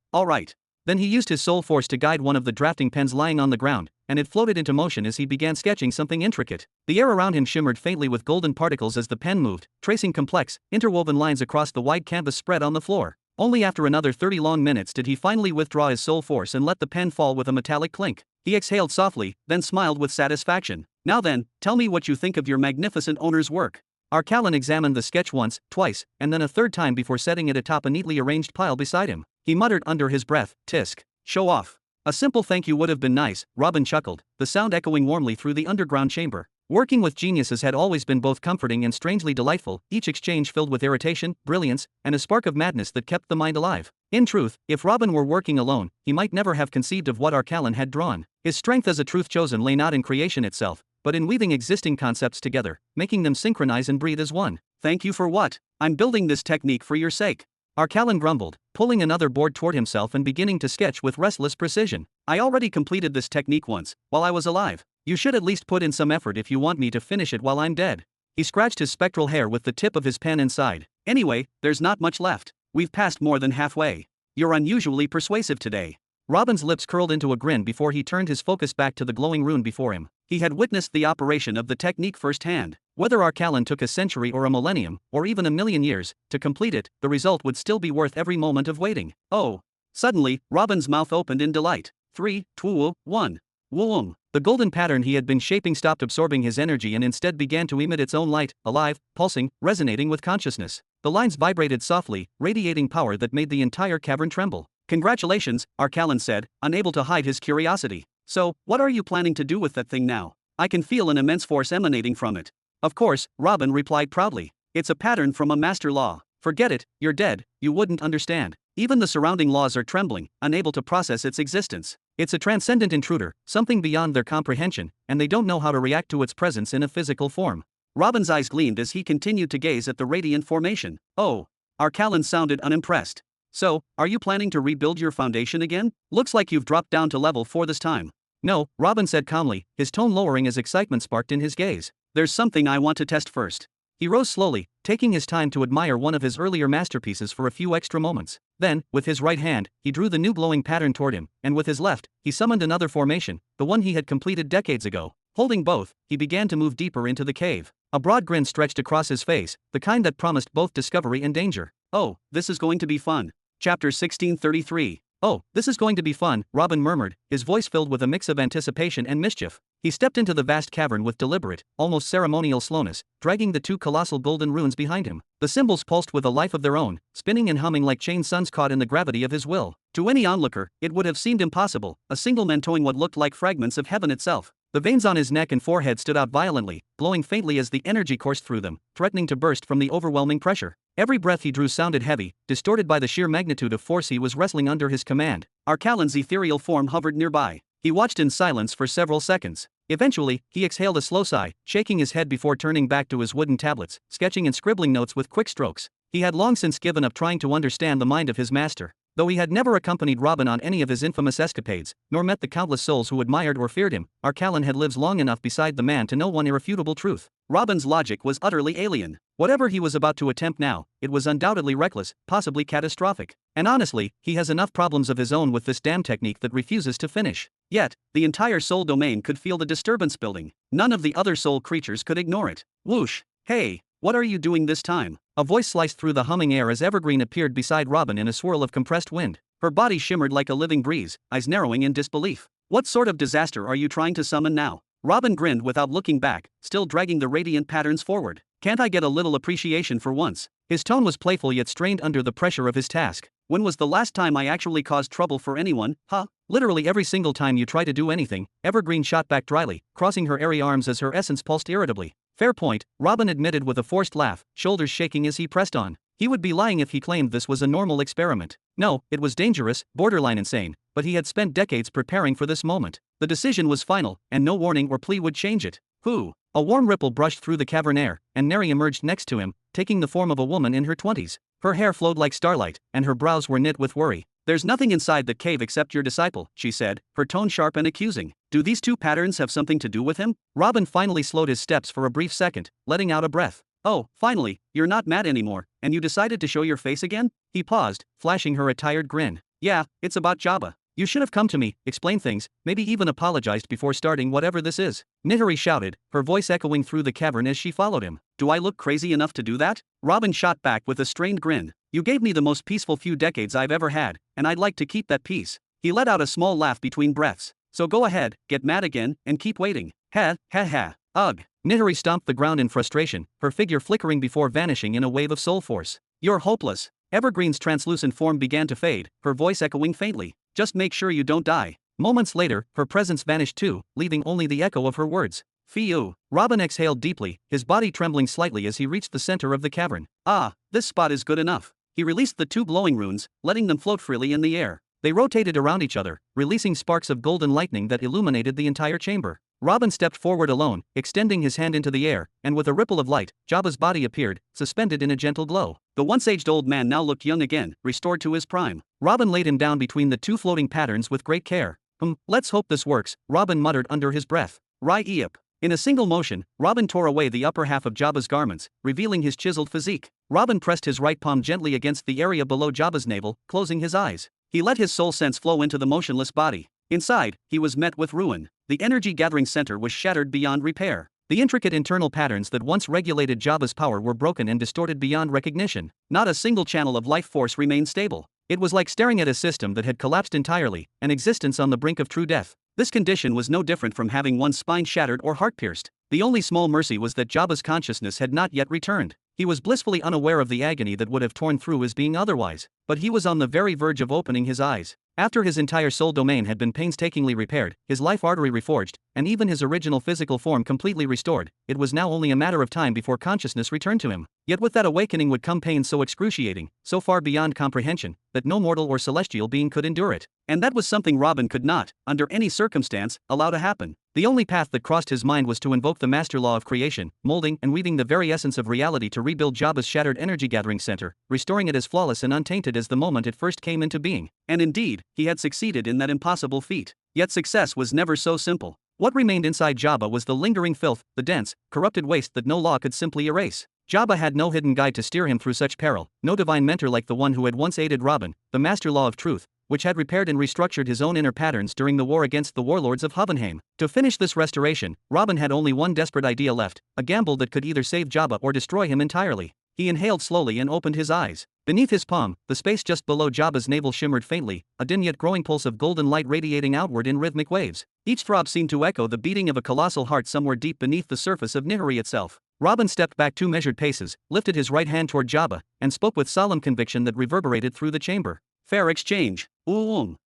S1: Then he used his soul force to guide one of the drafting pens lying on the ground, and it floated into motion as he began sketching something intricate. The air around him shimmered faintly with golden particles as the pen moved, tracing complex, interwoven lines across the wide canvas spread on the floor. Only after another 30 long minutes did he finally withdraw his soul force and let the pen fall with a metallic clink. He exhaled softly, then smiled with satisfaction. "Now then, tell me what you think of your magnificent owner's work." Arkalon examined the sketch once, twice, and then a third time before setting it atop a neatly arranged pile beside him. He muttered under his breath, "Tisk. Show off." A simple thank you would have been nice, Robin chuckled, the sound echoing warmly through the underground chamber. Working with geniuses had always been both comforting and strangely delightful, each exchange filled with irritation, brilliance, and a spark of madness that kept the mind alive. In truth, if Robin were working alone, he might never have conceived of what Arkalon had drawn. His strength as a truth chosen lay not in creation itself, but in weaving existing concepts together, making them synchronize and breathe as one. "Thank you for what? I'm building this technique for your sake." Arkalon grumbled, pulling another board toward himself and beginning to sketch with restless precision. "I already completed this technique once, while I was alive. You should at least put in some effort if you want me to finish it while I'm dead." He scratched his spectral hair with the tip of his pen and sighed. "Anyway, there's not much left. We've passed more than halfway. You're unusually persuasive today." Robin's lips curled into a grin before he turned his focus back to the glowing rune before him. He had witnessed the operation of the technique firsthand. Whether Arkalon took a century or a millennium, or even a million years, to complete it, the result would still be worth every moment of waiting. "Oh!" Suddenly, Robin's mouth opened in delight. 3, 2, 1. Whoom! The The golden pattern he had been shaping stopped absorbing his energy and instead began to emit its own light, alive, pulsing, resonating with consciousness. The lines vibrated softly, radiating power that made the entire cavern tremble. "Congratulations," Arkalon said, unable to hide his curiosity. "So, what are you planning to do with that thing now? I can feel an immense force emanating from it." "Of course," Robin replied proudly. "It's a pattern from a master law. Forget it, you're dead, you wouldn't understand. Even the surrounding laws are trembling, unable to process its existence. It's a transcendent intruder, something beyond their comprehension, and they don't know how to react to its presence in a physical form." Robin's eyes gleamed as he continued to gaze at the radiant formation. "Oh." Arkalon sounded unimpressed. "So, are you planning to rebuild your foundation again? Looks like you've dropped down to level 4 this time." "No," Robin said calmly, his tone lowering as excitement sparked in his gaze. "There's something I want to test first." He rose slowly, taking his time to admire one of his earlier masterpieces for a few extra moments. Then, with his right hand, he drew the new glowing pattern toward him, and with his left, he summoned another formation, the one he had completed decades ago. Holding both, he began to move deeper into the cave. A broad grin stretched across his face, the kind that promised both discovery and danger. "Oh, this is going to be fun." Chapter 1633. "Oh, this is going to be fun," Robin murmured, his voice filled with a mix of anticipation and mischief. He stepped into the vast cavern with deliberate, almost ceremonial slowness, dragging the two colossal golden runes behind him. The symbols pulsed with a life of their own, spinning and humming like chained suns caught in the gravity of his will. To any onlooker, it would have seemed impossible, a single man towing what looked like fragments of heaven itself. The veins on his neck and forehead stood out violently, glowing faintly as the energy coursed through them, threatening to burst from the overwhelming pressure. Every breath he drew sounded heavy, distorted by the sheer magnitude of force he was wrestling under his command. Arkalon's ethereal form hovered nearby. He watched in silence for several seconds. Eventually, he exhaled a slow sigh, shaking his head before turning back to his wooden tablets, sketching and scribbling notes with quick strokes. He had long since given up trying to understand the mind of his master. Though he had never accompanied Robin on any of his infamous escapades, nor met the countless souls who admired or feared him, Arkalon had lived long enough beside the man to know one irrefutable truth. Robin's logic was utterly alien. Whatever he was about to attempt now, it was undoubtedly reckless, possibly catastrophic. And honestly, he has enough problems of his own with this damn technique that refuses to finish. Yet, the entire soul domain could feel the disturbance building. None of the other soul creatures could ignore it. Whoosh! "Hey, what are you doing this time?" A voice sliced through the humming air as Evergreen appeared beside Robin in a swirl of compressed wind. Her body shimmered like a living breeze, eyes narrowing in disbelief. "What sort of disaster are you trying to summon now?" Robin grinned without looking back, still dragging the radiant patterns forward. "Can't I get a little appreciation for once?" His tone was playful yet strained under the pressure of his task. "When was the last time I actually caused trouble for anyone, huh?" "Literally every single time you try to do anything," Evergreen shot back dryly, crossing her airy arms as her essence pulsed irritably. "Fair point," Robin admitted with a forced laugh, shoulders shaking as he pressed on. He would be lying if he claimed this was a normal experiment. No, it was dangerous, borderline insane, but he had spent decades preparing for this moment. The decision was final, and no warning or plea would change it. "Who?" A warm ripple brushed through the cavern air, and Neri emerged next to him, taking the form of a woman in her 20s. Her hair flowed like starlight, and her brows were knit with worry. "There's nothing inside the cave except your disciple," she said, her tone sharp and accusing. "Do these two patterns have something to do with him?" Robin finally slowed his steps for a brief second, letting out a breath. "Oh, finally, you're not mad anymore, and you decided to show your face again?" He paused, flashing her a tired grin. "Yeah, it's about Jabba. You should have come to me, explained things, maybe even apologized before starting whatever this is." Nihari shouted, her voice echoing through the cavern as she followed him. "Do I look crazy enough to do that?" Robin shot back with a strained grin. "You gave me the most peaceful few decades I've ever had, and I'd like to keep that peace." He let out a small laugh between breaths. "So go ahead, get mad again, and keep waiting." Ha, ha ha. Ugh. Nihari stomped the ground in frustration, her figure flickering before vanishing in a wave of soul force. "You're hopeless." Evergreen's translucent form began to fade, her voice echoing faintly. "Just make sure you don't die." Moments later, her presence vanished too, leaving only the echo of her words. "Phew." Robin exhaled deeply, his body trembling slightly as he reached the center of the cavern. "Ah, this spot is good enough." He released the two glowing runes, letting them float freely in the air. They rotated around each other, releasing sparks of golden lightning that illuminated the entire chamber. Robin stepped forward alone, extending his hand into the air, and with a ripple of light, Jabba's body appeared, suspended in a gentle glow. The once aged old man now looked young again, restored to his prime. Robin laid him down between the two floating patterns with great care. Let's hope this works," Robin muttered under his breath. "Rai-eep." In a single motion, Robin tore away the upper half of Jabba's garments, revealing his chiseled physique. Robin pressed his right palm gently against the area below Jabba's navel, closing his eyes. He let his soul sense flow into the motionless body. Inside, he was met with ruin. The energy-gathering center was shattered beyond repair. The intricate internal patterns that once regulated Jabba's power were broken and distorted beyond recognition. Not a single channel of life force remained stable. It was like staring at a system that had collapsed entirely, an existence on the brink of true death. This condition was no different from having one's spine shattered or heart pierced. The only small mercy was that Jabba's consciousness had not yet returned. He was blissfully unaware of the agony that would have torn through his being otherwise, but he was on the very verge of opening his eyes. After his entire soul domain had been painstakingly repaired, his life artery reforged, and even his original physical form completely restored, it was now only a matter of time before consciousness returned to him. Yet with that awakening would come pain so excruciating, so far beyond comprehension, that no mortal or celestial being could endure it. And that was something Robin could not, under any circumstance, allow to happen. The only path that crossed his mind was to invoke the master law of creation, molding and weaving the very essence of reality to rebuild Jabba's shattered energy gathering center, restoring it as flawless and untainted as the moment it first came into being. And indeed, he had succeeded in that impossible feat. Yet success was never so simple. What remained inside Jabba was the lingering filth, the dense, corrupted waste that no law could simply erase. Jabba had no hidden guide to steer him through such peril, no divine mentor like the one who had once aided Robin, the master law of truth, which had repaired and restructured his own inner patterns during the war against the warlords of Hovenheim. To finish this restoration, Robin had only one desperate idea left, a gamble that could either save Jabba or destroy him entirely. He inhaled slowly and opened his eyes. Beneath his palm, the space just below Jabba's navel shimmered faintly, a dim yet growing pulse of golden light radiating outward in rhythmic waves. Each throb seemed to echo the beating of a colossal heart somewhere deep beneath the surface of Nihiri itself. Robin stepped back 2 measured paces, lifted his right hand toward Jabba, and spoke with solemn conviction that reverberated through the chamber. Fair exchange.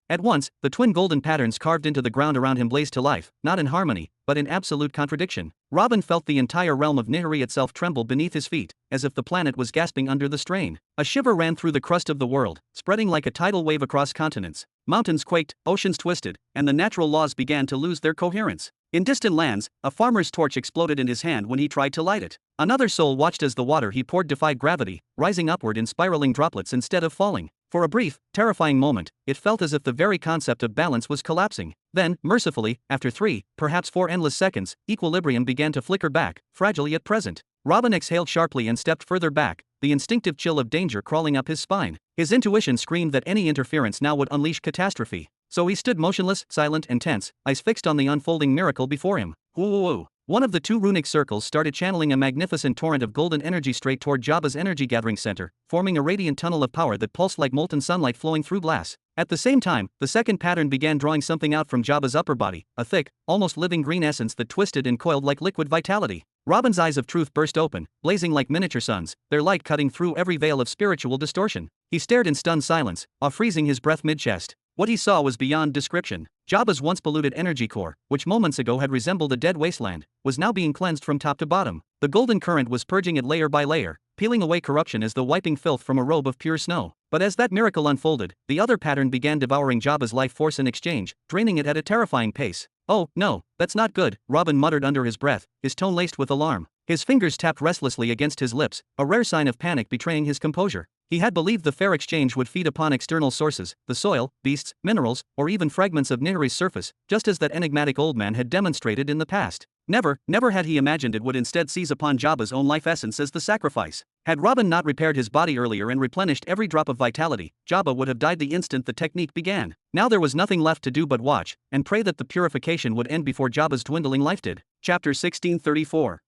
S1: At once, the twin golden patterns carved into the ground around him blazed to life, not in harmony, but in absolute contradiction. Robin felt the entire realm of Nihiri itself tremble beneath his feet, as if the planet was gasping under the strain. A shiver ran through the crust of the world, spreading like a tidal wave across continents. Mountains quaked, oceans twisted, and the natural laws began to lose their coherence. In distant lands, a farmer's torch exploded in his hand when he tried to light it. Another soul watched as the water he poured defied gravity, rising upward in spiraling droplets instead of falling. For a brief, terrifying moment, it felt as if the very concept of balance was collapsing. Then, mercifully, after 3, perhaps 4 endless seconds, equilibrium began to flicker back, fragile yet present. Robin exhaled sharply and stepped further back, the instinctive chill of danger crawling up his spine. His intuition screamed that any interference now would unleash catastrophe. So he stood motionless, silent and tense, eyes fixed on the unfolding miracle before him. Whoa. One of the 2 runic circles started channeling a magnificent torrent of golden energy straight toward Jabba's energy gathering center, forming a radiant tunnel of power that pulsed like molten sunlight flowing through glass. At the same time, the second pattern began drawing something out from Jabba's upper body, a thick, almost living green essence that twisted and coiled like liquid vitality. Robin's eyes of truth burst open, blazing like miniature suns, their light cutting through every veil of spiritual distortion. He stared in stunned silence, freezing his breath mid-chest. What he saw was beyond description. Jabba's once polluted energy core, which moments ago had resembled a dead wasteland, was now being cleansed from top to bottom. The golden current was purging it layer by layer, peeling away corruption as though wiping filth from a robe of pure snow. But as that miracle unfolded, the other pattern began devouring Jabba's life force in exchange, draining it at a terrifying pace. Oh, no, that's not good, Robin muttered under his breath, his tone laced with alarm. His fingers tapped restlessly against his lips, a rare sign of panic betraying his composure. He had believed the fair exchange would feed upon external sources, the soil, beasts, minerals, or even fragments of Nihiri's surface, just as that enigmatic old man had demonstrated in the past. Never had he imagined it would instead seize upon Jabba's own life essence as the sacrifice. Had Robin not repaired his body earlier and replenished every drop of vitality, Jabba would have died the instant the technique began. Now there was nothing left to do but watch, and pray that the purification would end before Jabba's dwindling life did. Chapter 1634.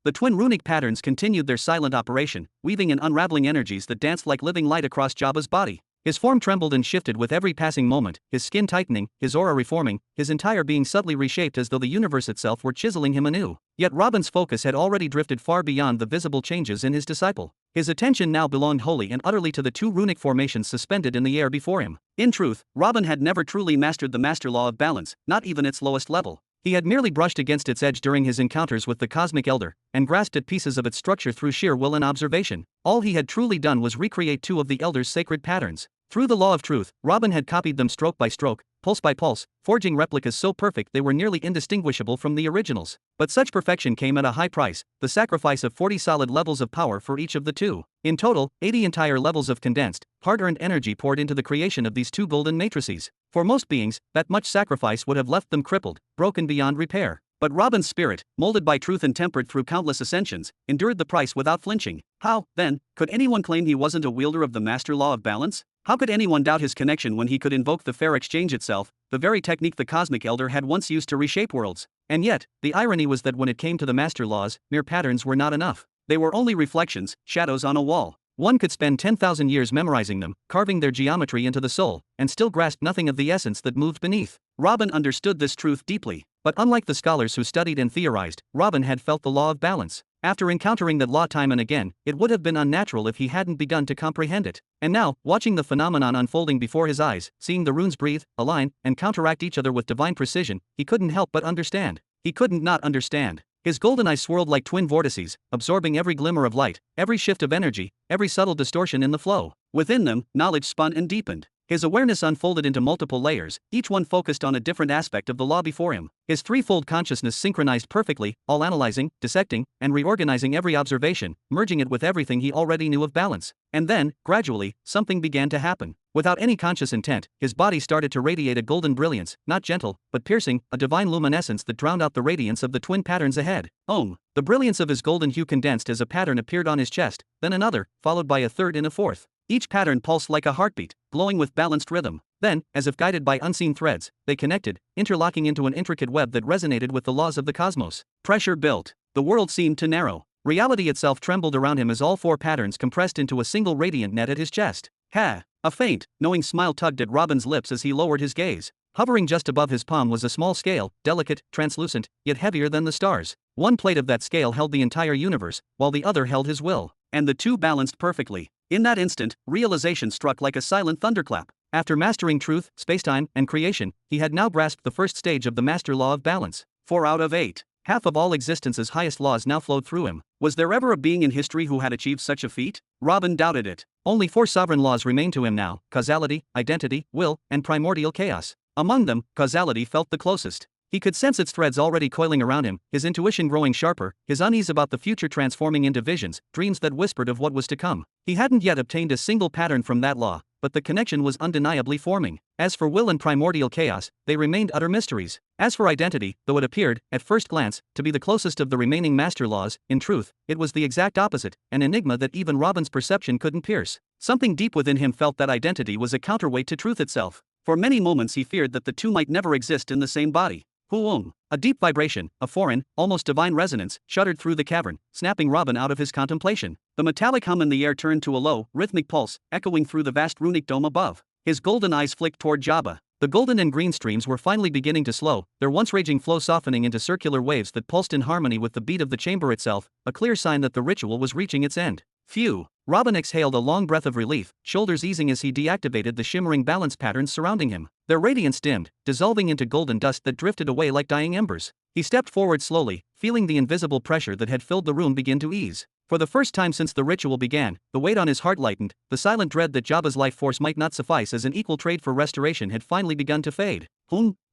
S1: The twin runic patterns continued their silent operation, weaving and unraveling energies that danced like living light across Jabba's body. His form trembled and shifted with every passing moment, his skin tightening, his aura reforming, his entire being subtly reshaped as though the universe itself were chiseling him anew. Yet Robin's focus had already drifted far beyond the visible changes in his disciple. His attention now belonged wholly and utterly to the 2 runic formations suspended in the air before him. In truth, Robin had never truly mastered the master law of balance, not even its lowest level. He had merely brushed against its edge during his encounters with the Cosmic Elder, and grasped at pieces of its structure through sheer will and observation. All he had truly done was recreate 2 of the Elder's sacred patterns. Through the law of truth, Robin had copied them stroke by stroke, pulse by pulse, forging replicas so perfect they were nearly indistinguishable from the originals. But such perfection came at a high price, the sacrifice of 40 solid levels of power for each of the 2. In total, 80 entire levels of condensed, hard-earned energy poured into the creation of these 2 golden matrices. For most beings, that much sacrifice would have left them crippled, broken beyond repair. But Robin's spirit, molded by truth and tempered through countless ascensions, endured the price without flinching. How, then, could anyone claim he wasn't a wielder of the master law of balance? How could anyone doubt his connection when he could invoke the fair exchange itself, the very technique the Cosmic Elder had once used to reshape worlds? And yet, the irony was that when it came to the master laws, mere patterns were not enough. They were only reflections, shadows on a wall. One could spend 10,000 years memorizing them, carving their geometry into the soul, and still grasp nothing of the essence that moved beneath. Robin understood this truth deeply, but unlike the scholars who studied and theorized, Robin had felt the law of balance. After encountering that law time and again, it would have been unnatural if he hadn't begun to comprehend it. And now, watching the phenomenon unfolding before his eyes, seeing the runes breathe, align, and counteract each other with divine precision, he couldn't help but understand. He couldn't not understand. His golden eyes swirled like twin vortices, absorbing every glimmer of light, every shift of energy, every subtle distortion in the flow. Within them, knowledge spun and deepened. His awareness unfolded into multiple layers, each one focused on a different aspect of the law before him. His threefold consciousness synchronized perfectly, all analyzing, dissecting, and reorganizing every observation, merging it with everything he already knew of balance. And then, gradually, something began to happen. Without any conscious intent, his body started to radiate a golden brilliance, not gentle, but piercing, a divine luminescence that drowned out the radiance of the twin patterns ahead. The brilliance of his golden hue condensed as a pattern appeared on his chest, then another, followed by a third and a fourth. Each pattern pulsed like a heartbeat, glowing with balanced rhythm. Then, as if guided by unseen threads, they connected, interlocking into an intricate web that resonated with the laws of the cosmos. Pressure built. The world seemed to narrow. Reality itself trembled around him as all four patterns compressed into a single radiant net at his chest. Ha! A faint, knowing smile tugged at Robin's lips as he lowered his gaze. Hovering just above his palm was a small scale, delicate, translucent, yet heavier than the stars. One plate of that scale held the entire universe, while the other held his will. And the two balanced perfectly. In that instant, realization struck like a silent thunderclap. After mastering truth, spacetime, and creation, he had now grasped the first stage of the master law of balance. 4 out of 8. Half of all existence's highest laws now flowed through him. Was there ever a being in history who had achieved such a feat? Robin doubted it. Only 4 sovereign laws remained to him now: causality, identity, will, and primordial chaos. Among them, causality felt the closest. He could sense its threads already coiling around him, his intuition growing sharper, his unease about the future transforming into visions, dreams that whispered of what was to come. He hadn't yet obtained a single pattern from that law, but the connection was undeniably forming. As for will and primordial chaos, they remained utter mysteries. As for identity, though it appeared, at first glance, to be the closest of the remaining master laws, in truth, it was the exact opposite, an enigma that even Robin's perception couldn't pierce. Something deep within him felt that identity was a counterweight to truth itself. For many moments he feared that the two might never exist in the same body. Hoom! A deep vibration, a foreign, almost divine resonance, shuddered through the cavern, snapping Robin out of his contemplation. The metallic hum in the air turned to a low, rhythmic pulse, echoing through the vast runic dome above. His golden eyes flicked toward Jabba. The golden and green streams were finally beginning to slow, their once raging flow softening into circular waves that pulsed in harmony with the beat of the chamber itself, a clear sign that the ritual was reaching its end. Phew! Robin exhaled a long breath of relief, shoulders easing as he deactivated the shimmering balance patterns surrounding him. Their radiance dimmed, dissolving into golden dust that drifted away like dying embers. He stepped forward slowly, feeling the invisible pressure that had filled the room begin to ease. For the first time since the ritual began, the weight on his heart lightened, the silent dread that Jabba's life force might not suffice as an equal trade for restoration had finally begun to fade.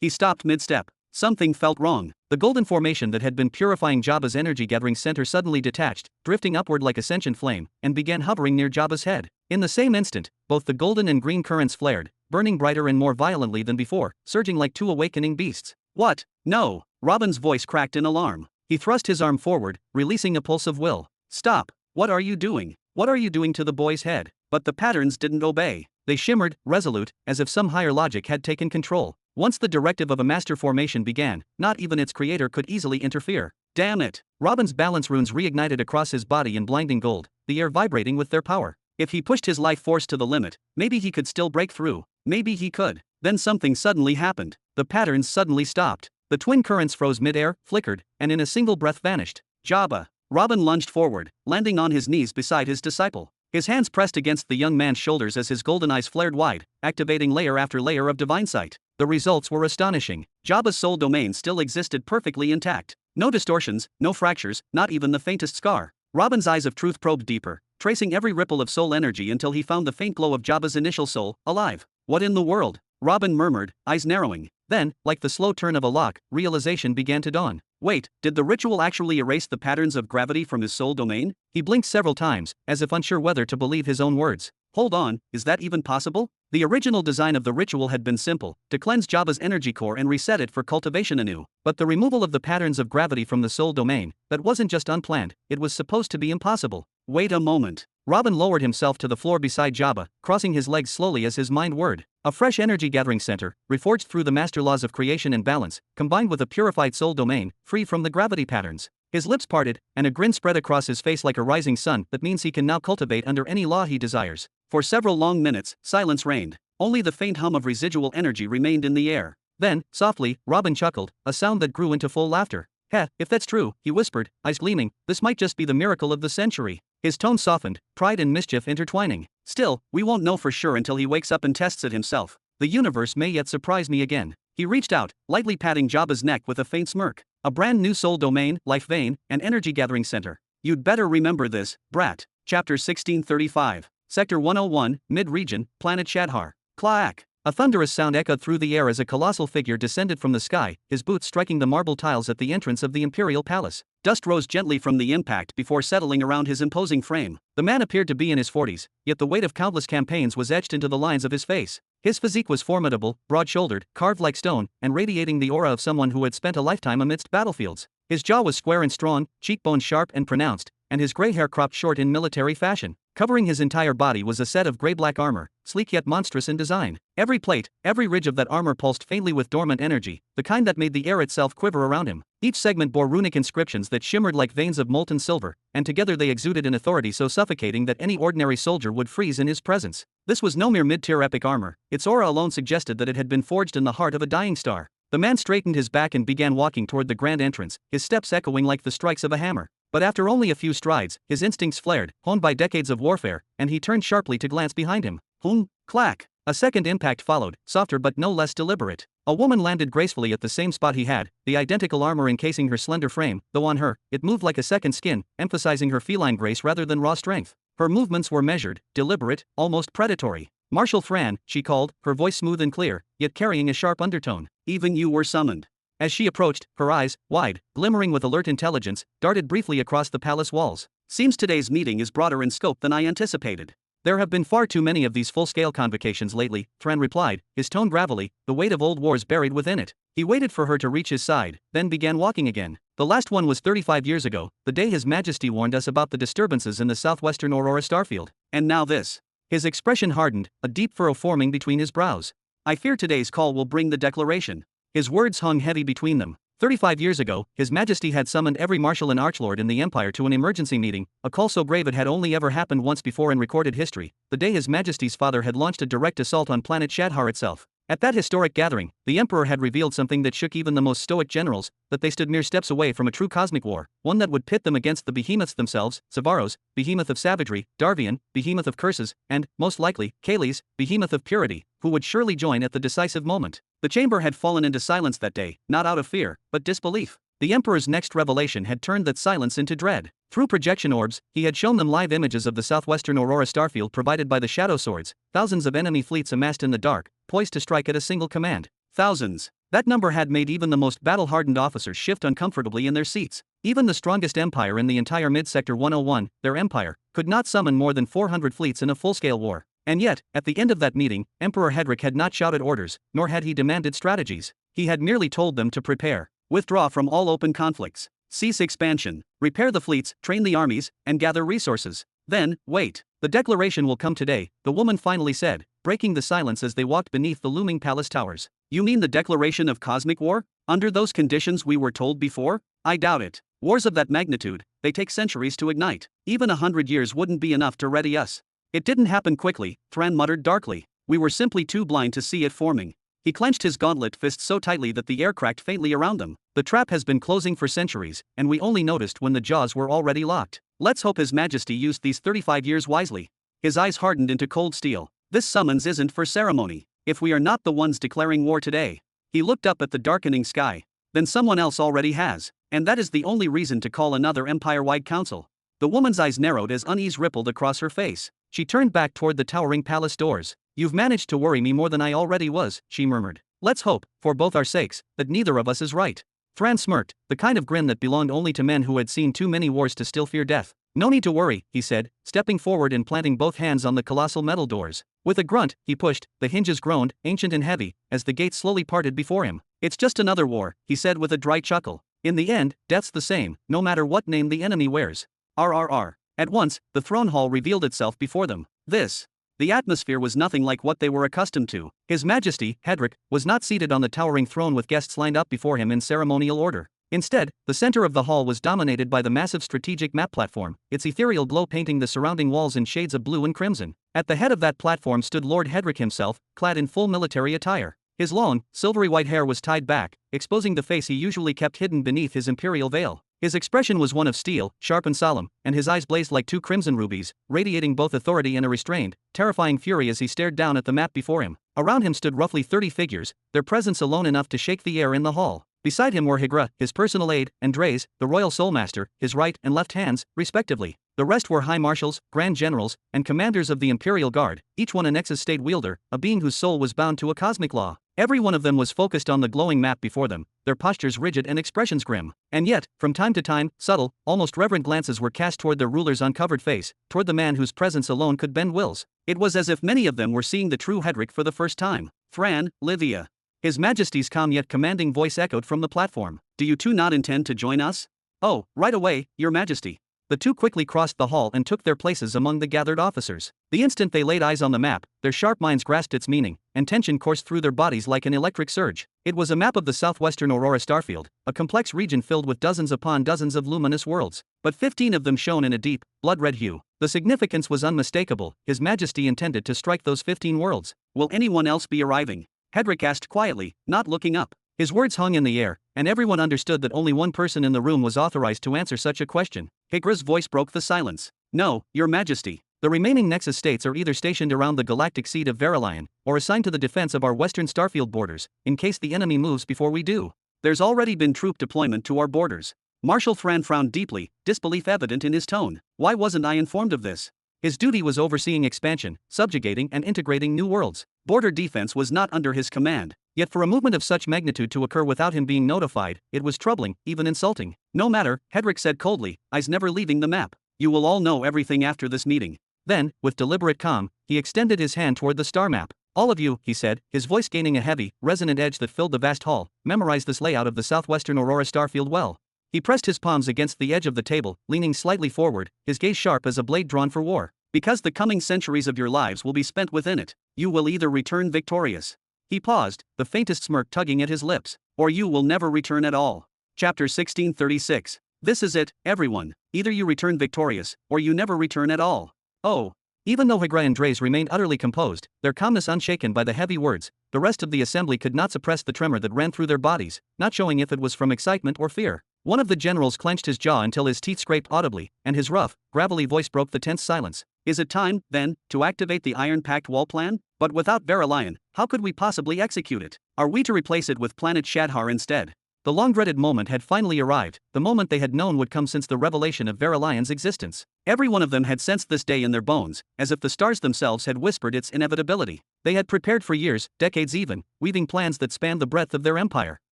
S1: He stopped mid-step. Something felt wrong. The golden formation that had been purifying Jabba's energy-gathering center suddenly detached, drifting upward like a sentient flame, and began hovering near Jabba's head. In the same instant, both the golden and green currents flared, burning brighter and more violently than before, surging like two awakening beasts. What? No! Robin's voice cracked in alarm. He thrust his arm forward, releasing a pulse of will. Stop! What are you doing? What are you doing to the boy's head? But the patterns didn't obey. They shimmered, resolute, as if some higher logic had taken control. Once the directive of a master formation began, not even its creator could easily interfere. Damn it! Robin's balance runes reignited across his body in blinding gold, the air vibrating with their power. If he pushed his life force to the limit, maybe he could still break through. Maybe he could. Then something suddenly happened. The patterns suddenly stopped. The twin currents froze mid-air, flickered, and in a single breath vanished. Jabba! Robin lunged forward, landing on his knees beside his disciple. His hands pressed against the young man's shoulders as his golden eyes flared wide, activating layer after layer of divine sight. The results were astonishing. Jabba's soul domain still existed perfectly intact. No distortions, no fractures, not even the faintest scar. Robin's eyes of truth probed deeper, tracing every ripple of soul energy until he found the faint glow of Jabba's initial soul, alive. What in the world? Robin murmured, eyes narrowing. Then, like the slow turn of a lock, realization began to dawn. Wait, did the ritual actually erase the patterns of gravity from his soul domain? He blinked several times, as if unsure whether to believe his own words. Hold on, is that even possible? The original design of the ritual had been simple, to cleanse Jabba's energy core and reset it for cultivation anew. But the removal of the patterns of gravity from the soul domain, that wasn't just unplanned, it was supposed to be impossible. Wait a moment. Robin lowered himself to the floor beside Jabba, crossing his legs slowly as his mind whirred. A fresh energy-gathering center, reforged through the master laws of creation and balance, combined with a purified soul domain, free from the gravity patterns. His lips parted, and a grin spread across his face like a rising sun. That means he can now cultivate under any law he desires. For several long minutes, silence reigned. Only the faint hum of residual energy remained in the air. Then, softly, Robin chuckled, a sound that grew into full laughter. Heh, if that's true, he whispered, eyes gleaming, this might just be the miracle of the century. His tone softened, pride and mischief intertwining. Still, we won't know for sure until he wakes up and tests it himself. The universe may yet surprise me again. He reached out, lightly patting Jabba's neck with a faint smirk. A brand new soul domain, life vein, and energy gathering center. You'd better remember this, brat. Chapter 1635. Sector 101, Mid-Region, Planet Shadhar. Claak. A thunderous sound echoed through the air as a colossal figure descended from the sky, his boots striking the marble tiles at the entrance of the Imperial Palace. Dust rose gently from the impact before settling around his imposing frame. The man appeared to be in his 40s, yet the weight of countless campaigns was etched into the lines of his face. His physique was formidable, broad-shouldered, carved like stone, and radiating the aura of someone who had spent a lifetime amidst battlefields. His jaw was square and strong, cheekbones sharp and pronounced, and his gray hair cropped short in military fashion. Covering his entire body was a set of gray-black armor, sleek yet monstrous in design. Every plate, every ridge of that armor pulsed faintly with dormant energy, the kind that made the air itself quiver around him. Each segment bore runic inscriptions that shimmered like veins of molten silver, and together they exuded an authority so suffocating that any ordinary soldier would freeze in his presence. This was no mere mid-tier epic armor, its aura alone suggested that it had been forged in the heart of a dying star. The man straightened his back and began walking toward the grand entrance, his steps echoing like the strikes of a hammer. But after only a few strides, his instincts flared, honed by decades of warfare, and he turned sharply to glance behind him. Hung, clack. A second impact followed, softer but no less deliberate. A woman landed gracefully at the same spot he had, the identical armor encasing her slender frame, though on her, it moved like a second skin, emphasizing her feline grace rather than raw strength. Her movements were measured, deliberate, almost predatory. Marshal Thran, she called, her voice smooth and clear, yet carrying a sharp undertone. Even you were summoned. As she approached, her eyes, wide, glimmering with alert intelligence, darted briefly across the palace walls. Seems today's meeting is broader in scope than I anticipated. There have been far too many of these full-scale convocations lately, Thran replied, his tone gravelly, the weight of old wars buried within it. He waited for her to reach his side, then began walking again. The last one was 35 years ago, the day His Majesty warned us about the disturbances in the southwestern Aurora starfield. And now this. His expression hardened, a deep furrow forming between his brows. I fear today's call will bring the declaration. His words hung heavy between them. 35 years ago, His Majesty had summoned every marshal and archlord in the Empire to an emergency meeting, a call so grave it had only ever happened once before in recorded history, the day His Majesty's father had launched a direct assault on planet Shadhar itself. At that historic gathering, the Emperor had revealed something that shook even the most stoic generals, that they stood mere steps away from a true cosmic war, one that would pit them against the behemoths themselves, Sevaros, behemoth of savagery, Darvian, behemoth of curses, and, most likely, Kales, behemoth of purity, who would surely join at the decisive moment. The chamber had fallen into silence that day, not out of fear, but disbelief. The Emperor's next revelation had turned that silence into dread. Through projection orbs, he had shown them live images of the southwestern Aurora starfield provided by the Shadow Swords, thousands of enemy fleets amassed in the dark, poised to strike at a single command. Thousands. That number had made even the most battle-hardened officers shift uncomfortably in their seats. Even the strongest empire in the entire mid-sector 101, their empire, could not summon more than 400 fleets in a full-scale war. And yet, at the end of that meeting, Emperor Hedrick had not shouted orders, nor had he demanded strategies. He had merely told them to prepare. Withdraw from all open conflicts. Cease expansion. Repair the fleets, train the armies, and gather resources. Then, wait. The declaration will come today, the woman finally said, breaking the silence as they walked beneath the looming palace towers. You mean the declaration of cosmic war? Under those conditions we were told before? I doubt it. Wars of that magnitude, they take centuries to ignite. Even 100 years wouldn't be enough to ready us. It didn't happen quickly, Thran muttered darkly. We were simply too blind to see it forming. He clenched his gauntlet fist so tightly that the air cracked faintly around them. The trap has been closing for centuries, and we only noticed when the jaws were already locked. Let's hope His Majesty used these 35 years wisely. His eyes hardened into cold steel. This summons isn't for ceremony. If we are not the ones declaring war today. He looked up at the darkening sky. Then someone else already has. And that is the only reason to call another empire-wide council. The woman's eyes narrowed as unease rippled across her face. She turned back toward the towering palace doors. You've managed to worry me more than I already was, she murmured. Let's hope, for both our sakes, that neither of us is right. Thran smirked, the kind of grin that belonged only to men who had seen too many wars to still fear death. No need to worry, he said, stepping forward and planting both hands on the colossal metal doors. With a grunt, he pushed, the hinges groaned, ancient and heavy, as the gates slowly parted before him. It's just another war, he said with a dry chuckle. In the end, death's the same, no matter what name the enemy wears. RRR. At once, the throne hall revealed itself before them. The atmosphere was nothing like what they were accustomed to. His Majesty, Hedrick, was not seated on the towering throne with guests lined up before him in ceremonial order. Instead, the center of the hall was dominated by the massive strategic map platform, its ethereal glow painting the surrounding walls in shades of blue and crimson. At the head of that platform stood Lord Hedrick himself, clad in full military attire. His long, silvery white hair was tied back, exposing the face he usually kept hidden beneath his imperial veil. His expression was one of steel, sharp and solemn, and his eyes blazed like two crimson rubies, radiating both authority and a restrained, terrifying fury as he stared down at the map before him. Around him stood roughly 30 figures, their presence alone enough to shake the air in the hall. Beside him were Higra, his personal aide, and Draze, the royal soulmaster, his right and left hands, respectively. The rest were high marshals, grand generals, and commanders of the Imperial Guard, each one a Nexus state wielder, a being whose soul was bound to a cosmic law. Every one of them was focused on the glowing map before them, their postures rigid and expressions grim. And yet, from time to time, subtle, almost reverent glances were cast toward their ruler's uncovered face, toward the man whose presence alone could bend wills. It was as if many of them were seeing the true Hedrick for the first time. Fran, Livia. His Majesty's calm yet commanding voice echoed from the platform. Do you two not intend to join us? Oh, right away, Your Majesty. The two quickly crossed the hall and took their places among the gathered officers. The instant they laid eyes on the map, their sharp minds grasped its meaning, and tension coursed through their bodies like an electric surge. It was a map of the southwestern Aurora starfield, a complex region filled with dozens upon dozens of luminous worlds. But 15 of them shone in a deep, blood-red hue. The significance was unmistakable. His Majesty intended to strike those 15 worlds. Will anyone else be arriving? Hedrick asked quietly, not looking up. His words hung in the air, and everyone understood that only one person in the room was authorized to answer such a question. Higra's voice broke the silence. No, Your Majesty. The remaining Nexus states are either stationed around the galactic seat of Verilion, or assigned to the defense of our western starfield borders, in case the enemy moves before we do. There's already been troop deployment to our borders. Marshal Thran frowned deeply, disbelief evident in his tone. Why wasn't I informed of this? His duty was overseeing expansion, subjugating and integrating new worlds. Border defense was not under his command. Yet for a movement of such magnitude to occur without him being notified, it was troubling, even insulting. No matter, Hedrick said coldly, I's never leaving the map. You will all know everything after this meeting. Then, with deliberate calm, he extended his hand toward the star map. All of you, he said, his voice gaining a heavy, resonant edge that filled the vast hall, memorize this layout of the southwestern Aurora starfield well. He pressed his palms against the edge of the table, leaning slightly forward, his gaze sharp as a blade drawn for war. Because the coming centuries of your lives will be spent within it, you will either return victorious. He paused, the faintest smirk tugging at his lips, or you will never return at all. Chapter 1636. This is it, everyone. Either you return victorious, or you never return at all. Oh. Even though Higra and Draze remained utterly composed, their calmness unshaken by the heavy words, the rest of the assembly could not suppress the tremor that ran through their bodies, not showing if it was from excitement or fear. One of the generals clenched his jaw until his teeth scraped audibly, and his rough, gravelly voice broke the tense silence. Is it time, then, to activate the iron-packed wall plan? But without Verilion, how could we possibly execute it? Are we to replace it with planet Shadhar instead? The long-dreaded moment had finally arrived, the moment they had known would come since the revelation of Verilion's existence. Every one of them had sensed this day in their bones, as if the stars themselves had whispered its inevitability. They had prepared for years, decades even, weaving plans that spanned the breadth of their empire.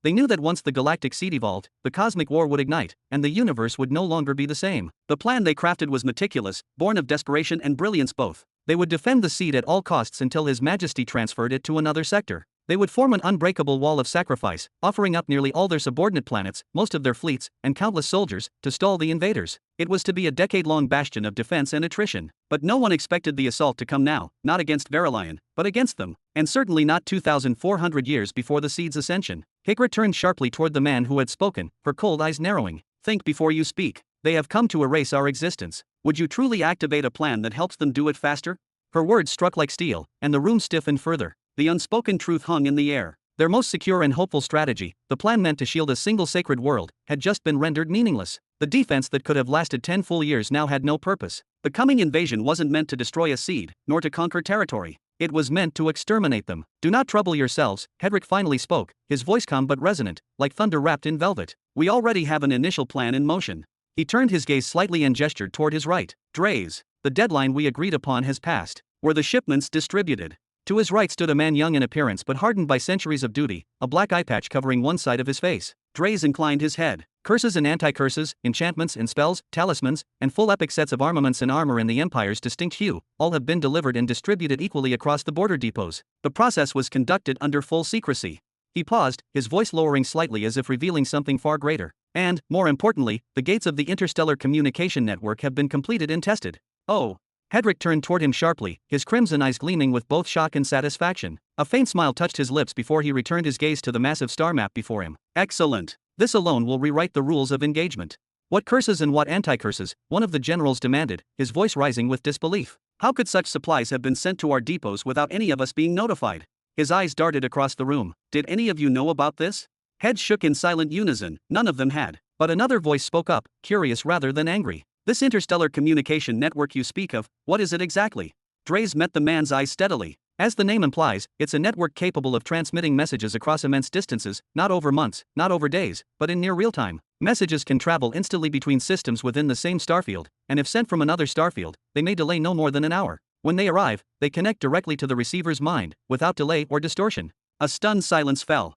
S1: They knew that once the galactic seed evolved, the cosmic war would ignite, and the universe would no longer be the same. The plan they crafted was meticulous, born of desperation and brilliance both. They would defend the seed at all costs until His Majesty transferred it to another sector. They would form an unbreakable wall of sacrifice, offering up nearly all their subordinate planets, most of their fleets, and countless soldiers, to stall the invaders. It was to be a decade-long bastion of defense and attrition. But no one expected the assault to come now, not against Verilion, but against them, and certainly not 2,400 years before the seed's ascension. Higra turned sharply toward the man who had spoken, her cold eyes narrowing. Think before you speak. They have come to erase our existence. Would you truly activate a plan that helps them do it faster? Her words struck like steel, and the room stiffened further. The unspoken truth hung in the air. Their most secure and hopeful strategy, the plan meant to shield a single sacred world, had just been rendered meaningless. The defense that could have lasted 10 full years now had no purpose. The coming invasion wasn't meant to destroy a seed, nor to conquer territory. It was meant to exterminate them. Do not trouble yourselves, Hedrick finally spoke, his voice calm but resonant, like thunder wrapped in velvet. We already have an initial plan in motion. He turned his gaze slightly and gestured toward his right. Draze. The deadline we agreed upon has passed. Were the shipments distributed? To his right stood a man young in appearance but hardened by centuries of duty, a black eye patch covering one side of his face. Draze inclined his head. Curses and anti-curses, enchantments and spells, talismans, and full epic sets of armaments and armor in the Empire's distinct hue, all have been delivered and distributed equally across the border depots. The process was conducted under full secrecy. He paused, his voice lowering slightly as if revealing something far greater. And, more importantly, the gates of the interstellar communication network have been completed and tested. Oh. Hedrick turned toward him sharply, his crimson eyes gleaming with both shock and satisfaction. A faint smile touched his lips before he returned his gaze to the massive star map before him. Excellent. This alone will rewrite the rules of engagement. What curses and what anti-curses, one of the generals demanded, his voice rising with disbelief. How could such supplies have been sent to our depots without any of us being notified? His eyes darted across the room. Did any of you know about this? Heads shook in silent unison, none of them had. But another voice spoke up, curious rather than angry. This interstellar communication network you speak of, what is it exactly? Draze met the man's eyes steadily. As the name implies, it's a network capable of transmitting messages across immense distances, not over months, not over days, but in near real time. Messages can travel instantly between systems within the same starfield, and if sent from another starfield, they may delay no more than an hour. When they arrive, they connect directly to the receiver's mind, without delay or distortion. A stunned silence fell.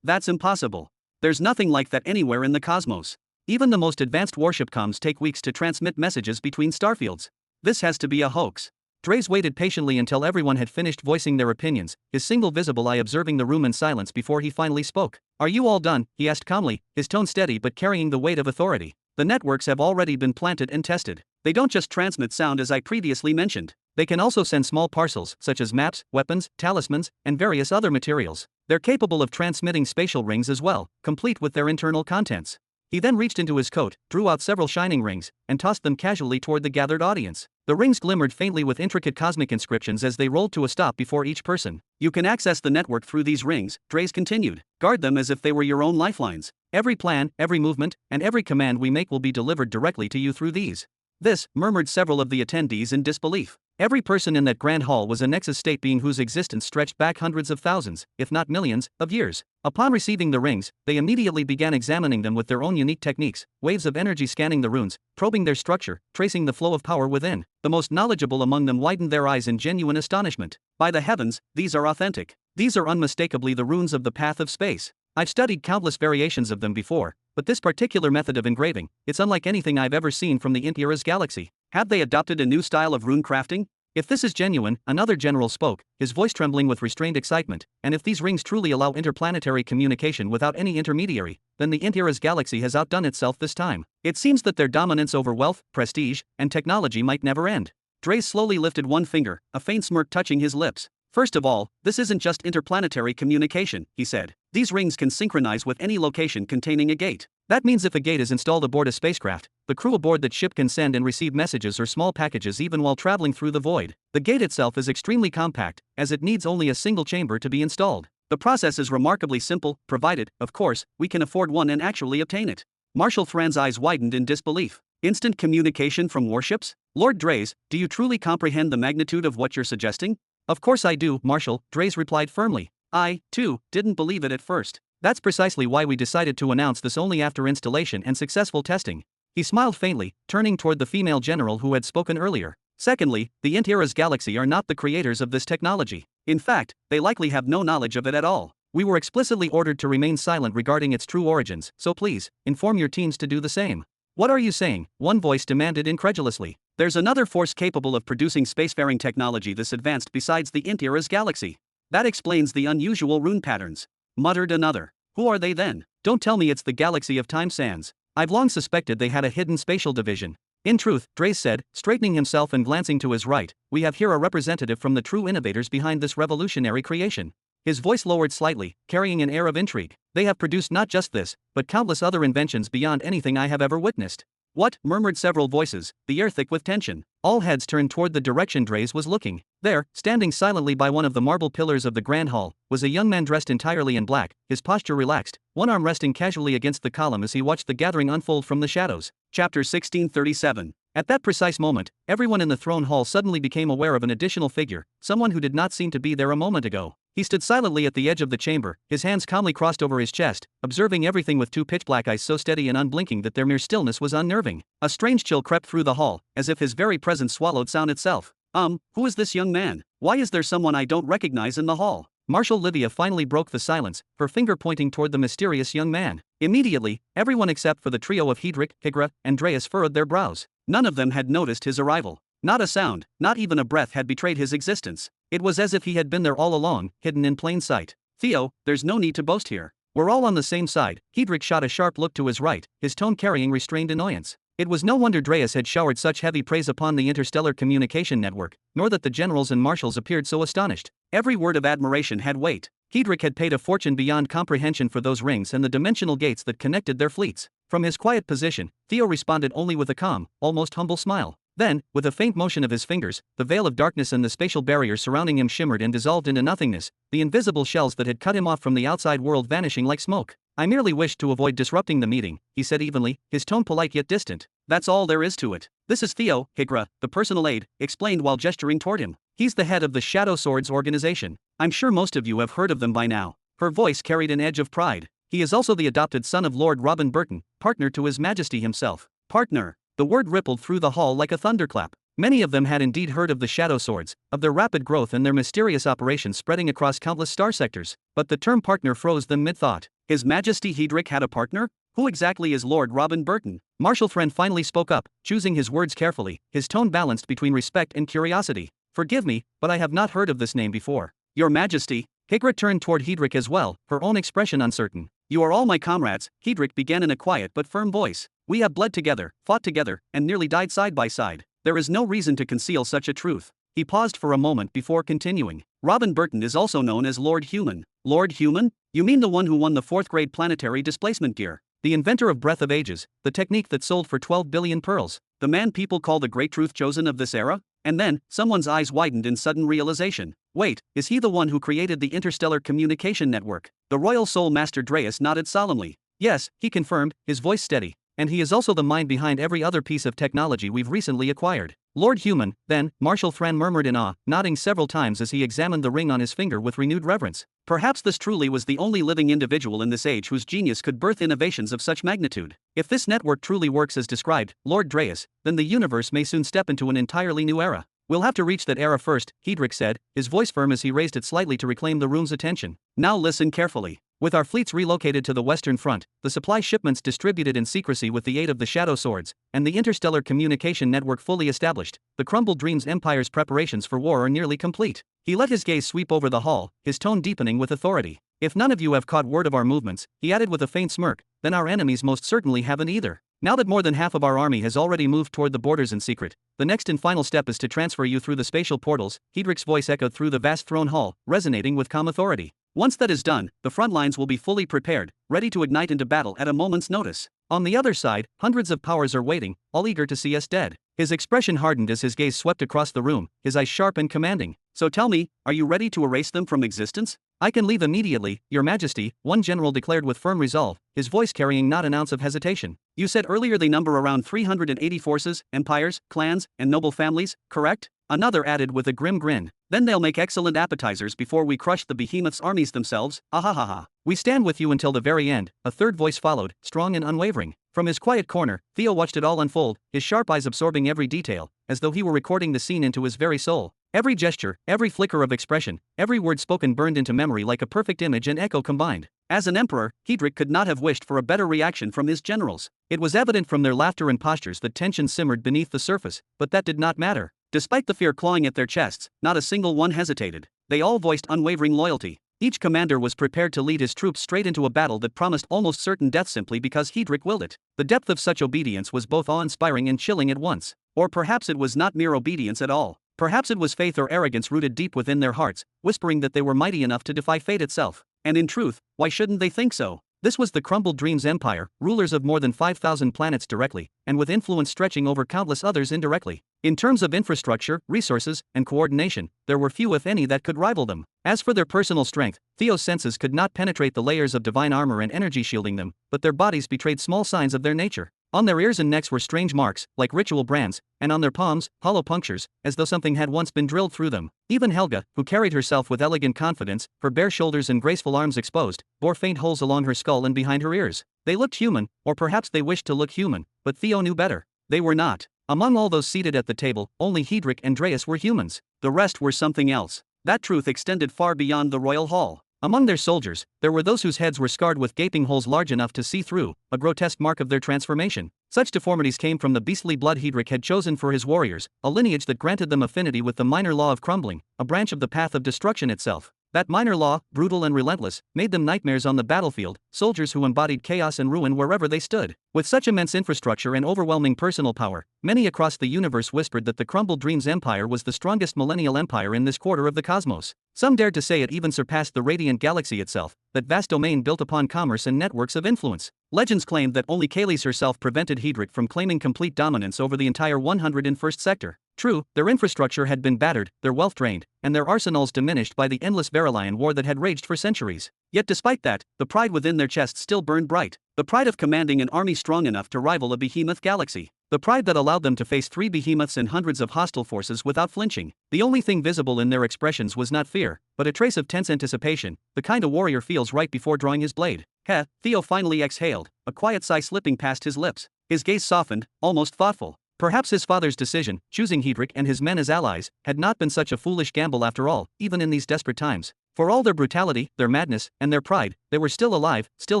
S1: That's impossible. There's nothing like that anywhere in the cosmos. Even the most advanced warship comms take weeks to transmit messages between starfields. This has to be a hoax. Draze waited patiently until everyone had finished voicing their opinions, his single visible eye observing the room in silence before he finally spoke. Are you all done? He asked calmly, his tone steady but carrying the weight of authority. The networks have already been planted and tested. They don't just transmit sound as I previously mentioned. They can also send small parcels, such as maps, weapons, talismans, and various other materials. They're capable of transmitting spatial rings as well, complete with their internal contents. He then reached into his coat, drew out several shining rings, and tossed them casually toward the gathered audience. The rings glimmered faintly with intricate cosmic inscriptions as they rolled to a stop before each person. You can access the network through these rings, Draze continued. Guard them as if they were your own lifelines. Every plan, every movement, and every command we make will be delivered directly to you through these. This, murmured several of the attendees in disbelief. Every person in that grand hall was a nexus state being whose existence stretched back hundreds of thousands, if not millions, of years. Upon receiving the rings, they immediately began examining them with their own unique techniques, waves of energy scanning the runes, probing their structure, tracing the flow of power within. The most knowledgeable among them widened their eyes in genuine astonishment. By the heavens, these are authentic. These are unmistakably the runes of the path of space. I've studied countless variations of them before, but this particular method of engraving, it's unlike anything I've ever seen from the Xianxia's galaxy. Have they adopted a new style of rune crafting? If this is genuine, another general spoke, his voice trembling with restrained excitement, and if these rings truly allow interplanetary communication without any intermediary, then the Xianxia's galaxy has outdone itself this time. It seems that their dominance over wealth, prestige, and technology might never end. Draze slowly lifted one finger, a faint smirk touching his lips. First of all, this isn't just interplanetary communication, he said. These rings can synchronize with any location containing a gate. That means if a gate is installed aboard a spacecraft, the crew aboard that ship can send and receive messages or small packages even while traveling through the void. The gate itself is extremely compact, as it needs only a single chamber to be installed. The process is remarkably simple, provided, of course, we can afford one and actually obtain it. Marshal Thran's eyes widened in disbelief. Instant communication from warships? Lord Draze, do you truly comprehend the magnitude of what you're suggesting? Of course I do, Marshal, Draze replied firmly. I, too, didn't believe it at first. That's precisely why we decided to announce this only after installation and successful testing. He smiled faintly, turning toward the female general who had spoken earlier. Secondly, the Xianxia's galaxy are not the creators of this technology. In fact, they likely have no knowledge of it at all. We were explicitly ordered to remain silent regarding its true origins, so please, inform your teams to do the same. What are you saying? One voice demanded incredulously. There's another force capable of producing spacefaring technology this advanced besides the Xianxia's galaxy. That explains the unusual rune patterns, muttered another. Who are they then? Don't tell me it's the galaxy of Time Sands. I've long suspected they had a hidden spatial division. In truth, Draze said, straightening himself and glancing to his right, we have here a representative from the true innovators behind this revolutionary creation. His voice lowered slightly, carrying an air of intrigue. They have produced not just this, but countless other inventions beyond anything I have ever witnessed. What? Murmured several voices, the air thick with tension. All heads turned toward the direction Draze was looking. There, standing silently by one of the marble pillars of the Grand Hall, was a young man dressed entirely in black, his posture relaxed, one arm resting casually against the column as he watched the gathering unfold from the shadows. Chapter 1637. At that precise moment, everyone in the throne hall suddenly became aware of an additional figure, someone who did not seem to be there a moment ago. He stood silently at the edge of the chamber, his hands calmly crossed over his chest, observing everything with two pitch-black eyes so steady and unblinking that their mere stillness was unnerving. A strange chill crept through the hall, as if his very presence swallowed sound itself. Who is this young man? Why is there someone I don't recognize in the hall? Marshal Livia finally broke the silence, her finger pointing toward the mysterious young man. Immediately, everyone except for the trio of Hedrick, Higra, and Dreas furrowed their brows. None of them had noticed his arrival. Not a sound, not even a breath had betrayed his existence. It was as if he had been there all along, hidden in plain sight. Theo, there's no need to boast here. We're all on the same side. Hedrick shot a sharp look to his right, his tone carrying restrained annoyance. It was no wonder Dreas had showered such heavy praise upon the interstellar communication network, nor that the generals and marshals appeared so astonished. Every word of admiration had weight. Hedrick had paid a fortune beyond comprehension for those rings and the dimensional gates that connected their fleets. From his quiet position, Theo responded only with a calm, almost humble smile. Then, with a faint motion of his fingers, the veil of darkness and the spatial barrier surrounding him shimmered and dissolved into nothingness, the invisible shells that had cut him off from the outside world vanishing like smoke. I merely wished to avoid disrupting the meeting, he said evenly, his tone polite yet distant. That's all there is to it. This is Theo, Higra, the personal aide, explained while gesturing toward him. He's the head of the Shadow Swords organization. I'm sure most of you have heard of them by now. Her voice carried an edge of pride. He is also the adopted son of Lord Robin Burton, partner to His Majesty himself. Partner. The word rippled through the hall like a thunderclap. Many of them had indeed heard of the Shadow Swords, of their rapid growth and their mysterious operations spreading across countless star sectors, but the term partner froze them mid-thought. His Majesty Hedrick had a partner? Who exactly is Lord Robin Burton? Marshal Thren finally spoke up, choosing his words carefully, his tone balanced between respect and curiosity. Forgive me, but I have not heard of this name before. Your Majesty. Higra turned toward Hedrick as well, her own expression uncertain. You are all my comrades, Hedrick began in a quiet but firm voice. We have bled together, fought together, and nearly died side by side. There is no reason to conceal such a truth. He paused for a moment before continuing. Robin Burton is also known as Lord Human. Lord Human? You mean the one who won the 4th grade planetary displacement gear? The inventor of Breath of Ages, the technique that sold for 12 billion pearls. The man people call the great truth chosen of this era? And then, someone's eyes widened in sudden realization. Wait, is he the one who created the interstellar communication network? The Royal Soul Master Dreas nodded solemnly. Yes, he confirmed, his voice steady. And he is also the mind behind every other piece of technology we've recently acquired. Lord Human, then, Marshal Thren murmured in awe, nodding several times as he examined the ring on his finger with renewed reverence. Perhaps this truly was the only living individual in this age whose genius could birth innovations of such magnitude. If this network truly works as described, Lord Dreas, then the universe may soon step into an entirely new era. We'll have to reach that era first, Hedrick said, his voice firm as he raised it slightly to reclaim the room's attention. Now listen carefully. With our fleets relocated to the Western Front, the supply shipments distributed in secrecy with the aid of the Shadow Swords, and the interstellar communication network fully established, the Crumbled Dreams Empire's preparations for war are nearly complete. He let his gaze sweep over the hall, his tone deepening with authority. If none of you have caught word of our movements, he added with a faint smirk, then our enemies most certainly haven't either. Now that more than half of our army has already moved toward the borders in secret, the next and final step is to transfer you through the spatial portals, Hedrick's voice echoed through the vast throne hall, resonating with calm authority. Once that is done, the front lines will be fully prepared, ready to ignite into battle at a moment's notice. On the other side, hundreds of powers are waiting, all eager to see us dead. His expression hardened as his gaze swept across the room, his eyes sharp and commanding. So tell me, are you ready to erase them from existence? I can leave immediately, Your Majesty, one general declared with firm resolve, his voice carrying not an ounce of hesitation. You said earlier they number around 380 forces, empires, clans, and noble families, correct? Another added with a grim grin. Then they'll make excellent appetizers before we crush the behemoth's armies themselves, ahahaha. We stand with you until the very end, a third voice followed, strong and unwavering. From his quiet corner, Theo watched it all unfold, his sharp eyes absorbing every detail, as though he were recording the scene into his very soul. Every gesture, every flicker of expression, every word spoken burned into memory like a perfect image and echo combined. As an emperor, Hedrick could not have wished for a better reaction from his generals. It was evident from their laughter and postures that tension simmered beneath the surface, but that did not matter. Despite the fear clawing at their chests, not a single one hesitated. They all voiced unwavering loyalty. Each commander was prepared to lead his troops straight into a battle that promised almost certain death simply because Hedrick willed it. The depth of such obedience was both awe-inspiring and chilling at once. Or perhaps it was not mere obedience at all. Perhaps it was faith or arrogance rooted deep within their hearts, whispering that they were mighty enough to defy fate itself. And in truth, why shouldn't they think so? This was the Crumbled Dreams Empire, rulers of more than 5,000 planets directly, and with influence stretching over countless others indirectly. In terms of infrastructure, resources, and coordination, there were few if any that could rival them. As for their personal strength, Theo's senses could not penetrate the layers of divine armor and energy shielding them, but their bodies betrayed small signs of their nature. On their ears and necks were strange marks, like ritual brands, and on their palms, hollow punctures, as though something had once been drilled through them. Even Helga, who carried herself with elegant confidence, her bare shoulders and graceful arms exposed, bore faint holes along her skull and behind her ears. They looked human, or perhaps they wished to look human, but Theo knew better. They were not. Among all those seated at the table, only Hedrick and Dreas were humans. The rest were something else. That truth extended far beyond the royal hall. Among their soldiers, there were those whose heads were scarred with gaping holes large enough to see through, a grotesque mark of their transformation. Such deformities came from the beastly blood Hedrick had chosen for his warriors, a lineage that granted them affinity with the minor law of crumbling, a branch of the path of destruction itself. That minor law, brutal and relentless, made them nightmares on the battlefield, soldiers who embodied chaos and ruin wherever they stood. With such immense infrastructure and overwhelming personal power, many across the universe whispered that the Crumbled Dreams Empire was the strongest millennial empire in this quarter of the cosmos. Some dared to say it even surpassed the radiant galaxy itself, that vast domain built upon commerce and networks of influence. Legends claimed that only Kales herself prevented Hedrick from claiming complete dominance over the entire 101st sector. True, their infrastructure had been battered, their wealth drained, and their arsenals diminished by the endless Verilion war that had raged for centuries. Yet despite that, the pride within their chests still burned bright. The pride of commanding an army strong enough to rival a behemoth galaxy. The pride that allowed them to face 3 behemoths and hundreds of hostile forces without flinching. The only thing visible in their expressions was not fear, but a trace of tense anticipation, the kind a warrior feels right before drawing his blade. Heh, Theo finally exhaled, a quiet sigh slipping past his lips. His gaze softened, almost thoughtful. Perhaps his father's decision, choosing Hedrick and his men as allies, had not been such a foolish gamble after all, even in these desperate times. For all their brutality, their madness, and their pride, they were still alive, still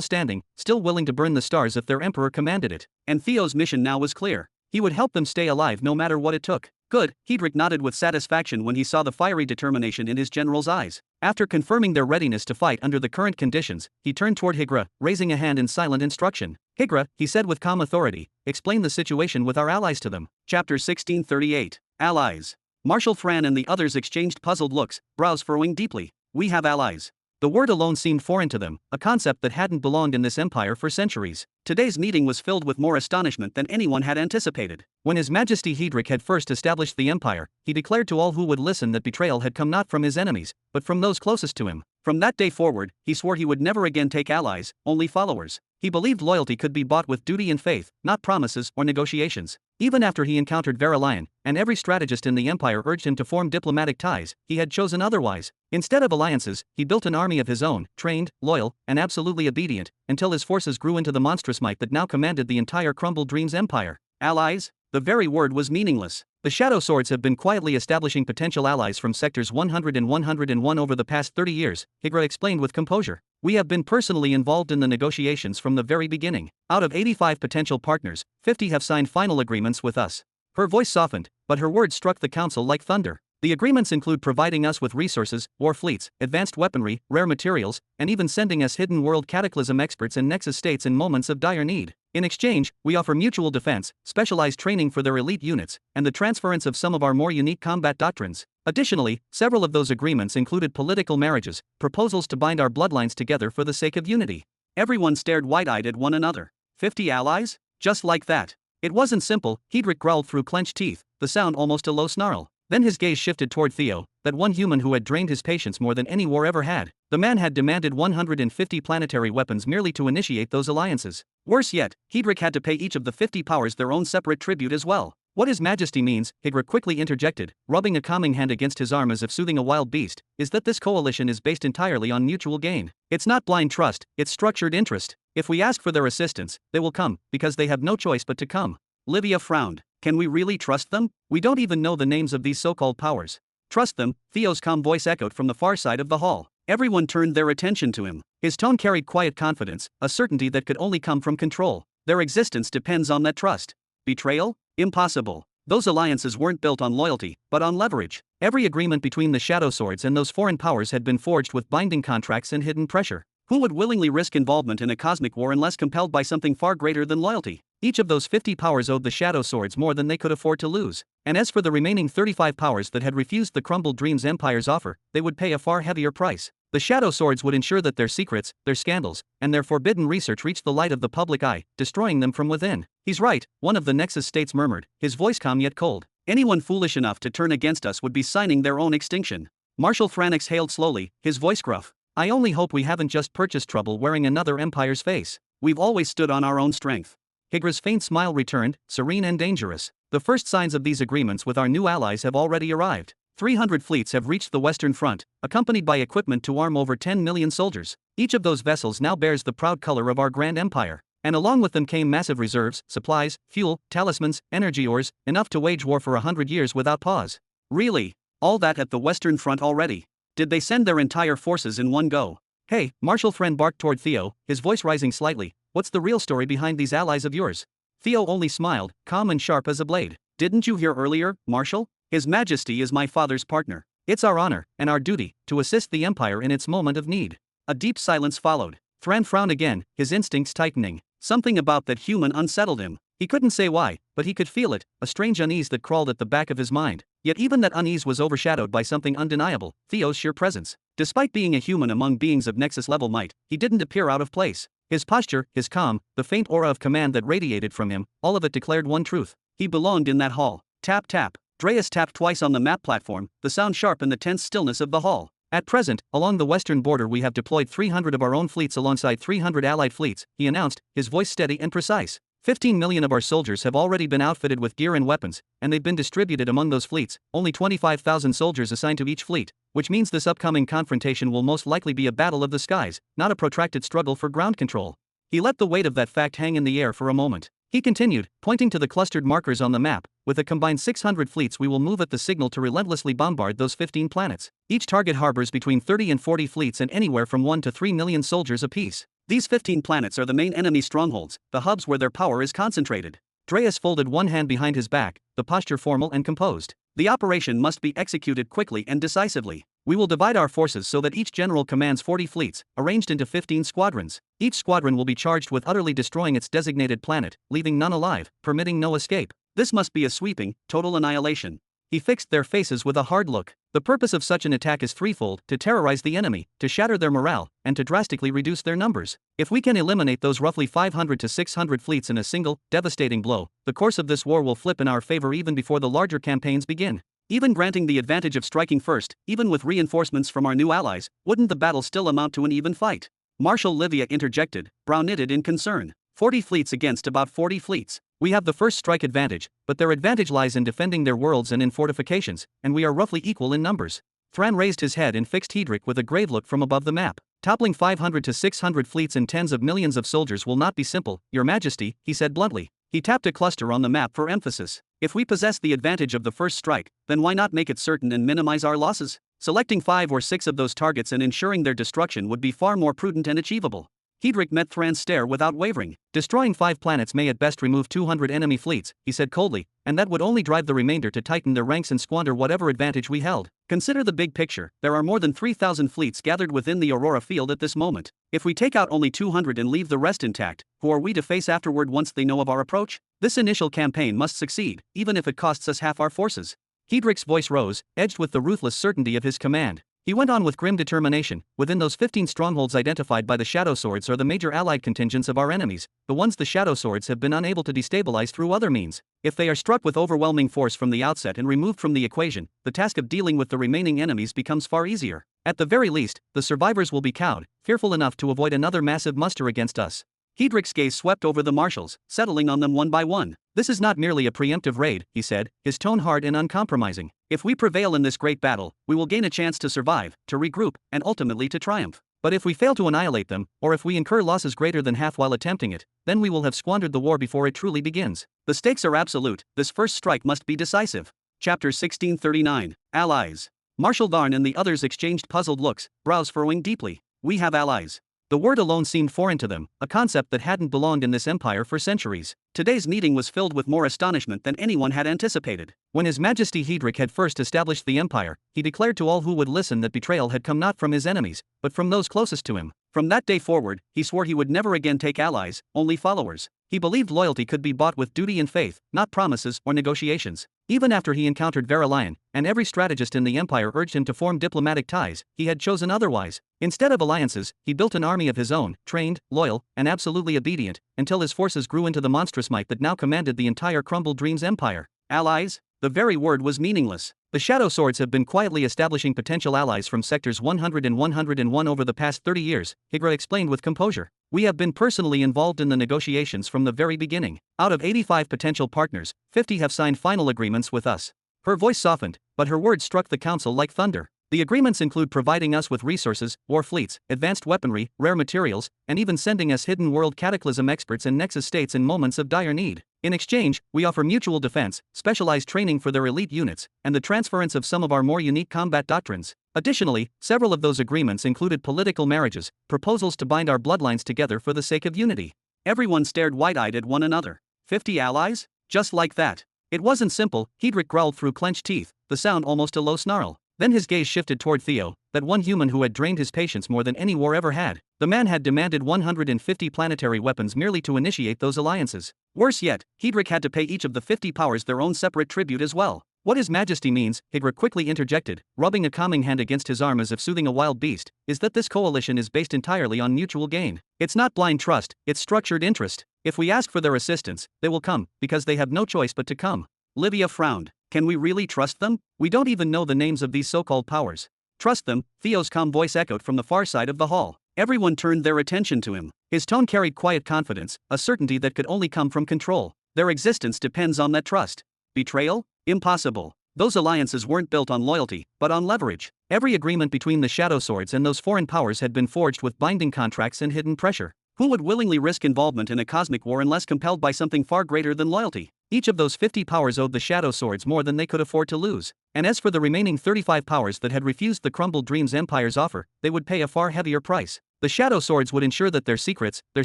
S1: standing, still willing to burn the stars if their emperor commanded it. And Theo's mission now was clear. He would help them stay alive no matter what it took. Good, Hedrick nodded with satisfaction when he saw the fiery determination in his general's eyes. After confirming their readiness to fight under the current conditions, he turned toward Higra, raising a hand in silent instruction. Higra, he said with calm authority, explain the situation with our allies to them. Chapter 1638. Allies. Marshal Fran and the others exchanged puzzled looks, brows furrowing deeply. We have allies. The word alone seemed foreign to them, a concept that hadn't belonged in this empire for centuries. Today's meeting was filled with more astonishment than anyone had anticipated. When His Majesty Hedrick had first established the empire, he declared to all who would listen that betrayal had come not from his enemies, but from those closest to him. From that day forward, he swore he would never again take allies, only followers. He believed loyalty could be bought with duty and faith, not promises or negotiations. Even after he encountered Verilion, and every strategist in the empire urged him to form diplomatic ties, he had chosen otherwise. Instead of alliances, he built an army of his own, trained, loyal, and absolutely obedient, until his forces grew into the monstrous might that now commanded the entire Crumbled Dreams Empire. Allies? The very word was meaningless. The Shadow Swords have been quietly establishing potential allies from sectors 100 and 101 over the past 30 years, Higra explained with composure. We have been personally involved in the negotiations from the very beginning. Out of 85 potential partners, 50 have signed final agreements with us. Her voice softened, but her words struck the council like thunder. The agreements include providing us with resources, war fleets, advanced weaponry, rare materials, and even sending us hidden world cataclysm experts and nexus states in moments of dire need. In exchange, we offer mutual defense, specialized training for their elite units, and the transference of some of our more unique combat doctrines. Additionally, several of those agreements included political marriages, proposals to bind our bloodlines together for the sake of unity. Everyone stared wide-eyed at one another. 50 allies? Just like that. It wasn't simple, Hedrick growled through clenched teeth, the sound almost a low snarl. Then his gaze shifted toward Theo, that one human who had drained his patience more than any war ever had. The man had demanded 150 planetary weapons merely to initiate those alliances. Worse yet, Hedrick had to pay each of the 50 powers their own separate tribute as well. What His Majesty means, Higra quickly interjected, rubbing a calming hand against his arm as if soothing a wild beast, is that this coalition is based entirely on mutual gain. It's not blind trust, it's structured interest. If we ask for their assistance, they will come, because they have no choice but to come. Livia frowned. Can we really trust them? We don't even know the names of these so-called powers. Trust them, Theo's calm voice echoed from the far side of the hall. Everyone turned their attention to him. His tone carried quiet confidence, a certainty that could only come from control. Their existence depends on that trust. Betrayal? Impossible. Those alliances weren't built on loyalty, but on leverage. Every agreement between the Shadow Swords and those foreign powers had been forged with binding contracts and hidden pressure. Who would willingly risk involvement in a cosmic war unless compelled by something far greater than loyalty? Each of those 50 powers owed the Shadow Swords more than they could afford to lose. And as for the remaining 35 powers that had refused the Crumbled Dreams Empire's offer, they would pay a far heavier price. The Shadow Swords would ensure that their secrets, their scandals, and their forbidden research reached the light of the public eye, destroying them from within. He's right, one of the Nexus states murmured, his voice calm yet cold. Anyone foolish enough to turn against us would be signing their own extinction. Marshal Fran exhaled slowly, his voice gruff. I only hope we haven't just purchased trouble wearing another empire's face. We've always stood on our own strength. Higra's faint smile returned, serene and dangerous. The first signs of these agreements with our new allies have already arrived. 300 fleets have reached the Western Front, accompanied by equipment to arm over 10 million soldiers. Each of those vessels now bears the proud color of our grand empire. And along with them came massive reserves, supplies, fuel, talismans, energy ores, enough to wage war for 100 years without pause. Really? All that at the Western Front already? Did they send their entire forces in one go? Hey, Marshal Fran barked toward Theo, his voice rising slightly. What's the real story behind these allies of yours? Theo only smiled, calm and sharp as a blade. Didn't you hear earlier, Marshal? His Majesty is my father's partner. It's our honor, and our duty, to assist the Empire in its moment of need. A deep silence followed. Thran frowned again, his instincts tightening. Something about that human unsettled him. He couldn't say why, but he could feel it, a strange unease that crawled at the back of his mind. Yet even that unease was overshadowed by something undeniable, Theo's sheer presence. Despite being a human among beings of Nexus-level might, he didn't appear out of place. His posture, his calm, the faint aura of command that radiated from him, all of it declared one truth. He belonged in that hall. Tap tap. Dreas tapped twice on the map platform, the sound sharp in the tense stillness of the hall. At present, along the western border we have deployed 300 of our own fleets alongside 300 allied fleets, he announced, his voice steady and precise. 15 million of our soldiers have already been outfitted with gear and weapons, and they've been distributed among those fleets, only 25,000 soldiers assigned to each fleet, which means this upcoming confrontation will most likely be a battle of the skies, not a protracted struggle for ground control. He let the weight of that fact hang in the air for a moment. He continued, pointing to the clustered markers on the map, with a combined 600 fleets we will move at the signal to relentlessly bombard those 15 planets. Each target harbors between 30 and 40 fleets and anywhere from 1 to 3 million soldiers apiece. These 15 planets are the main enemy strongholds, the hubs where their power is concentrated. Dreas folded one hand behind his back, the posture formal and composed. The operation must be executed quickly and decisively. We will divide our forces so that each general commands 40 fleets, arranged into 15 squadrons. Each squadron will be charged with utterly destroying its designated planet, leaving none alive, permitting no escape. This must be a sweeping, total annihilation. He fixed their faces with a hard look. The purpose of such an attack is threefold: to terrorize the enemy, to shatter their morale, and to drastically reduce their numbers. If we can eliminate those roughly 500 to 600 fleets in a single, devastating blow, the course of this war will flip in our favor even before the larger campaigns begin. Even granting the advantage of striking first, even with reinforcements from our new allies, wouldn't the battle still amount to an even fight? Marshal Livia interjected, brow-knitted in concern. 40 fleets against about 40 fleets. We have the first strike advantage, but their advantage lies in defending their worlds and in fortifications, and we are roughly equal in numbers. Thran raised his head and fixed Hedrick with a grave look from above the map. Toppling 500 to 600 fleets and tens of millions of soldiers will not be simple, Your Majesty, he said bluntly. He tapped a cluster on the map for emphasis. If we possess the advantage of the first strike, then why not make it certain and minimize our losses? Selecting 5 or 6 of those targets and ensuring their destruction would be far more prudent and achievable. Hedrick met Thran's stare without wavering. Destroying 5 planets may at best remove 200 enemy fleets, he said coldly, and that would only drive the remainder to tighten their ranks and squander whatever advantage we held. Consider the big picture. There are more than 3,000 fleets gathered within the Aurora field at this moment. If we take out only 200 and leave the rest intact, who are we to face afterward once they know of our approach? This initial campaign must succeed, even if it costs us half our forces. Hedrick's voice rose, edged with the ruthless certainty of his command. He went on with grim determination. Within those 15 strongholds identified by the Shadow Swords are the major allied contingents of our enemies, the ones the Shadow Swords have been unable to destabilize through other means. If they are struck with overwhelming force from the outset and removed from the equation, the task of dealing with the remaining enemies becomes far easier. At the very least, the survivors will be cowed, fearful enough to avoid another massive muster against us. Hedrick's gaze swept over the marshals, settling on them one by one. This is not merely a preemptive raid, he said, his tone hard and uncompromising. If we prevail in this great battle, we will gain a chance to survive, to regroup, and ultimately to triumph. But if we fail to annihilate them, or if we incur losses greater than half while attempting it, then we will have squandered the war before it truly begins. The stakes are absolute. This first strike must be decisive. Chapter 1639. Allies. Marshal Varn and the others exchanged puzzled looks, brows furrowing deeply. We have allies. The word alone seemed foreign to them, a concept that hadn't belonged in this empire for centuries. Today's meeting was filled with more astonishment than anyone had anticipated. When His Majesty Hedrick had first established the empire, he declared to all who would listen that betrayal had come not from his enemies, but from those closest to him. From that day forward, he swore he would never again take allies, only followers. He believed loyalty could be bought with duty and faith, not promises or negotiations. Even after he encountered Verilion, and every strategist in the empire urged him to form diplomatic ties, he had chosen otherwise. Instead of alliances, he built an army of his own, trained, loyal, and absolutely obedient, until his forces grew into the monstrous might that now commanded the entire Crumbled Dreams empire. Allies? The very word was meaningless. The Shadow Swords have been quietly establishing potential allies from sectors 100 and 101 over the past 30 years, Higra explained with composure. We have been personally involved in the negotiations from the very beginning. Out of 85 potential partners, 50 have signed final agreements with us. Her voice softened, but her words struck the council like thunder. The agreements include providing us with resources, war fleets, advanced weaponry, rare materials, and even sending us hidden world cataclysm experts and nexus states in moments of dire need. In exchange, we offer mutual defense, specialized training for their elite units, and the transference of some of our more unique combat doctrines. Additionally, several of those agreements included political marriages, proposals to bind our bloodlines together for the sake of unity. Everyone stared wide-eyed at one another. 50 allies? Just like that. It wasn't simple, Hedrick growled through clenched teeth, the sound almost a low snarl. Then his gaze shifted toward Theo, that one human who had drained his patience more than any war ever had. The man had demanded 150 planetary weapons merely to initiate those alliances. Worse yet, Hedrick had to pay each of the 50 powers their own separate tribute as well. What His Majesty means, Hedrick quickly interjected, rubbing a calming hand against his arm as if soothing a wild beast, is that this coalition is based entirely on mutual gain. It's not blind trust, it's structured interest. If we ask for their assistance, they will come, because they have no choice but to come. Livia frowned. Can we really trust them? We don't even know the names of these so-called powers. Trust them, Theo's calm voice echoed from the far side of the hall. Everyone turned their attention to him. His tone carried quiet confidence, a certainty that could only come from control. Their existence depends on that trust. Betrayal? Impossible. Those alliances weren't built on loyalty, but on leverage. Every agreement between the Shadow Swords and those foreign powers had been forged with binding contracts and hidden pressure. Who would willingly risk involvement in a cosmic war unless compelled by something far greater than loyalty? Each of those 50 powers owed the Shadow Swords more than they could afford to lose. And as for the remaining 35 powers that had refused the Crumbled Dreams Empire's offer, they would pay a far heavier price. The Shadow Swords would ensure that their secrets, their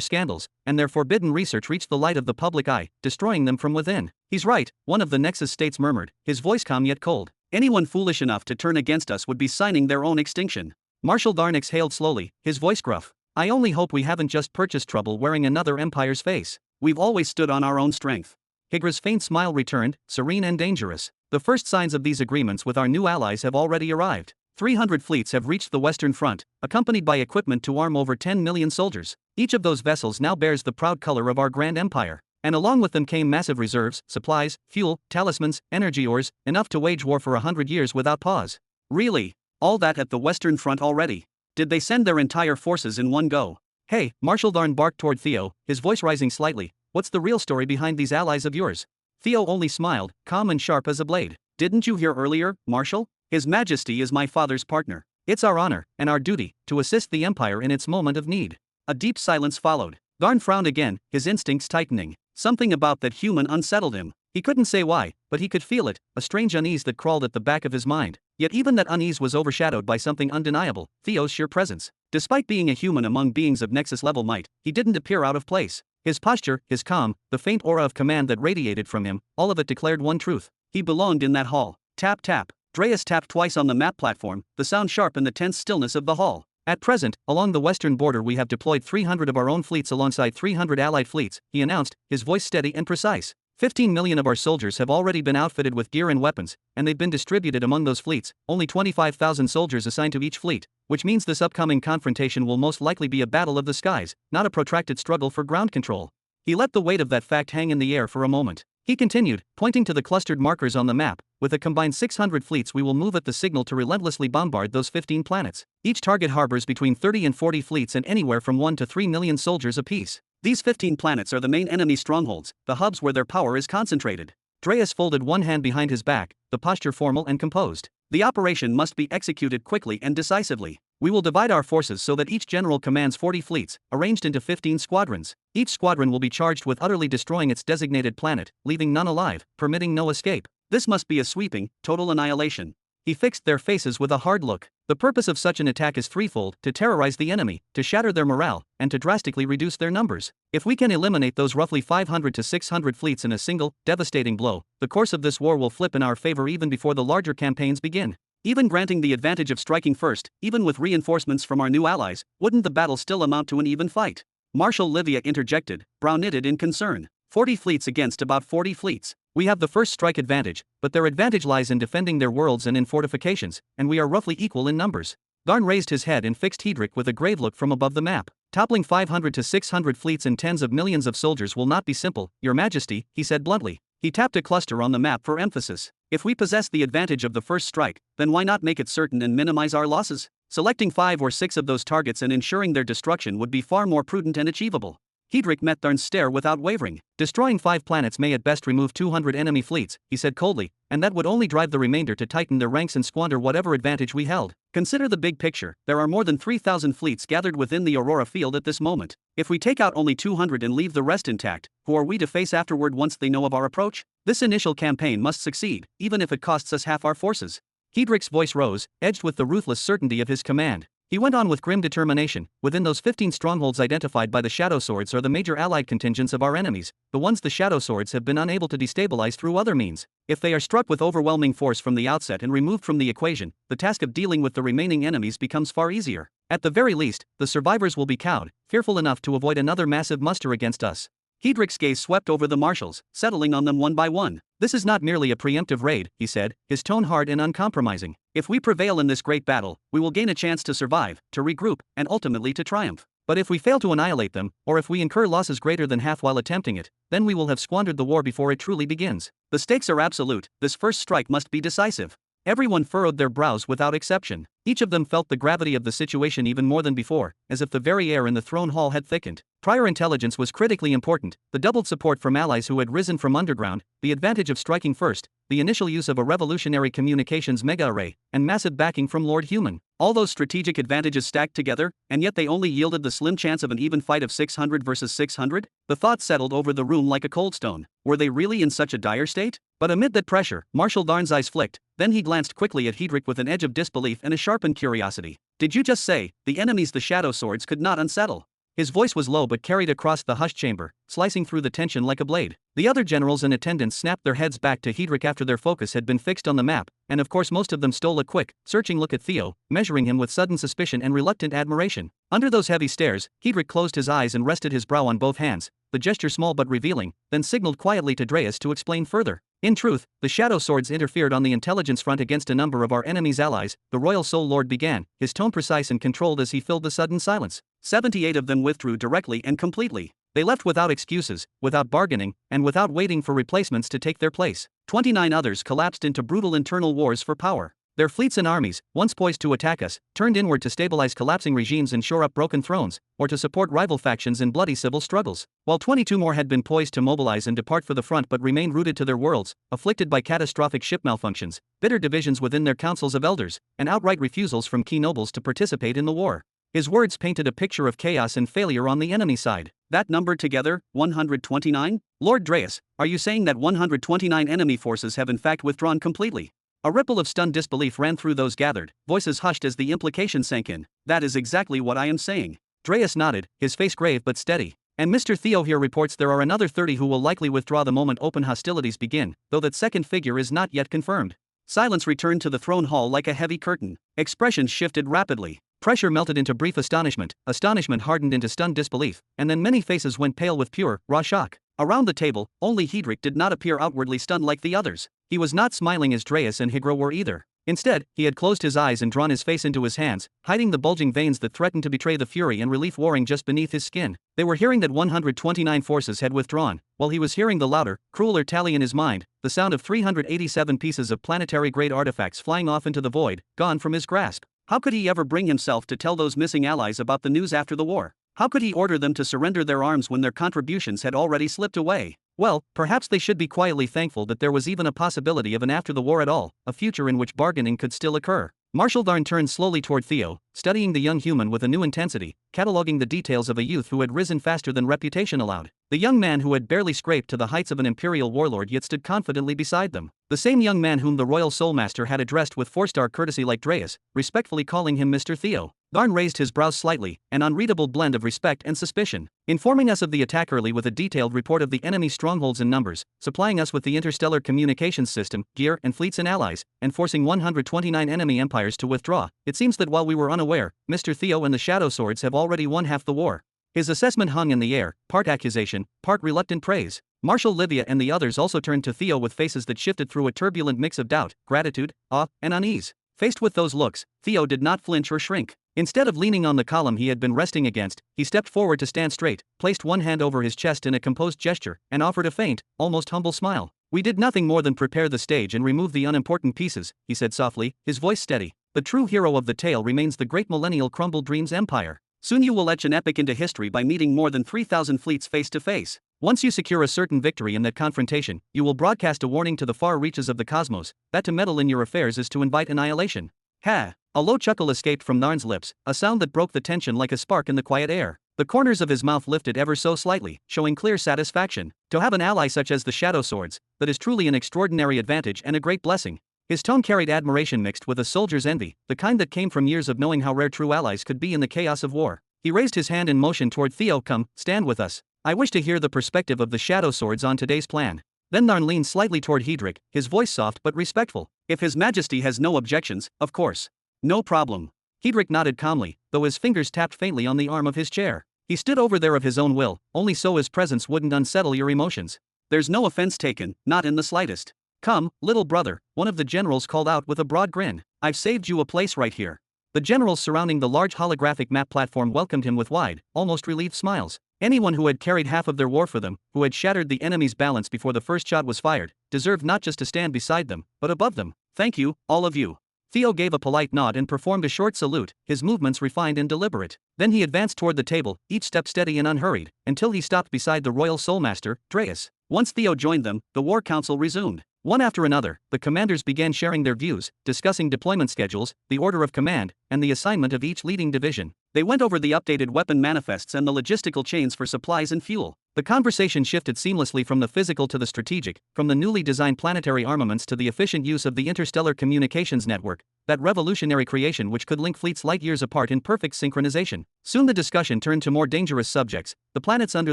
S1: scandals, and their forbidden research reached the light of the public eye, destroying them from within. He's right, one of the Nexus states murmured, his voice calm yet cold. Anyone foolish enough to turn against us would be signing their own extinction. Marshal Tharn exhaled slowly, his voice gruff. I only hope we haven't just purchased trouble wearing another empire's face. We've always stood on our own strength. Higra's faint smile returned, serene and dangerous. The first signs of these agreements with our new allies have already arrived. 300 fleets have reached the Western Front, accompanied by equipment to arm over 10 million soldiers. Each of those vessels now bears the proud color of our Grand Empire. And along with them came massive reserves, supplies, fuel, talismans, energy ores, enough to wage war for 100 years without pause. Really? All that at the Western Front already? Did they send their entire forces in one go? Hey, Marshal Tharn barked toward Theo, his voice rising slightly. What's the real story behind these allies of yours? Theo only smiled, calm and sharp as a blade. Didn't you hear earlier, Marshal? His Majesty is my father's partner. It's our honor, and our duty, to assist the Empire in its moment of need. A deep silence followed. Tharn frowned again, his instincts tightening. Something about that human unsettled him. He couldn't say why, but he could feel it, a strange unease that crawled at the back of his mind. Yet even that unease was overshadowed by something undeniable, Theo's sheer presence. Despite being a human among beings of Nexus-level might, he didn't appear out of place. His posture, his calm, the faint aura of command that radiated from him, all of it declared one truth. He belonged in that hall. Tap tap. Dreas tapped twice on the map platform, the sound sharp in the tense stillness of the hall. At present, along the western border we have deployed 300 of our own fleets alongside 300 allied fleets, he announced, his voice steady and precise. 15 million of our soldiers have already been outfitted with gear and weapons, and they've been distributed among those fleets, only 25,000 soldiers assigned to each fleet, which means this upcoming confrontation will most likely be a battle of the skies, not a protracted struggle for ground control. He let the weight of that fact hang in the air for a moment. He continued, pointing to the clustered markers on the map, with a combined 600 fleets we will move at the signal to relentlessly bombard those 15 planets. Each target harbors between 30 and 40 fleets and anywhere from 1 to 3 million soldiers apiece. These 15 planets are the main enemy strongholds, the hubs where their power is concentrated. Dreas folded one hand behind his back, the posture formal and composed. The operation must be executed quickly and decisively. We will divide our forces so that each general commands 40 fleets, arranged into 15 squadrons. Each squadron will be charged with utterly destroying its designated planet, leaving none alive, permitting no escape. This must be a sweeping, total annihilation. He fixed their faces with a hard look. The purpose of such an attack is threefold: to terrorize the enemy, to shatter their morale, and to drastically reduce their numbers. If we can eliminate those roughly 500 to 600 fleets in a single, devastating blow, the course of this war will flip in our favor even before the larger campaigns begin. Even granting the advantage of striking first, even with reinforcements from our new allies, wouldn't the battle still amount to an even fight? Marshal Livia interjected, brow-knitted in concern. 40 fleets against about 40 fleets. We have the first strike advantage, but their advantage lies in defending their worlds and in fortifications, and we are roughly equal in numbers. Tharn raised his head and fixed Hedrick with a grave look from above the map. Toppling 500 to 600 fleets and tens of millions of soldiers will not be simple, Your Majesty, he said bluntly. He tapped a cluster on the map for emphasis. If we possess the advantage of the first strike, then why not make it certain and minimize our losses? Selecting 5 or 6 of those targets and ensuring their destruction would be far more prudent and achievable. Hedrick met Tharn's stare without wavering. Destroying 5 planets may at best remove 200 enemy fleets, he said coldly, and that would only drive the remainder to tighten their ranks and squander whatever advantage we held. Consider the big picture. There are more than 3,000 fleets gathered within the Aurora field at this moment. If we take out only 200 and leave the rest intact, who are we to face afterward once they know of our approach? This initial campaign must succeed, even if it costs us half our forces. Hedrick's voice rose, edged with the ruthless certainty of his command. He went on with grim determination. Within those 15 strongholds identified by the Shadow Swords are the major allied contingents of our enemies, the ones the Shadow Swords have been unable to destabilize through other means. If they are struck with overwhelming force from the outset and removed from the equation, the task of dealing with the remaining enemies becomes far easier. At the very least, the survivors will be cowed, fearful enough to avoid another massive muster against us. Hedrick's gaze swept over the marshals, settling on them one by one. This is not merely a preemptive raid, he said, his tone hard and uncompromising. If we prevail in this great battle, we will gain a chance to survive, to regroup, and ultimately to triumph. But if we fail to annihilate them, or if we incur losses greater than half while attempting it, then we will have squandered the war before it truly begins. The stakes are absolute, this first strike must be decisive. Everyone furrowed their brows without exception. Each of them felt the gravity of the situation even more than before, as if the very air in the throne hall had thickened. Prior intelligence was critically important, the doubled support from allies who had risen from underground, the advantage of striking first, the initial use of a revolutionary communications mega-array, and massive backing from Lord Human. All those strategic advantages stacked together, and yet they only yielded the slim chance of an even fight of 600 versus 600? The thought settled over the room like a cold stone. Were they really in such a dire state? But amid that pressure, Marshal Darn's eyes flicked, then he glanced quickly at Hedrick with an edge of disbelief and a sharpened curiosity. Did you just say, the enemies the Shadow Swords could not unsettle? His voice was low but carried across the hushed chamber, slicing through the tension like a blade. The other generals and attendants snapped their heads back to Hedrick after their focus had been fixed on the map, and of course most of them stole a quick, searching look at Theo, measuring him with sudden suspicion and reluctant admiration. Under those heavy stares, Hedrick closed his eyes and rested his brow on both hands, the gesture small but revealing, then signaled quietly to Dreas to explain further. In truth, the Shadow Swords interfered on the intelligence front against a number of our enemy's allies, the Royal Soul Lord began, his tone precise and controlled as he filled the sudden silence. 78 of them withdrew directly and completely. They left without excuses, without bargaining, and without waiting for replacements to take their place. 29 others collapsed into brutal internal wars for power. Their fleets and armies, once poised to attack us, turned inward to stabilize collapsing regimes and shore up broken thrones, or to support rival factions in bloody civil struggles. While 22 more had been poised to mobilize and depart for the front but remained rooted to their worlds, afflicted by catastrophic ship malfunctions, bitter divisions within their councils of elders, and outright refusals from key nobles to participate in the war. His words painted a picture of chaos and failure on the enemy side. That number together, 129? Lord Dreas, are you saying that 129 enemy forces have in fact withdrawn completely? A ripple of stunned disbelief ran through those gathered, voices hushed as the implication sank in. That is exactly what I am saying. Dreas nodded, his face grave but steady. And Mr. Theo here reports there are another 30 who will likely withdraw the moment open hostilities begin, though that second figure is not yet confirmed. Silence returned to the throne hall like a heavy curtain. Expressions shifted rapidly. Pressure melted into brief astonishment, astonishment hardened into stunned disbelief, and then many faces went pale with pure, raw shock. Around the table, only Hedrick did not appear outwardly stunned like the others. He was not smiling as Dreas and Higra were either. Instead, he had closed his eyes and drawn his face into his hands, hiding the bulging veins that threatened to betray the fury and relief warring just beneath his skin. They were hearing that 129 forces had withdrawn, while he was hearing the louder, crueler tally in his mind, the sound of 387 pieces of planetary-grade artifacts flying off into the void, gone from his grasp. How could he ever bring himself to tell those missing allies about the news after the war? How could he order them to surrender their arms when their contributions had already slipped away? Well, perhaps they should be quietly thankful that there was even a possibility of an after the war at all, a future in which bargaining could still occur. Marshal Darn turned slowly toward Theo, studying the young human with a new intensity, cataloging the details of a youth who had risen faster than reputation allowed. The young man who had barely scraped to the heights of an imperial warlord yet stood confidently beside them. The same young man whom the royal soulmaster had addressed with four-star courtesy like Dreas, respectfully calling him Mr. Theo. Darn raised his brows slightly, an unreadable blend of respect and suspicion, informing us of the attack early with a detailed report of the enemy strongholds and numbers, supplying us with the interstellar communications system, gear and fleets and allies, and forcing 129 enemy empires to withdraw. It seems that while we were unaware, Mr. Theo and the Shadow Swords have already won half the war. His assessment hung in the air, part accusation, part reluctant praise. Marshal Livia and the others also turned to Theo with faces that shifted through a turbulent mix of doubt, gratitude, awe, and unease. Faced with those looks, Theo did not flinch or shrink. Instead of leaning on the column he had been resting against, he stepped forward to stand straight, placed one hand over his chest in a composed gesture, and offered a faint, almost humble smile. "We did nothing more than prepare the stage and remove the unimportant pieces," he said softly, his voice steady. "The true hero of the tale remains the great millennial Crumble Dreams Empire. Soon you will etch an epic into history by meeting more than 3,000 fleets face to face. Once you secure a certain victory in that confrontation, you will broadcast a warning to the far reaches of the cosmos, that to meddle in your affairs is to invite annihilation." Ha! A low chuckle escaped from Narn's lips, a sound that broke the tension like a spark in the quiet air. The corners of his mouth lifted ever so slightly, showing clear satisfaction. To have an ally such as the Shadow Swords, that is truly an extraordinary advantage and a great blessing. His tone carried admiration mixed with a soldier's envy, the kind that came from years of knowing how rare true allies could be in the chaos of war. He raised his hand in motion toward Theo. Come, stand with us. I wish to hear the perspective of the Shadow Swords on today's plan. Then Narn leaned slightly toward Hedrick, his voice soft but respectful. If His Majesty has no objections, of course. No problem. Hedrick nodded calmly, though his fingers tapped faintly on the arm of his chair. He stood over there of his own will, only so his presence wouldn't unsettle your emotions. There's no offense taken, not in the slightest. Come, little brother, one of the generals called out with a broad grin. I've saved you a place right here. The generals surrounding the large holographic map platform welcomed him with wide, almost relieved smiles. Anyone who had carried half of their war for them, who had shattered the enemy's balance before the first shot was fired, deserved not just to stand beside them, but above them. Thank you, all of you. Theo gave a polite nod and performed a short salute, his movements refined and deliberate. Then he advanced toward the table, each step steady and unhurried, until he stopped beside the royal soulmaster, Dreas. Once Theo joined them, the war council resumed. One after another, the commanders began sharing their views, discussing deployment schedules, the order of command, and the assignment of each leading division. They went over the updated weapon manifests and the logistical chains for supplies and fuel. The conversation shifted seamlessly from the physical to the strategic, from the newly designed planetary armaments to the efficient use of the interstellar communications network, that revolutionary creation which could link fleets light years apart in perfect synchronization. Soon the discussion turned to more dangerous subjects, the planets under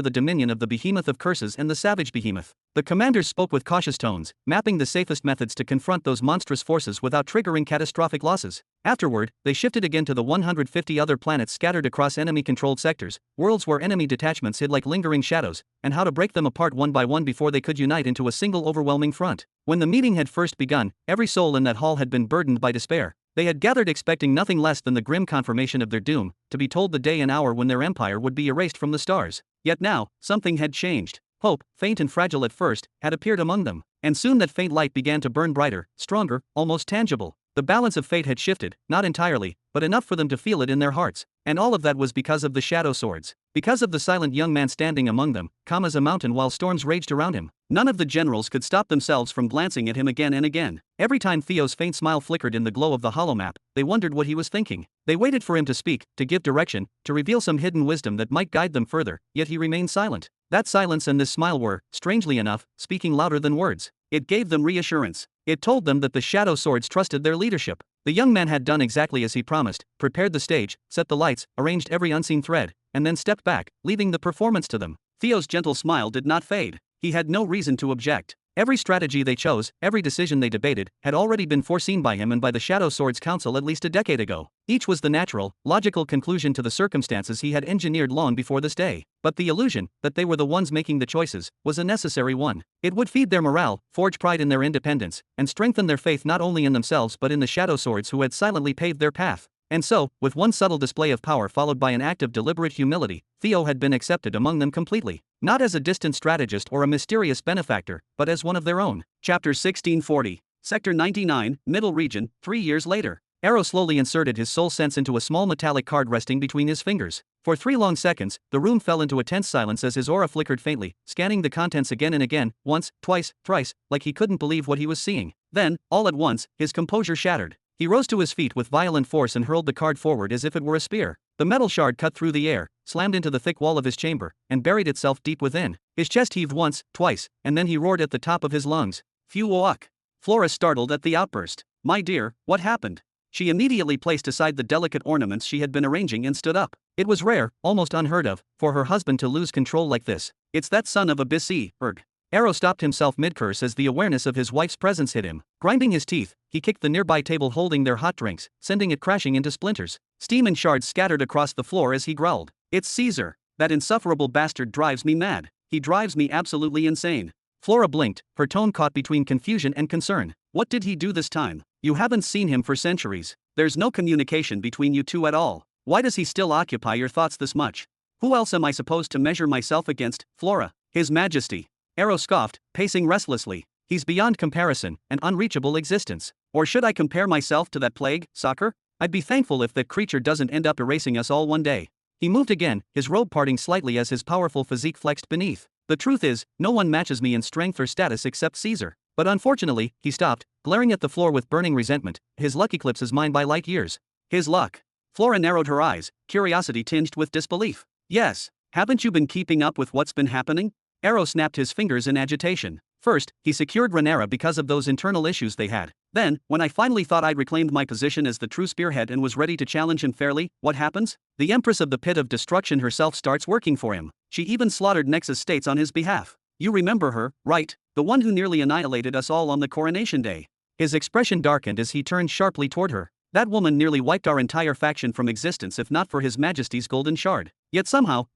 S1: the dominion of the behemoth of curses and the savage behemoth. The commanders spoke with cautious tones, mapping the safest methods to confront those monstrous forces without triggering catastrophic losses. Afterward, they shifted again to the 150 other planets scattered across enemy-controlled sectors, worlds where enemy detachments hid like lingering shadows, and how to break them apart one by one before they could unite into a single overwhelming front. When the meeting had first begun, every soul in that hall had been burdened by despair. They had gathered expecting nothing less than the grim confirmation of their doom, to be told the day and hour when their empire would be erased from the stars. Yet now, something had changed. Hope, faint and fragile at first, had appeared among them, and soon that faint light began to burn brighter, stronger, almost tangible. The balance of fate had shifted, not entirely, but enough for them to feel it in their hearts, and all of that was because of the Shadow Swords. Because of the silent young man standing among them, calm as a mountain while storms raged around him. None of the generals could stop themselves from glancing at him again and again. Every time Theo's faint smile flickered in the glow of the holomap, they wondered what he was thinking. They waited for him to speak, to give direction, to reveal some hidden wisdom that might guide them further, yet he remained silent. That silence and this smile were, strangely enough, speaking louder than words. It gave them reassurance. It told them that the Shadow Swords trusted their leadership. The young man had done exactly as he promised, prepared the stage, set the lights, arranged every unseen thread, and then stepped back, leaving the performance to them. Theo's gentle smile did not fade. He had no reason to object. Every strategy they chose, every decision they debated, had already been foreseen by him and by the Shadow Swords Council at least a decade ago. Each was the natural, logical conclusion to the circumstances he had engineered long before this day. But the illusion, that they were the ones making the choices, was a necessary one. It would feed their morale, forge pride in their independence, and strengthen their faith not only in themselves but in the Shadow Swords who had silently paved their path. And so, with one subtle display of power followed by an act of deliberate humility, Theo had been accepted among them completely. Not as a distant strategist or a mysterious benefactor, but as one of their own. Chapter 1640. Sector 99, Middle Region, 3 years later. Arrow slowly inserted his soul sense into a small metallic card resting between his fingers. For 3 long seconds, the room fell into a tense silence as his aura flickered faintly, scanning the contents again and again, once, twice, thrice, like he couldn't believe what he was seeing. Then, all at once, his composure shattered. He rose to his feet with violent force and hurled the card forward as if it were a spear. The metal shard cut through the air, slammed into the thick wall of his chamber, and buried itself deep within. His chest heaved once, twice, and then he roared at the top of his lungs. Phew-oak! Flora startled at the outburst. My dear, what happened? She immediately placed aside the delicate ornaments she had been arranging and stood up. It was rare, almost unheard of, for her husband to lose control like this. It's that son of a bitch, erg. Arrow stopped himself mid-curse as the awareness of his wife's presence hit him. Grinding his teeth, he kicked the nearby table holding their hot drinks, sending it crashing into splinters. Steam and shards scattered across the floor as he growled. It's Caesar. That insufferable bastard drives me mad. He drives me absolutely insane. Flora blinked, her tone caught between confusion and concern. What did he do this time? You haven't seen him for centuries. There's no communication between you two at all. Why does he still occupy your thoughts this much? Who else am I supposed to measure myself against, Flora? His Majesty. Arrow scoffed, pacing restlessly. He's beyond comparison, an unreachable existence. Or should I compare myself to that plague, soccer? I'd be thankful if that creature doesn't end up erasing us all one day. He moved again, his robe parting slightly as his powerful physique flexed beneath. The truth is, no one matches me in strength or status except Caesar. But unfortunately, he stopped, glaring at the floor with burning resentment. His luck eclipses mine by light years. His luck. Flora narrowed her eyes, curiosity tinged with disbelief. Yes, haven't you been keeping up with what's been happening? Arrow snapped his fingers in agitation. First, he secured Rhaenyra because of those internal issues they had. Then, when I finally thought I'd reclaimed my position as the true spearhead and was ready to challenge him fairly, what happens? The Empress of the Pit of Destruction herself starts working for him. She even slaughtered Nexus states on his behalf. You remember her, right? The one who nearly annihilated us all on the coronation day. His expression darkened as he turned sharply toward her. That woman nearly wiped our entire faction from existence if not for His Majesty's golden shard. Yet somehow,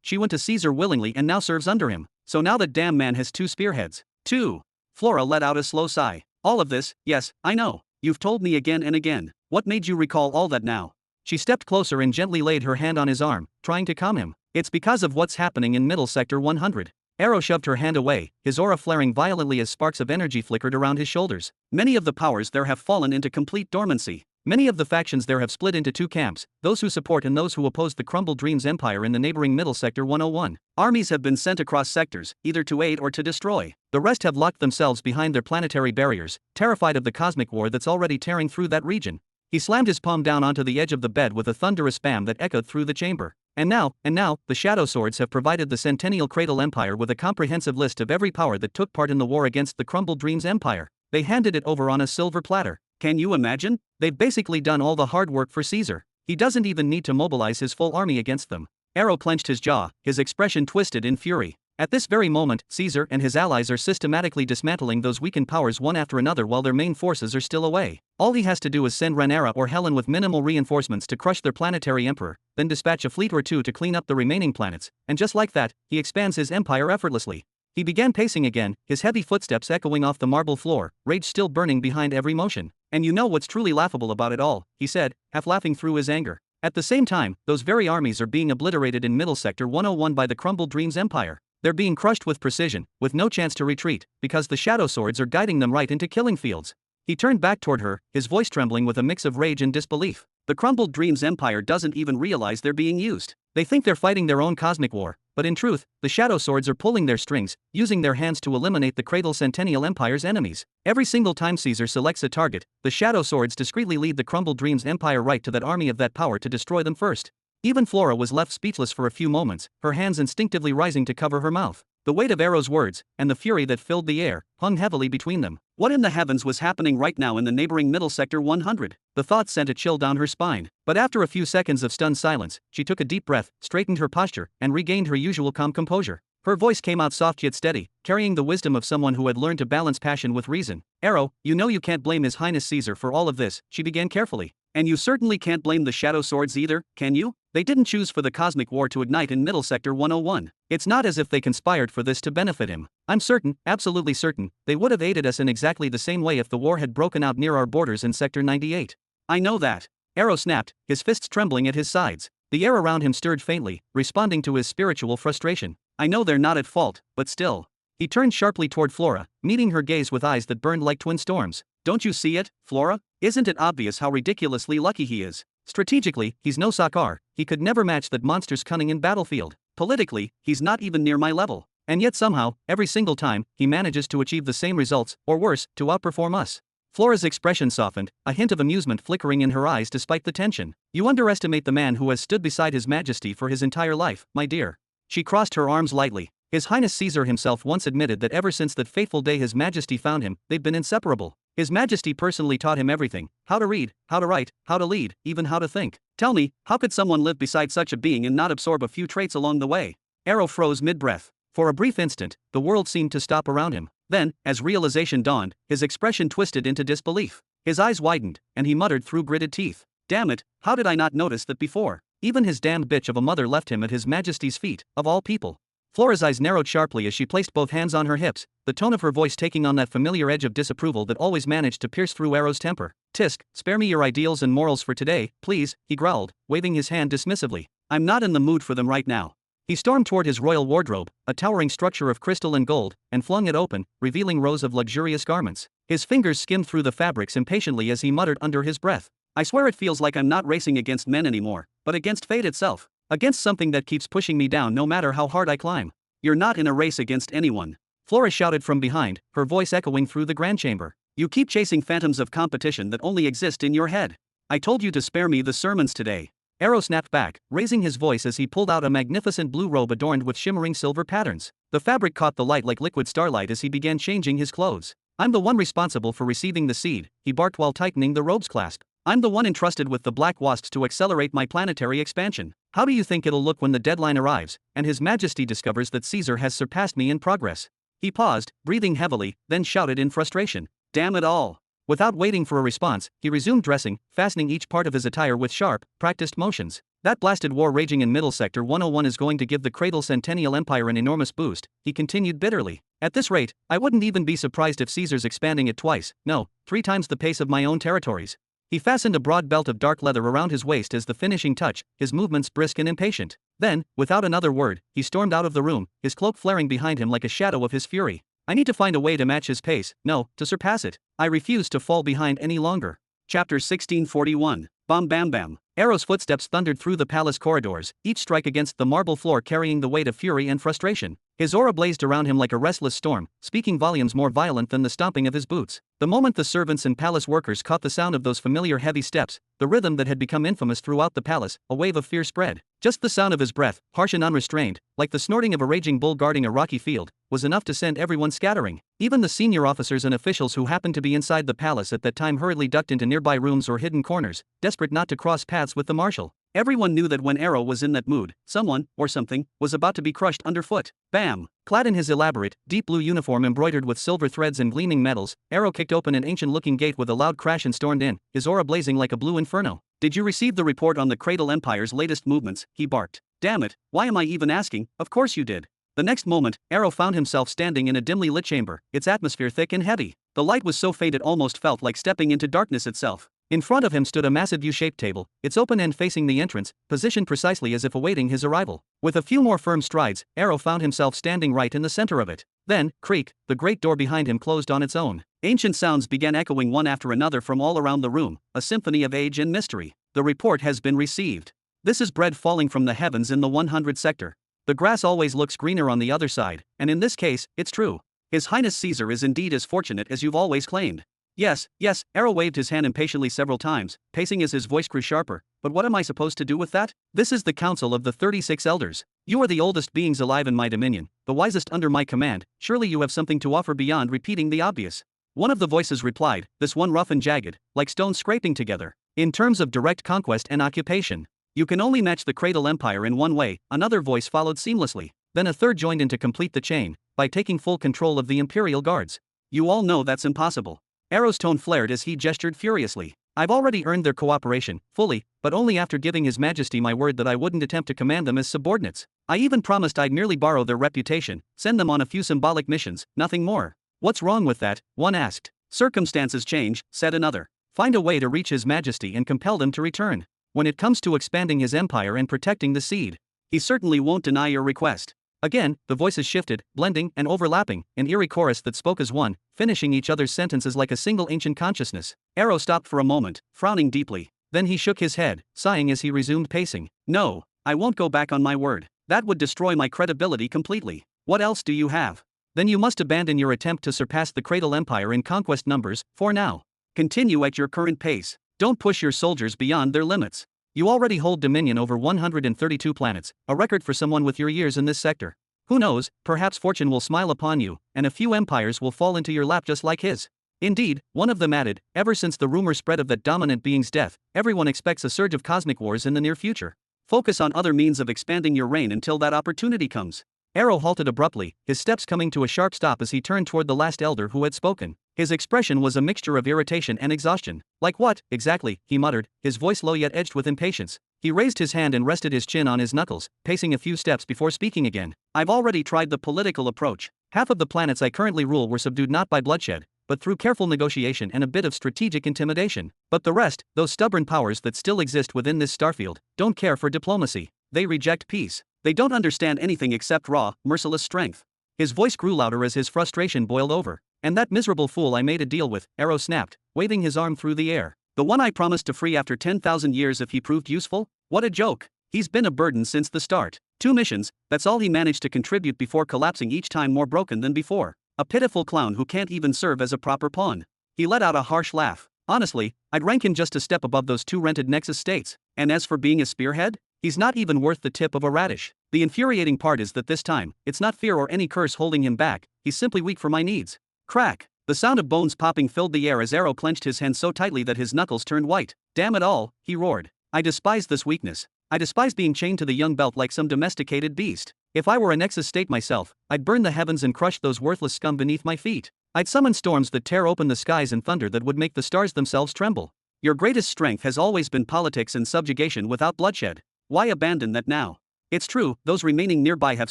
S1: she went to Caesar willingly and now serves under him. So now that damn man has two spearheads. Two. Flora let out a slow sigh. All of this, yes, I know. You've told me again and again. What made you recall all that now? She stepped closer and gently laid her hand on his arm, trying to calm him. It's because of what's happening in Middle Sector 100. Arrow shoved her hand away, his aura flaring violently as sparks of energy flickered around his shoulders. Many of the powers there have fallen into complete dormancy. Many of the factions there have split into two camps, those who support and those who oppose the crumbled Dreams Empire in the neighboring Middle Sector 101. Armies have been sent across sectors, either to aid or to destroy. The rest have locked themselves behind their planetary barriers, terrified of the cosmic war that's already tearing through that region. He slammed his palm down onto the edge of the bed with a thunderous bam that echoed through the chamber. And now, the Shadow Swords have provided the Centennial Cradle Empire with a comprehensive list of every power that took part in the war against the crumbled Dreams Empire. They handed it over on a silver platter. Can you imagine? They've basically done all the hard work for Caesar. He doesn't even need to mobilize his full army against them. Arrow clenched his jaw, his expression twisted in fury. At this very moment, Caesar and his allies are systematically dismantling those weakened powers one after another while their main forces are still away. All he has to do is send Rhaenyra or Helen with minimal reinforcements to crush their planetary emperor, then dispatch a fleet or two to clean up the remaining planets, and just like that, he expands his empire effortlessly. He began pacing again, his heavy footsteps echoing off the marble floor, rage still burning behind every motion. And you know what's truly laughable about it all, he said, half laughing through his anger. At the same time, those very armies are being obliterated in Middle Sector 101 by the crumbled Dreams Empire. They're being crushed with precision, with no chance to retreat, because the Shadow Swords are guiding them right into killing fields. He turned back toward her, his voice trembling with a mix of rage and disbelief. The crumbled Dreams Empire doesn't even realize they're being used. They think they're fighting their own cosmic war, but in truth, the Shadow Swords are pulling their strings, using their hands to eliminate the Cradle Centennial Empire's enemies. Every single time Caesar selects a target, the Shadow Swords discreetly lead the crumbled Dreams Empire right to that army of that power to destroy them first. Even Flora was left speechless for a few moments, her hands instinctively rising to cover her mouth. The weight of Arrow's words, and the fury that filled the air, hung heavily between them. What in the heavens was happening right now in the neighboring Middle Sector 100? The thought sent a chill down her spine. But after a few seconds of stunned silence, she took a deep breath, straightened her posture, and regained her usual calm composure. Her voice came out soft yet steady, carrying the wisdom of someone who had learned to balance passion with reason. Arrow, you know you can't blame His Highness Caesar for all of this, she began carefully. And you certainly can't blame the Shadow Swords either, can you? They didn't choose for the cosmic war to ignite in Middle Sector 101. It's not as if they conspired for this to benefit him. I'm certain, absolutely certain, they would have aided us in exactly the same way if the war had broken out near our borders in Sector 98. I know that. Arrow snapped, his fists trembling at his sides. The air around him stirred faintly, responding to his spiritual frustration. I know they're not at fault, but still. He turned sharply toward Flora, meeting her gaze with eyes that burned like twin storms. Don't you see it, Flora? Isn't it obvious how ridiculously lucky he is? Strategically, he's no Sakar, he could never match that monster's cunning in battlefield. Politically, he's not even near my level. And yet somehow, every single time, he manages to achieve the same results, or worse, to outperform us. Flora's expression softened, a hint of amusement flickering in her eyes despite the tension. You underestimate the man who has stood beside His Majesty for his entire life, my dear. She crossed her arms lightly. His Highness Caesar himself once admitted that ever since that fateful day His Majesty found him, they've been inseparable. His Majesty personally taught him everything, how to read, how to write, how to lead, even how to think. Tell me, how could someone live beside such a being and not absorb a few traits along the way? Arrow froze mid-breath. For a brief instant, the world seemed to stop around him. Then, as realization dawned, his expression twisted into disbelief. His eyes widened, and he muttered through gritted teeth. Damn it, how did I not notice that before? Even his damned bitch of a mother left him at His Majesty's feet, of all people. Flora's eyes narrowed sharply as she placed both hands on her hips, the tone of her voice taking on that familiar edge of disapproval that always managed to pierce through Arrow's temper. Tisk, spare me your ideals and morals for today, please, he growled, waving his hand dismissively. I'm not in the mood for them right now. He stormed toward his royal wardrobe, a towering structure of crystal and gold, and flung it open, revealing rows of luxurious garments. His fingers skimmed through the fabrics impatiently as he muttered under his breath. I swear it feels like I'm not racing against men anymore, but against fate itself. Against something that keeps pushing me down no matter how hard I climb. You're not in a race against anyone. Flora shouted from behind, her voice echoing through the grand chamber. You keep chasing phantoms of competition that only exist in your head. I told you to spare me the sermons today. Arrow snapped back, raising his voice as he pulled out a magnificent blue robe adorned with shimmering silver patterns. The fabric caught the light like liquid starlight as he began changing his clothes. I'm the one responsible for receiving the seed, he barked while tightening the robe's clasp. I'm the one entrusted with the black wasps to accelerate my planetary expansion. How do you think it'll look when the deadline arrives, and His Majesty discovers that Caesar has surpassed me in progress? He paused, breathing heavily, then shouted in frustration, "Damn it all!" Without waiting for a response, he resumed dressing, fastening each part of his attire with sharp, practiced motions. That blasted war raging in Middle Sector 101 is going to give the Cradle Centennial Empire an enormous boost, he continued bitterly. At this rate, I wouldn't even be surprised if Caesar's expanding it twice, no, 3 times the pace of my own territories. He fastened a broad belt of dark leather around his waist as the finishing touch, his movements brisk and impatient. Then, without another word, he stormed out of the room, his cloak flaring behind him like a shadow of his fury. I need to find a way to match his pace, no, to surpass it. I refuse to fall behind any longer. Chapter 1641. Bam bam bam. Arrow's footsteps thundered through the palace corridors, each strike against the marble floor carrying the weight of fury and frustration. His aura blazed around him like a restless storm, speaking volumes more violent than the stomping of his boots. The moment the servants and palace workers caught the sound of those familiar heavy steps, the rhythm that had become infamous throughout the palace, a wave of fear spread. Just the sound of his breath, harsh and unrestrained, like the snorting of a raging bull guarding a rocky field, was enough to send everyone scattering. Even the senior officers and officials who happened to be inside the palace at that time hurriedly ducked into nearby rooms or hidden corners, desperate not to cross paths with the marshal. Everyone knew that when Arrow was in that mood, someone, or something, was about to be crushed underfoot. Bam! Clad in his elaborate, deep blue uniform embroidered with silver threads and gleaming metals, Arrow kicked open an ancient-looking gate with a loud crash and stormed in, his aura blazing like a blue inferno. "Did you receive the report on the Cradle Empire's latest movements?" he barked. "Damn it, why am I even asking? Of course you did." The next moment, Arrow found himself standing in a dimly lit chamber, its atmosphere thick and heavy. The light was so faint it almost felt like stepping into darkness itself. In front of him stood a massive U-shaped table, its open end facing the entrance, positioned precisely as if awaiting his arrival. With a few more firm strides, Arrow found himself standing right in the center of it. Then, creak, the great door behind him closed on its own. Ancient sounds began echoing one after another from all around the room, a symphony of age and mystery. "The report has been received. This is bread falling from the heavens in the 100 sector. The grass always looks greener on the other side, and in this case, it's true. His Highness Caesar is indeed as fortunate as you've always claimed." Yes, Arrow waved his hand impatiently several times, pacing as his voice grew sharper. "But what am I supposed to do with that? This is the council of the 36 elders. You are the oldest beings alive in my dominion, the wisest under my command, surely you have something to offer beyond repeating the obvious." One of the voices replied, this one rough and jagged, like stones scraping together. "In terms of direct conquest and occupation, you can only match the Cradle Empire in one way," another voice followed seamlessly. Then a third joined in to complete the chain, by taking full control of the Imperial Guards. "You all know that's impossible." Arrow's tone flared as he gestured furiously. "I've already earned their cooperation, fully, but only after giving His Majesty my word that I wouldn't attempt to command them as subordinates. I even promised I'd merely borrow their reputation, send them on a few symbolic missions, nothing more." "What's wrong with that?" one asked. "Circumstances change," said another. "Find a way to reach His Majesty and compel them to return. When it comes to expanding his empire and protecting the seed, he certainly won't deny your request." Again, the voices shifted, blending and overlapping, an eerie chorus that spoke as one, finishing each other's sentences like a single ancient consciousness. Arrow stopped for a moment, frowning deeply. Then he shook his head, sighing as he resumed pacing. "No, I won't go back on my word. That would destroy my credibility completely. What else do you have?" "Then you must abandon your attempt to surpass the Cradle Empire in conquest numbers, for now. Continue at your current pace. Don't push your soldiers beyond their limits. You already hold dominion over 132 planets, a record for someone with your years in this sector. Who knows, perhaps fortune will smile upon you, and a few empires will fall into your lap just like his." Indeed, one of them added, "Ever since the rumor spread of that dominant being's death, everyone expects a surge of cosmic wars in the near future. Focus on other means of expanding your reign until that opportunity comes." Arrow halted abruptly, his steps coming to a sharp stop as he turned toward the last elder who had spoken. His expression was a mixture of irritation and exhaustion. "Like what, exactly?" he muttered, his voice low yet edged with impatience. He raised his hand and rested his chin on his knuckles, pacing a few steps before speaking again. "I've already tried the political approach. Half of the planets I currently rule were subdued not by bloodshed, but through careful negotiation and a bit of strategic intimidation. But the rest, those stubborn powers that still exist within this starfield, don't care for diplomacy. They reject peace. They don't understand anything except raw, merciless strength." His voice grew louder as his frustration boiled over. "And that miserable fool I made a deal with," Arrow snapped, waving his arm through the air. "The one I promised to free after 10,000 years if he proved useful? What a joke. He's been a burden since the start. 2 missions, that's all he managed to contribute before collapsing each time more broken than before. A pitiful clown who can't even serve as a proper pawn." He let out a harsh laugh. "Honestly, I'd rank him just a step above those 2 rented Nexus states. And as for being a spearhead? He's not even worth the tip of a radish. The infuriating part is that this time, it's not fear or any curse holding him back, he's simply weak for my needs." Crack! The sound of bones popping filled the air as Arrow clenched his hand so tightly that his knuckles turned white. Damn it all, he roared. I despise this weakness. I despise being chained to the young belt like some domesticated beast. If I were a Nexus state myself, I'd burn the heavens and crush those worthless scum beneath my feet. I'd summon storms that tear open the skies and thunder that would make the stars themselves tremble. Your greatest strength has always been politics and subjugation without bloodshed. Why abandon that now? It's true, those remaining nearby have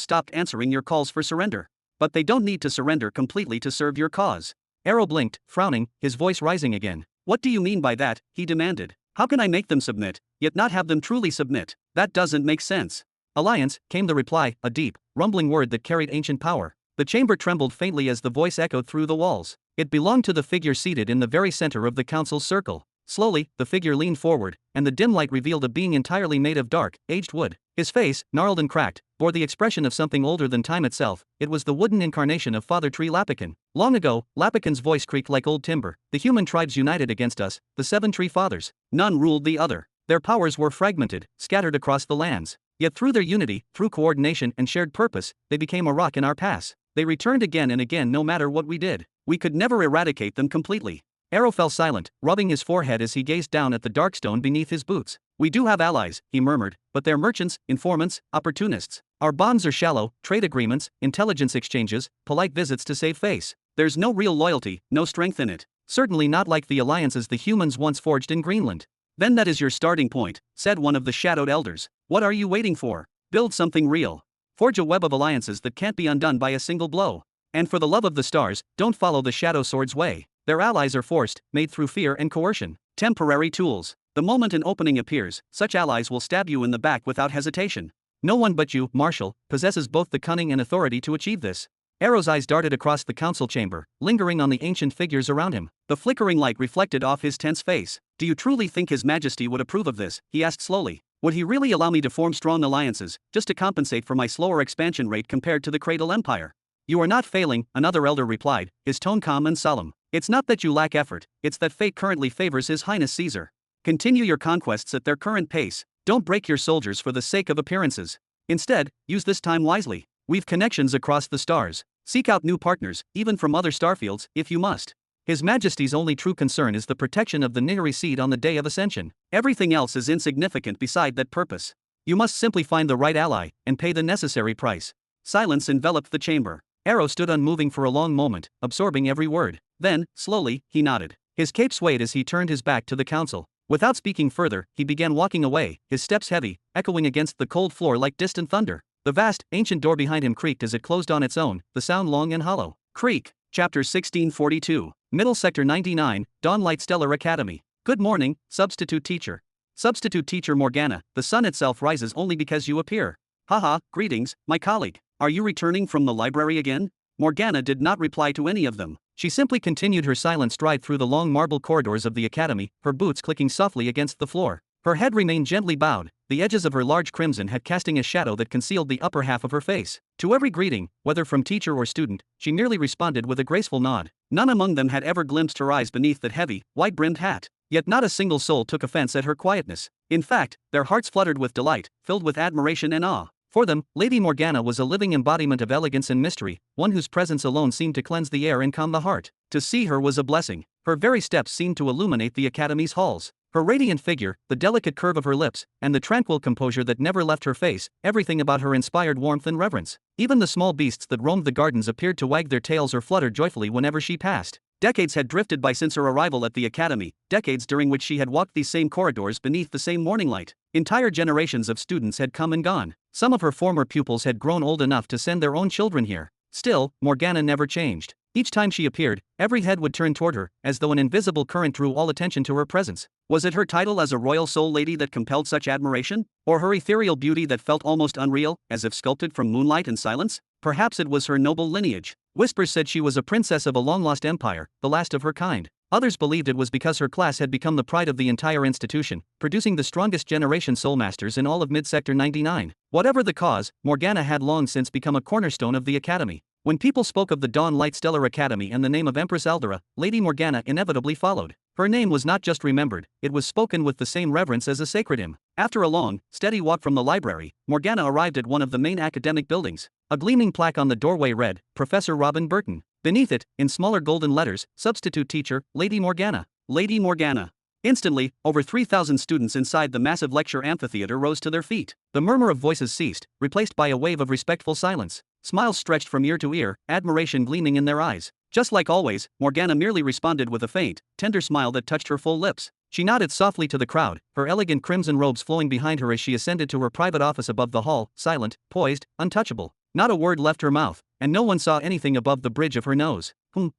S1: stopped answering your calls for surrender. But they don't need to surrender completely to serve your cause. Arrow blinked, frowning, his voice rising again. What do you mean by that? He demanded. How can I make them submit, yet not have them truly submit? That doesn't make sense. Alliance, came the reply, a deep, rumbling word that carried ancient power. The chamber trembled faintly as the voice echoed through the walls. It belonged to the figure seated in the very center of the council's circle. Slowly, the figure leaned forward, and the dim light revealed a being entirely made of dark, aged wood. His face, gnarled and cracked, bore the expression of something older than time itself. It was the wooden incarnation of Father Tree Lapican. Long ago, Lapican's voice creaked like old timber. The human tribes united against us, the 7 Tree Fathers. None ruled the other. Their powers were fragmented, scattered across the lands. Yet through their unity, through coordination and shared purpose, they became a rock in our pass. They returned again and again no matter what we did. We could never eradicate them completely. Arrow fell silent, rubbing his forehead as he gazed down at the dark stone beneath his boots. We do have allies, he murmured, but they're merchants, informants, opportunists. Our bonds are shallow, trade agreements, intelligence exchanges, polite visits to save face. There's no real loyalty, no strength in it. Certainly not like the alliances the humans once forged in Greenland. Then that is your starting point, said one of the shadowed elders. What are you waiting for? Build something real. Forge a web of alliances that can't be undone by a single blow. And for the love of the stars, don't follow the Shadow Sword's way. Their allies are forced, made through fear and coercion. Temporary tools. The moment an opening appears, such allies will stab you in the back without hesitation. No one but you, Marshal, possesses both the cunning and authority to achieve this. Arrow's eyes darted across the council chamber, lingering on the ancient figures around him. The flickering light reflected off his tense face. Do you truly think His Majesty would approve of this? He asked slowly. Would he really allow me to form strong alliances, just to compensate for my slower expansion rate compared to the Cradle Empire? You are not failing, another elder replied, his tone calm and solemn. It's not that you lack effort, it's that fate currently favors His Highness Caesar. Continue your conquests at their current pace. Don't break your soldiers for the sake of appearances. Instead, use this time wisely. We've connections across the stars. Seek out new partners, even from other starfields, if you must. His Majesty's only true concern is the protection of the Nihiri seed on the day of ascension. Everything else is insignificant beside that purpose. You must simply find the right ally, and pay the necessary price. Silence enveloped the chamber. Arrow stood unmoving for a long moment, absorbing every word. Then, slowly, he nodded. His cape swayed as he turned his back to the council. Without speaking further, he began walking away, his steps heavy, echoing against the cold floor like distant thunder. The vast, ancient door behind him creaked as it closed on its own, the sound long and hollow. Creak. Chapter 1642. Middle Sector 99, Dawnlight Stellar Academy. Good morning, Substitute Teacher. Substitute Teacher Morgana, the sun itself rises only because you appear. Haha, greetings, my colleague. Are you returning from the library again? Morgana did not reply to any of them. She simply continued her silent stride through the long marble corridors of the academy, her boots clicking softly against the floor. Her head remained gently bowed, the edges of her large crimson hat casting a shadow that concealed the upper half of her face. To every greeting, whether from teacher or student, she merely responded with a graceful nod. None among them had ever glimpsed her eyes beneath that heavy, white-brimmed hat. Yet not a single soul took offense at her quietness. In fact, their hearts fluttered with delight, filled with admiration and awe. For them, Lady Morgana was a living embodiment of elegance and mystery, one whose presence alone seemed to cleanse the air and calm the heart. To see her was a blessing. Her very steps seemed to illuminate the academy's halls. Her radiant figure, the delicate curve of her lips, and the tranquil composure that never left her face, everything about her inspired warmth and reverence. Even the small beasts that roamed the gardens appeared to wag their tails or flutter joyfully whenever she passed. Decades had drifted by since her arrival at the academy, decades during which she had walked these same corridors beneath the same morning light. Entire generations of students had come and gone. Some of her former pupils had grown old enough to send their own children here. Still, Morgana never changed. Each time she appeared, every head would turn toward her, as though an invisible current drew all attention to her presence. Was it her title as a royal soul lady that compelled such admiration? Or her ethereal beauty that felt almost unreal, as if sculpted from moonlight and silence? Perhaps it was her noble lineage. Whispers said she was a princess of a long-lost empire, the last of her kind. Others believed it was because her class had become the pride of the entire institution, producing the strongest generation soulmasters in all of Mid-Sector 99. Whatever the cause, Morgana had long since become a cornerstone of the academy. When people spoke of the Dawn Light Stellar Academy and the name of Empress Eldera, Lady Morgana inevitably followed. Her name was not just remembered, it was spoken with the same reverence as a sacred hymn. After a long, steady walk from the library, Morgana arrived at one of the main academic buildings. A gleaming plaque on the doorway read, Professor Robin Burton. Beneath it, in smaller golden letters, substitute teacher, Lady Morgana. Lady Morgana. Instantly, over 3,000 students inside the massive lecture amphitheater rose to their feet. The murmur of voices ceased, replaced by a wave of respectful silence. Smiles stretched from ear to ear, admiration gleaming in their eyes. Just like always, Morgana merely responded with a faint, tender smile that touched her full lips. She nodded softly to the crowd, her elegant crimson robes flowing behind her as she ascended to her private office above the hall, silent, poised, untouchable. Not a word left her mouth, and no one saw anything above the bridge of her nose.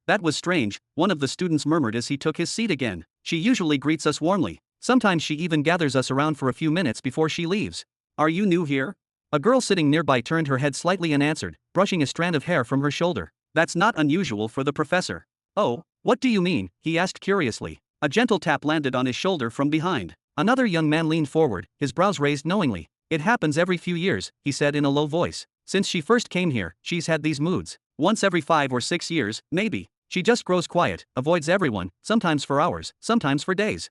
S1: That was strange, one of the students murmured as he took his seat again. She usually greets us warmly. Sometimes she even gathers us around for a few minutes before she leaves. Are you new here? A girl sitting nearby turned her head slightly and answered, brushing a strand of hair from her shoulder. That's not unusual for the professor. Oh, what do you mean? He asked curiously. A gentle tap landed on his shoulder from behind. Another young man leaned forward, his brows raised knowingly. It happens every few years, he said in a low voice. Since she first came here, she's had these moods. Once every 5 or 6 years, maybe. She just grows quiet, avoids everyone, sometimes for hours, sometimes for days.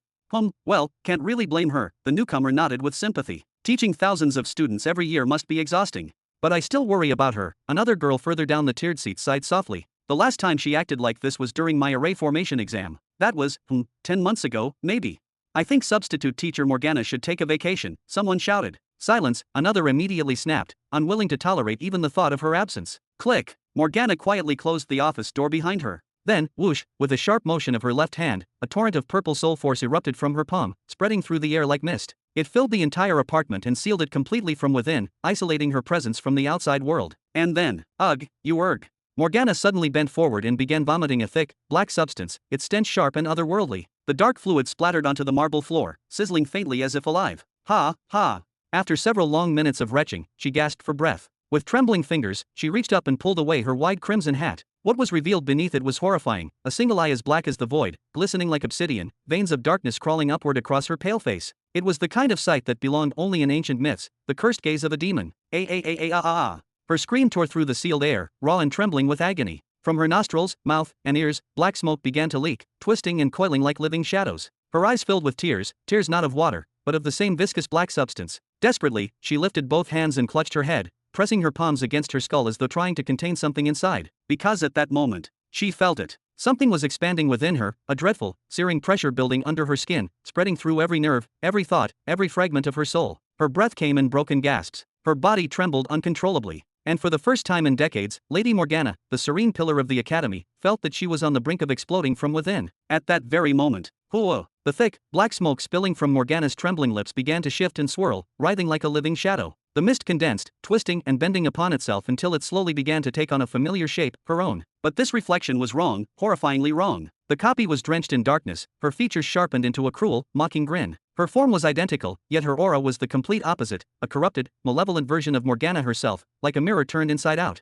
S1: Well, can't really blame her, the newcomer nodded with sympathy. Teaching thousands of students every year must be exhausting. But I still worry about her, another girl further down the tiered seat sighed softly. The last time she acted like this was during my array formation exam. That was, 10 months ago, maybe. I think substitute teacher Morgana should take a vacation, someone shouted. Silence, another immediately snapped, unwilling to tolerate even the thought of her absence. Click! Morgana quietly closed the office door behind her. Then, whoosh, with a sharp motion of her left hand, a torrent of purple soul force erupted from her palm, spreading through the air like mist. It filled the entire apartment and sealed it completely from within, isolating her presence from the outside world. And then, ugh, you erg. Morgana suddenly bent forward and began vomiting a thick, black substance, its stench sharp and otherworldly. The dark fluid splattered onto the marble floor, sizzling faintly as if alive. Ha, ha. After several long minutes of retching, she gasped for breath. With trembling fingers, she reached up and pulled away her wide crimson hat. What was revealed beneath it was horrifying, a single eye as black as the void, glistening like obsidian, veins of darkness crawling upward across her pale face. It was the kind of sight that belonged only in ancient myths, the cursed gaze of a demon. Her scream tore through the sealed air, raw and trembling with agony. From her nostrils, mouth, and ears, black smoke began to leak, twisting and coiling like living shadows. Her eyes filled with tears not of water, but of the same viscous black substance. Desperately, she lifted both hands and clutched her head, pressing her palms against her skull as though trying to contain something inside. Because at that moment, she felt it. Something was expanding within her, a dreadful, searing pressure building under her skin, spreading through every nerve, every thought, every fragment of her soul. Her breath came in broken gasps. Her body trembled uncontrollably. And for the first time in decades, Lady Morgana, the serene pillar of the academy, felt that she was on the brink of exploding from within. At that very moment, the thick, black smoke spilling from Morgana's trembling lips began to shift and swirl, writhing like a living shadow. The mist condensed, twisting and bending upon itself until it slowly began to take on a familiar shape, her own. But this reflection was wrong, horrifyingly wrong. The copy was drenched in darkness, her features sharpened into a cruel, mocking grin. Her form was identical, yet her aura was the complete opposite, a corrupted, malevolent version of Morgana herself, like a mirror turned inside out.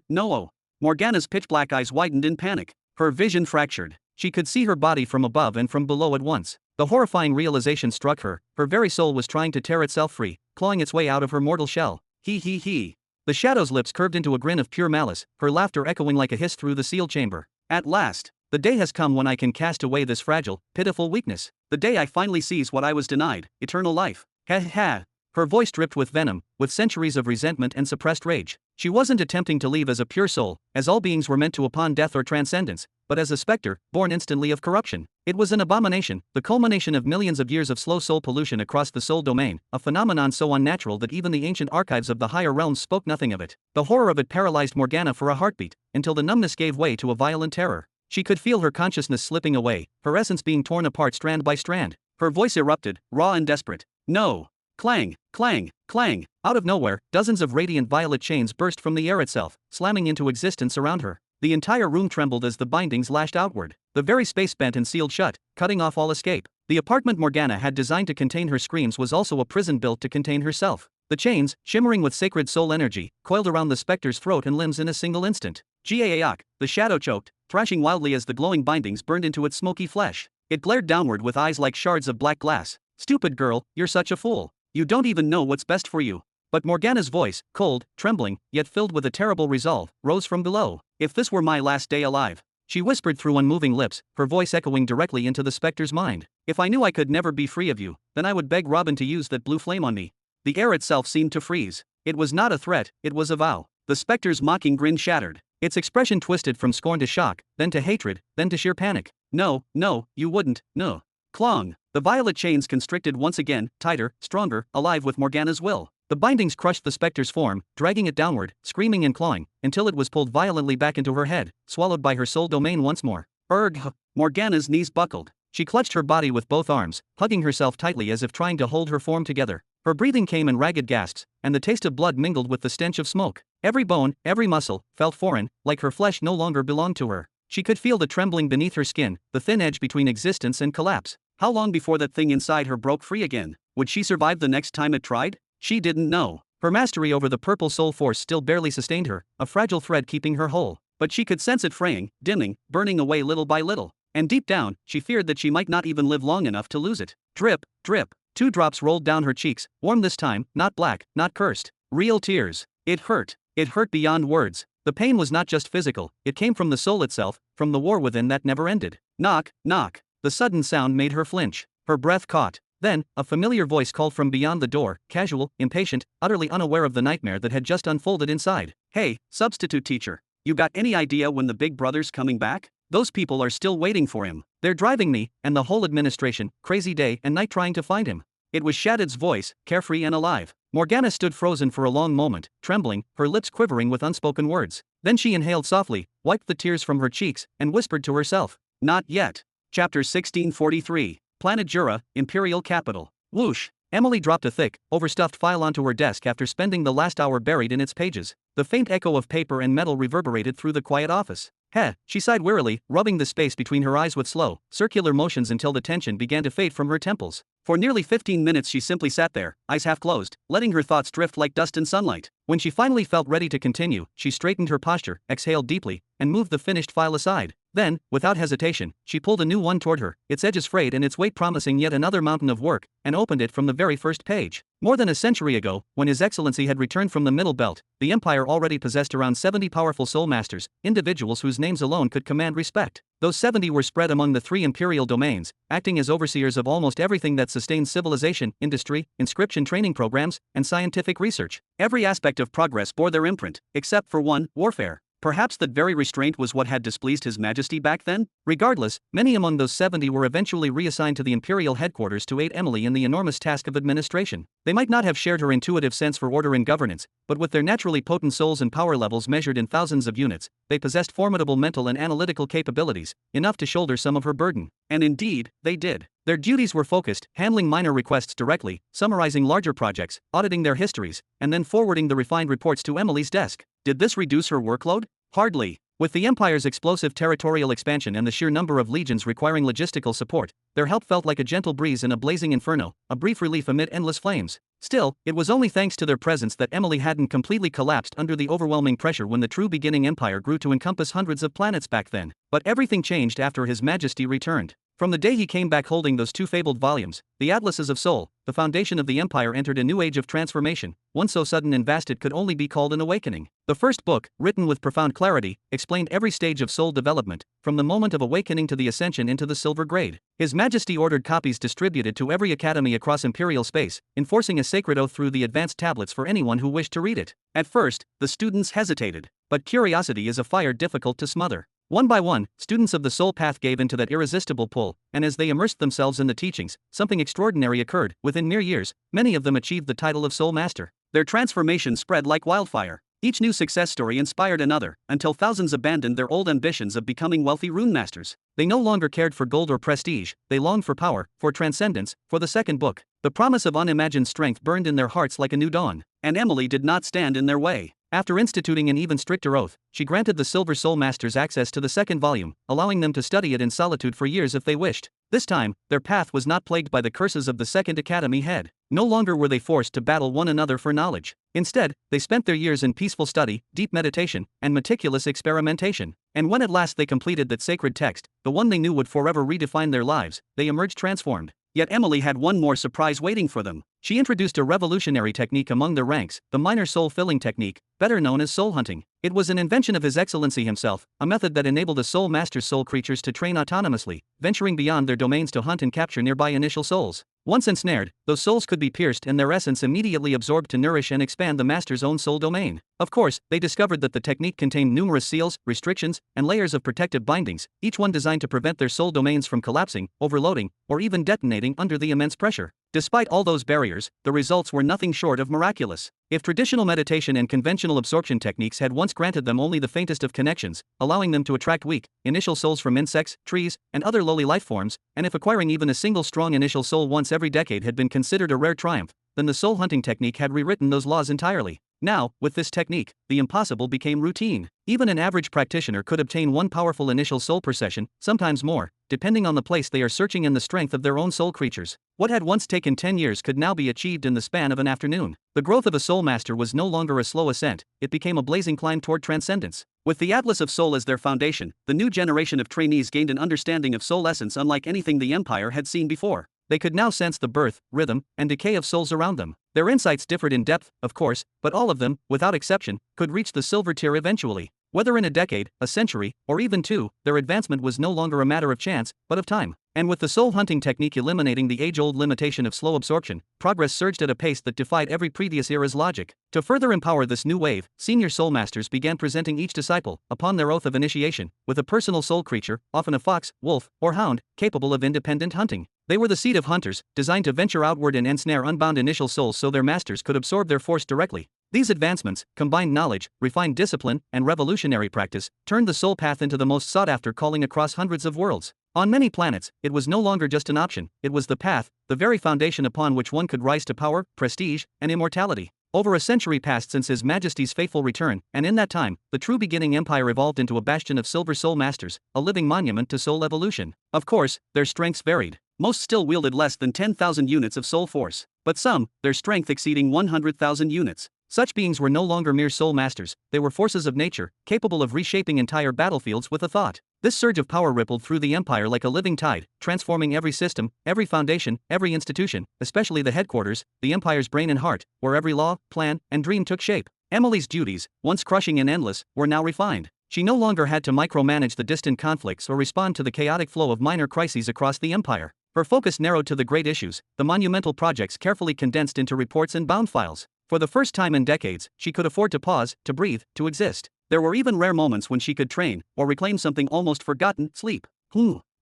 S1: No. Morgana's pitch-black eyes widened in panic. Her vision fractured. She could see her body from above and from below at once. The horrifying realization struck her, her very soul was trying to tear itself free, clawing its way out of her mortal shell. He. The shadow's lips curved into a grin of pure malice, her laughter echoing like a hiss through the sealed chamber. At last, the day has come when I can cast away this fragile, pitiful weakness. The day I finally seize what I was denied, eternal life. Ha. Her voice dripped with venom, with centuries of resentment and suppressed rage. She wasn't attempting to leave as a pure soul, as all beings were meant to upon death or transcendence, but as a specter, born instantly of corruption. It was an abomination, the culmination of millions of years of slow soul pollution across the soul domain, a phenomenon so unnatural that even the ancient archives of the higher realms spoke nothing of it. The horror of it paralyzed Morgana for a heartbeat, until the numbness gave way to a violent terror. She could feel her consciousness slipping away, her essence being torn apart strand by strand. Her voice erupted, raw and desperate. No! Clang, clang, clang. Out of nowhere, dozens of radiant violet chains burst from the air itself, slamming into existence around her. The entire room trembled as the bindings lashed outward. The very space bent and sealed shut, cutting off all escape. The apartment Morgana had designed to contain her screams was also a prison built to contain herself. The chains, shimmering with sacred soul energy, coiled around the specter's throat and limbs in a single instant. Gaak, the shadow choked, thrashing wildly as the glowing bindings burned into its smoky flesh. It glared downward with eyes like shards of black glass. Stupid girl, you're such a fool. You don't even know what's best for you. But Morgana's voice, cold, trembling, yet filled with a terrible resolve, rose from below. If this were my last day alive, she whispered through unmoving lips, her voice echoing directly into the specter's mind. If I knew I could never be free of you, then I would beg Robin to use that blue flame on me. The air itself seemed to freeze. It was not a threat, it was a vow. The specter's mocking grin shattered. Its expression twisted from scorn to shock, then to hatred, then to sheer panic. No, no, you wouldn't, no. Clong. The violet chains constricted once again, tighter, stronger, alive with Morgana's will. The bindings crushed the specter's form, dragging it downward, screaming and clawing, until it was pulled violently back into her head, swallowed by her soul domain once more. Erg! Morgana's knees buckled. She clutched her body with both arms, hugging herself tightly as if trying to hold her form together. Her breathing came in ragged gasps, and the taste of blood mingled with the stench of smoke. Every bone, every muscle, felt foreign, like her flesh no longer belonged to her. She could feel the trembling beneath her skin, the thin edge between existence and collapse. How long before that thing inside her broke free again? Would she survive the next time it tried? She didn't know. Her mastery over the purple soul force still barely sustained her, a fragile thread keeping her whole. But she could sense it fraying, dimming, burning away little by little. And deep down, she feared that she might not even live long enough to lose it. Drip, drip. 2 drops rolled down her cheeks, warm this time, not black, not cursed. Real tears. It hurt. It hurt beyond words. The pain was not just physical, it came from the soul itself, from the war within that never ended. Knock, knock. The sudden sound made her flinch. Her breath caught. Then, a familiar voice called from beyond the door, casual, impatient, utterly unaware of the nightmare that had just unfolded inside. Hey, substitute teacher. You got any idea when the big brother's coming back? Those people are still waiting for him. They're driving me, and the whole administration, crazy day and night trying to find him. It was Shaddid's voice, carefree and alive. Morgana stood frozen for a long moment, trembling, her lips quivering with unspoken words. Then she inhaled softly, wiped the tears from her cheeks, and whispered to herself. Not yet. Chapter 1643. Planet Jura, Imperial Capital. Whoosh! Emily dropped a thick, overstuffed file onto her desk after spending the last hour buried in its pages. The faint echo of paper and metal reverberated through the quiet office. Heh, she sighed wearily, rubbing the space between her eyes with slow, circular motions until the tension began to fade from her temples. For nearly 15 minutes she simply sat there, eyes half closed, letting her thoughts drift like dust in sunlight. When she finally felt ready to continue, she straightened her posture, exhaled deeply, and moved the finished file aside. Then, without hesitation, she pulled a new one toward her, its edges frayed and its weight promising yet another mountain of work, and opened it from the very first page. More than a century ago, when His Excellency had returned from the Middle Belt, the Empire already possessed around 70 powerful soul masters, individuals whose names alone could command respect. Those 70 were spread among the 3 imperial domains, acting as overseers of almost everything that sustains civilization, industry, inscription training programs, and scientific research. Every aspect of progress bore their imprint, except for one, warfare. Perhaps that very restraint was what had displeased His Majesty back then? Regardless, many among those 70 were eventually reassigned to the Imperial headquarters to aid Emily in the enormous task of administration. They might not have shared her intuitive sense for order and governance, but with their naturally potent souls and power levels measured in thousands of units, they possessed formidable mental and analytical capabilities, enough to shoulder some of her burden. And indeed, they did. Their duties were focused, handling minor requests directly, summarizing larger projects, auditing their histories, and then forwarding the refined reports to Emily's desk. Did this reduce her workload? Hardly. With the Empire's explosive territorial expansion and the sheer number of legions requiring logistical support, their help felt like a gentle breeze in a blazing inferno, a brief relief amid endless flames. Still, it was only thanks to their presence that Emily hadn't completely collapsed under the overwhelming pressure when the true beginning empire grew to encompass hundreds of planets back then. But everything changed after His Majesty returned. From the day he came back holding those 2 fabled volumes, the Atlases of Soul, the foundation of the Empire entered a new age of transformation, one so sudden and vast it could only be called an awakening. The first book, written with profound clarity, explained every stage of soul development, from the moment of awakening to the ascension into the silver grade. His Majesty ordered copies distributed to every academy across Imperial space, enforcing a sacred oath through the advanced tablets for anyone who wished to read it. At first, the students hesitated, but curiosity is a fire difficult to smother. One by one, students of the soul path gave into that irresistible pull, and as they immersed themselves in the teachings, something extraordinary occurred. Within mere years, many of them achieved the title of Soul Master. Their transformation spread like wildfire. Each new success story inspired another, until thousands abandoned their old ambitions of becoming wealthy rune masters. They no longer cared for gold or prestige, they longed for power, for transcendence, for the second book. The promise of unimagined strength burned in their hearts like a new dawn, and Emily did not stand in their way. After instituting an even stricter oath, she granted the Silver Soul Masters access to the second volume, allowing them to study it in solitude for years if they wished. This time, their path was not plagued by the curses of the Second Academy head. No longer were they forced to battle one another for knowledge. Instead, they spent their years in peaceful study, deep meditation, and meticulous experimentation. And when at last they completed that sacred text, the one they knew would forever redefine their lives, they emerged transformed. Yet Emily had one more surprise waiting for them. She introduced a revolutionary technique among their ranks, the minor soul filling technique, better known as soul hunting. It was an invention of His Excellency himself, a method that enabled a soul master's soul creatures to train autonomously, venturing beyond their domains to hunt and capture nearby initial souls. Once ensnared, those souls could be pierced and their essence immediately absorbed to nourish and expand the master's own soul domain. Of course, they discovered that the technique contained numerous seals, restrictions, and layers of protective bindings, each one designed to prevent their soul domains from collapsing, overloading, or even detonating under the immense pressure. Despite all those barriers, the results were nothing short of miraculous. If traditional meditation and conventional absorption techniques had once granted them only the faintest of connections, allowing them to attract weak, initial souls from insects, trees, and other lowly life forms, and if acquiring even a single strong initial soul once every decade had been considered a rare triumph, then the soul hunting technique had rewritten those laws entirely. Now, with this technique, the impossible became routine. Even an average practitioner could obtain one powerful initial soul per session, sometimes more, depending on the place they are searching and the strength of their own soul creatures. What had once taken 10 years could now be achieved in the span of an afternoon. The growth of a soul master was no longer a slow ascent, it became a blazing climb toward transcendence. With the Atlas of Soul as their foundation, the new generation of trainees gained an understanding of soul essence unlike anything the Empire had seen before. They could now sense the birth, rhythm, and decay of souls around them. Their insights differed in depth, of course, but all of them, without exception, could reach the silver tier eventually. Whether in a decade, a century, or even two, their advancement was no longer a matter of chance, but of time. And with the soul hunting technique eliminating the age-old limitation of slow absorption, progress surged at a pace that defied every previous era's logic. To further empower this new wave, senior soul masters began presenting each disciple, upon their oath of initiation, with a personal soul creature, often a fox, wolf, or hound, capable of independent hunting. They were the seed of hunters, designed to venture outward and ensnare unbound initial souls so their masters could absorb their force directly. These advancements, combined knowledge, refined discipline, and revolutionary practice, turned the soul path into the most sought-after calling across hundreds of worlds. On many planets, it was no longer just an option, it was the path, the very foundation upon which one could rise to power, prestige, and immortality. Over a century passed since His Majesty's faithful return, and in that time, the true beginning empire evolved into a bastion of silver soul masters, a living monument to soul evolution. Of course, their strengths varied. Most still wielded less than 10,000 units of soul force, but some, their strength exceeding 100,000 units. Such beings were no longer mere soul masters, they were forces of nature, capable of reshaping entire battlefields with a thought. This surge of power rippled through the empire like a living tide, transforming every system, every foundation, every institution, especially the headquarters, the empire's brain and heart, where every law, plan, and dream took shape. Emily's duties, once crushing and endless, were now refined. She no longer had to micromanage the distant conflicts or respond to the chaotic flow of minor crises across the empire. Her focus narrowed to the great issues, the monumental projects carefully condensed into reports and bound files. For the first time in decades, she could afford to pause, to breathe, to exist. There were even rare moments when she could train, or reclaim something almost forgotten, sleep.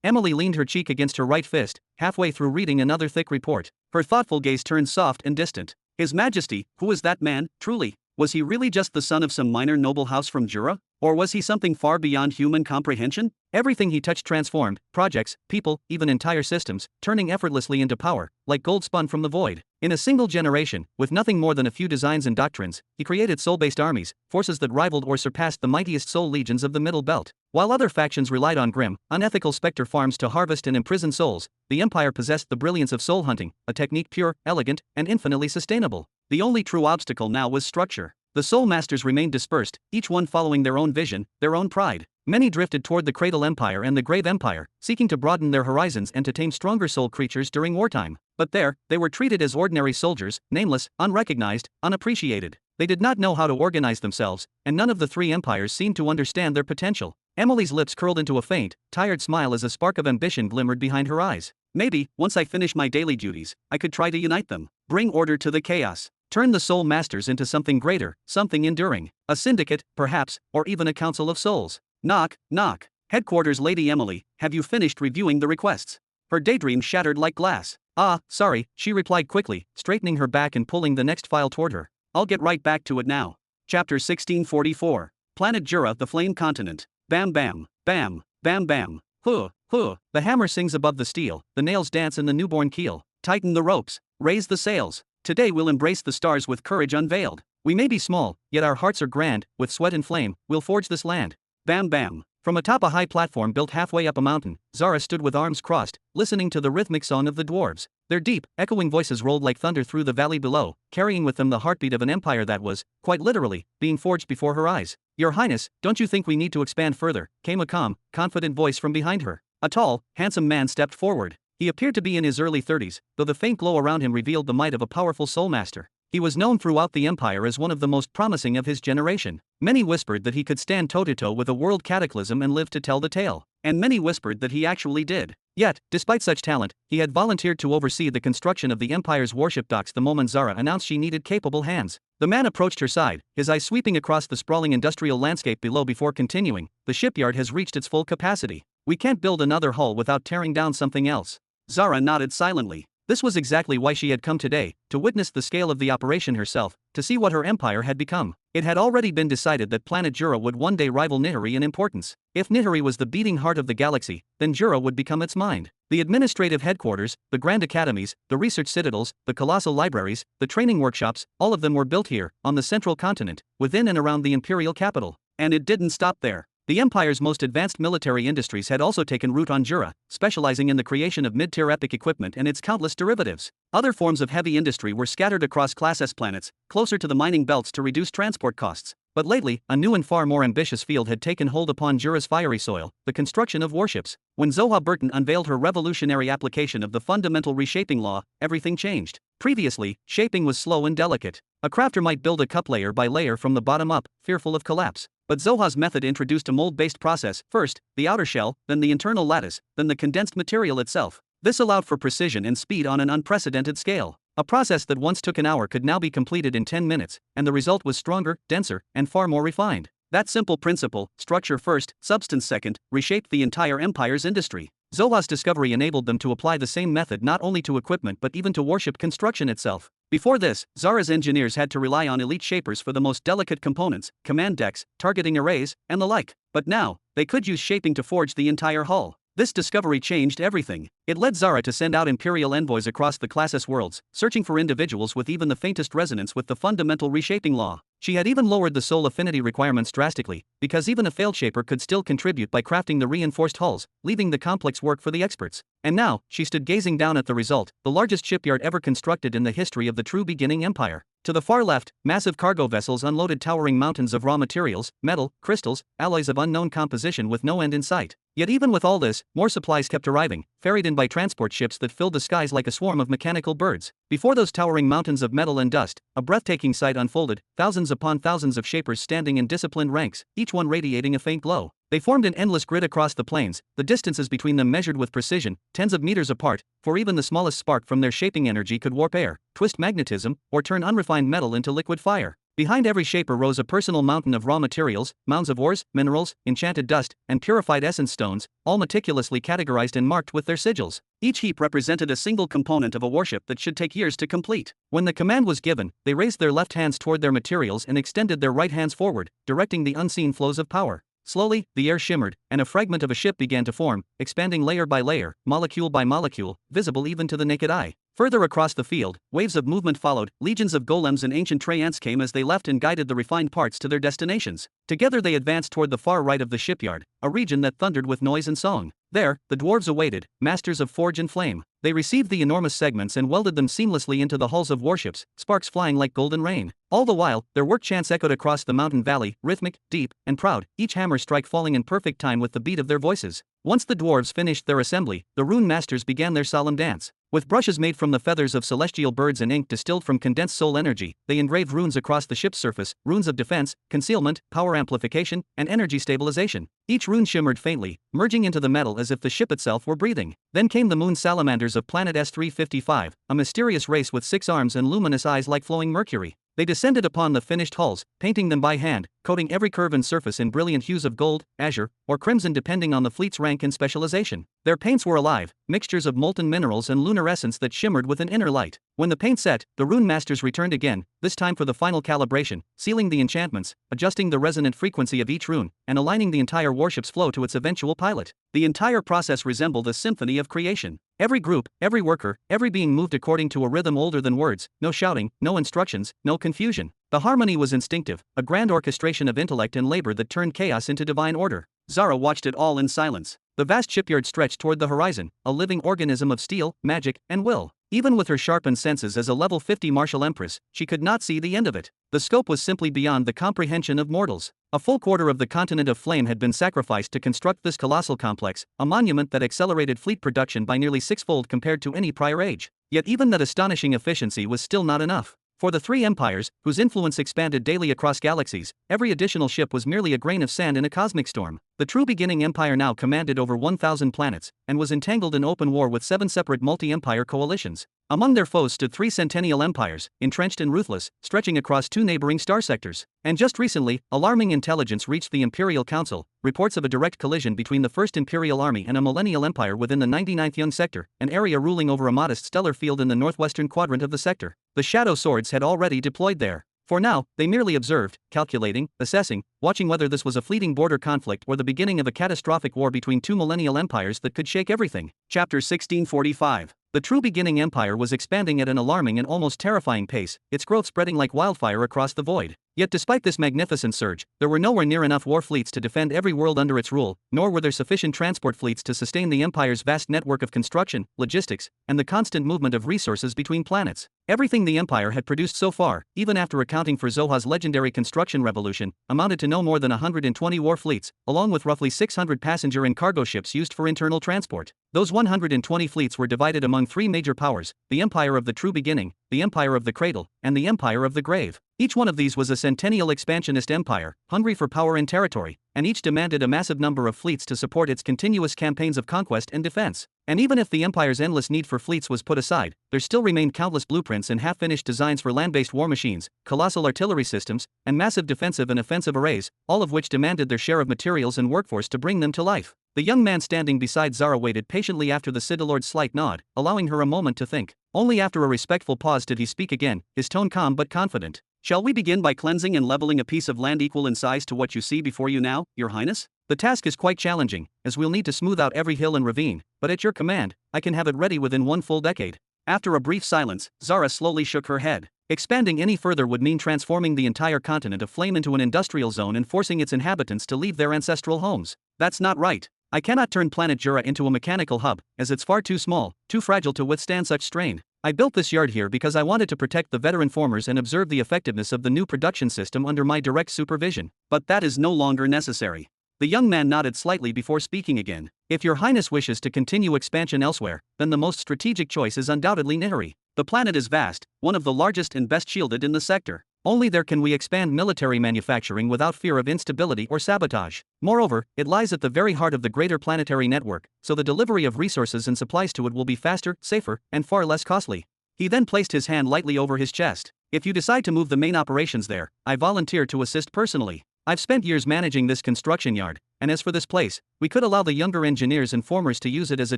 S1: Emily leaned her cheek against her right fist, halfway through reading another thick report. Her thoughtful gaze turned soft and distant. His Majesty, who was that man, truly? Was he really just the son of some minor noble house from Jura? Or was he something far beyond human comprehension? Everything he touched transformed, projects, people, even entire systems, turning effortlessly into power, like gold spun from the void. In a single generation, with nothing more than a few designs and doctrines, he created soul-based armies, forces that rivaled or surpassed the mightiest soul legions of the Middle Belt. While other factions relied on grim, unethical specter farms to harvest and imprison souls, the Empire possessed the brilliance of soul hunting, a technique pure, elegant, and infinitely sustainable. The only true obstacle now was structure. The soul masters remained dispersed, each one following their own vision, their own pride. Many drifted toward the Cradle Empire and the Grave Empire, seeking to broaden their horizons and to tame stronger soul creatures during wartime. But there, they were treated as ordinary soldiers, nameless, unrecognized, unappreciated. They did not know how to organize themselves, and none of the three empires seemed to understand their potential. Emily's lips curled into a faint, tired smile as a spark of ambition glimmered behind her eyes. Maybe, once I finish my daily duties, I could try to unite them, bring order to the chaos. Turn the soul masters into something greater, something enduring. A syndicate, perhaps, or even a council of souls. Knock, knock. Headquarters Lady Emily, have you finished reviewing the requests? Her daydream shattered like glass. Ah, sorry, she replied quickly, straightening her back and pulling the next file toward her. I'll get right back to it now. Chapter 1644. Planet Jura, the Flame Continent. Bam bam, bam, bam bam. Huh, huh. The hammer sings above the steel, the nails dance in the newborn keel. Tighten the ropes, raise the sails. Today we'll embrace the stars with courage unveiled. We may be small, yet our hearts are grand, with sweat and flame, we'll forge this land. Bam bam. From atop a high platform built halfway up a mountain, Zara stood with arms crossed, listening to the rhythmic song of the dwarves. Their deep, echoing voices rolled like thunder through the valley below, carrying with them the heartbeat of an empire that was, quite literally, being forged before her eyes. Your Highness, don't you think we need to expand further? Came a calm, confident voice from behind her. A tall, handsome man stepped forward. He appeared to be in his early 30s, though the faint glow around him revealed the might of a powerful soul master. He was known throughout the empire as one of the most promising of his generation. Many whispered that he could stand toe-to-toe with a world cataclysm and live to tell the tale. And many whispered that he actually did. Yet, despite such talent, he had volunteered to oversee the construction of the Empire's warship docks the moment Zara announced she needed capable hands. The man approached her side, his eyes sweeping across the sprawling industrial landscape below before continuing. The shipyard has reached its full capacity. We can't build another hull without tearing down something else. Zara nodded silently. This was exactly why she had come today, to witness the scale of the operation herself, to see what her empire had become. It had already been decided that planet Jura would one day rival Nihiri in importance. If Nihiri was the beating heart of the galaxy, then Jura would become its mind. The administrative headquarters, the grand academies, the research citadels, the colossal libraries, the training workshops, all of them were built here, on the central continent, within and around the imperial capital. And it didn't stop there. The Empire's most advanced military industries had also taken root on Jura, specializing in the creation of mid-tier epic equipment and its countless derivatives. Other forms of heavy industry were scattered across Class S planets, closer to the mining belts to reduce transport costs. But lately, a new and far more ambitious field had taken hold upon Jura's fiery soil, the construction of warships. When Zoha Burton unveiled her revolutionary application of the fundamental reshaping law, everything changed. Previously, shaping was slow and delicate. A crafter might build a cup layer by layer from the bottom up, fearful of collapse. But Zoha's method introduced a mold-based process, first, the outer shell, then the internal lattice, then the condensed material itself. This allowed for precision and speed on an unprecedented scale. A process that once took an hour could now be completed in 10 minutes, and the result was stronger, denser, and far more refined. That simple principle, structure first, substance second, reshaped the entire Empire's industry. Zoha's discovery enabled them to apply the same method not only to equipment but even to warship construction itself. Before this, Zara's engineers had to rely on elite shapers for the most delicate components, command decks, targeting arrays, and the like. But now, they could use shaping to forge the entire hull. This discovery changed everything. It led Zara to send out imperial envoys across the Class S worlds, searching for individuals with even the faintest resonance with the fundamental reshaping law. She had even lowered the soul affinity requirements drastically, because even a failed shaper could still contribute by crafting the reinforced hulls, leaving the complex work for the experts. And now, she stood gazing down at the result, the largest shipyard ever constructed in the history of the true beginning empire. To the far left, massive cargo vessels unloaded towering mountains of raw materials, metal, crystals, alloys of unknown composition with no end in sight. Yet even with all this, more supplies kept arriving, ferried in by transport ships that filled the skies like a swarm of mechanical birds. Before those towering mountains of metal and dust, a breathtaking sight unfolded, thousands upon thousands of shapers standing in disciplined ranks, each one radiating a faint glow. They formed an endless grid across the plains, the distances between them measured with precision, tens of meters apart, for even the smallest spark from their shaping energy could warp air, twist magnetism, or turn unrefined metal into liquid fire. Behind every shaper rose a personal mountain of raw materials, mounds of ores, minerals, enchanted dust, and purified essence stones, all meticulously categorized and marked with their sigils. Each heap represented a single component of a warship that should take years to complete. When the command was given, they raised their left hands toward their materials and extended their right hands forward, directing the unseen flows of power. Slowly, the air shimmered, and a fragment of a ship began to form, expanding layer by layer, molecule by molecule, visible even to the naked eye. Further across the field, waves of movement followed, legions of golems and ancient treants came as they left and guided the refined parts to their destinations. Together they advanced toward the far right of the shipyard, a region that thundered with noise and song. There, the dwarves awaited, masters of forge and flame. They received the enormous segments and welded them seamlessly into the hulls of warships, sparks flying like golden rain. All the while, their work chants echoed across the mountain valley, rhythmic, deep, and proud, each hammer strike falling in perfect time with the beat of their voices. Once the dwarves finished their assembly, the rune masters began their solemn dance. With brushes made from the feathers of celestial birds and ink distilled from condensed soul energy, they engraved runes across the ship's surface, runes of defense, concealment, power amplification, and energy stabilization. Each rune shimmered faintly, merging into the metal as if the ship itself were breathing. Then came the moon salamanders of planet S355, a mysterious race with 6 arms and luminous eyes like flowing mercury. They descended upon the finished hulls, painting them by hand, coating every curve and surface in brilliant hues of gold, azure, or crimson depending on the fleet's rank and specialization. Their paints were alive, mixtures of molten minerals and lunar essence that shimmered with an inner light. When the paint set, the rune masters returned again, this time for the final calibration, sealing the enchantments, adjusting the resonant frequency of each rune, and aligning the entire warship's flow to its eventual pilot. The entire process resembled a symphony of creation. Every group, every worker, every being moved according to a rhythm older than words, no shouting, no instructions, no confusion. The harmony was instinctive, a grand orchestration of intellect and labor that turned chaos into divine order. Zara watched it all in silence. The vast shipyard stretched toward the horizon, a living organism of steel, magic, and will. Even with her sharpened senses as a level 50 martial empress, she could not see the end of it. The scope was simply beyond the comprehension of mortals. A full quarter of the continent of flame had been sacrificed to construct this colossal complex, a monument that accelerated fleet production by nearly 6-fold compared to any prior age. Yet even that astonishing efficiency was still not enough. For the three empires, whose influence expanded daily across galaxies, every additional ship was merely a grain of sand in a cosmic storm. The true beginning empire now commanded over 1,000 planets, and was entangled in open war with 7 separate multi-empire coalitions. Among their foes stood 3 centennial empires, entrenched and ruthless, stretching across 2 neighboring star sectors. And just recently, alarming intelligence reached the Imperial Council, reports of a direct collision between the First Imperial Army and a millennial empire within the 99th Young Sector, an area ruling over a modest stellar field in the northwestern quadrant of the sector. The Shadow Swords had already deployed there. For now, they merely observed, calculating, assessing, watching whether this was a fleeting border conflict or the beginning of a catastrophic war between 2 millennial empires that could shake everything. Chapter 1645. The true beginning empire was expanding at an alarming and almost terrifying pace, its growth spreading like wildfire across the void. Yet despite this magnificent surge, there were nowhere near enough war fleets to defend every world under its rule, nor were there sufficient transport fleets to sustain the empire's vast network of construction, logistics, and the constant movement of resources between planets. Everything the empire had produced so far, even after accounting for Zoha's legendary construction revolution, amounted to no more than 120 war fleets, along with roughly 600 passenger and cargo ships used for internal transport. Those 120 fleets were divided among 3 major powers: the Empire of the True Beginning, the Empire of the Cradle, and the Empire of the Grave. Each one of these was a centennial expansionist empire, hungry for power and territory, and each demanded a massive number of fleets to support its continuous campaigns of conquest and defense. And even if the empire's endless need for fleets was put aside, there still remained countless blueprints and half-finished designs for land-based war machines, colossal artillery systems, and massive defensive and offensive arrays, all of which demanded their share of materials and workforce to bring them to life. The young man standing beside Zara waited patiently after the Sidalord's slight nod, allowing her a moment to think. Only after a respectful pause did he speak again, his tone calm but confident. "Shall we begin by cleansing and leveling a piece of land equal in size to what you see before you now, Your Highness? The task is quite challenging, as we'll need to smooth out every hill and ravine, but at your command, I can have it ready within 1 full decade." After a brief silence, Zara slowly shook her head. Expanding any further would mean transforming the entire continent of Flame into an industrial zone and forcing its inhabitants to leave their ancestral homes. That's not right. I cannot turn planet Jura into a mechanical hub, as it's far too small, too fragile to withstand such strain. I built this yard here because I wanted to protect the veteran formers and observe the effectiveness of the new production system under my direct supervision. But that is no longer necessary. The young man nodded slightly before speaking again. If Your Highness wishes to continue expansion elsewhere, then the most strategic choice is undoubtedly Nihiri. The planet is vast, one of the largest and best shielded in the sector. Only there can we expand military manufacturing without fear of instability or sabotage. Moreover, it lies at the very heart of the greater planetary network, so the delivery of resources and supplies to it will be faster, safer, and far less costly. He then placed his hand lightly over his chest. If you decide to move the main operations there, I volunteer to assist personally. I've spent years managing this construction yard, and as for this place, we could allow the younger engineers and formers to use it as a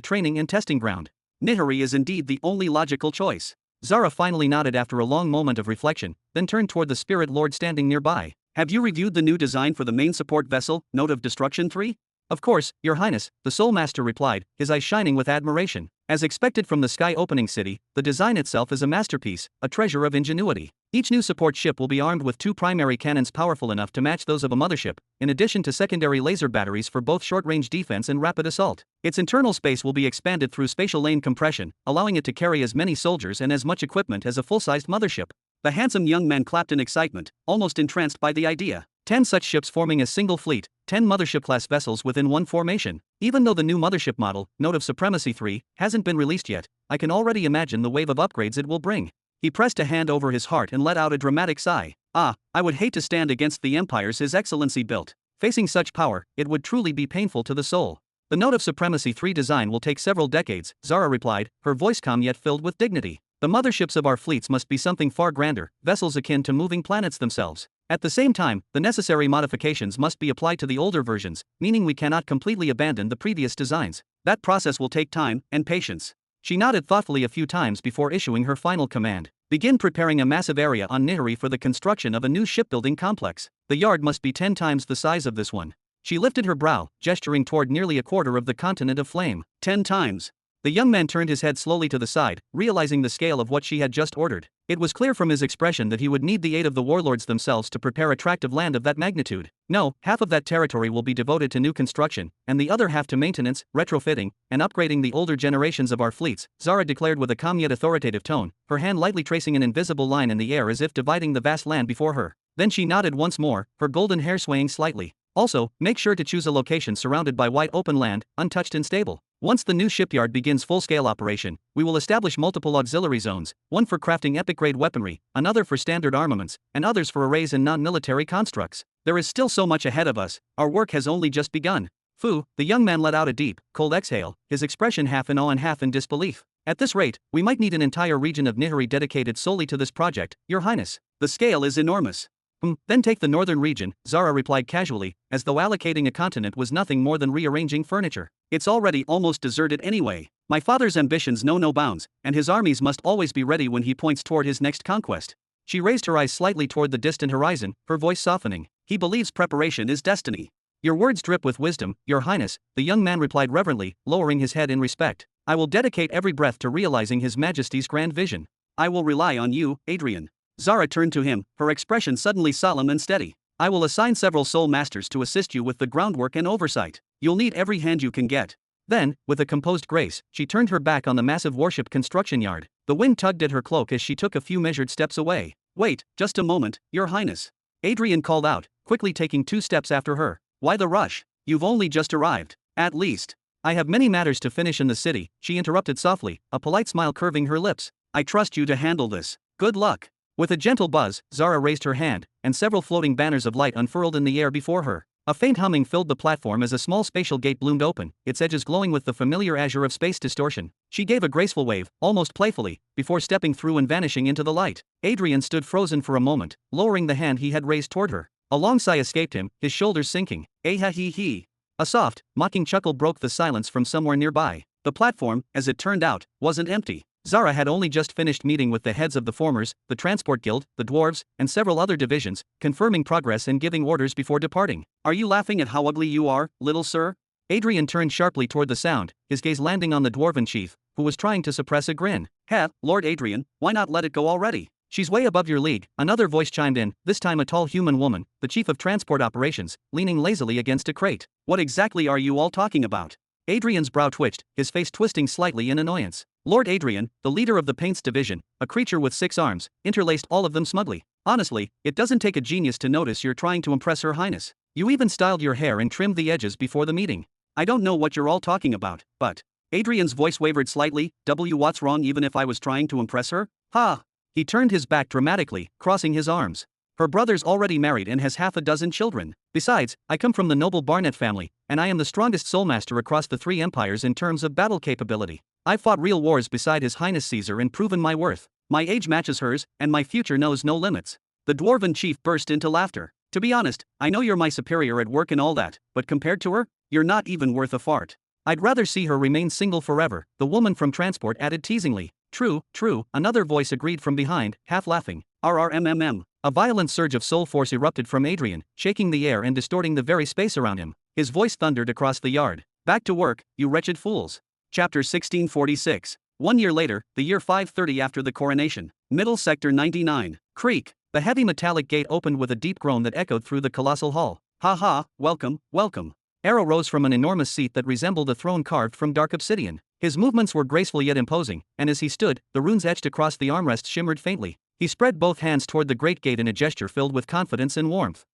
S1: training and testing ground. Nihiri is indeed the only logical choice. Zara finally nodded after a long moment of reflection, then turned toward the Spirit Lord standing nearby. "Have you reviewed the new design for the main support vessel, Note of Destruction 3? "Of course, Your Highness," the Soul Master replied, his eyes shining with admiration. As expected from the sky-opening city, the design itself is a masterpiece, a treasure of ingenuity. Each new support ship will be armed with 2 primary cannons powerful enough to match those of a mothership, in addition to secondary laser batteries for both short-range defense and rapid assault. Its internal space will be expanded through spatial lane compression, allowing it to carry as many soldiers and as much equipment as a full-sized mothership. The handsome young man clapped in excitement, almost entranced by the idea. 10 such ships forming a single fleet, 10 mothership-class vessels within one formation. Even though the new mothership model, Note of Supremacy 3, hasn't been released yet, I can already imagine the wave of upgrades it will bring. He pressed a hand over his heart and let out a dramatic sigh. I would hate to stand against the empires His Excellency built. Facing such power, it would truly be painful to the soul. The Note of Supremacy 3 design will take several decades, Zara replied, her voice calm yet filled with dignity. The motherships of our fleets must be something far grander, vessels akin to moving planets themselves. At the same time, the necessary modifications must be applied to the older versions, meaning we cannot completely abandon the previous designs. That process will take time and patience. She nodded thoughtfully a few times before issuing her final command. Begin preparing a massive area on Nihiri for the construction of a new shipbuilding complex. The yard must be 10 times the size of this one. She lifted her brow, gesturing toward nearly a quarter of the continent of flame. 10 times. The young man turned his head slowly to the side, realizing the scale of what she had just ordered. It was clear from his expression that he would need the aid of the warlords themselves to prepare a tract of land of that magnitude. No, half of that territory will be devoted to new construction, and the other half to maintenance, retrofitting, and upgrading the older generations of our fleets, Zara declared with a calm yet authoritative tone, her hand lightly tracing an invisible line in the air as if dividing the vast land before her. Then she nodded once more, her golden hair swaying slightly. Also, make sure to choose a location surrounded by wide open land, untouched and stable. Once the new shipyard begins full-scale operation, we will establish multiple auxiliary zones, one for crafting epic-grade weaponry, another for standard armaments, and others for arrays and non-military constructs. There is still so much ahead of us, our work has only just begun. Fu, the young man let out a deep, cold exhale, his expression half in awe and half in disbelief. At this rate, we might need an entire region of Nihiri dedicated solely to this project, Your Highness. The scale is enormous. Then take the northern region, Zara replied casually, as though allocating a continent was nothing more than rearranging furniture. It's already almost deserted anyway. My father's ambitions know no bounds, and his armies must always be ready when he points toward his next conquest. She raised her eyes slightly toward the distant horizon, her voice softening. He believes preparation is destiny. Your words drip with wisdom, Your Highness, the young man replied reverently, lowering his head in respect. I will dedicate every breath to realizing His Majesty's grand vision. I will rely on you, Adrian. Zara turned to him, her expression suddenly solemn and steady. I will assign several soul masters to assist you with the groundwork and oversight. You'll need every hand you can get. Then, with a composed grace, she turned her back on the massive warship construction yard. The wind tugged at her cloak as she took a few measured steps away. Wait, just a moment, Your Highness. Adrian called out, quickly taking 2 steps after her. Why the rush? You've only just arrived. At least. I have many matters to finish in the city, she interrupted softly, a polite smile curving her lips. I trust you to handle this. Good luck. With a gentle buzz, Zara raised her hand, and several floating banners of light unfurled in the air before her. A faint humming filled the platform as a small spatial gate bloomed open, its edges glowing with the familiar azure of space distortion. She gave a graceful wave, almost playfully, before stepping through and vanishing into the light. Adrian stood frozen for a moment, lowering the hand he had raised toward her. A long sigh escaped him, his shoulders sinking. Eh-ha-he-he. A soft, mocking chuckle broke the silence from somewhere nearby. The platform, as it turned out, wasn't empty. Zara had only just finished meeting with the heads of the formers, the Transport Guild, the Dwarves, and several other divisions, confirming progress and giving orders before departing. Are you laughing at how ugly you are, little sir? Adrian turned sharply toward the sound, his gaze landing on the dwarven chief, who was trying to suppress a grin. Lord Adrian, why not let it go already? She's way above your league, another voice chimed in, this time a tall human woman, the chief of transport operations, leaning lazily against a crate. What exactly are you all talking about? Adrian's brow twitched, his face twisting slightly in annoyance. Lord Adrian, the leader of the Paints division, a creature with 6 arms, interlaced all of them smugly. Honestly, it doesn't take a genius to notice you're trying to impress Her Highness. You even styled your hair and trimmed the edges before the meeting. I don't know what you're all talking about, but... Adrian's voice wavered slightly. What's wrong even if I was trying to impress her? Ha! He turned his back dramatically, crossing his arms. Her brother's already married and has half a dozen children. Besides, I come from the noble Barnett family, and I am the strongest soulmaster across the 3 empires in terms of battle capability. I've fought real wars beside His Highness Caesar and proven my worth. My age matches hers, and my future knows no limits. The dwarven chief burst into laughter. To be honest, I know you're my superior at work and all that, but compared to her, you're not even worth a fart. I'd rather see her remain single forever, the woman from transport added teasingly. True, another voice agreed from behind, half laughing. RRMMM. A violent surge of soul force erupted from Adrian, shaking the air and distorting the very space around him. His voice thundered across the yard. Back to work, you wretched fools. Chapter 1646. 1 year later, the year 530 after the coronation. Middle Sector 99. Creak. The heavy metallic gate opened with a deep groan that echoed through the colossal hall. Ha ha, welcome. Arrow rose from an enormous seat that resembled a throne carved from dark obsidian. His movements were graceful yet imposing, and as he stood, the runes etched across the armrest shimmered faintly. He spread both hands toward the great gate in a gesture filled with confidence and warmth.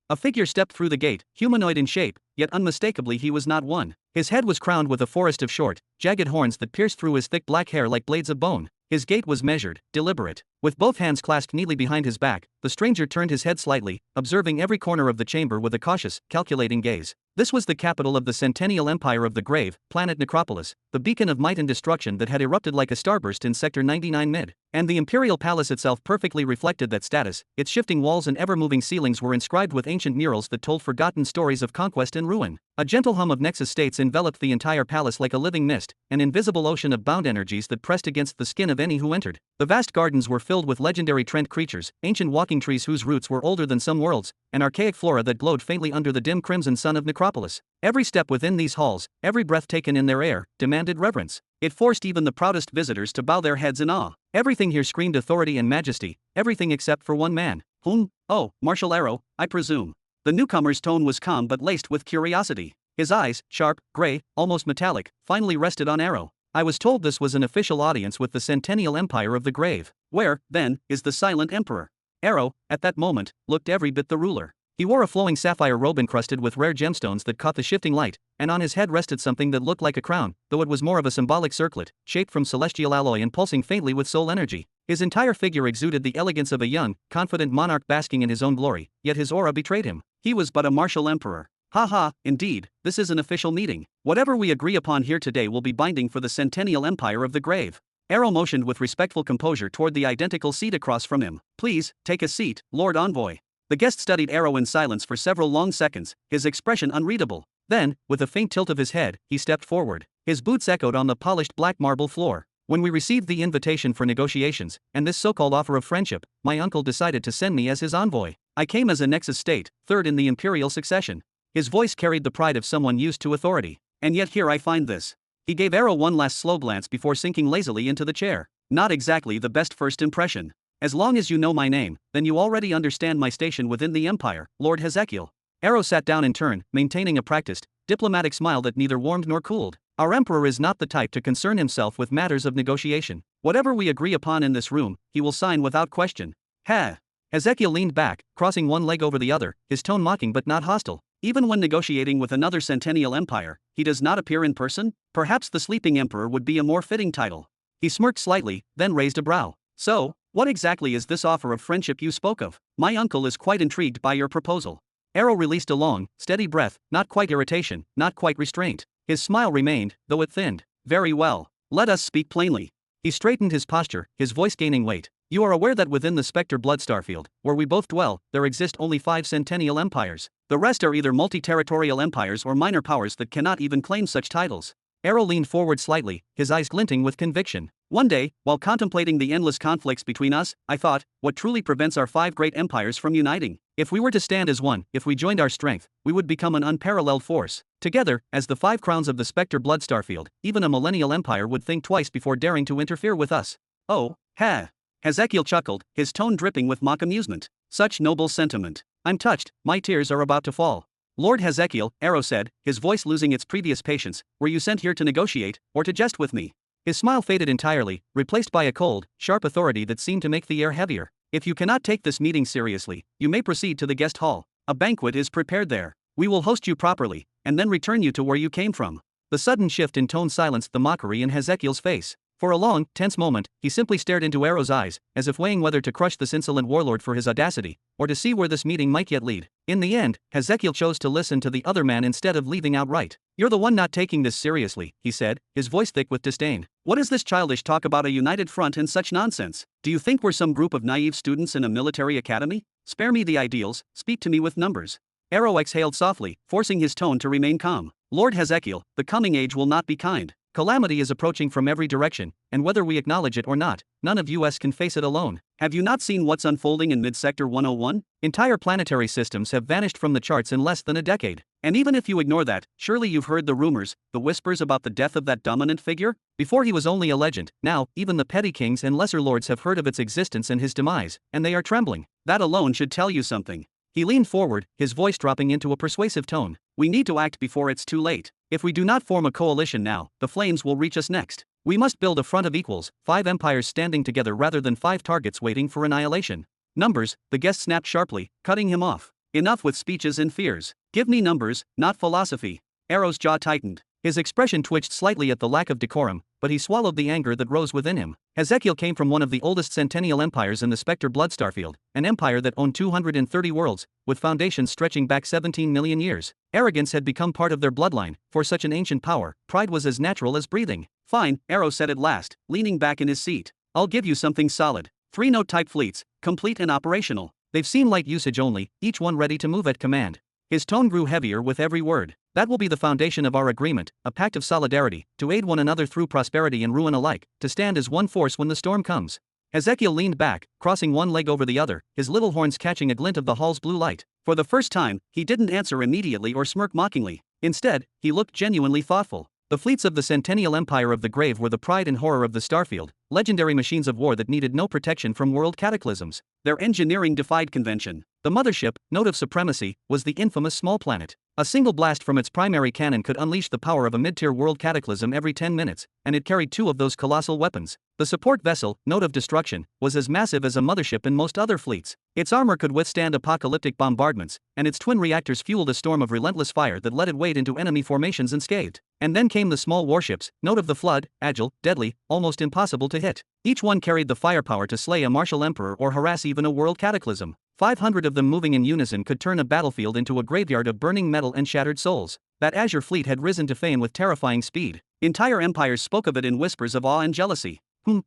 S1: A figure stepped through the gate, humanoid in shape, yet unmistakably he was not one. His head was crowned with a forest of short, jagged horns that pierced through his thick black hair like blades of bone. His gait was measured, deliberate. With both hands clasped neatly behind his back, the stranger turned his head slightly, observing every corner of the chamber with a cautious, calculating gaze. This was the capital of the Centennial Empire of the Grave, planet Necropolis, the beacon of might and destruction that had erupted like a starburst in Sector 99 Mid. And the Imperial Palace itself perfectly reflected that status. Its shifting walls and ever-moving ceilings were inscribed with ancient murals that told forgotten stories of conquest and ruin. A gentle hum of Nexus states enveloped the entire palace like a living mist, an invisible ocean of bound energies that pressed against the skin of any who entered. The vast gardens were filled with legendary Trent creatures, ancient walking trees whose roots were older than some worlds, and archaic flora that glowed faintly under the dim crimson sun of Necropolis. Every step within these halls, every breath taken in their air, demanded reverence. It forced even the proudest visitors to bow their heads in awe. Everything here screamed authority and majesty, everything except for one man. Oh, Marshal Arrow, I presume. The newcomer's tone was calm but laced with curiosity. His eyes, sharp, gray, almost metallic, finally rested on Arrow. I was told this was an official audience with the Centennial Empire of the Grave. Where, then, is the silent emperor? Arrow, at that moment, looked every bit the ruler. He wore a flowing sapphire robe encrusted with rare gemstones that caught the shifting light, and on his head rested something that looked like a crown, though it was more of a symbolic circlet, shaped from celestial alloy and pulsing faintly with soul energy. His entire figure exuded the elegance of a young, confident monarch basking in his own glory, yet his aura betrayed him. He was but a martial emperor. Haha, indeed, this is an official meeting. Whatever we agree upon here today will be binding for the Centennial Empire of the Grave. Arrow motioned with respectful composure toward the identical seat across from him. Please, take a seat, Lord Envoy. The guest studied Arrow in silence for several long seconds, his expression unreadable. Then, with a faint tilt of his head, he stepped forward. His boots echoed on the polished black marble floor. When we received the invitation for negotiations, and this so-called offer of friendship, my uncle decided to send me as his envoy. I came as a Nexus state, third in the imperial succession. His voice carried the pride of someone used to authority. And yet here I find this. He gave Arrow one last slow glance before sinking lazily into the chair. Not exactly the best first impression. As long as you know my name, then you already understand my station within the Empire, Lord Xianxia. Arrow sat down in turn, maintaining a practiced, diplomatic smile that neither warmed nor cooled. Our Emperor is not the type to concern himself with matters of negotiation. Whatever we agree upon in this room, he will sign without question. Ha! Xianxia leaned back, crossing one leg over the other, his tone mocking but not hostile. Even when negotiating with another Centennial Empire, he does not appear in person? Perhaps the Sleeping Emperor would be a more fitting title. He smirked slightly, then raised a brow. So, what exactly is this offer of friendship you spoke of? My uncle is quite intrigued by your proposal. Arrow released a long, steady breath, not quite irritation, not quite restraint. His smile remained, though it thinned. Very well. Let us speak plainly. He straightened his posture, his voice gaining weight. You are aware that within the Spectre Blood Starfield, where we both dwell, there exist only 5 Centennial Empires. The rest are either multi-territorial empires or minor powers that cannot even claim such titles. Arrow leaned forward slightly, his eyes glinting with conviction. One day, while contemplating the endless conflicts between us, I thought, what truly prevents our 5 great empires from uniting? If we were to stand as one, if we joined our strength, we would become an unparalleled force. Together, as the 5 crowns of the Spectre Blood Starfield, even a millennial empire would think twice before daring to interfere with us. Oh, ha! Xianxia chuckled, his tone dripping with mock amusement. Such noble sentiment. I'm touched, my tears are about to fall. Lord Xianxia, Arrow said, his voice losing its previous patience, were you sent here to negotiate, or to jest with me? His smile faded entirely, replaced by a cold, sharp authority that seemed to make the air heavier. If you cannot take this meeting seriously, you may proceed to the guest hall. A banquet is prepared there. We will host you properly, and then return you to where you came from. The sudden shift in tone silenced the mockery in Xianxia's face. For a long, tense moment, he simply stared into Arrow's eyes, as if weighing whether to crush this insolent warlord for his audacity, or to see where this meeting might yet lead. In the end, Xianxia chose to listen to the other man instead of leaving outright. You're the one not taking this seriously, he said, his voice thick with disdain. What is this childish talk about a united front and such nonsense? Do you think we're some group of naive students in a military academy? Spare me the ideals, speak to me with numbers. Arrow exhaled softly, forcing his tone to remain calm. Lord Xianxia, the coming age will not be kind. Calamity is approaching from every direction, and whether we acknowledge it or not, none of us can face it alone. Have you not seen what's unfolding in Mid-Sector 101? Entire planetary systems have vanished from the charts in less than a decade. And even if you ignore that, surely you've heard the rumors, the whispers about the death of that dominant figure? Before he was only a legend, now, even the petty kings and lesser lords have heard of its existence and his demise, and they are trembling. That alone should tell you something. He leaned forward, his voice dropping into a persuasive tone. We need to act before it's too late. If we do not form a coalition now, the flames will reach us next. We must build a front of equals, 5 empires standing together rather than 5 targets waiting for annihilation. Numbers, the guest snapped sharply, cutting him off. Enough with speeches and fears. Give me numbers, not philosophy. Arrow's jaw tightened. His expression twitched slightly at the lack of decorum, but he swallowed the anger that rose within him. Xianxia came from one of the oldest Centennial empires in the Spectre Blood Starfield, an empire that owned 230 worlds, with foundations stretching back 17 million years. Arrogance had become part of their bloodline. For such an ancient power, pride was as natural as breathing. Fine, Arrow said at last, leaning back in his seat. I'll give you something solid. 3-node type fleets, complete and operational. They've seen light usage only, each one ready to move at command. His tone grew heavier with every word. That will be the foundation of our agreement, a pact of solidarity, to aid one another through prosperity and ruin alike, to stand as one force when the storm comes. Xianxia leaned back, crossing one leg over the other, his little horns catching a glint of the hall's blue light. For the first time, he didn't answer immediately or smirk mockingly. Instead, he looked genuinely thoughtful. The fleets of the Centennial Empire of the Grave were the pride and horror of the Starfield, legendary machines of war that needed no protection from world cataclysms. Their engineering defied convention. The mothership, note of supremacy, was the infamous small planet. A single blast from its primary cannon could unleash the power of a mid-tier world cataclysm every 10 minutes, and it carried 2 of those colossal weapons. The support vessel, note of destruction, was as massive as a mothership in most other fleets. Its armor could withstand apocalyptic bombardments, and its twin reactors fueled a storm of relentless fire that let it wade into enemy formations unscathed. And then came the small warships, note of the flood, agile, deadly, almost impossible to hit. Each one carried the firepower to slay a martial emperor or harass even a world cataclysm. 500 of them moving in unison could turn a battlefield into a graveyard of burning metal and shattered souls. That Azure fleet had risen to fame with terrifying speed. Entire empires spoke of it in whispers of awe and jealousy.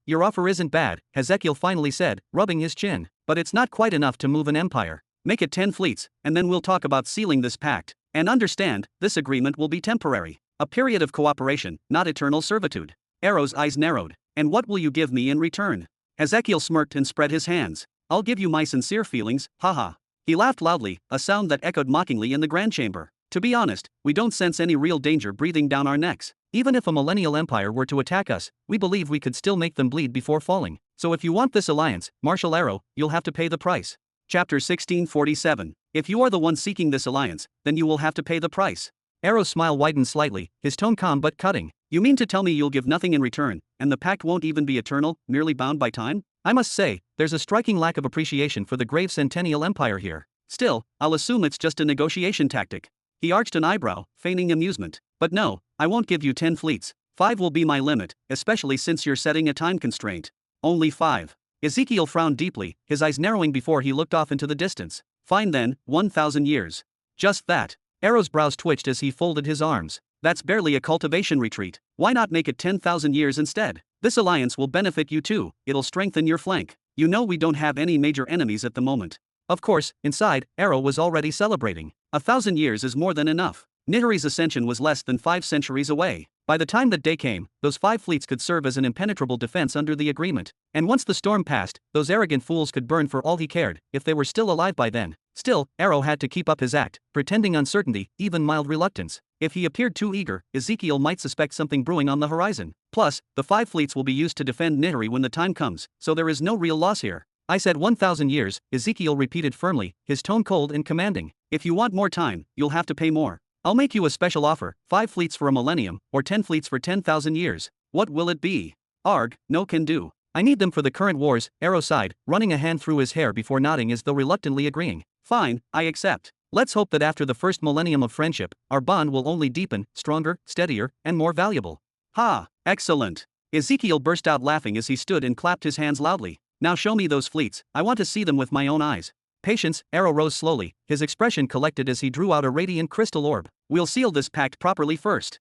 S1: Your offer isn't bad, Ezekiel finally said, rubbing his chin. But it's not quite enough to move an empire. Make it 10 fleets, and then we'll talk about sealing this pact. And understand, this agreement will be temporary. A period of cooperation, not eternal servitude. Arrow's eyes narrowed. And what will you give me in return? Ezekiel smirked and spread his hands. I'll give you my sincere feelings, haha. He laughed loudly, a sound that echoed mockingly in the Grand Chamber. To be honest, we don't sense any real danger breathing down our necks. Even if a millennial empire were to attack us, we believe we could still make them bleed before falling. So if you want this alliance, Marshal Arrow, you'll have to pay the price. Chapter 1647. If you are the one seeking this alliance, then you will have to pay the price. Arrow's smile widened slightly, his tone calm but cutting. You mean to tell me you'll give nothing in return, and the pact won't even be eternal, merely bound by time? I must say, there's a striking lack of appreciation for the grave Centennial Empire here. Still, I'll assume it's just a negotiation tactic. He arched an eyebrow, feigning amusement. But no, I won't give you 10 fleets. 5 will be my limit, especially since you're setting a time constraint. Only 5. Ezekiel frowned deeply, his eyes narrowing before he looked off into the distance. Fine then, 1,000 years. Just that. Arrow's brows twitched as he folded his arms. That's barely a cultivation retreat. Why not make it 10,000 years instead? This alliance will benefit you too, it'll strengthen your flank. You know we don't have any major enemies at the moment. Of course, inside, Arrow was already celebrating. 1,000 years is more than enough. Nihiri's ascension was less than 5 centuries away. By the time that day came, those 5 fleets could serve as an impenetrable defense under the agreement. And once the storm passed, those arrogant fools could burn for all he cared, if they were still alive by then. Still, Arrow had to keep up his act, pretending uncertainty, even mild reluctance. If he appeared too eager, Ezekiel might suspect something brewing on the horizon. Plus, the 5 fleets will be used to defend Nihiri when the time comes, so there is no real loss here. I said 1,000 years, Ezekiel repeated firmly, his tone cold and commanding. If you want more time, you'll have to pay more. I'll make you a special offer, 5 fleets for a millennium, or 10 fleets for 10,000 years. What will it be? Arg, no can do. I need them for the current wars, Arrow sighed, running a hand through his hair before nodding as though reluctantly agreeing. Fine, I accept. Let's hope that after the first millennium of friendship, our bond will only deepen, stronger, steadier, and more valuable. Ha, excellent. Ezekiel burst out laughing as he stood and clapped his hands loudly. Now show me those fleets, I want to see them with my own eyes. Patience, Arrow rose slowly, his expression collected as he drew out a radiant crystal orb. We'll seal this pact properly first.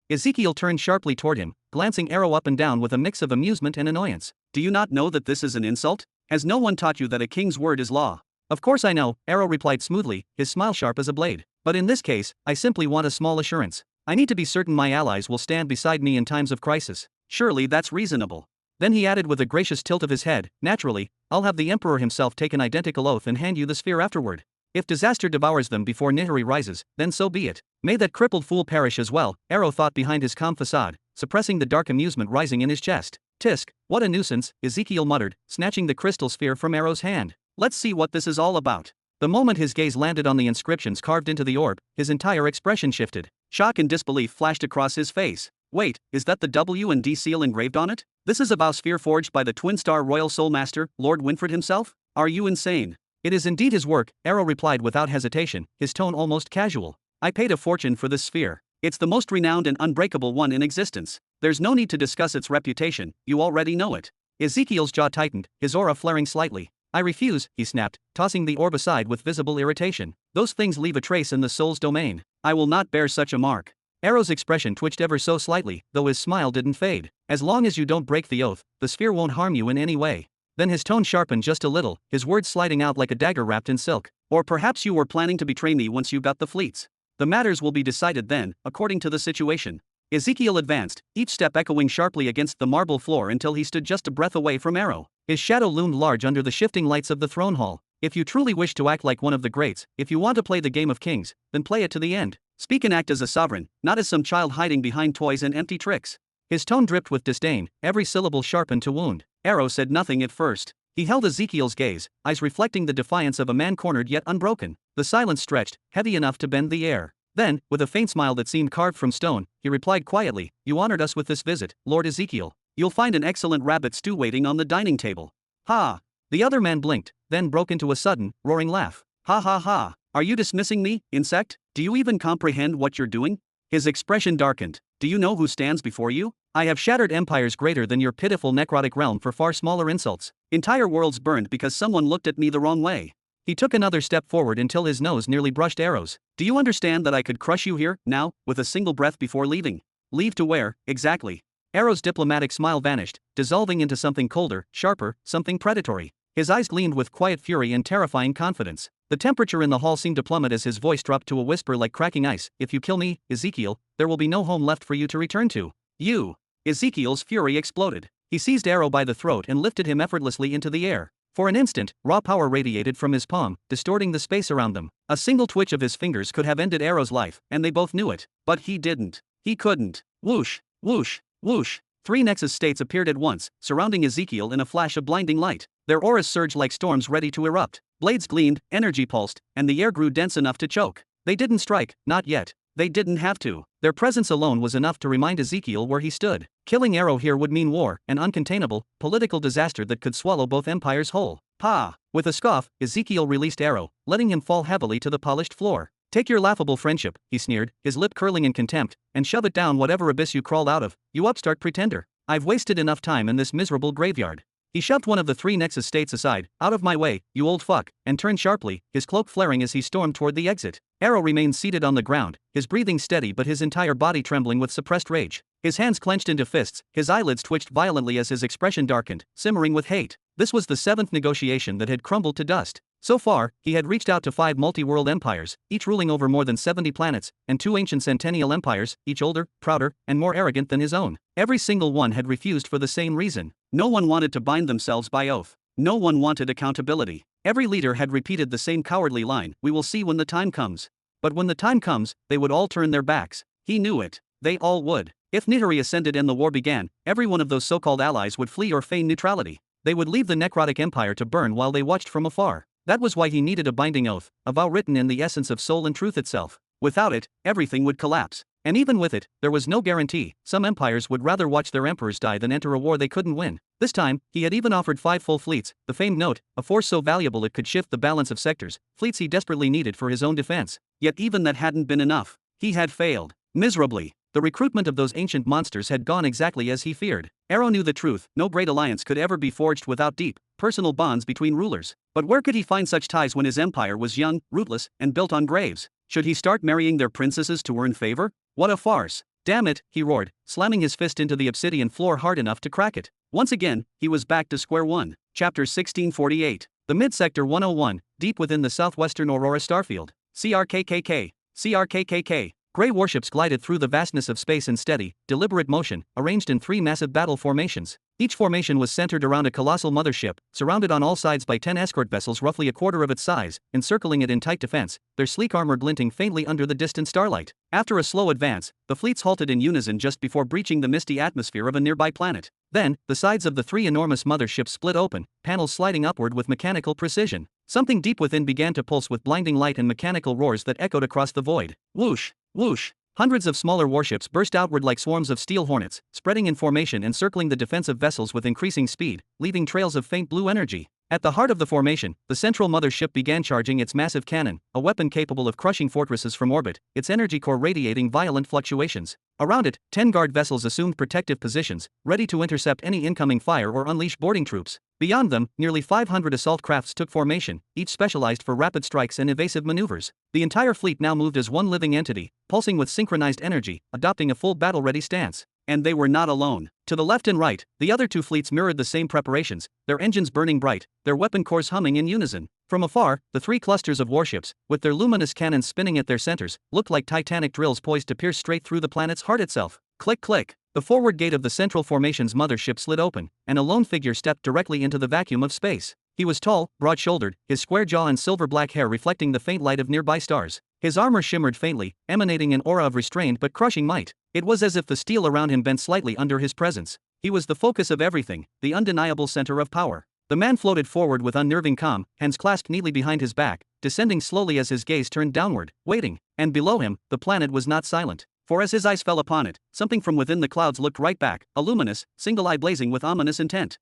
S1: Ezekiel turned sharply toward him, glancing Arrow up and down with a mix of amusement and annoyance. Do you not know that this is an insult? Has no one taught you that a king's word is law? Of course I know, Arrow replied smoothly, his smile sharp as a blade. But in this case, I simply want a small assurance. I need to be certain my allies will stand beside me in times of crisis. Surely that's reasonable. Then he added with a gracious tilt of his head, naturally, I'll have the Emperor himself take an identical oath and hand you the sphere afterward. If disaster devours them before Nihiri rises, then so be it. May that crippled fool perish as well, Arrow thought behind his calm facade, suppressing the dark amusement rising in his chest. Tisk, what a nuisance, Ezekiel muttered, snatching the crystal sphere from Arrow's hand. Let's see what this is all about. The moment his gaze landed on the inscriptions carved into the orb, his entire expression shifted. Shock and disbelief flashed across his face. Wait, is that the W and D seal engraved on it? This is a vow sphere forged by the twin-star royal soul master, Lord Winfred himself? Are you insane? It is indeed his work, Arrow replied without hesitation, his tone almost casual. I paid a fortune for this sphere. It's the most renowned and unbreakable one in existence. There's no need to discuss its reputation, you already know it. Ezekiel's jaw tightened, his aura flaring slightly. I refuse, he snapped, tossing the orb aside with visible irritation. Those things leave a trace in the soul's domain. I will not bear such a mark. Arrow's expression twitched ever so slightly, though his smile didn't fade. As long as you don't break the oath, the sphere won't harm you in any way. Then his tone sharpened just a little, his words sliding out like a dagger wrapped in silk. Or perhaps you were planning to betray me once you got the fleets. The matters will be decided then, according to the situation. Ezekiel advanced, each step echoing sharply against the marble floor until he stood just a breath away from Arrow. His shadow loomed large under the shifting lights of the throne hall. If you truly wish to act like one of the greats, if you want to play the game of kings, then play it to the end. Speak and act as a sovereign, not as some child hiding behind toys and empty tricks. His tone dripped with disdain, every syllable sharpened to wound. Arrow said nothing at first. He held Ezekiel's gaze, eyes reflecting the defiance of a man cornered yet unbroken. The silence stretched, heavy enough to bend the air. Then, with a faint smile that seemed carved from stone, he replied quietly, "You honored us with this visit, Lord Ezekiel. You'll find an excellent rabbit stew waiting on the dining table." "Ha!" The other man blinked, then broke into a sudden, roaring laugh. "Ha ha ha! Are you dismissing me, insect? Do you even comprehend what you're doing?" His expression darkened. "Do you know who stands before you? I have shattered empires greater than your pitiful necrotic realm for far smaller insults. Entire worlds burned because someone looked at me the wrong way." He took another step forward until his nose nearly brushed Arrow's. "Do you understand that I could crush you here, now, with a single breath before leaving?" "Leave to where, exactly?" Arrow's diplomatic smile vanished, dissolving into something colder, sharper, something predatory. His eyes gleamed with quiet fury and terrifying confidence. The temperature in the hall seemed to plummet as his voice dropped to a whisper like cracking ice. "If you kill me, Ezekiel, there will be no home left for you to return to." "You!" Ezekiel's fury exploded. He seized Arrow by the throat and lifted him effortlessly into the air. For an instant, raw power radiated from his palm, distorting the space around them. A single twitch of his fingers could have ended Arrow's life, and they both knew it. But he didn't. He couldn't. Whoosh, whoosh, whoosh. 3 Nexus states appeared at once, surrounding Ezekiel in a flash of blinding light. Their auras surged like storms ready to erupt. Blades gleamed, energy pulsed, and the air grew dense enough to choke. They didn't strike, not yet. They didn't have to. Their presence alone was enough to remind Ezekiel where he stood. Killing Arrow here would mean war, an uncontainable, political disaster that could swallow both empires whole. "Pa!" With a scoff, Ezekiel released Arrow, letting him fall heavily to the polished floor. "Take your laughable friendship," he sneered, his lip curling in contempt, "and shove it down whatever abyss you crawled out of, you upstart pretender. I've wasted enough time in this miserable graveyard." He shoved one of the 3 Nexus states aside. "Out of my way, you old fuck," and turned sharply, his cloak flaring as he stormed toward the exit. Arrow remained seated on the ground, his breathing steady but his entire body trembling with suppressed rage. His hands clenched into fists, his eyelids twitched violently as his expression darkened, simmering with hate. This was the 7th negotiation that had crumbled to dust. So far, he had reached out to 5 multi-world empires, each ruling over more than 70 planets, and 2 ancient centennial empires, each older, prouder, and more arrogant than his own. Every single one had refused for the same reason. No one wanted to bind themselves by oath. No one wanted accountability. Every leader had repeated the same cowardly line, "We will see when the time comes." But when the time comes, they would all turn their backs. He knew it. They all would. If Nihari ascended and the war began, every one of those so-called allies would flee or feign neutrality. They would leave the necrotic empire to burn while they watched from afar. That was why he needed a binding oath, a vow written in the essence of soul and truth itself. Without it, everything would collapse. And even with it, there was no guarantee. Some empires would rather watch their emperors die than enter a war they couldn't win. This time, he had even offered 5 full fleets, the famed note, a force so valuable it could shift the balance of sectors, fleets he desperately needed for his own defense. Yet even that hadn't been enough. He had failed. Miserably. The recruitment of those ancient monsters had gone exactly as he feared. Arrow knew the truth, no great alliance could ever be forged without deep, personal bonds between rulers. But where could he find such ties when his empire was young, rootless, and built on graves? Should he start marrying their princesses to earn favor? What a farce. "Damn it," he roared, slamming his fist into the obsidian floor hard enough to crack it. Once again, he was back to square one. Chapter 1648. The Mid-Sector 101, deep within the southwestern Aurora starfield. CRKKK. CRKKK. Gray warships glided through the vastness of space in steady, deliberate motion, arranged in 3 massive battle formations. Each formation was centered around a colossal mothership, surrounded on all sides by 10 escort vessels roughly a quarter of its size, encircling it in tight defense, their sleek armor glinting faintly under the distant starlight. After a slow advance, the fleets halted in unison just before breaching the misty atmosphere of a nearby planet. Then, the sides of the 3 enormous motherships split open, panels sliding upward with mechanical precision. Something deep within began to pulse with blinding light and mechanical roars that echoed across the void. Whoosh! Whoosh! Hundreds of smaller warships burst outward like swarms of steel hornets, spreading in formation and circling the defensive vessels with increasing speed, leaving trails of faint blue energy. At the heart of the formation, the central mothership began charging its massive cannon, a weapon capable of crushing fortresses from orbit, its energy core radiating violent fluctuations. Around it, 10 guard vessels assumed protective positions, ready to intercept any incoming fire or unleash boarding troops. Beyond them, nearly 500 assault crafts took formation, each specialized for rapid strikes and evasive maneuvers. The entire fleet now moved as one living entity, pulsing with synchronized energy, adopting a full battle-ready stance. And they were not alone. To the left and right, the other 2 fleets mirrored the same preparations, their engines burning bright, their weapon cores humming in unison. From afar, the 3 clusters of warships, with their luminous cannons spinning at their centers, looked like titanic drills poised to pierce straight through the planet's heart itself. Click click. The forward gate of the central formation's mothership slid open, and a lone figure stepped directly into the vacuum of space. He was tall, broad-shouldered, his square jaw and silver-black hair reflecting the faint light of nearby stars. His armor shimmered faintly, emanating an aura of restrained but crushing might. It was as if the steel around him bent slightly under his presence. He was the focus of everything, the undeniable center of power. The man floated forward with unnerving calm, hands clasped neatly behind his back, descending slowly as his gaze turned downward, waiting, and below him, the planet was not silent. For as his eyes fell upon it, something from within the clouds looked right back, a luminous, single eye blazing with ominous intent.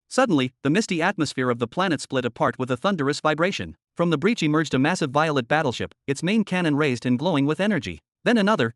S1: Suddenly, the misty atmosphere of the planet split apart with a thunderous vibration. From the breach emerged a massive violet battleship, its main cannon raised and glowing with energy. Then another,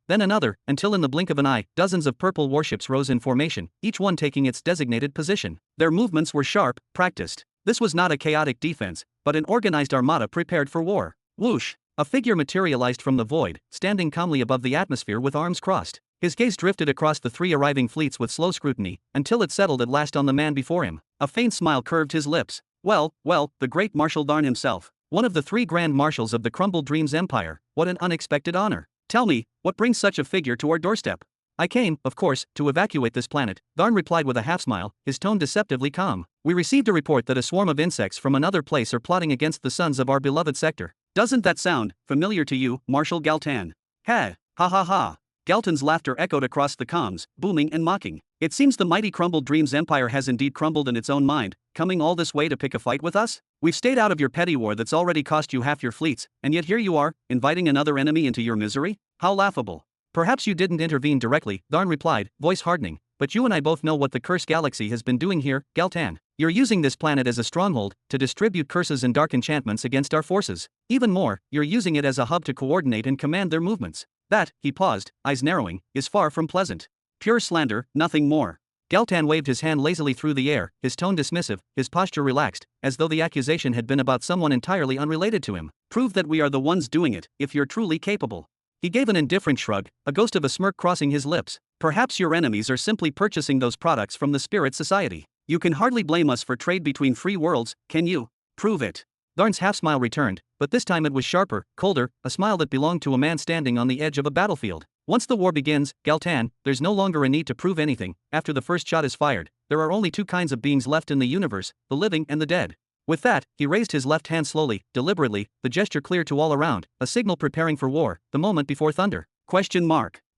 S1: until in the blink of an eye, dozens of purple warships rose in formation, each one taking its designated position. Their movements were sharp, practiced. This was not a chaotic defense, but an organized armada prepared for war. Whoosh! A figure materialized from the void, standing calmly above the atmosphere with arms crossed. His gaze drifted across the three arriving fleets with slow scrutiny, until it settled at last on the man before him. A faint smile curved his lips. Well, the great Marshal Tharn himself. One of the three grand marshals of the crumbled Dreams Empire. What an unexpected honor. Tell me, what brings such a figure to our doorstep? I came, of course, to evacuate this planet, Tharn replied with a half-smile, his tone deceptively calm. We received a report that a swarm of insects from another place are plotting against the sons of our beloved sector. Doesn't that sound familiar to you, Marshal Galtan? Ha ha. Galtan's laughter echoed across the comms, booming and mocking. It seems the mighty crumbled Dreams Empire has indeed crumbled in its own mind, coming all this way to pick a fight with us? We've stayed out of your petty war that's already cost you half your fleets, and yet here you are, inviting another enemy into your misery? How laughable. Perhaps you didn't intervene directly, Tharn replied, voice hardening, but you and I both know what the Curse Galaxy has been doing here, Galtan. You're using this planet as a stronghold, to distribute curses and dark enchantments against our forces. Even more, you're using it as a hub to coordinate and command their movements. That, he paused, eyes narrowing, is far from pleasant. Pure slander, nothing more. Galtan waved his hand lazily through the air, his tone dismissive, his posture relaxed, as though the accusation had been about someone entirely unrelated to him. Prove that we are the ones doing it, if you're truly capable. He gave an indifferent shrug, a ghost of a smirk crossing his lips. Perhaps your enemies are simply purchasing those products from the Spirit Society. You can hardly blame us for trade between free worlds, can you? Prove it. Tharn's half-smile returned, but this time it was sharper, colder, a smile that belonged to a man standing on the edge of a battlefield. Once the war begins, Galtan, there's no longer a need to prove anything. After the first shot is fired, there are only two kinds of beings left in the universe, the living and the dead. With that, he raised his left hand slowly, deliberately, the gesture clear to all around, a signal preparing for war, the moment before thunder.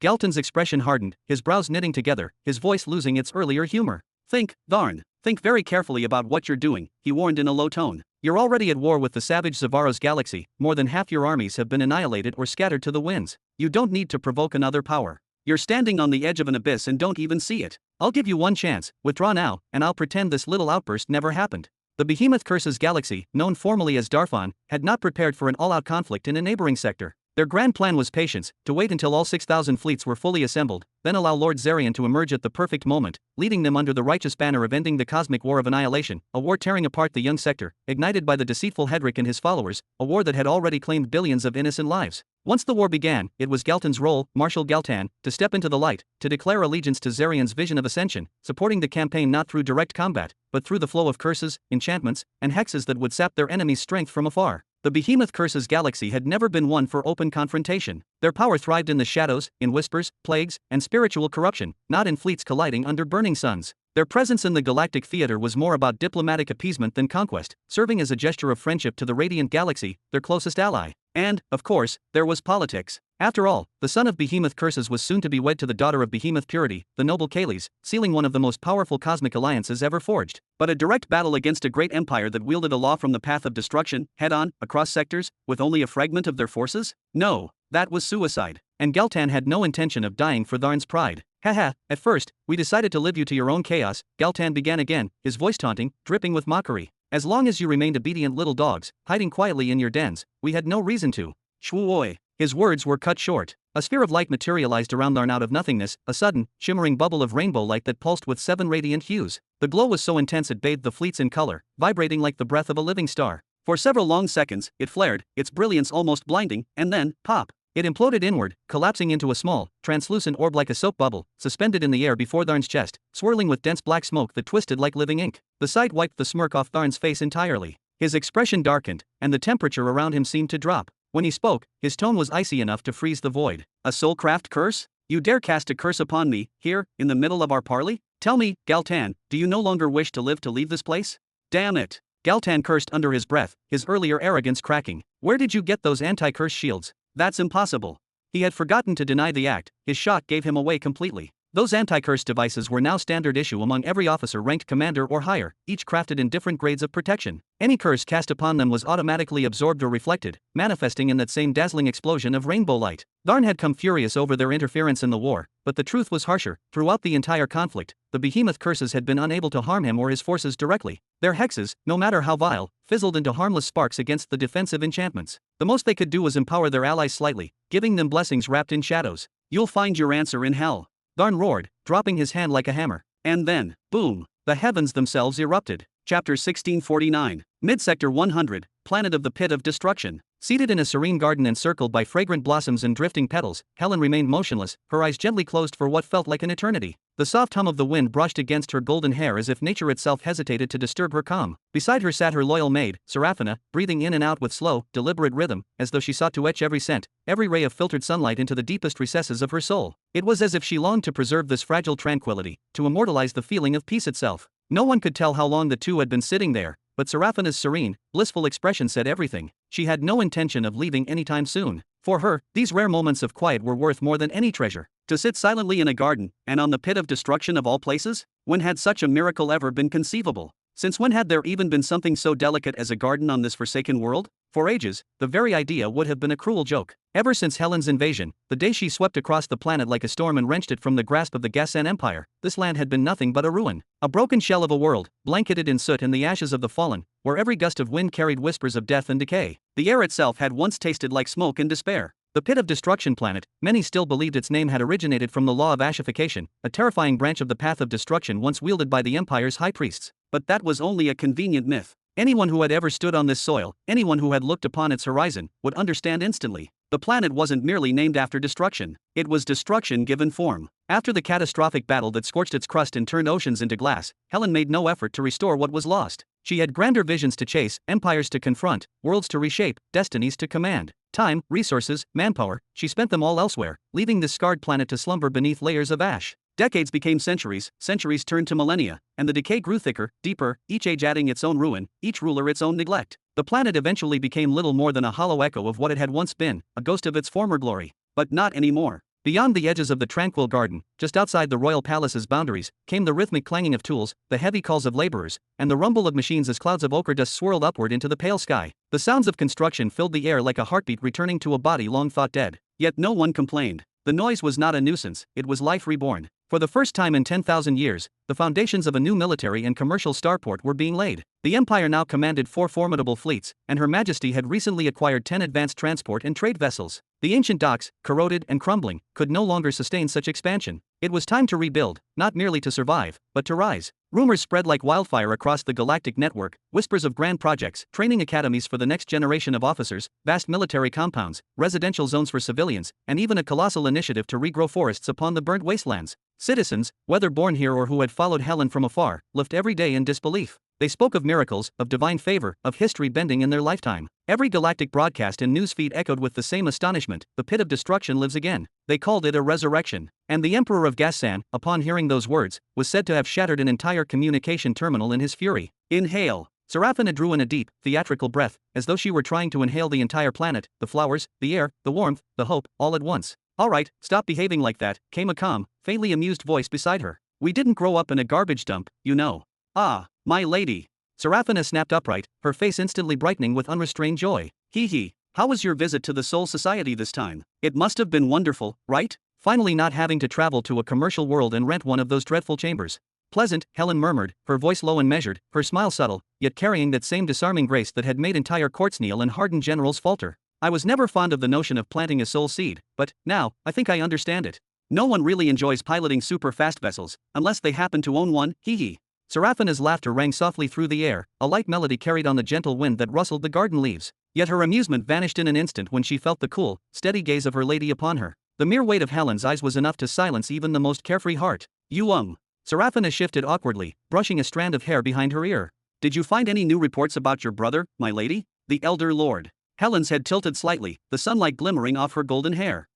S1: Galtan's expression hardened, his brows knitting together, his voice losing its earlier humor. Think, Tharn. Think very carefully about what you're doing, he warned in a low tone. You're already at war with the savage Zavaros galaxy, more than half your armies have been annihilated or scattered to the winds. You don't need to provoke another power. You're standing on the edge of an abyss and don't even see it. I'll give you one chance, withdraw now, and I'll pretend this little outburst never happened. The behemoth Curses galaxy, known formally as Darfon, had not prepared for an all-out conflict in a neighboring sector. Their grand plan was patience, to wait until all 6,000 fleets were fully assembled, then allow Lord Zarian to emerge at the perfect moment, leading them under the righteous banner of ending the cosmic war of annihilation, a war tearing apart the young sector, ignited by the deceitful Hedrick and his followers, a war that had already claimed billions of innocent lives. Once the war began, it was Galtan's role, Marshal Galtan, to step into the light, to declare allegiance to Zarian's vision of ascension, supporting the campaign not through direct combat, but through the flow of curses, enchantments, and hexes that would sap their enemies' strength from afar. The behemoth Curses galaxy had never been one for open confrontation. Their power thrived in the shadows, in whispers, plagues, and spiritual corruption, not in fleets colliding under burning suns. Their presence in the galactic theater was more about diplomatic appeasement than conquest, serving as a gesture of friendship to the radiant galaxy, their closest ally. And, of course, there was politics. After all, the son of behemoth Curses was soon to be wed to the daughter of behemoth Purity, the noble Kales, sealing one of the most powerful cosmic alliances ever forged. But a direct battle against a great empire that wielded a law from the path of destruction, head-on, across sectors, with only a fragment of their forces? No, that was suicide. And Galtan had no intention of dying for Tharn's pride. Haha, at first, we decided to leave you to your own chaos, Galtan began again, his voice taunting, dripping with mockery. As long as you remained obedient little dogs, hiding quietly in your dens, we had no reason to. Shwoooi. His words were cut short. A sphere of light materialized around Tharn out of nothingness, a sudden, shimmering bubble of rainbow light that pulsed with 7 radiant hues. The glow was so intense it bathed the fleets in color, vibrating like the breath of a living star. For several long seconds, it flared, its brilliance almost blinding, and then, pop! It imploded inward, collapsing into a small, translucent orb like a soap bubble, suspended in the air before Tharn's chest, swirling with dense black smoke that twisted like living ink. The sight wiped the smirk off Tharn's face entirely. His expression darkened, and the temperature around him seemed to drop. When he spoke, his tone was icy enough to freeze the void. A soulcraft curse? You dare cast a curse upon me, here, in the middle of our parley? Tell me, Galtan, do you no longer wish to live to leave this place? Damn it! Galtan cursed under his breath, his earlier arrogance cracking. Where did you get those anti-curse shields? That's impossible. He had forgotten to deny the act, his shock gave him away completely. Those anti-curse devices were now standard issue among every officer ranked commander or higher, each crafted in different grades of protection. Any curse cast upon them was automatically absorbed or reflected, manifesting in that same dazzling explosion of rainbow light. Tharn had come furious over their interference in the war, but the truth was harsher. Throughout the entire conflict, the behemoth curses had been unable to harm him or his forces directly. Their hexes, no matter how vile, fizzled into harmless sparks against the defensive enchantments. The most they could do was empower their allies slightly, giving them blessings wrapped in shadows. "You'll find your answer in hell," Tharn roared, dropping his hand like a hammer. And then, boom, the heavens themselves erupted. Chapter 1649. Midsector 100, Planet of the Pit of Destruction. Seated in a serene garden encircled by fragrant blossoms and drifting petals, Helen remained motionless, her eyes gently closed for what felt like an eternity. The soft hum of the wind brushed against her golden hair as if nature itself hesitated to disturb her calm. Beside her sat her loyal maid, Seraphina, breathing in and out with slow, deliberate rhythm, as though she sought to etch every scent, every ray of filtered sunlight into the deepest recesses of her soul. It was as if she longed to preserve this fragile tranquility, to immortalize the feeling of peace itself. No one could tell how long the two had been sitting there, but Seraphina's serene, blissful expression said everything. She had no intention of leaving anytime soon. For her, these rare moments of quiet were worth more than any treasure. To sit silently in a garden, and on the pit of destruction of all places? When had such a miracle ever been conceivable? Since when had there even been something so delicate as a garden on this forsaken world? For ages, the very idea would have been a cruel joke. Ever since Helen's invasion, the day she swept across the planet like a storm and wrenched it from the grasp of the Gassan Empire, this land had been nothing but a ruin. A broken shell of a world, blanketed in soot and the ashes of the fallen, where every gust of wind carried whispers of death and decay. The air itself had once tasted like smoke and despair. The Pit of Destruction planet, many still believed its name had originated from the law of ashification, a terrifying branch of the path of destruction once wielded by the Empire's high priests. But that was only a convenient myth. Anyone who had ever stood on this soil, anyone who had looked upon its horizon, would understand instantly. The planet wasn't merely named after destruction, it was destruction given form. After the catastrophic battle that scorched its crust and turned oceans into glass, Helen made no effort to restore what was lost. She had grander visions to chase, empires to confront, worlds to reshape, destinies to command. Time, resources, manpower, she spent them all elsewhere, leaving this scarred planet to slumber beneath layers of ash. Decades became centuries, centuries turned to millennia, and the decay grew thicker, deeper, each age adding its own ruin, each ruler its own neglect. The planet eventually became little more than a hollow echo of what it had once been, a ghost of its former glory. But not anymore. Beyond the edges of the tranquil garden, just outside the royal palace's boundaries, came the rhythmic clanging of tools, the heavy calls of laborers, and the rumble of machines as clouds of ochre dust swirled upward into the pale sky. The sounds of construction filled the air like a heartbeat returning to a body long thought dead. Yet no one complained. The noise was not a nuisance, it was life reborn. For the first time in 10,000 years, the foundations of a new military and commercial starport were being laid. The Empire now commanded 4 formidable fleets, and Her Majesty had recently acquired 10 advanced transport and trade vessels. The ancient docks, corroded and crumbling, could no longer sustain such expansion. It was time to rebuild, not merely to survive, but to rise. Rumors spread like wildfire across the galactic network, whispers of grand projects, training academies for the next generation of officers, vast military compounds, residential zones for civilians, and even a colossal initiative to regrow forests upon the burnt wastelands. Citizens, whether born here or who had followed Helen from afar, lived every day in disbelief. They spoke of miracles, of divine favor, of history bending in their lifetime. Every galactic broadcast and newsfeed echoed with the same astonishment: the pit of destruction lives again. They called it a resurrection. And the Emperor of Gassan, upon hearing those words, was said to have shattered an entire communication terminal in his fury. Inhale. Seraphina drew in a deep, theatrical breath, as though she were trying to inhale the entire planet, the flowers, the air, the warmth, the hope, all at once. "All right, stop behaving like that," came a calm, faintly amused voice beside her. "We didn't grow up in a garbage dump, you know." "Ah, my lady." Seraphina snapped upright, her face instantly brightening with unrestrained joy. Hee. How was your visit to the Soul Society this time? It must have been wonderful, right? Finally not having to travel to a commercial world and rent one of those dreadful chambers. Pleasant, Helen murmured, her voice low and measured, her smile subtle, yet carrying that same disarming grace that had made entire courts kneel and hardened generals falter. "I was never fond of the notion of planting a soul seed, but, now, I think I understand it. No one really enjoys piloting super-fast vessels, unless they happen to own one, hee. Seraphina's laughter rang softly through the air, a light melody carried on the gentle wind that rustled the garden leaves. Yet her amusement vanished in an instant when she felt the cool, steady gaze of her lady upon her. The mere weight of Helen's eyes was enough to silence even the most carefree heart. "You Seraphina shifted awkwardly, brushing a strand of hair behind her ear. "Did you find any new reports about your brother, my lady? The elder lord?" Helen's head tilted slightly, the sunlight glimmering off her golden hair.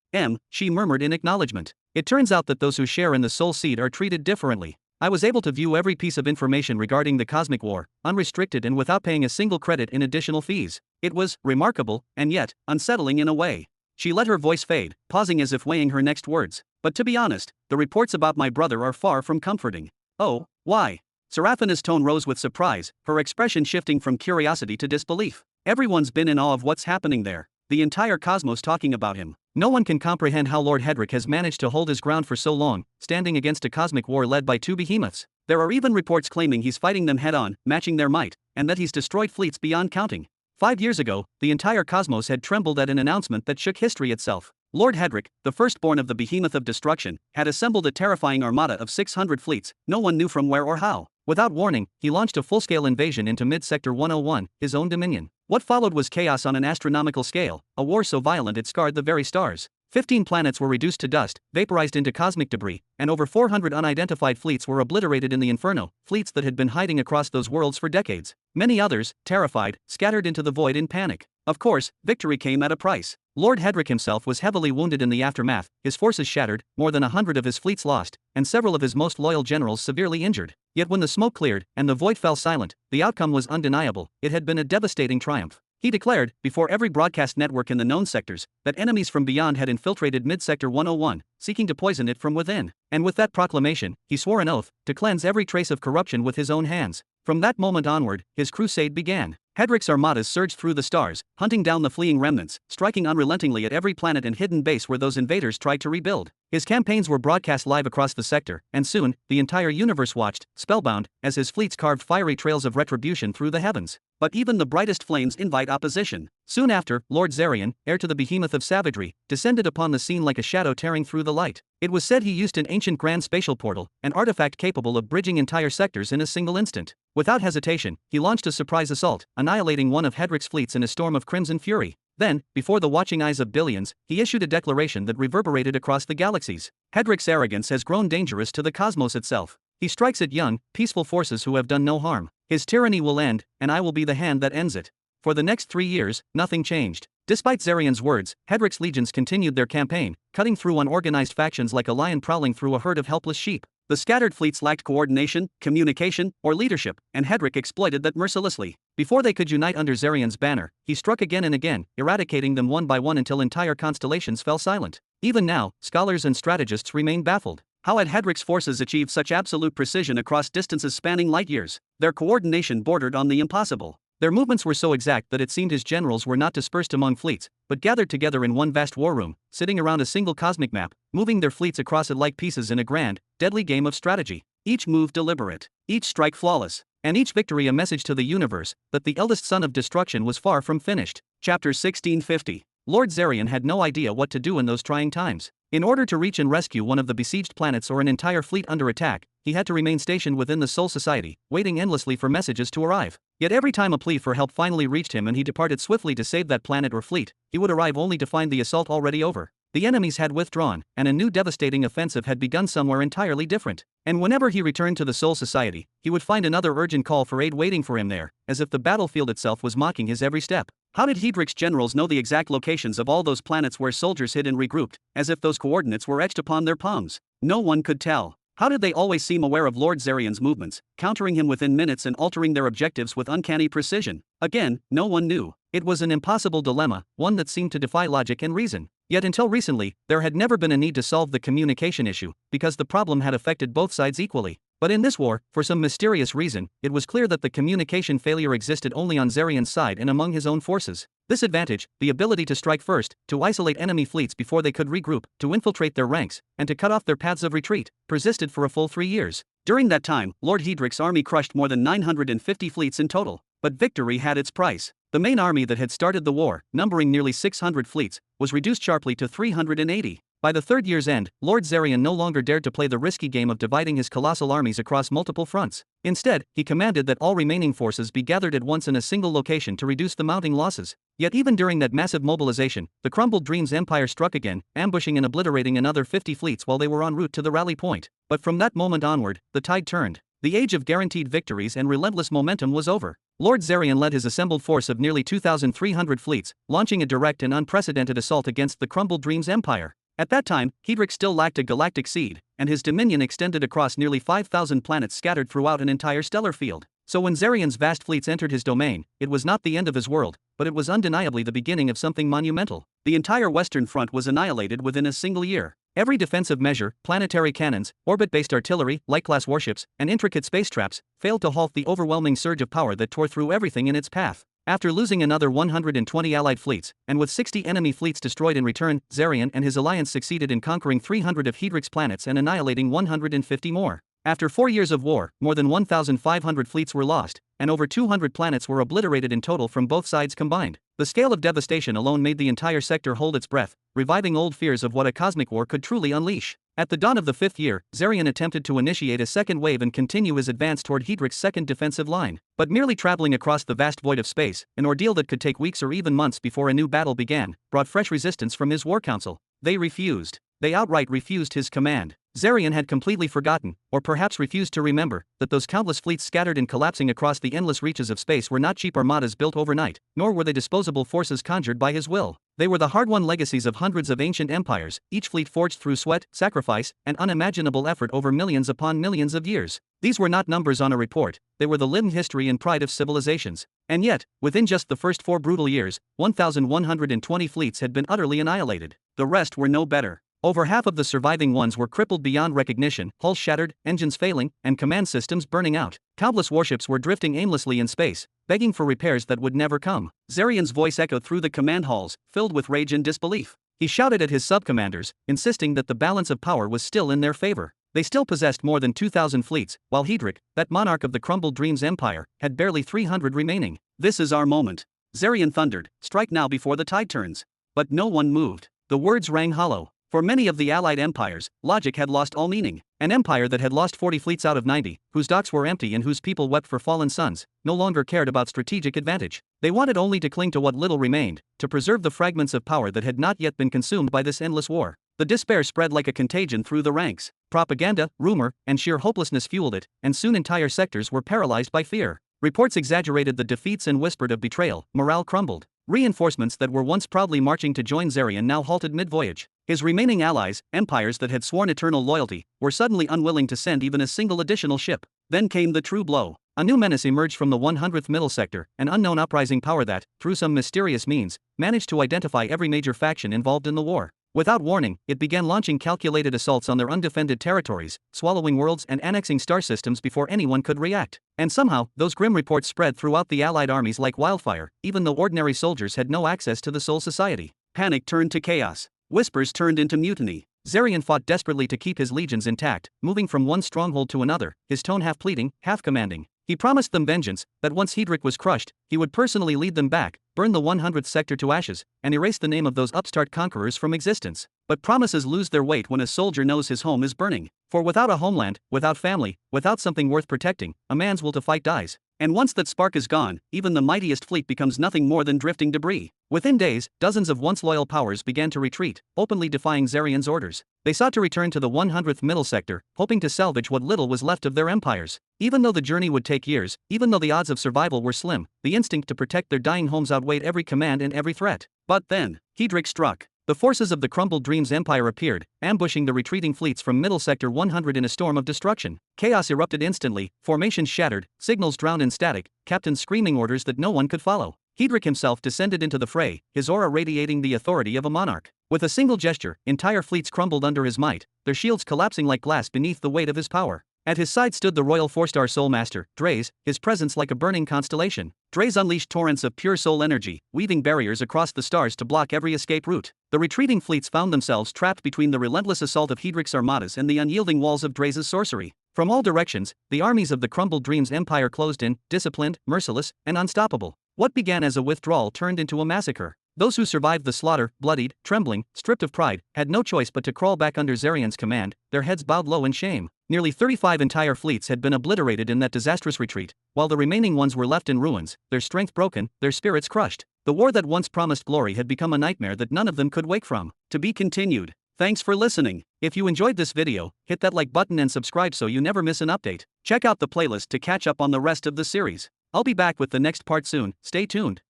S1: She murmured in acknowledgement. "It turns out that those who share in the soul seed are treated differently. I was able to view every piece of information regarding the cosmic war, unrestricted and without paying a single credit in additional fees. It was remarkable, and yet unsettling in a way. She let her voice fade, pausing as if weighing her next words. But to be honest, the reports about my brother are far from comforting. Oh, why? Seraphina's tone rose with surprise, her expression shifting from curiosity to disbelief. Everyone's been in awe of what's happening there. The entire cosmos talking about him. No one can comprehend how Lord Hedrick has managed to hold his ground for so long, standing against a cosmic war led by two behemoths. There are even reports claiming he's fighting them head-on, matching their might, and that he's destroyed fleets beyond counting. 5 years ago, the entire cosmos had trembled at an announcement that shook history itself. Lord Hedrick, the firstborn of the behemoth of destruction, had assembled a terrifying armada of 600 fleets, no one knew from where or how. Without warning, he launched a full-scale invasion into Mid-Sector 101, his own dominion. What followed was chaos on an astronomical scale, a war so violent it scarred the very stars. 15 planets were reduced to dust, vaporized into cosmic debris, and over 400 unidentified fleets were obliterated in the inferno, fleets that had been hiding across those worlds for decades. Many others, terrified, scattered into the void in panic. Of course, victory came at a price. Lord Hedrick himself was heavily wounded in the aftermath, his forces shattered, more than 100 of his fleets lost, and several of his most loyal generals severely injured. Yet when the smoke cleared, and the void fell silent, the outcome was undeniable. It had been a devastating triumph. He declared, before every broadcast network in the known sectors, that enemies from beyond had infiltrated Mid-Sector 101, seeking to poison it from within. And with that proclamation, he swore an oath to cleanse every trace of corruption with his own hands. From that moment onward, his crusade began. Hedrick's armadas surged through the stars, hunting down the fleeing remnants, striking unrelentingly at every planet and hidden base where those invaders tried to rebuild. His campaigns were broadcast live across the sector, and soon, the entire universe watched, spellbound, as his fleets carved fiery trails of retribution through the heavens. But even the brightest flames invite opposition. Soon after, Lord Zarian, heir to the behemoth of savagery, descended upon the scene like a shadow tearing through the light. It was said he used an ancient grand spatial portal, an artifact capable of bridging entire sectors in a single instant. Without hesitation, he launched a surprise assault, annihilating one of Hedrick's fleets in a storm of crimson fury. Then, before the watching eyes of billions, he issued a declaration that reverberated across the galaxies. Hedrick's arrogance has grown dangerous to the cosmos itself. He strikes at young, peaceful forces who have done no harm. His tyranny will end, and I will be the hand that ends it. For the next 3 years, nothing changed. Despite Zarian's words, Hedrick's legions continued their campaign, cutting through unorganized factions like a lion prowling through a herd of helpless sheep. The scattered fleets lacked coordination, communication, or leadership, and Hedrick exploited that mercilessly. Before they could unite under Zarian's banner, he struck again and again, eradicating them one by one until entire constellations fell silent. Even now, scholars and strategists remain baffled. How had Hedrick's forces achieved such absolute precision across distances spanning light years? Their coordination bordered on the impossible. Their movements were so exact that it seemed his generals were not dispersed among fleets, but gathered together in one vast war room, sitting around a single cosmic map, moving their fleets across it like pieces in a grand, deadly game of strategy. Each move deliberate, each strike flawless, and each victory a message to the universe that the eldest son of destruction was far from finished. Chapter 1650. Lord Zarian had no idea what to do in those trying times. In order to reach and rescue one of the besieged planets or an entire fleet under attack, he had to remain stationed within the Soul Society, waiting endlessly for messages to arrive. Yet every time a plea for help finally reached him and he departed swiftly to save that planet or fleet, he would arrive only to find the assault already over. The enemies had withdrawn, and a new devastating offensive had begun somewhere entirely different. And whenever he returned to the Soul Society, he would find another urgent call for aid waiting for him there, as if the battlefield itself was mocking his every step. How did Hedrick's generals know the exact locations of all those planets where soldiers hid and regrouped, as if those coordinates were etched upon their palms? No one could tell. How did they always seem aware of Lord Zarian's movements, countering him within minutes and altering their objectives with uncanny precision? Again, no one knew. It was an impossible dilemma, one that seemed to defy logic and reason. Yet until recently, there had never been a need to solve the communication issue, because the problem had affected both sides equally. But in this war, for some mysterious reason, it was clear that the communication failure existed only on Zarian's side and among his own forces. This advantage, the ability to strike first, to isolate enemy fleets before they could regroup, to infiltrate their ranks, and to cut off their paths of retreat, persisted for a full 3 years. During that time, Lord Hedrick's army crushed more than 950 fleets in total. But victory had its price. The main army that had started the war, numbering nearly 600 fleets, was reduced sharply to 380. By the third year's end, Lord Zarian no longer dared to play the risky game of dividing his colossal armies across multiple fronts. Instead, he commanded that all remaining forces be gathered at once in a single location to reduce the mounting losses. Yet even during that massive mobilization, the crumbled Dreams Empire struck again, ambushing and obliterating another 50 fleets while they were en route to the rally point. But from that moment onward, the tide turned. The age of guaranteed victories and relentless momentum was over. Lord Zarian led his assembled force of nearly 2,300 fleets, launching a direct and unprecedented assault against the crumbled Dreams Empire. At that time, Hedrick still lacked a galactic seed, and his dominion extended across nearly 5,000 planets scattered throughout an entire stellar field. So when Zarian's vast fleets entered his domain, it was not the end of his world, but it was undeniably the beginning of something monumental. The entire Western Front was annihilated within a single year. Every defensive measure, planetary cannons, orbit-based artillery, light-class warships, and intricate space traps, failed to halt the overwhelming surge of power that tore through everything in its path. After losing another 120 allied fleets, and with 60 enemy fleets destroyed in return, Zarian and his alliance succeeded in conquering 300 of Hedric's planets and annihilating 150 more. After 4 years of war, more than 1,500 fleets were lost, and over 200 planets were obliterated in total from both sides combined. The scale of devastation alone made the entire sector hold its breath, reviving old fears of what a cosmic war could truly unleash. At the dawn of the 5th year, Zarian attempted to initiate a second wave and continue his advance toward Hedric's second defensive line. But merely traveling across the vast void of space, an ordeal that could take weeks or even months before a new battle began, brought fresh resistance from his war council. They refused. They outright refused his command. Zarian had completely forgotten, or perhaps refused to remember, that those countless fleets scattered and collapsing across the endless reaches of space were not cheap armadas built overnight, nor were they disposable forces conjured by his will. They were the hard-won legacies of hundreds of ancient empires, each fleet forged through sweat, sacrifice, and unimaginable effort over millions upon millions of years. These were not numbers on a report, they were the lived history and pride of civilizations. And yet, within just the first 4 brutal years, 1,120 fleets had been utterly annihilated. The rest were no better. Over half of the surviving ones were crippled beyond recognition, hulls shattered, engines failing, and command systems burning out. Countless warships were drifting aimlessly in space, begging for repairs that would never come. Zarian's voice echoed through the command halls, filled with rage and disbelief. He shouted at his subcommanders, insisting that the balance of power was still in their favor. They still possessed more than 2,000 fleets, while Hedric, that monarch of the crumbled dreams empire, had barely 300 remaining. "This is our moment," Zarian thundered, "strike now before the tide turns." But no one moved. The words rang hollow. For many of the allied empires, logic had lost all meaning. An empire that had lost 40 fleets out of 90, whose docks were empty and whose people wept for fallen sons, no longer cared about strategic advantage. They wanted only to cling to what little remained, to preserve the fragments of power that had not yet been consumed by this endless war. The despair spread like a contagion through the ranks. Propaganda, rumor, and sheer hopelessness fueled it, and soon entire sectors were paralyzed by fear. Reports exaggerated the defeats and whispered of betrayal. Morale crumbled. Reinforcements that were once proudly marching to join Zarian now halted mid-voyage. His remaining allies, empires that had sworn eternal loyalty, were suddenly unwilling to send even a single additional ship. Then came the true blow. A new menace emerged from the 100th Middle Sector, an unknown uprising power that, through some mysterious means, managed to identify every major faction involved in the war. Without warning, it began launching calculated assaults on their undefended territories, swallowing worlds and annexing star systems before anyone could react. And somehow, those grim reports spread throughout the Allied armies like wildfire, even though ordinary soldiers had no access to the Soul Society. Panic turned to chaos. Whispers turned into mutiny. Zarian fought desperately to keep his legions intact, moving from one stronghold to another, his tone half pleading, half commanding. He promised them vengeance, that once Hedric was crushed, he would personally lead them back, burn the 100th sector to ashes, and erase the name of those upstart conquerors from existence. But promises lose their weight when a soldier knows his home is burning. For without a homeland, without family, without something worth protecting, a man's will to fight dies. And once that spark is gone, even the mightiest fleet becomes nothing more than drifting debris. Within days, dozens of once loyal powers began to retreat, openly defying Zarian's orders. They sought to return to the 100th Middle Sector, hoping to salvage what little was left of their empires. Even though the journey would take years, even though the odds of survival were slim, the instinct to protect their dying homes outweighed every command and every threat. But then, Hedric struck. The forces of the crumbled Dreams Empire appeared, ambushing the retreating fleets from Middle Sector 100 in a storm of destruction. Chaos erupted instantly, formations shattered, signals drowned in static, captains screaming orders that no one could follow. Hedric himself descended into the fray, his aura radiating the authority of a monarch. With a single gesture, entire fleets crumbled under his might, their shields collapsing like glass beneath the weight of his power. At his side stood the royal 4-star soul master, Draze, his presence like a burning constellation. Draze unleashed torrents of pure soul energy, weaving barriers across the stars to block every escape route. The retreating fleets found themselves trapped between the relentless assault of Hedric's armadas and the unyielding walls of Draze's sorcery. From all directions, the armies of the crumbled Dreams Empire closed in, disciplined, merciless, and unstoppable. What began as a withdrawal turned into a massacre. Those who survived the slaughter, bloodied, trembling, stripped of pride, had no choice but to crawl back under Zarian's command, their heads bowed low in shame. Nearly 35 entire fleets had been obliterated in that disastrous retreat, while the remaining ones were left in ruins, their strength broken, their spirits crushed. The war that once promised glory had become a nightmare that none of them could wake from. To be continued. Thanks for listening. If you enjoyed this video, hit that like button and subscribe so you never miss an update. Check out the playlist to catch up on the rest of the series. I'll be back with the next part soon, stay tuned.